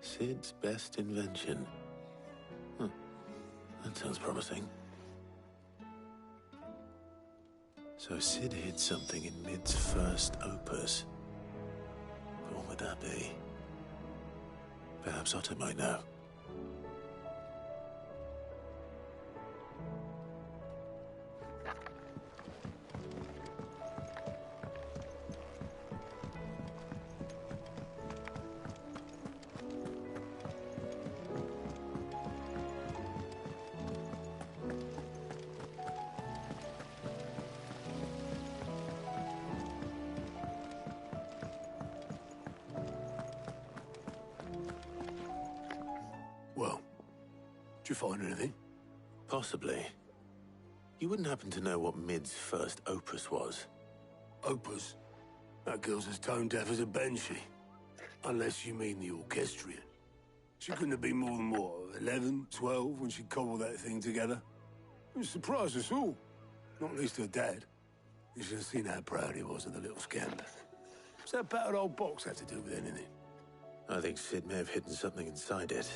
Sid's best invention. Huh. That sounds promising. So Sid hid something in Mid's first opus. But what would that be? Perhaps Otto might know. Well, did you find anything? Possibly. You wouldn't happen to know what Mid's first opus was? Opus? That girl's as tone deaf as a banshee. Unless you mean the orchestrion. She couldn't have been more than, what, 11, 12 when she cobbled that thing together? It surprised us all. Not least her dad. You should have seen how proud he was of the little scamp. What's that battered old box had to do with anything? I think Sid may have hidden something inside it.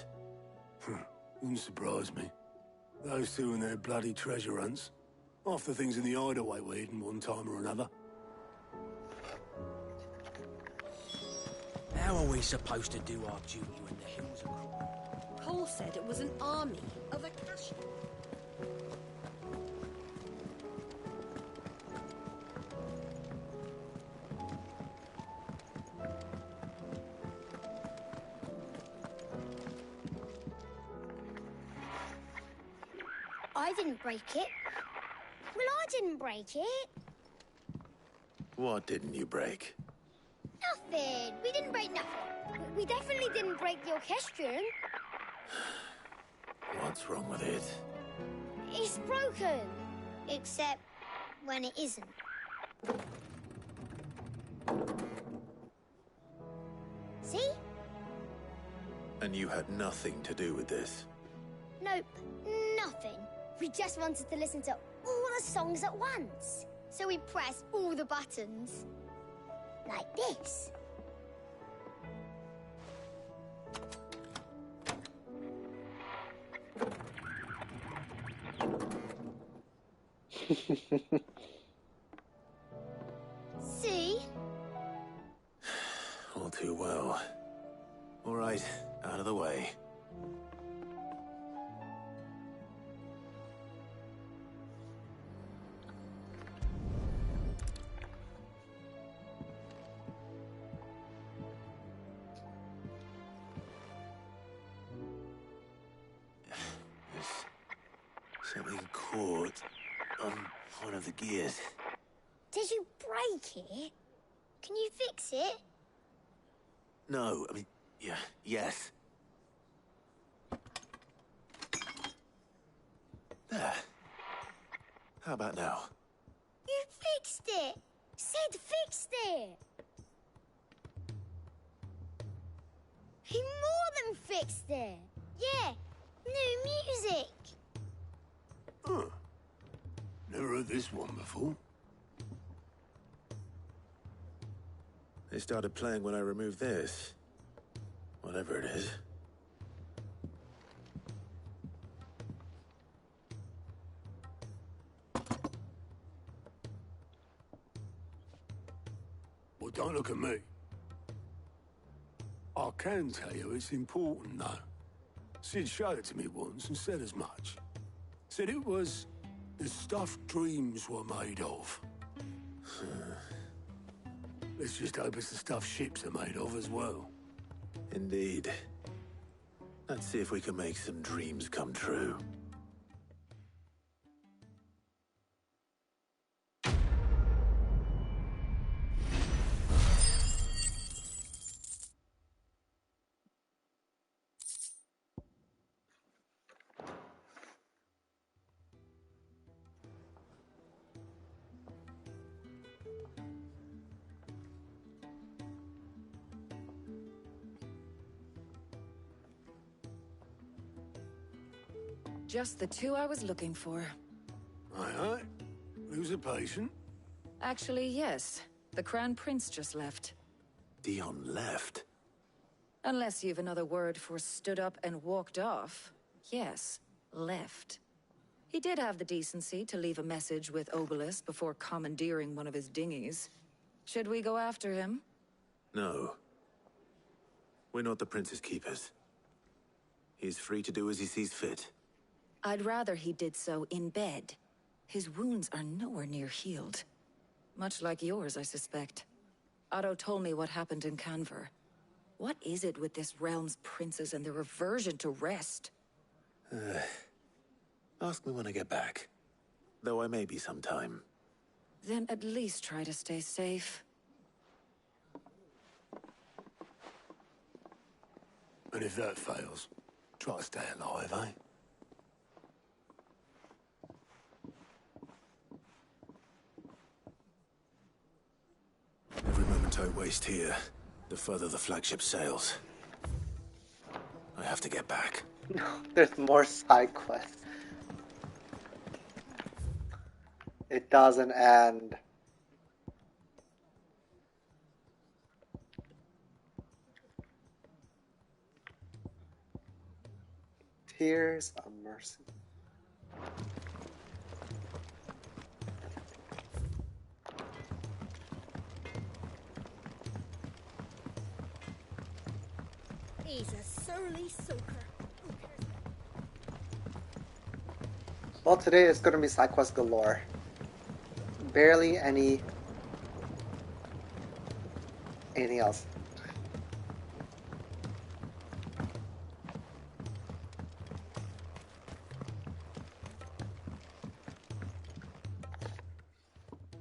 Wouldn't surprise me. Those two and their bloody treasure hunts. Half the things in the hideaway were hidden one time or another. How are we supposed to do our duty when the hills are cruel? Cole said it was an army of Akashi. I didn't break it. Well, I didn't break it. What didn't you break? Nothing. We didn't break nothing. We definitely didn't break the orchestrion. What's wrong with it? It's broken. Except when it isn't. See? And you had nothing to do with this? Nope, nothing. We just wanted to listen to all the songs at once. So we pressed all the buttons. Like this. See? All too well. All right, out of the way. Something caught on one of the gears. Did you break it? Can you fix it? No, I mean, yeah, yes. There. How about now? You fixed it! Sid fixed it! He more than fixed it! Yeah, new music! Huh. Never heard this one before. They started playing when I removed this. Whatever it is. Well, don't look at me. I can tell you it's important, though. Sid showed it to me once and said as much. Said it was the stuff dreams were made of. Let's just hope it's the stuff ships are made of as well. Indeed. Let's see if we can make some dreams come true. Just the two I was looking for. Aye. Who's a patient? Actually, yes. The Crown Prince just left. Dion left? Unless you've another word for stood up and walked off. Yes, left. He did have the decency to leave a message with Obelisk before commandeering one of his dinghies. Should we go after him? No. We're not the Prince's keepers. He's free to do as he sees fit. I'd rather he did so in bed. His wounds are nowhere near healed. Much like yours, I suspect. Otto told me what happened in Canver. What is it with this realm's princes and their aversion to rest? Ask me when I get back. Though I may be sometime. Then at least try to stay safe. And if that fails, try to stay alive, eh? Every moment I waste here, the further the flagship sails. I have to get back. No, there's more side quests. It doesn't end. Tears of mercy. He's a surly soaker. Well, today is going to be side quest galore. Barely anything else.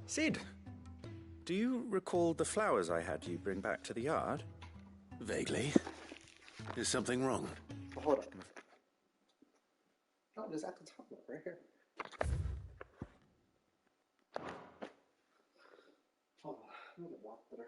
Sid, do you recall the flowers I had you bring back to the yard? Vaguely. Is something wrong? Hold up. Oh, there's at the top, right here. Hold on, let me get walk better.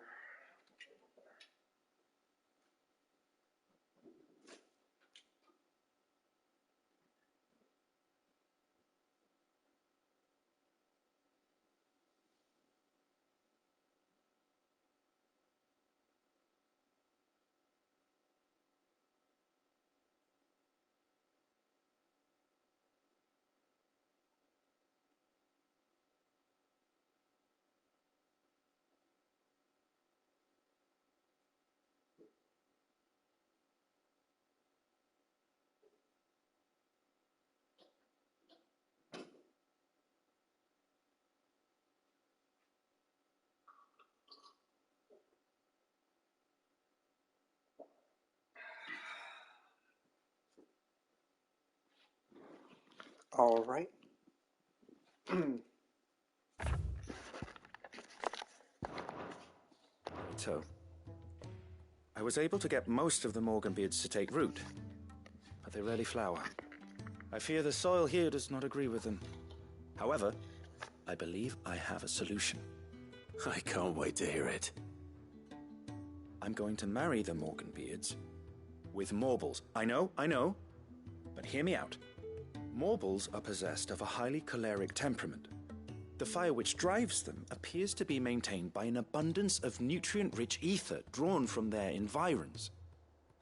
All right. So, I was able to get most of the Morganbeards to take root, but they rarely flower. I fear the soil here does not agree with them. However, I believe I have a solution. I can't wait to hear it. I'm going to marry the Morganbeards with Morbles. I know, but hear me out. Morbles are possessed of a highly choleric temperament. The fire which drives them appears to be maintained by an abundance of nutrient-rich ether drawn from their environs.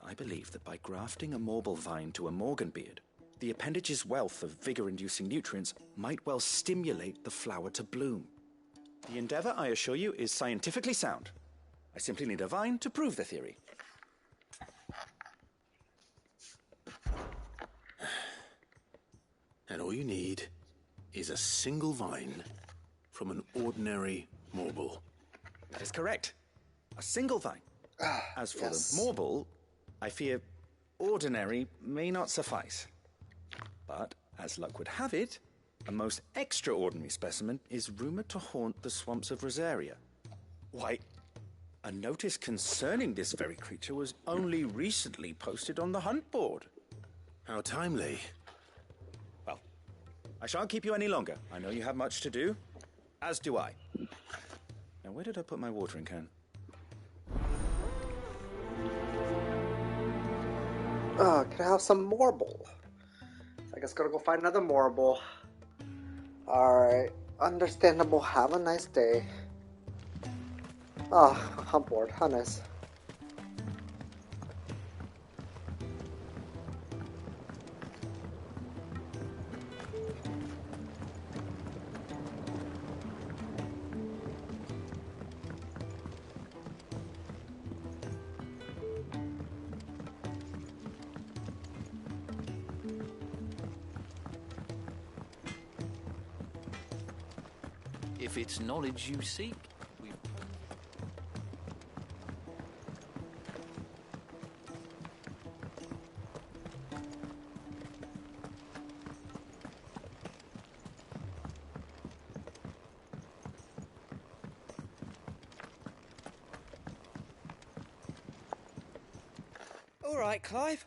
I believe that by grafting a Morble vine to a Morganbeard, the appendage's wealth of vigor-inducing nutrients might well stimulate the flower to bloom. The endeavor, I assure you, is scientifically sound. I simply need a vine to prove the theory. And all you need is a single vine from an ordinary Morble. That is correct. A single vine. As for yes. the Morble, I fear ordinary may not suffice. But, as luck would have it, a most extraordinary specimen is rumored to haunt the swamps of Rosaria. Why, a notice concerning this very creature was only recently posted on the hunt board. How timely. Well, I shan't keep you any longer. I know you have much to do, as do I. Now, where did I put my watering can? Can I have some marble? I guess gotta go find another marble. Alright, understandable. Have a nice day. I'm bored. How nice. If it's knowledge you seek, we... All right, Clive.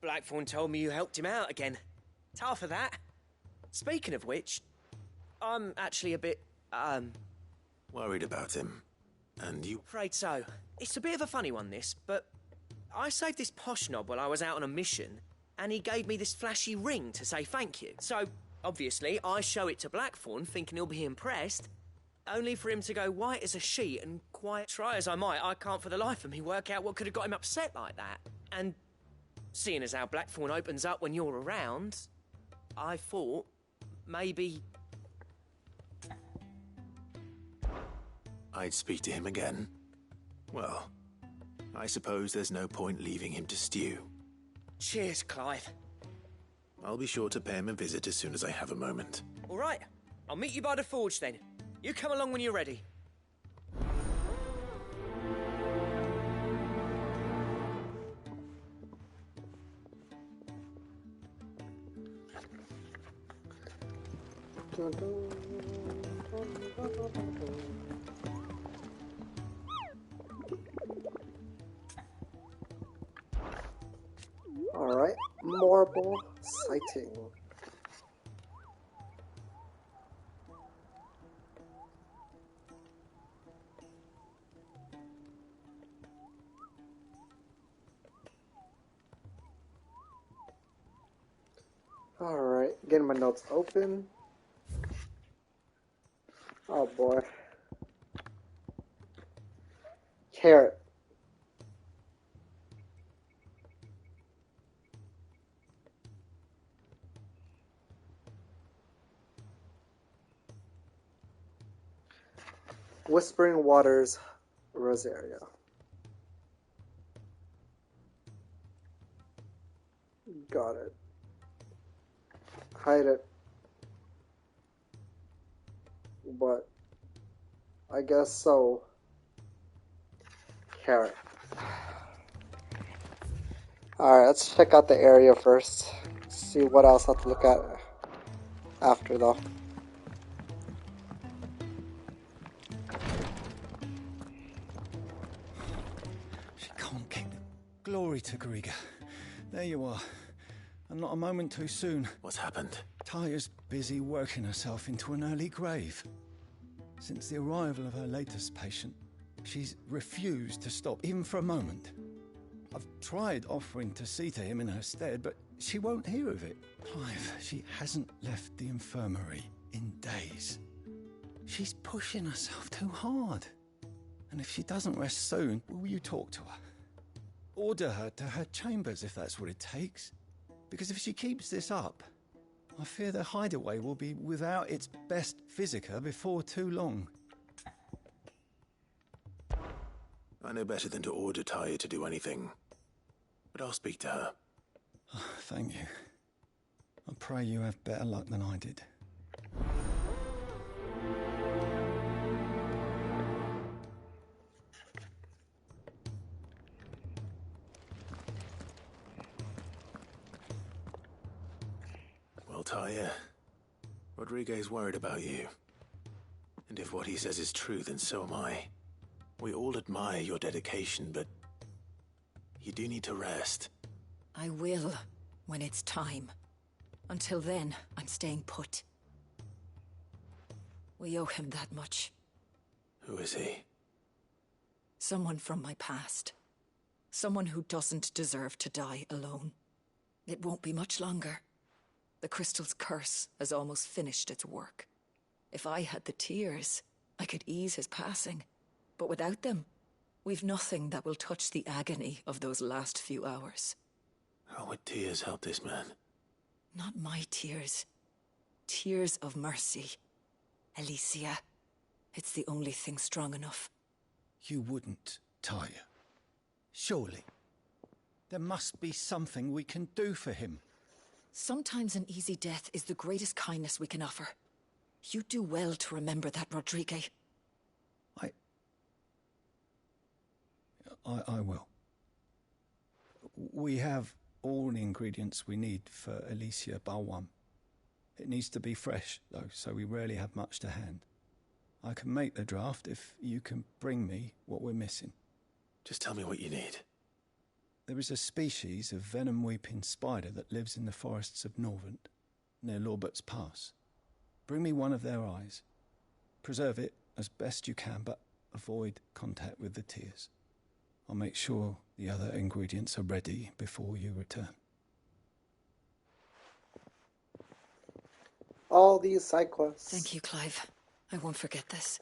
Blackthorn told me you helped him out again. Tough for that. Speaking of which, I'm actually a bit, Worried about him. And you... Afraid so. It's a bit of a funny one, this, but I saved this posh knob while I was out on a mission, and he gave me this flashy ring to say thank you. So, obviously, I show it to Blackthorn, thinking he'll be impressed, only for him to go white as a sheet, and quite try as I might, I can't for the life of me work out what could have got him upset like that. And seeing as how Blackthorn opens up when you're around, I thought maybe... I'd speak to him again. Well, I suppose there's no point leaving him to stew. Cheers, Clive. I'll be sure to pay him a visit as soon as I have a moment. All right, I'll meet you by the forge then. You come along when you're ready. Alright, marble sighting. Alright, getting my notes open. Oh boy. Carrot. Whispering Waters, Rosaria. Got it. Hide it. But I guess so. Carrot. Alright, let's check out the area first. See what else I have to look at after though. She can't keep. Glory to Griga. There you are. And not a moment too soon. What's happened? Taya's busy working herself into an early grave. Since the arrival of her latest patient, she's refused to stop, even for a moment. I've tried offering to see to him in her stead, but she won't hear of it. Clive, she hasn't left the infirmary in days. She's pushing herself too hard. And if she doesn't rest soon, will you talk to her? Order her to her chambers if that's what it takes. Because if she keeps this up, I fear the hideaway will be without its best physica before too long. I know better than to order Taya to do anything. But I'll speak to her. Oh, thank you. I pray you have better luck than I did. Talia. Rodriguez worried about you. And if what he says is true, then so am I. We all admire your dedication, but you do need to rest. I will, when it's time. Until then, I'm staying put. We owe him that much. Who is he? Someone from my past. Someone who doesn't deserve to die alone. It won't be much longer. The crystal's curse has almost finished its work. If I had the tears, I could ease his passing. But without them, we've nothing that will touch the agony of those last few hours. How would tears help this man? Not my tears. Tears of mercy. Alicia, it's the only thing strong enough. You wouldn't, Talia. Surely. There must be something we can do for him. Sometimes an easy death is the greatest kindness we can offer. You do well to remember that, Rodrigue. I will. We have all the ingredients we need for Alicia Balwam. It needs to be fresh, though, so we rarely have much to hand. I can make the draft if you can bring me what we're missing. Just tell me what you need. There is a species of venom-weeping spider that lives in the forests of Norvent, near Lorbert's Pass. Bring me one of their eyes. Preserve it as best you can, but avoid contact with the tears. I'll make sure the other ingredients are ready before you return. All these side quests. Thank you, Clive. I won't forget this.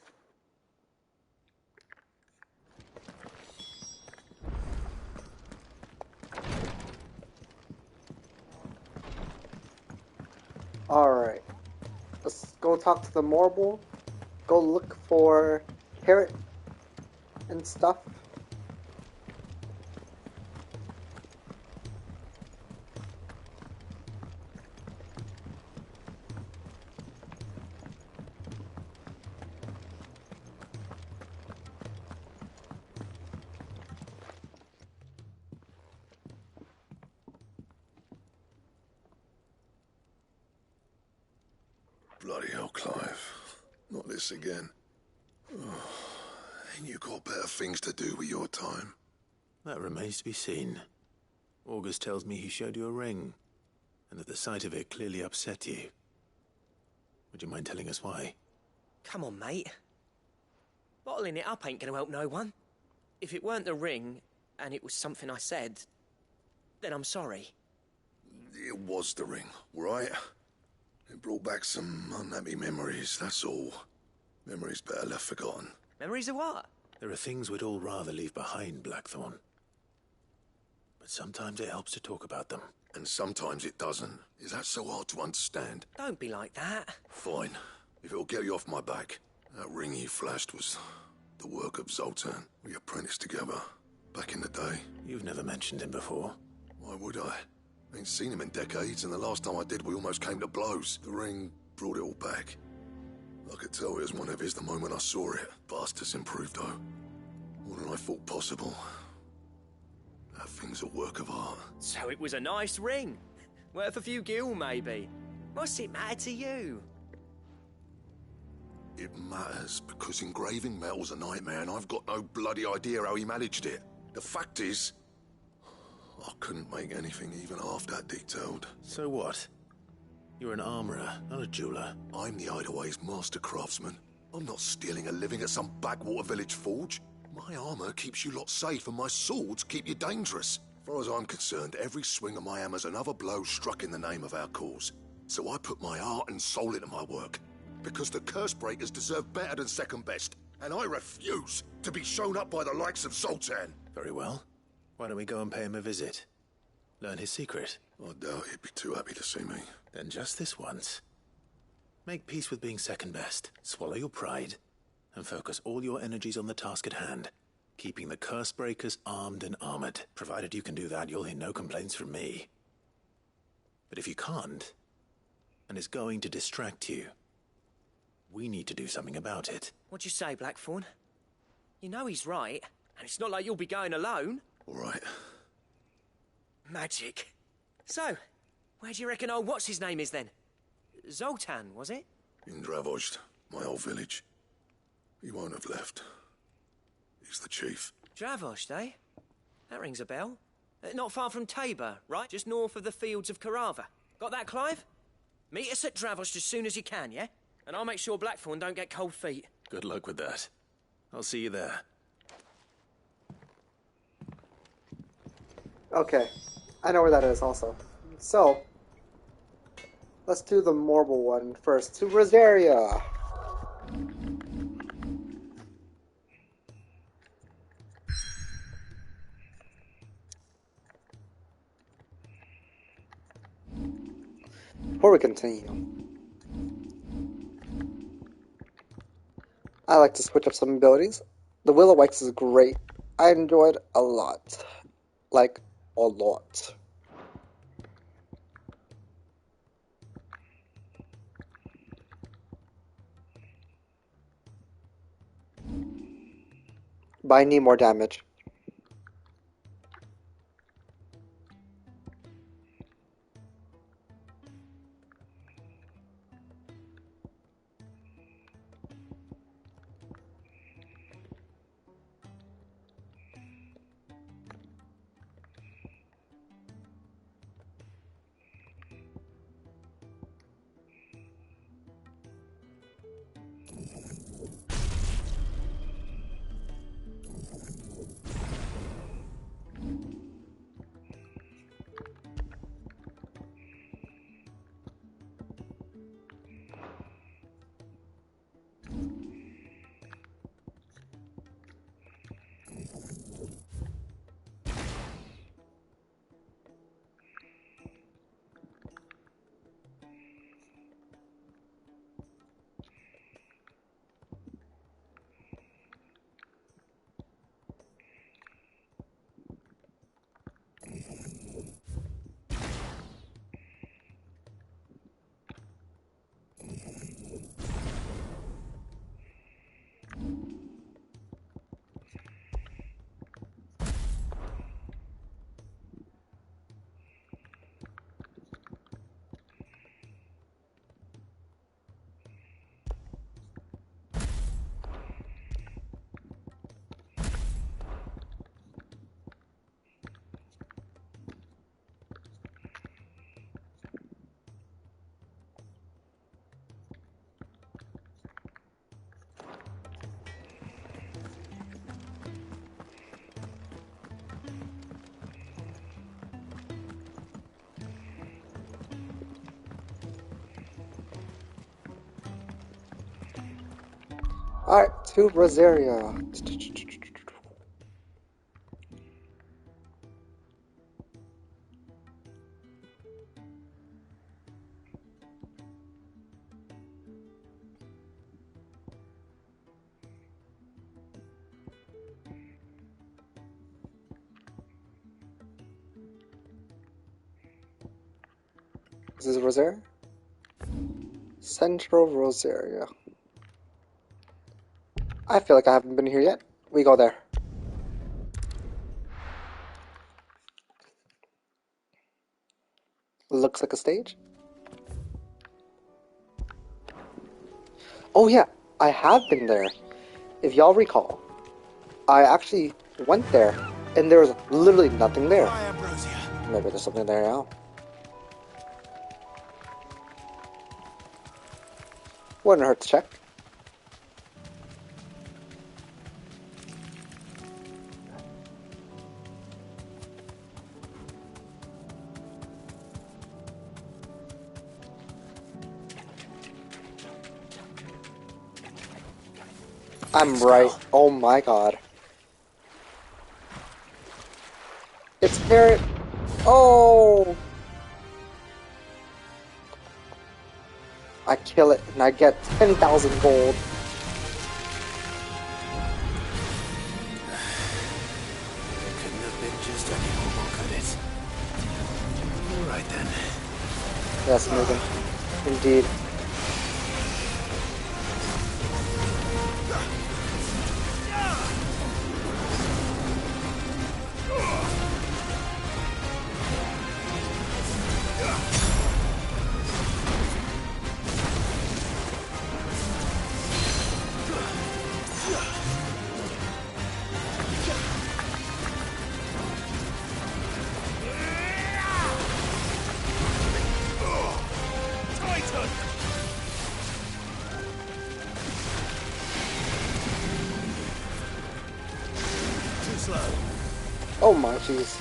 Alright. Let's go talk to the Morble. Go look for Harriet and stuff. Bloody hell, Clive. Not this again. Oh, ain't you got better things to do with your time? That remains to be seen. August tells me he showed you a ring, and that the sight of it clearly upset you. Would you mind telling us why? Come on, mate. Bottling it up ain't gonna help no one. If it weren't the ring, and it was something I said, then I'm sorry. It was the ring, right? It brought back some unhappy memories, that's all. Memories better left forgotten. Memories of what? There are things we'd all rather leave behind, Blackthorn. But sometimes it helps to talk about them. And sometimes it doesn't. Is that so hard to understand? Don't be like that. Fine. If it'll get you off my back. That ring you flashed was the work of Zoltan. We apprenticed together, back in the day. You've never mentioned him before. Why would I? Ain't seen him in decades, and the last time I did, we almost came to blows. The ring brought it all back. I could tell it was one of his the moment I saw it. Bastard's improved, though. More than I thought possible. That thing's a work of art. So it was a nice ring. Worth a few gil, maybe. What's it matter to you? It matters, because engraving metal's a nightmare, and I've got no bloody idea how he managed it. The fact is, I couldn't make anything even half that detailed. So what? You're an armorer, not a jeweler. I'm the Hideaway's master craftsman. I'm not stealing a living at some backwater village forge. My armor keeps you lot safe, and my swords keep you dangerous. As far as I'm concerned, every swing of my hammer's another blow struck in the name of our cause. So I put my heart and soul into my work. Because the curse breakers deserve better than second best. And I refuse to be shown up by the likes of Zoltan. Very well. Why don't we go and pay him a visit? Learn his secret. I doubt he'd be too happy to see me. Then just this once. Make peace with being second best. Swallow your pride. And focus all your energies on the task at hand. Keeping the curse breakers armed and armored. Provided you can do that, you'll hear no complaints from me. But if you can't, and it's going to distract you, we need to do something about it. What'd you say, Blackthorn? You know he's right, and it's not like you'll be going alone. All right. Magic. So, where do you reckon old what's-his-name is then? Zoltan, was it? In Dravozd, my old village. He won't have left. He's the chief. Dravozd, eh? That rings a bell. Not far from Tabor, right? Just north of the fields of Carava. Got that, Clive? Meet us at Dravozd as soon as you can, yeah? And I'll make sure Blackthorn don't get cold feet. Good luck with that. I'll see you there. Okay, I know where that is also. So, let's do the Morble one first. To Rosaria. Before we continue, I like to switch up some abilities. The Will of Wisps is great. I enjoyed a lot. Like, a lot. But I need more damage. Alright, to Rosaria. Is this Rosaria? Central Rosaria. I feel like I haven't been here yet. We go there. Looks like a stage. Oh yeah, I have been there. If y'all recall, I actually went there, and there was literally nothing there. Maybe there's something there now. Wouldn't hurt to check. I'm right. Oh my god. It's Parrot. Oh! I kill it and I get 10,000 gold. Couldn't have been just any more, could it? Alright then. Yes, Megan. Indeed. Oh my jeez.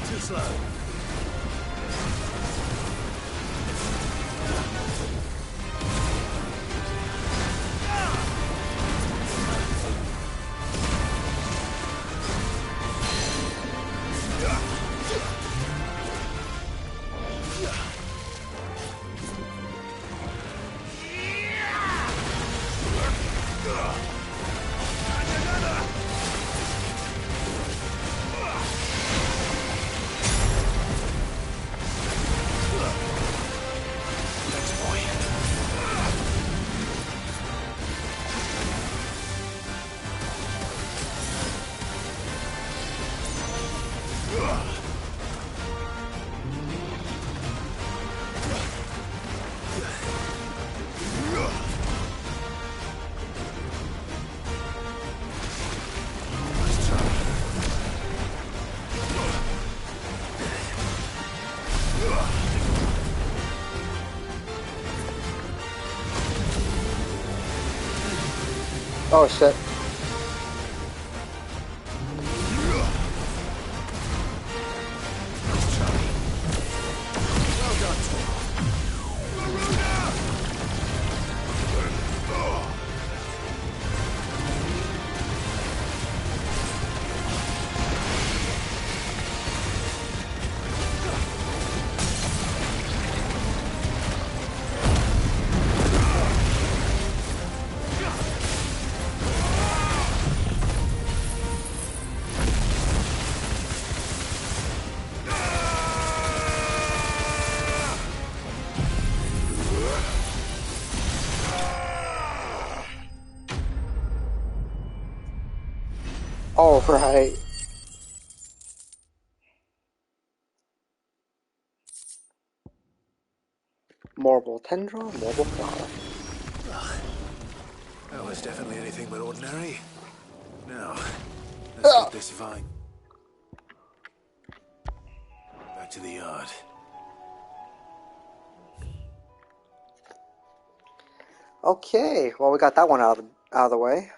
Too slow. Oh shit. All right. Marble tendril, marble flower. That was definitely anything but ordinary. Now, let's get this vine back to the yard. Okay, well we got that one out of the way.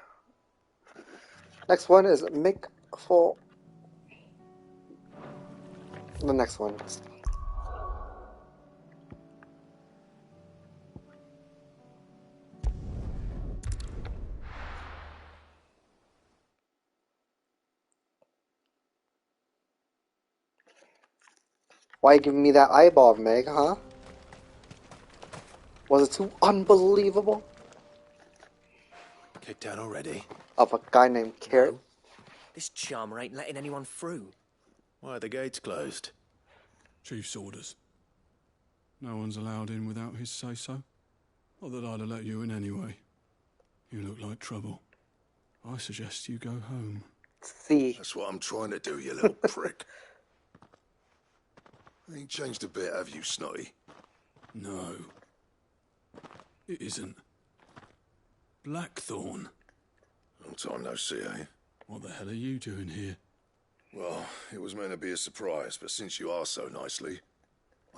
Next one is make for the next one. Why you giving me that eyeball, Meg, huh? Was it too unbelievable? Kicked out already? Of a guy named Carrot? No. This charmer ain't letting anyone through. Why are the gates closed? Chief's orders. No one's allowed in without his say-so. Not that I'd have let you in anyway. You look like trouble. I suggest you go home. See. That's what I'm trying to do, you little prick. Ain't changed a bit, have you, Snotty? No. It isn't. Blackthorn. Long time no see, eh? What the hell are you doing here? Well, it was meant to be a surprise, but since you asked so nicely,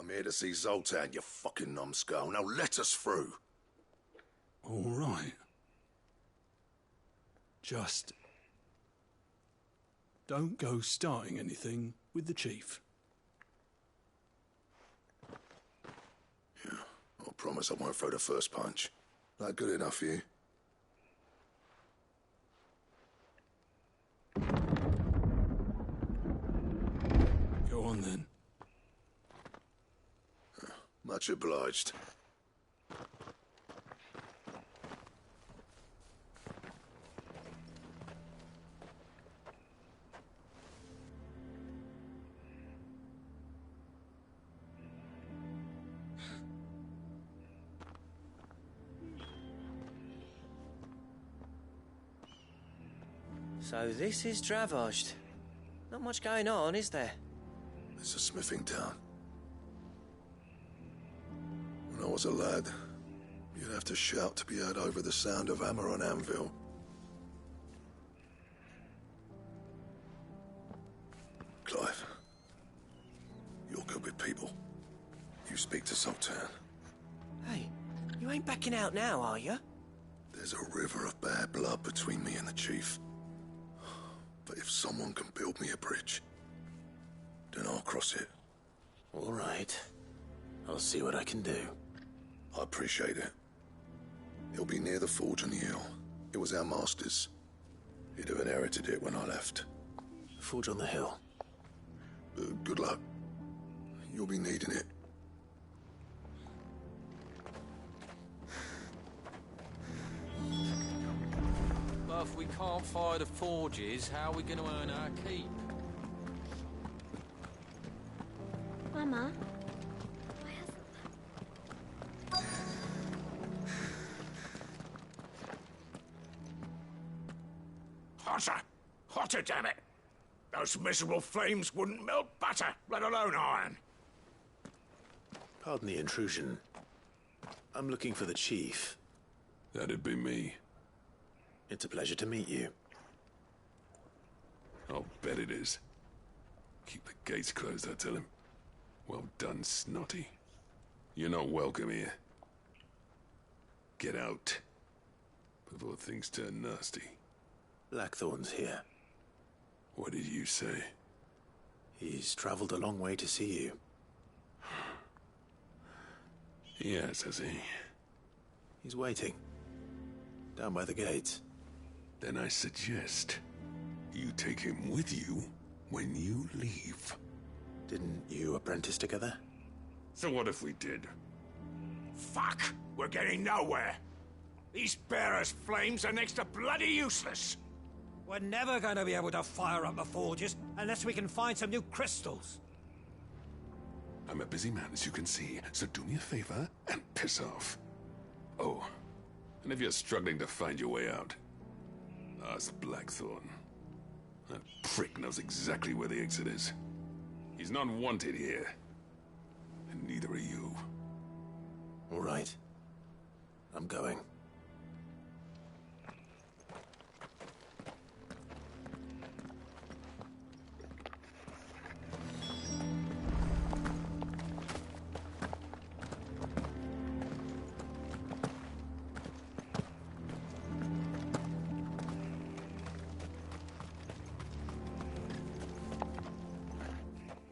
I'm here to see Zoltan, you fucking numbskull. Now let us through. All right. Just don't go starting anything with the chief. Yeah, I promise I won't throw the first punch. That good enough for you? Go on then. Much obliged. So this is Dravaged. Not much going on, is there? It's a smithing town. When I was a lad, you'd have to shout to be heard over the sound of hammer on anvil. Clive, you're good with people. You speak to Sultan. Hey, you ain't backing out now, are you? There's a river of bad blood between me and the chief. But if someone can build me a bridge, then I'll cross it. All right. I'll see what I can do. I appreciate it. It'll be near the forge on the hill. It was our master's. He'd have inherited it when I left. Forge on the hill. Good luck. You'll be needing it. But if we can't fire the forges, how are we going to earn our keep? Mama? Hotter! Hotter, damn it! Those miserable flames wouldn't melt butter, let alone iron. Pardon the intrusion. I'm looking for the chief. That'd be me. It's a pleasure to meet you. I'll bet it is. Keep the gates closed, I tell him. Well done, Snotty. You're not welcome here. Get out. Before things turn nasty. Blackthorn's here. What did you say? He's traveled a long way to see you. Yes, has he? He's waiting. Down by the gates. Then I suggest you take him with you when you leave. Didn't you apprentice together? So what if we did? Fuck! We're getting nowhere. These bearers' flames are next to bloody useless. We're never going to be able to fire up the forges unless we can find some new crystals. I'm a busy man, as you can see, so do me a favor and piss off. Oh, and if you're struggling to find your way out, ask Blackthorn. That prick knows exactly where the exit is. He's not wanted here. And neither are you. All right. I'm going.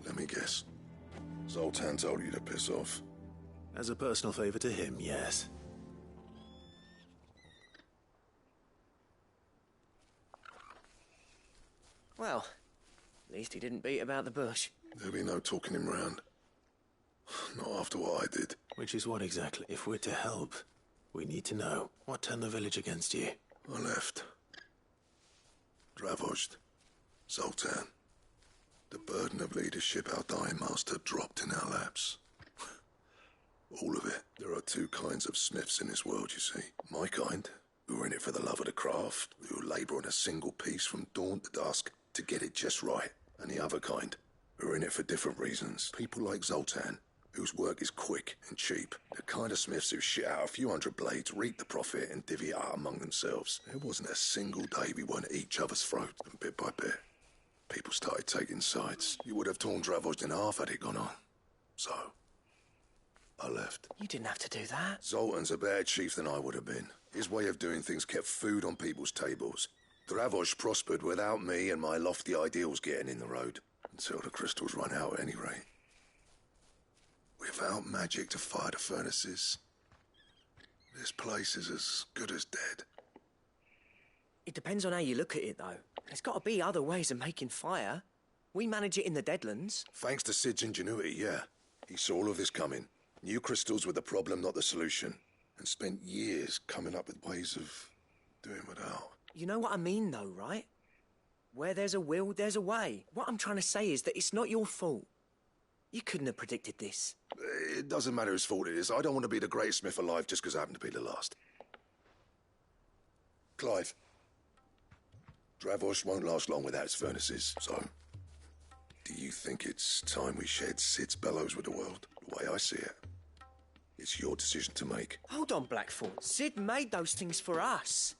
Let me guess. Zoltan told you to piss off. As a personal favor to him, yes. Well, at least he didn't beat about the bush. There'll be no talking him round. Not after what I did. Which is what exactly? If we're to help, we need to know. What turned the village against you? I left. Dravozd. Zoltan. The burden of leadership our dying master dropped in our laps. All of it. There are two kinds of smiths in this world, you see. My kind, who are in it for the love of the craft, who labour on a single piece from dawn to dusk to get it just right. And the other kind, who are in it for different reasons. People like Zoltan, whose work is quick and cheap. The kind of smiths who shit out a few hundred blades, reap the profit, and divvy it out among themselves. There wasn't a single day we weren't at each other's throats, and bit by bit, people started taking sides. You would have torn Dravozd in half had it gone on. So, I left. You didn't have to do that. Zoltan's a better chief than I would have been. His way of doing things kept food on people's tables. Dravozd prospered without me and my lofty ideals getting in the road. Until the crystals run out at any rate. Without magic to fire the furnaces, this place is as good as dead. It depends on how you look at it, though. There's got to be other ways of making fire. We manage it in the Deadlands. Thanks to Sid's ingenuity, yeah. He saw all of this coming. Knew crystals were the problem, not the solution. And spent years coming up with ways of doing without. You know what I mean, though, right? Where there's a will, there's a way. What I'm trying to say is that it's not your fault. You couldn't have predicted this. It doesn't matter whose fault it is. I don't want to be the greatest smith alive just because I happen to be the last. Clive. Dravozd won't last long without its furnaces, so... Do you think it's time we shared Sid's bellows with the world? The way I see it. It's your decision to make. Hold on, Blackthorn. Sid made those things for us.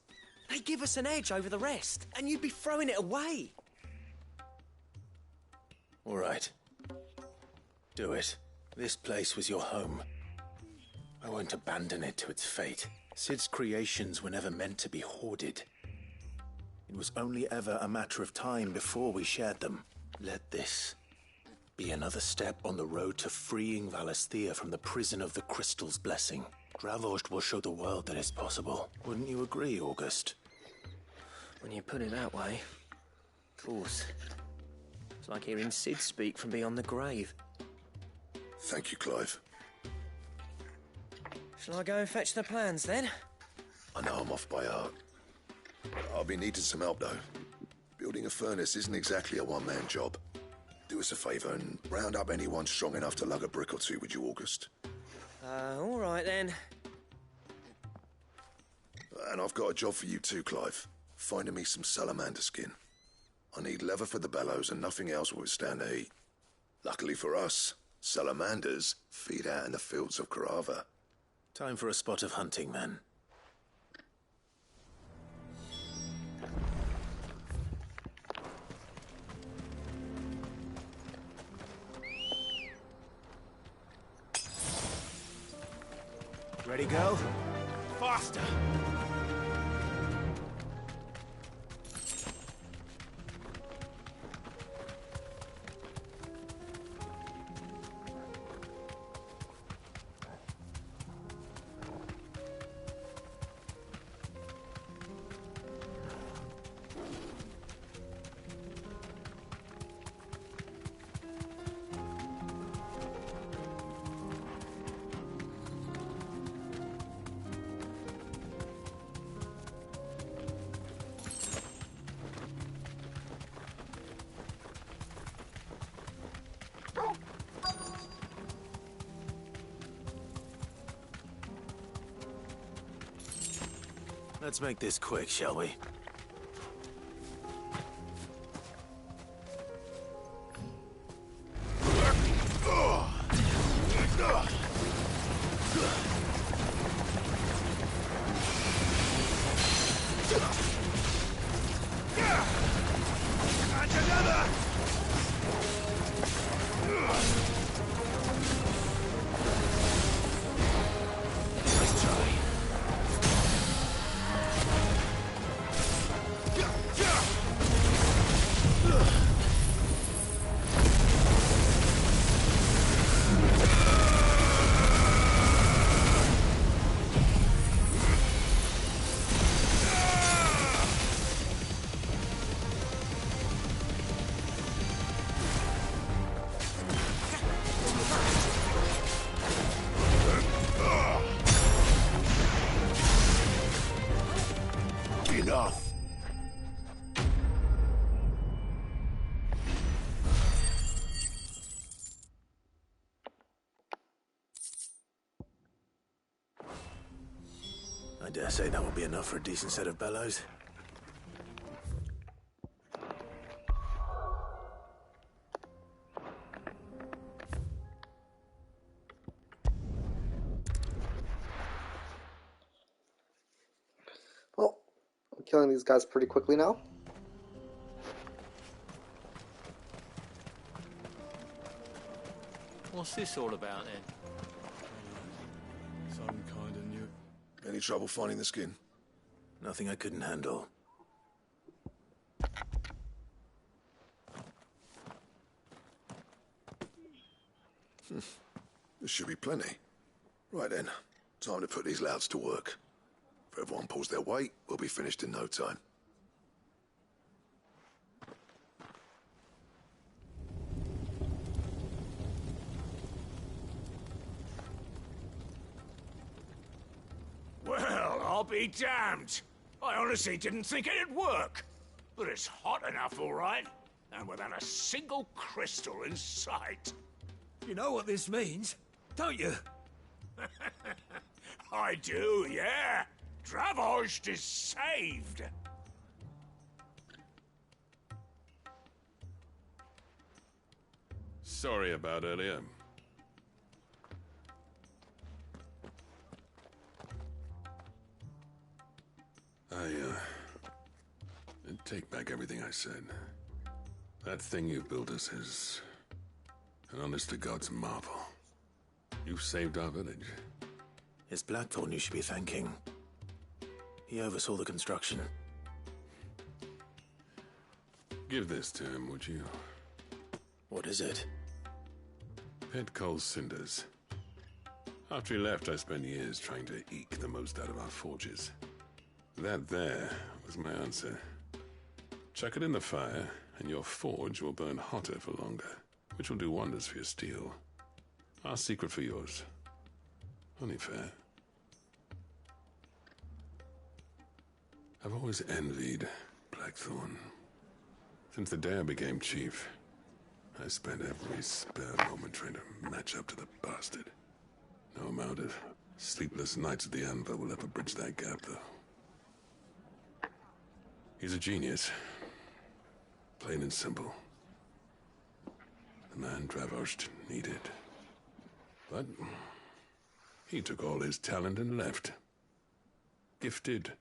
They give us an edge over the rest, and you'd be throwing it away. All right. Do it. This place was your home. I won't abandon it to its fate. Sid's creations were never meant to be hoarded. It was only ever a matter of time before we shared them. Let this be another step on the road to freeing Valisthea from the prison of the Crystal's blessing. Dravozd will show the world that it's possible. Wouldn't you agree, August? When you put it that way, of course. It's like hearing Sid speak from beyond the grave. Thank you, Clive. Shall I go and fetch the plans, then? I know I'm off by heart. I'll be needing some help, though. Building a furnace isn't exactly a one-man job. Do us a favour and round up anyone strong enough to lug a brick or two, would you, August? All right, then. And I've got a job for you too, Clive. Finding me some salamander skin. I need leather for the bellows and nothing else will withstand the heat. Luckily for us, salamanders feed out in the fields of Carava. Time for a spot of hunting, then. Ready, go? Faster! Let's make this quick, shall we? I dare say that will be enough for a decent set of bellows. Well, I'm killing these guys pretty quickly now. What's this all about then? Some kind of new. Any trouble finding the skin? Nothing I couldn't handle. There should be plenty. Right then, time to put these louds to work. If everyone pulls their weight, we'll be finished in no time. Well, I'll be damned. I honestly didn't think it'd work. But it's hot enough, all right. And without a single crystal in sight. You know what this means, don't you? I do, yeah. Dravost is saved. Sorry about earlier. I take back everything I said. That thing you built us is an honest-to-God's marvel. You've saved our village. It's Blackthorn you should be thanking. He oversaw the construction. Give this to him, would you? What is it? Pet Cole's cinders. After he left, I spent years trying to eke the most out of our forges. That there was my answer. Chuck it in the fire, and your forge will burn hotter for longer, which will do wonders for your steel. Our secret for yours. Only fair. I've always envied Blackthorn. Since the day I became chief, I spent every spare moment trying to match up to the bastard. No amount of sleepless nights at the anvil will ever bridge that gap, though. He's a genius. Plain and simple. The man Dravost needed. But he took all his talent and left. Gifted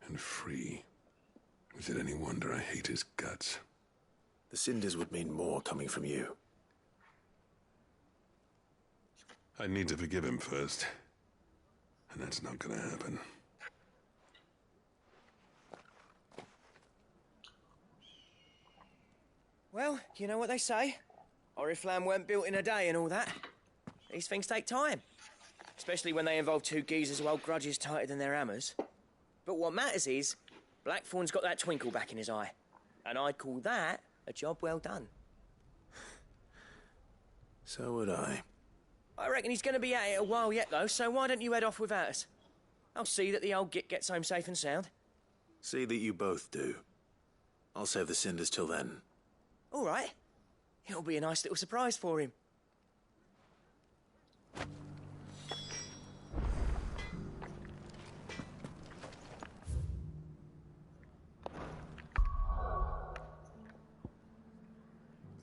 and free. Is it any wonder I hate his guts? The cinders would mean more coming from you. I need to forgive him first. And that's not gonna happen. Well, you know what they say. Oriflamme weren't built in a day and all that. These things take time. Especially when they involve two geezers who hold grudges tighter than their hammers. But what matters is, Blackthorn's got that twinkle back in his eye. And I'd call that a job well done. So would I. I reckon he's going to be at it a while yet, though, so why don't you head off without us? I'll see that the old git gets home safe and sound. See that you both do. I'll save the cinders till then. All right. It'll be a nice little surprise for him.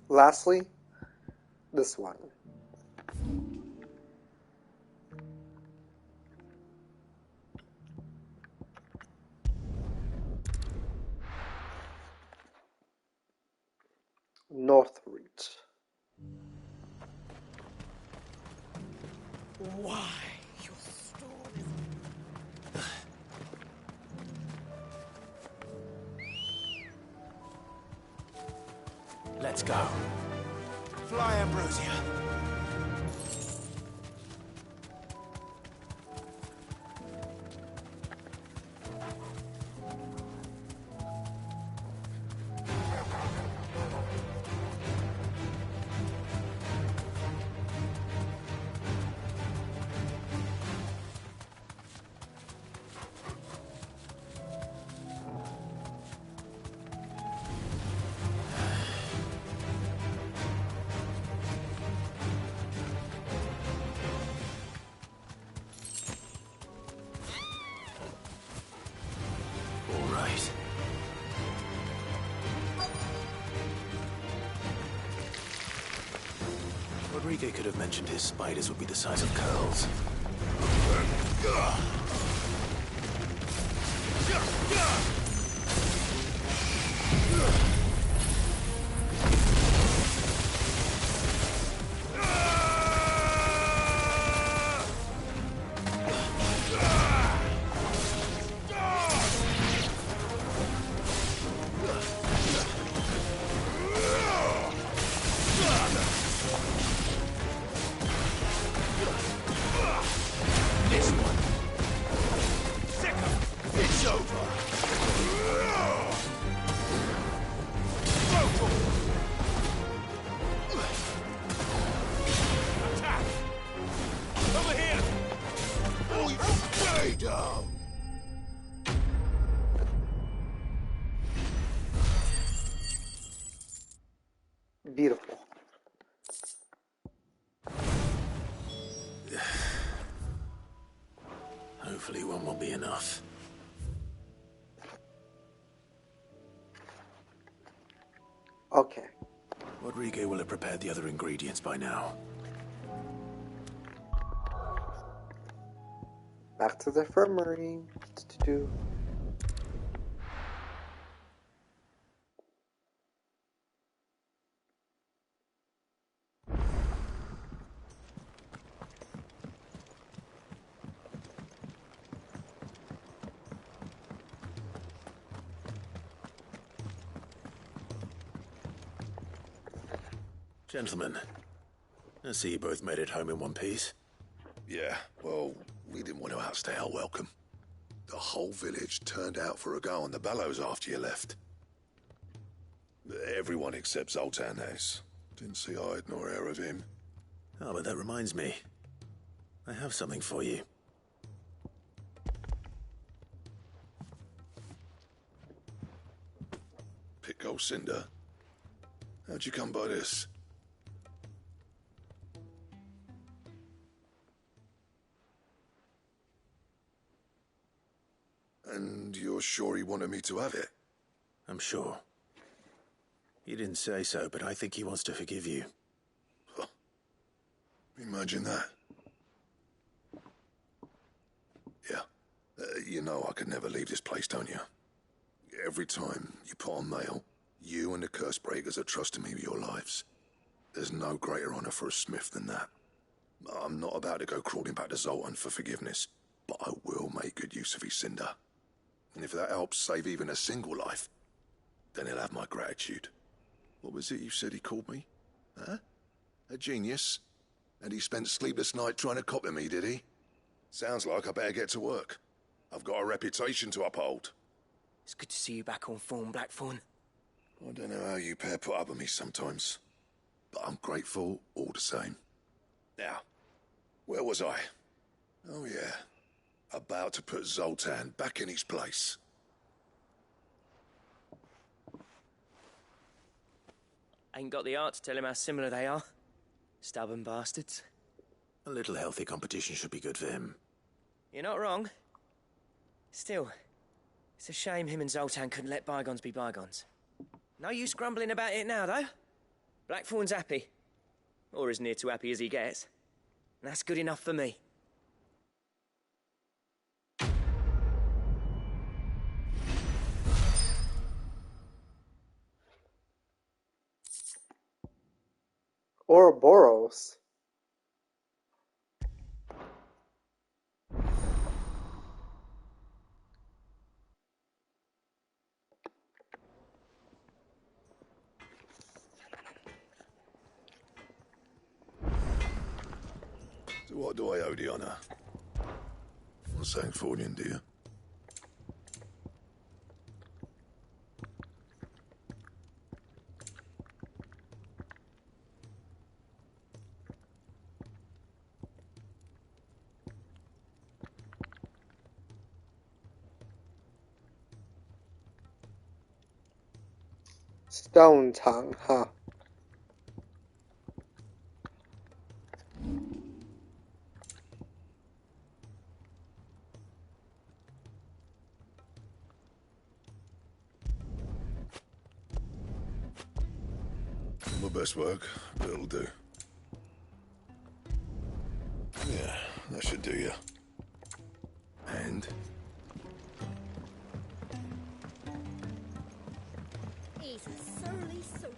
Lastly, this one. Northreach. Why? Your story. Let's go. Fly, Ambrosia. Rike could have mentioned his spiders would be the size of curls. Beautiful. Hopefully one will be enough. Okay. Rodrigo will have prepared the other ingredients by now. Back to the infirmary. Do. Gentlemen, I see you both made it home in one piece. Yeah, well, we didn't want to outstay our welcome. The whole village turned out for a go on the bellows after you left. Everyone except Zoltan has. Didn't see hide nor hair of him. Oh, but that reminds me. I have something for you. Pico Cinder. How'd you come by this? And you're sure he wanted me to have it? I'm sure. He didn't say so, but I think he wants to forgive you. Huh. Imagine that. Yeah. You know I could never leave this place, don't you? Every time you put on mail, you and the curse breakers are trusting me with your lives. There's no greater honor for a smith than that. I'm not about to go crawling back to Zoltan for forgiveness, but I will make good use of his cinder. And if that helps save even a single life, then he'll have my gratitude. What was it you said he called me? Huh? A genius? And he spent sleepless night trying to copy me, did he? Sounds like I better get to work. I've got a reputation to uphold. It's good to see you back on form, Blackthorn. I don't know how you pair put up with me sometimes, but I'm grateful all the same. Now, where was I? Oh yeah, about to put Zoltan back in his place. Ain't got the art to tell him how similar they are. Stubborn bastards. A little healthy competition should be good for him. You're not wrong. Still, it's a shame him and Zoltan couldn't let bygones be bygones. No use grumbling about it now, though. Blackthorn's happy. Or as near to happy as he gets. And that's good enough for me. Ouroboros. So what do I owe the honor? Well, St. Fornian, dear. Stone tongue, huh? My best work, but it'll do. That should do you. And? He's a surly soaker.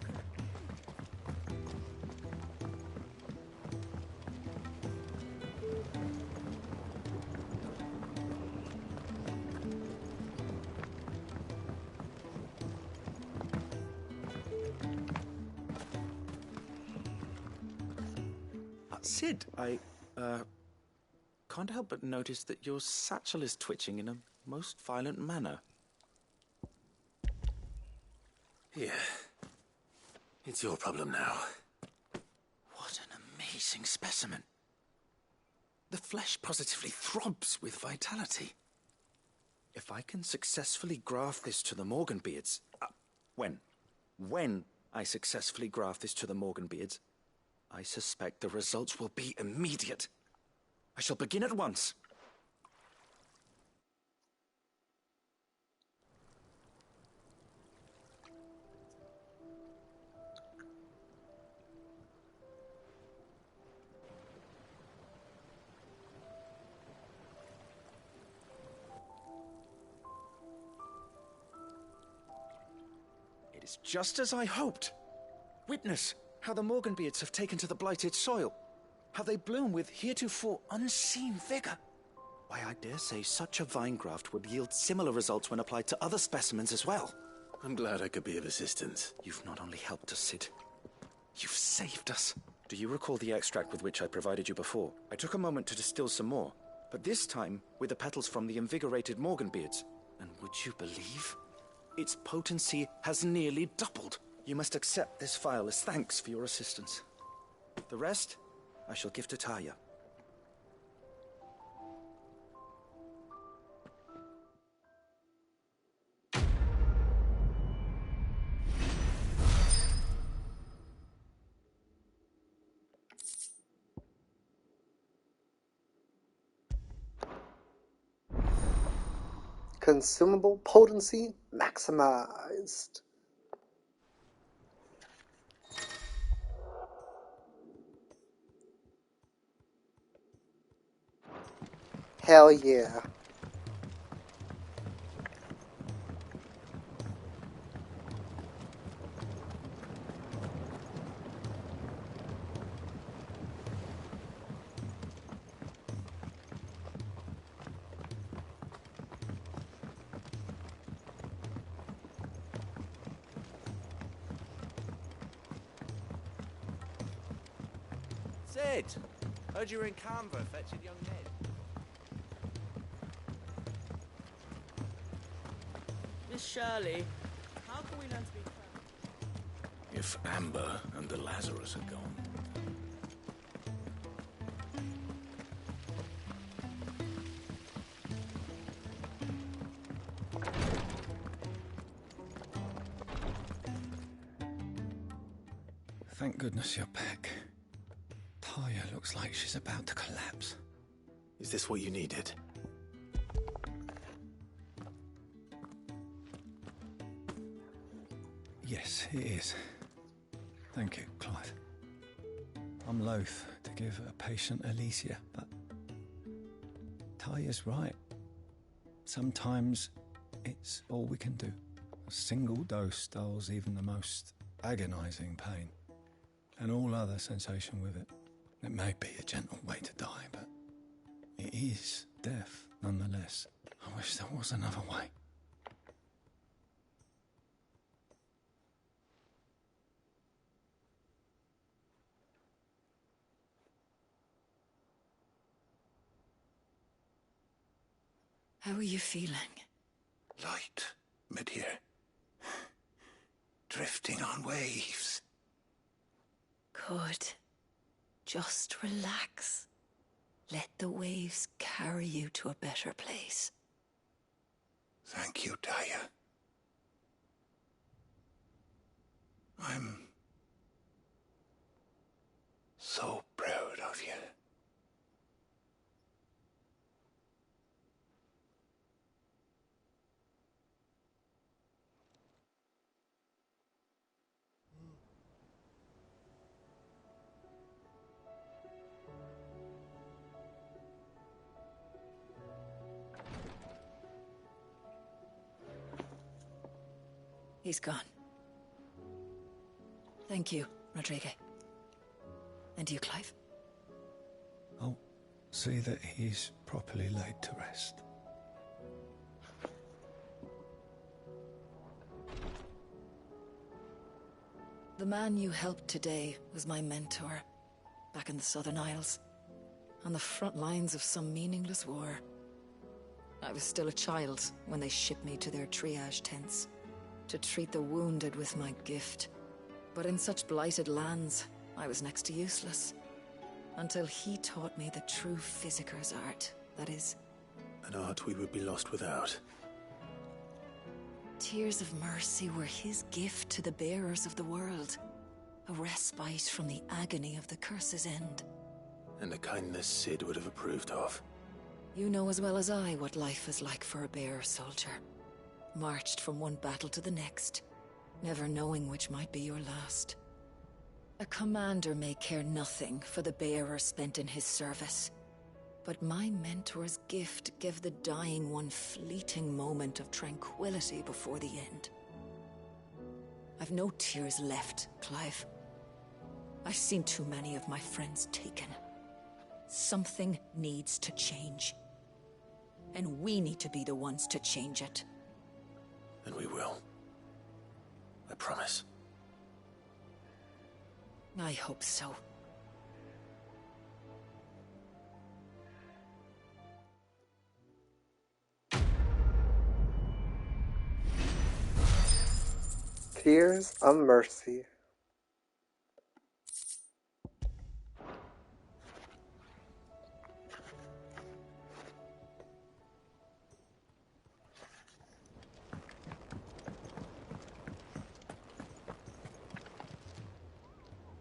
Sid, I can't help but notice that your satchel is twitching in a most violent manner. Here. It's your problem now. What an amazing specimen. The flesh positively throbs with vitality. If I can successfully graft this to the Morganbeards... When I successfully graft this to the Morganbeards, I suspect the results will be immediate. I shall begin at once. It is just as I hoped. Witness how the Morganbeards have taken to the blighted soil. How they bloom with heretofore unseen vigor. Why, I dare say such a vine graft would yield similar results when applied to other specimens as well. I'm glad I could be of assistance. You've not only helped us, Sid. You've saved us. Do you recall the extract with which I provided you before? I took a moment to distill some more, but this time with the petals from the invigorated Morganbeards. And would you believe? Its potency has nearly doubled. You must accept this vial as thanks for your assistance. The rest, I shall give to Taya. Consumable potency maximized. Hell yeah. Sid! Heard you were in Canberra fetching young Ned. Miss Shirley, how can we learn to be friends? If Amber and the Lazarus are gone. Thank goodness you're back. Taya looks like she's about to collapse. Is this what you needed? Yes, it is. Thank you, Clive. I'm loath to give a patient Alicia, but Taya's right. Sometimes it's all we can do. A single dose dulls even the most agonizing pain, and all other sensation with it. It may be a gentle way to die, but it is death nonetheless. I wish there was another way. How are you feeling? Light, mid-here. Drifting on waves. Good. Just relax. Let the waves carry you to a better place. Thank you, Taya. I'm so proud of you. He's gone. Thank you, Rodrigue. And you, Clive? I'll see that he's properly laid to rest. The man you helped today was my mentor, back in the Southern Isles, on the front lines of some meaningless war. I was still a child when they shipped me to their triage tents, to treat the wounded with my gift. But in such blighted lands, I was next to useless, until he taught me the true physicker's art, that is. An art we would be lost without. Tears of mercy were his gift to the bearers of the world, a respite from the agony of the curse's end. And a kindness Sid would have approved of. You know as well as I what life is like for a bearer soldier. Marched from one battle to the next, never knowing which might be your last. A commander may care nothing for the bearer spent in his service, but my mentor's gift gave the dying one fleeting moment of tranquility before the end. I've no tears left, Clive. I've seen too many of my friends taken. Something needs to change. And we need to be the ones to change it. And we will. I promise. I hope so. Tears of Mercy.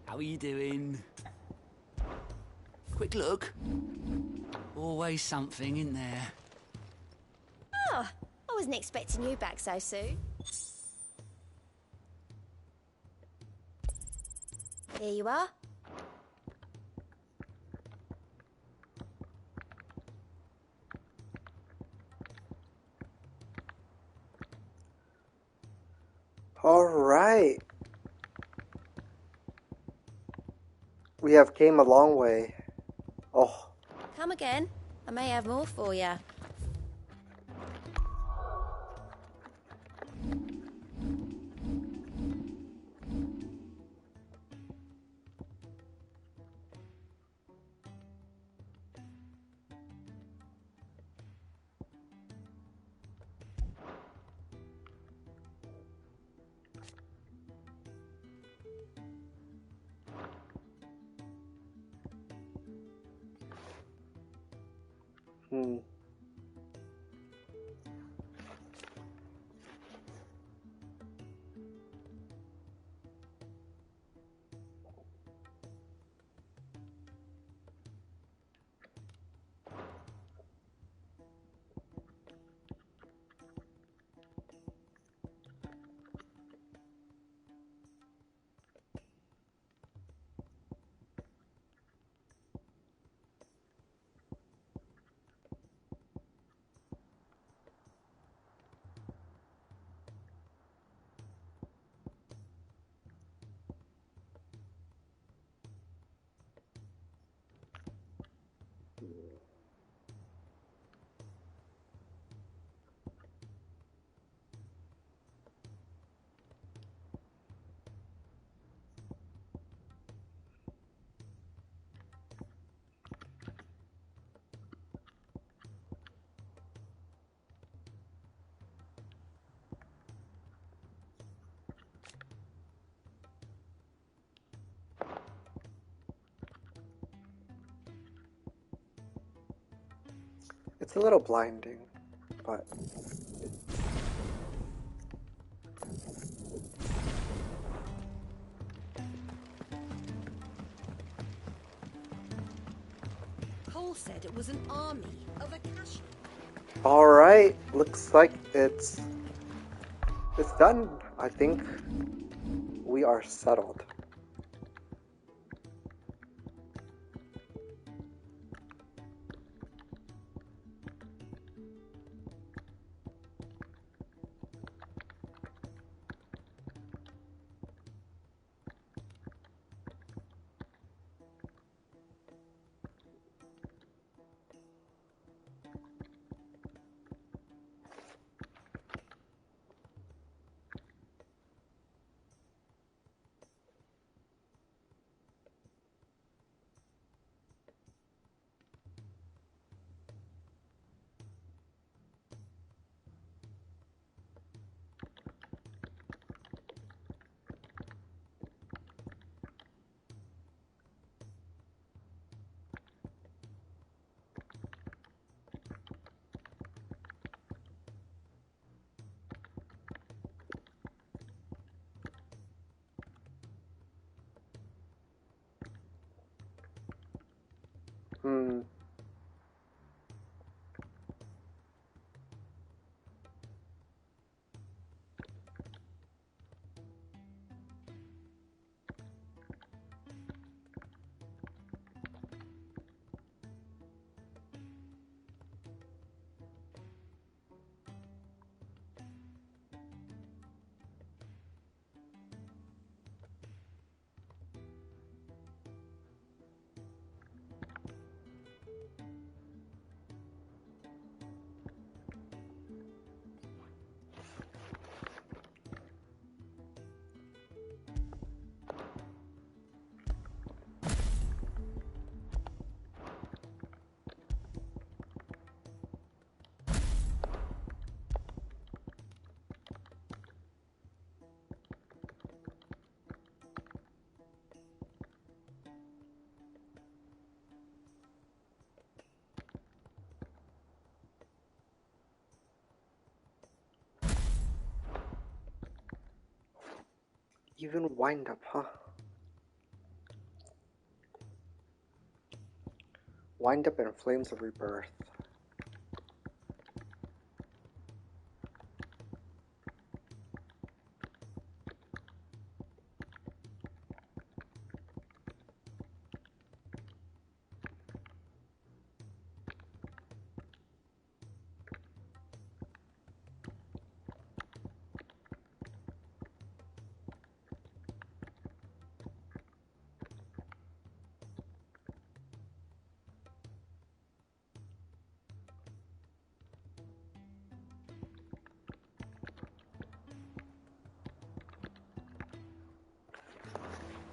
How are you doing? Quick look. Always something in there. Oh, I wasn't expecting you back so soon. Here you are. All right. We have came a long way. Oh. Come again. I may have more for you. It's a little blinding, but... Cole said it was an army of Akashi. Alright, looks like it's done. I think we are settled. Even wind up, huh? Wind up in flames of rebirth.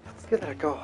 Let's give that a go.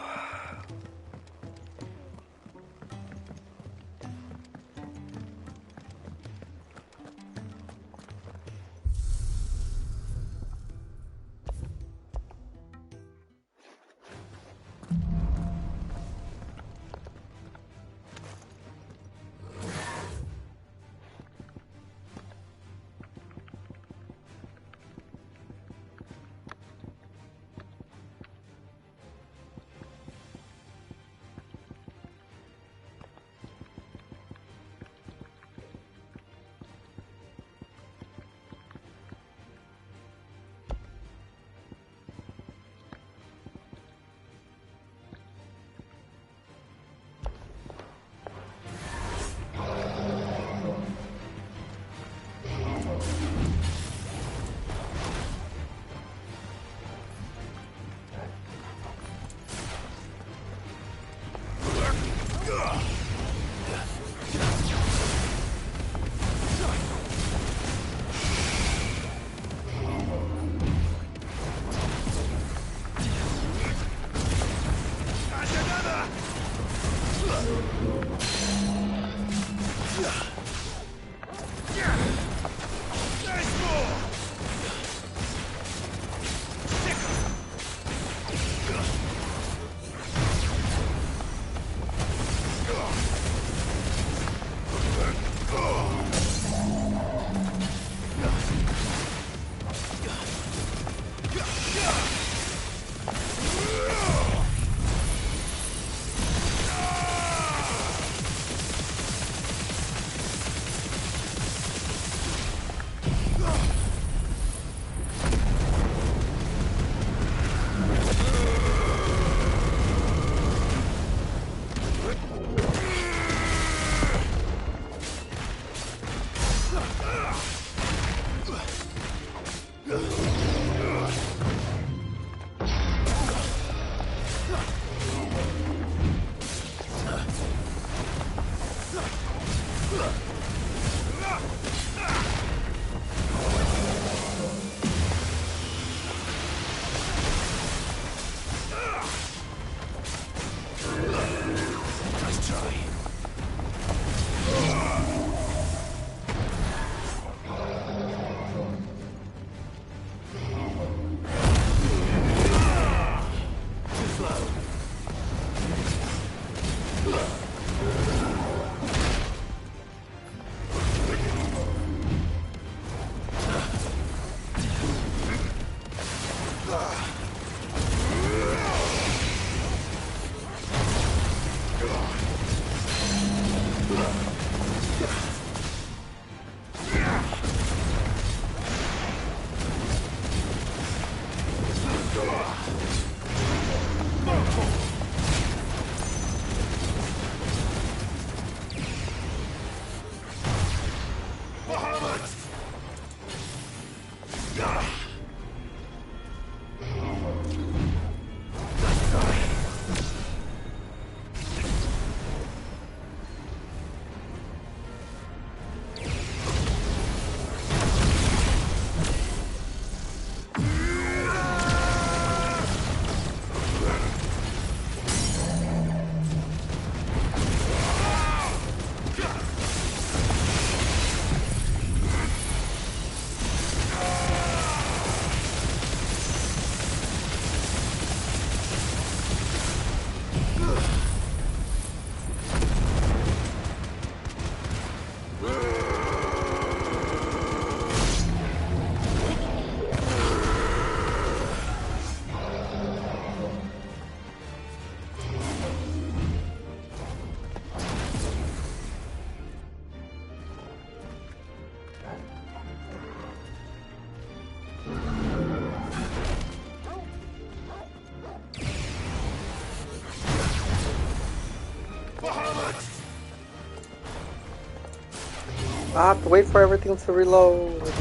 I have to wait for everything to reload.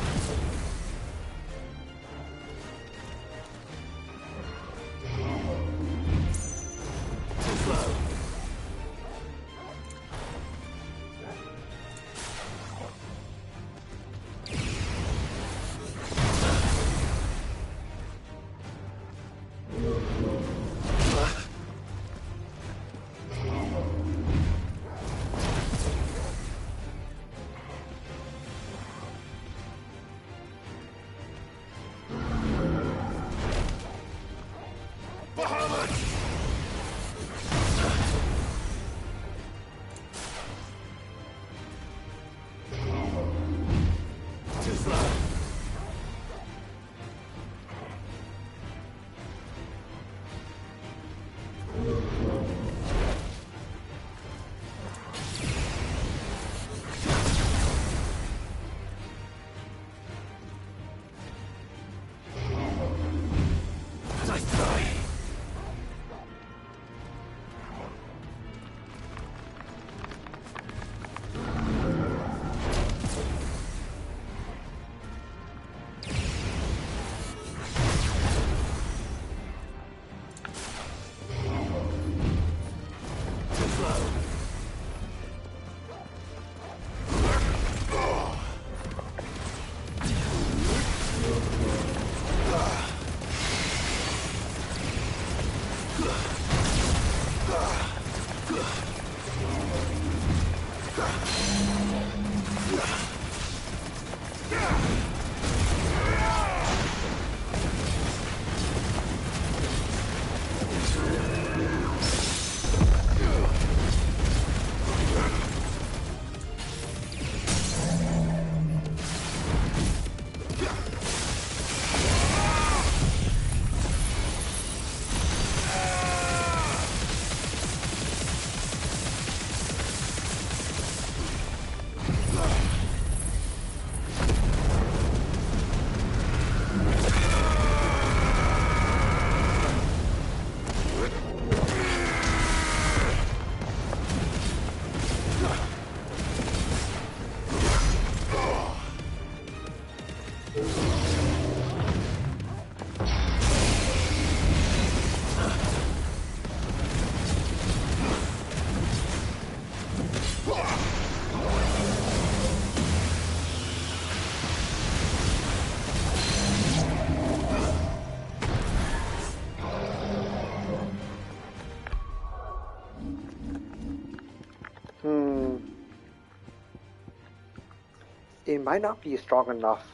It might not be strong enough.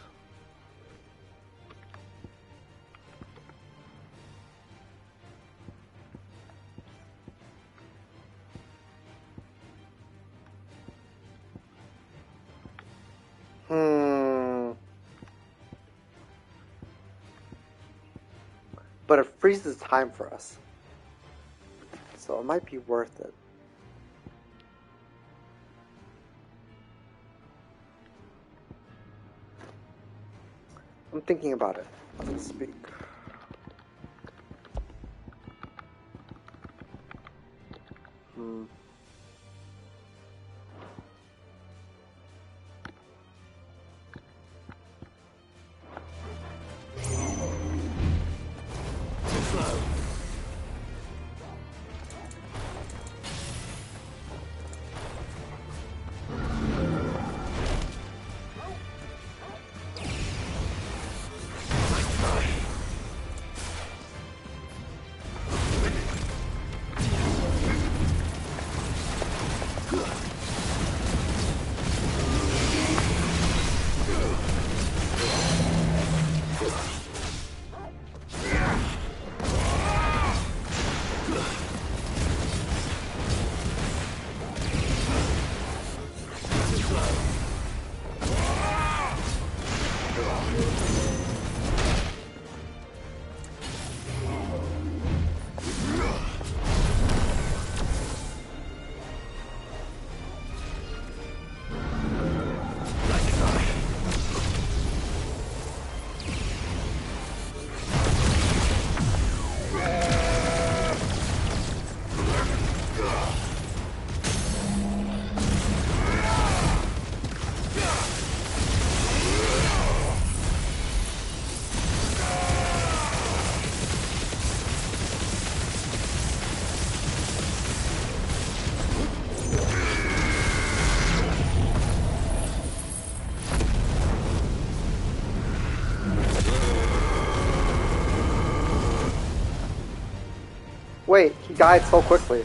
But it freezes time for us. So it might be worth it. I'm thinking about it as I speak. Wait, he died so quickly.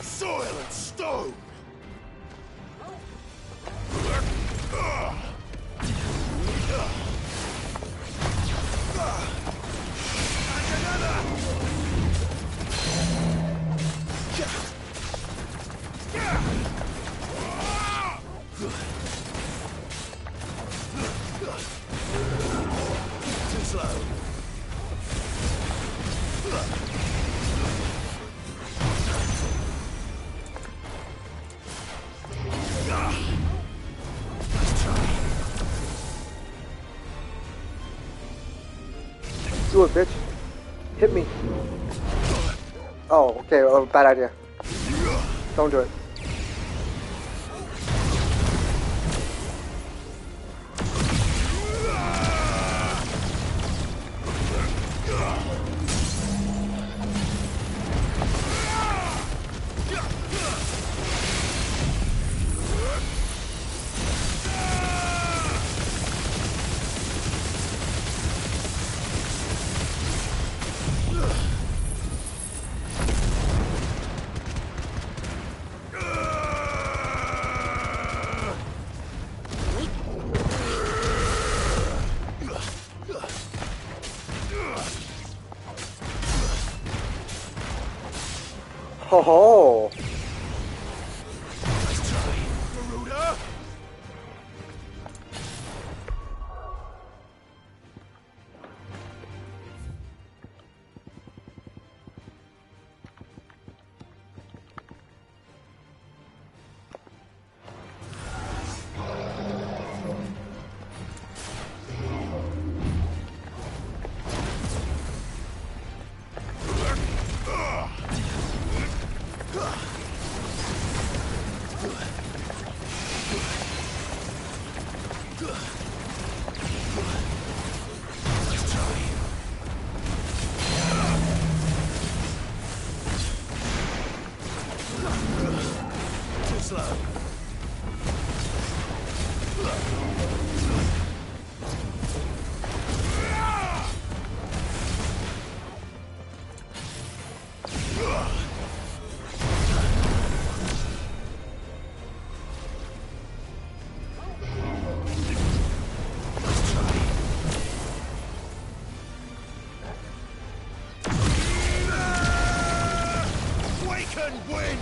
Soil and stone! Too slow. Do it, bitch. Hit me. Oh, okay, bad idea. Don't do it. Ho ho! Too slow. We can win!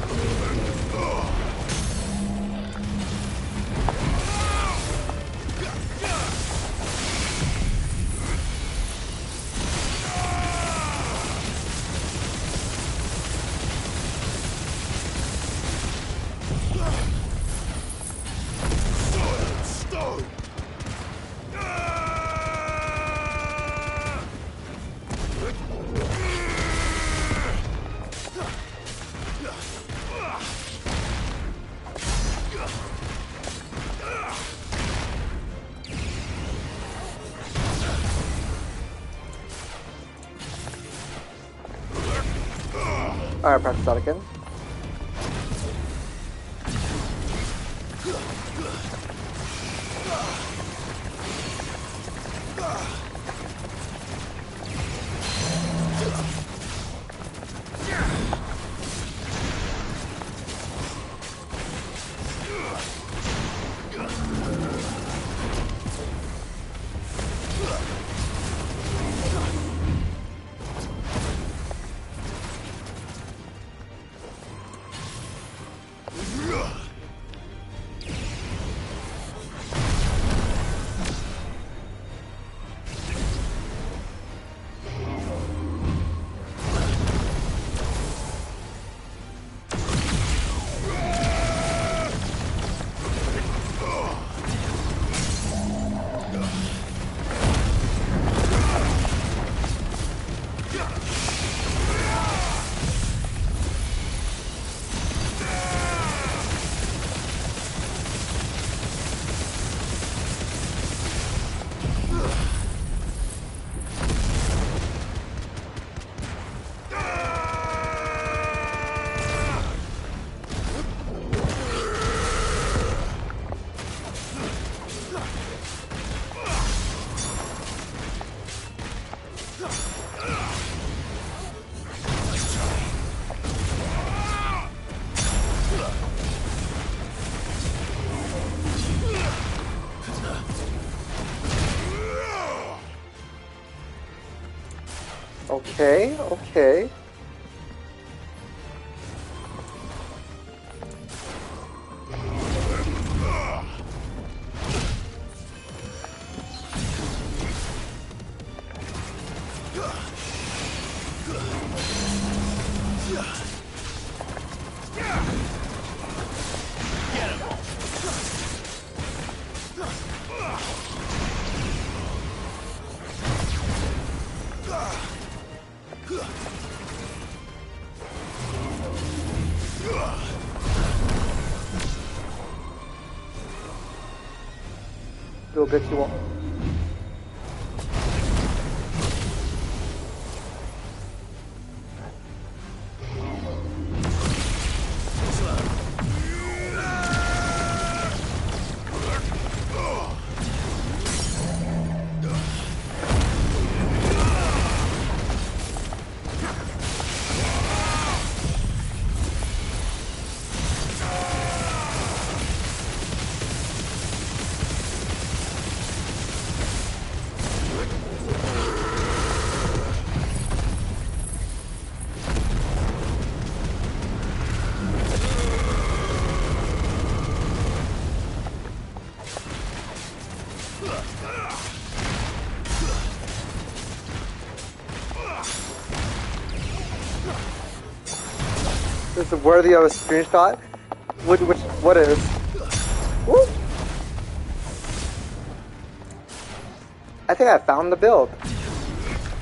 Stone! Alright, practice that again. Okay, okay. Do a bit you want. Is it worthy of a screenshot? What is? Woo! I think I found the build.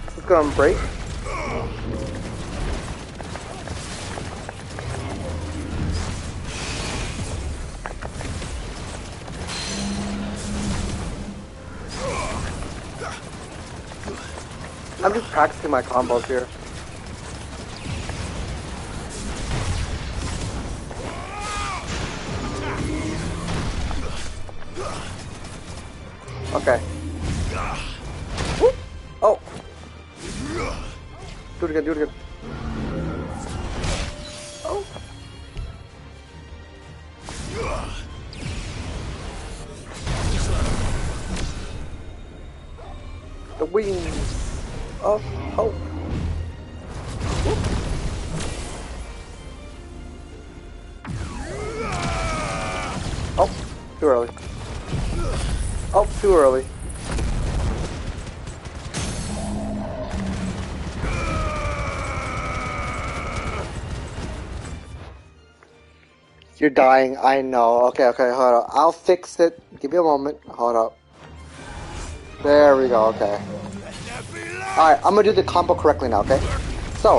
This is gonna break. I'm just practicing my combos here. Okay. Whoop. Oh. Do it again, do it again. Oh. The wings of hope. Whoop. Oh, too early. Oh, too early. You're dying, I know. Okay, hold up. I'll fix it. Give me a moment. Hold up. There we go, okay. Alright, I'm gonna do the combo correctly now, okay? So.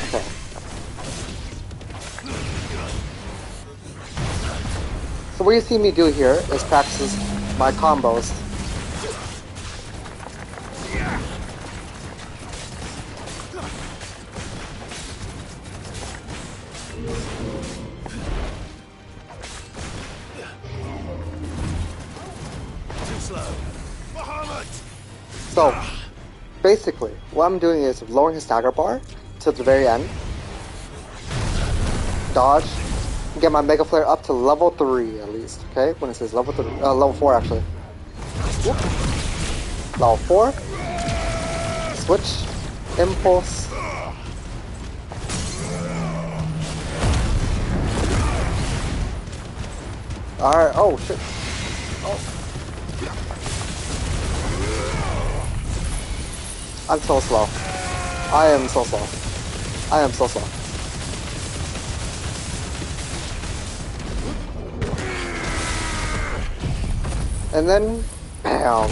Okay. So what you see me do here is practice my combos. So, basically, what I'm doing is lowering his stagger bar to the very end. Dodge. Get my Mega Flare up to level 3 at least, okay? When it says level 3, level 4 actually. Whoop. Level 4. Switch. Impulse. Alright, oh shit. Oh. I'm so slow. I am so slow. I am so slow. And then, bam.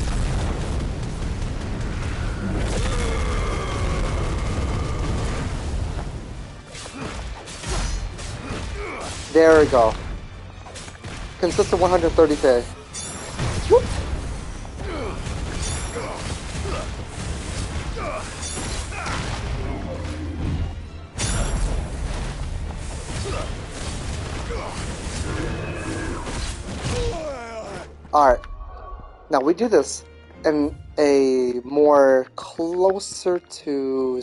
There we go. Consistent 130k. Whoop. Alright. Now we do this in a more closer to...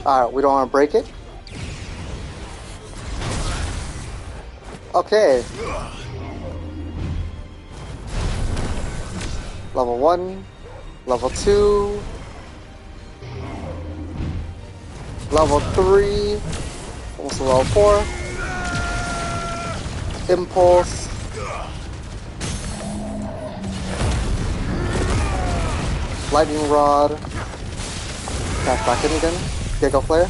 Alright, we don't want to break it. Okay. Level 1, level 2, level 3, almost level 4. Impulse. Lightning Rod. Cast back in again. Giggle Flare.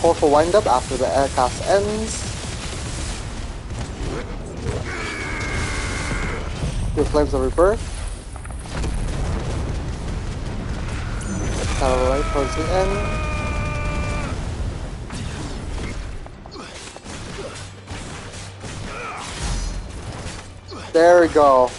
Hold for wind up after the air cast ends. Do Flames of Rebirth. Kind of right towards the end. There we go.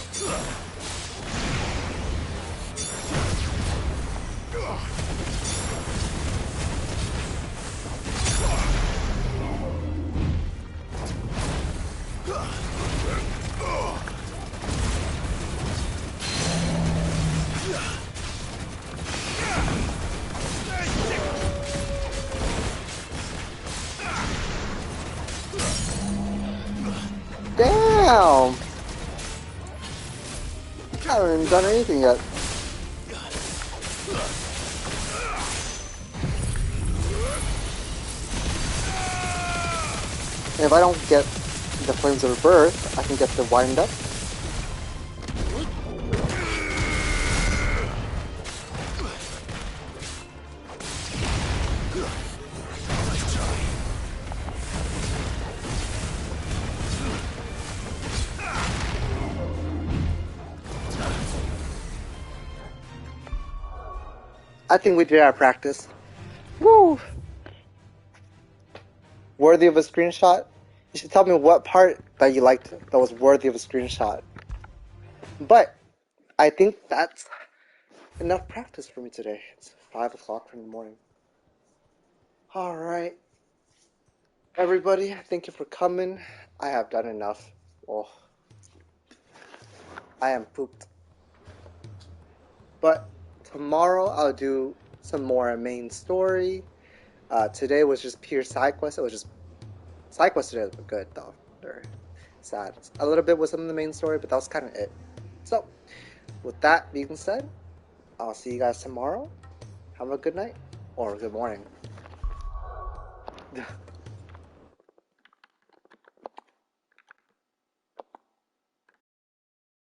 Damn! I haven't even done anything yet. And if I don't get the Flames of Rebirth, I can get the wind up. I think we did our practice. Woo! Worthy of a screenshot? You should tell me what part that you liked that was worthy of a screenshot. But I think that's enough practice for me today. It's 5 o'clock in the morning. Alright. Everybody, thank you for coming. I have done enough. Oh, I am pooped. But tomorrow I'll do some more main story. Today was just pure side quest. It was just side quests today were good though. They're sad. A little bit was some of the main story, but that was kind of it. So, with that being said, I'll see you guys tomorrow. Have a good night or good morning.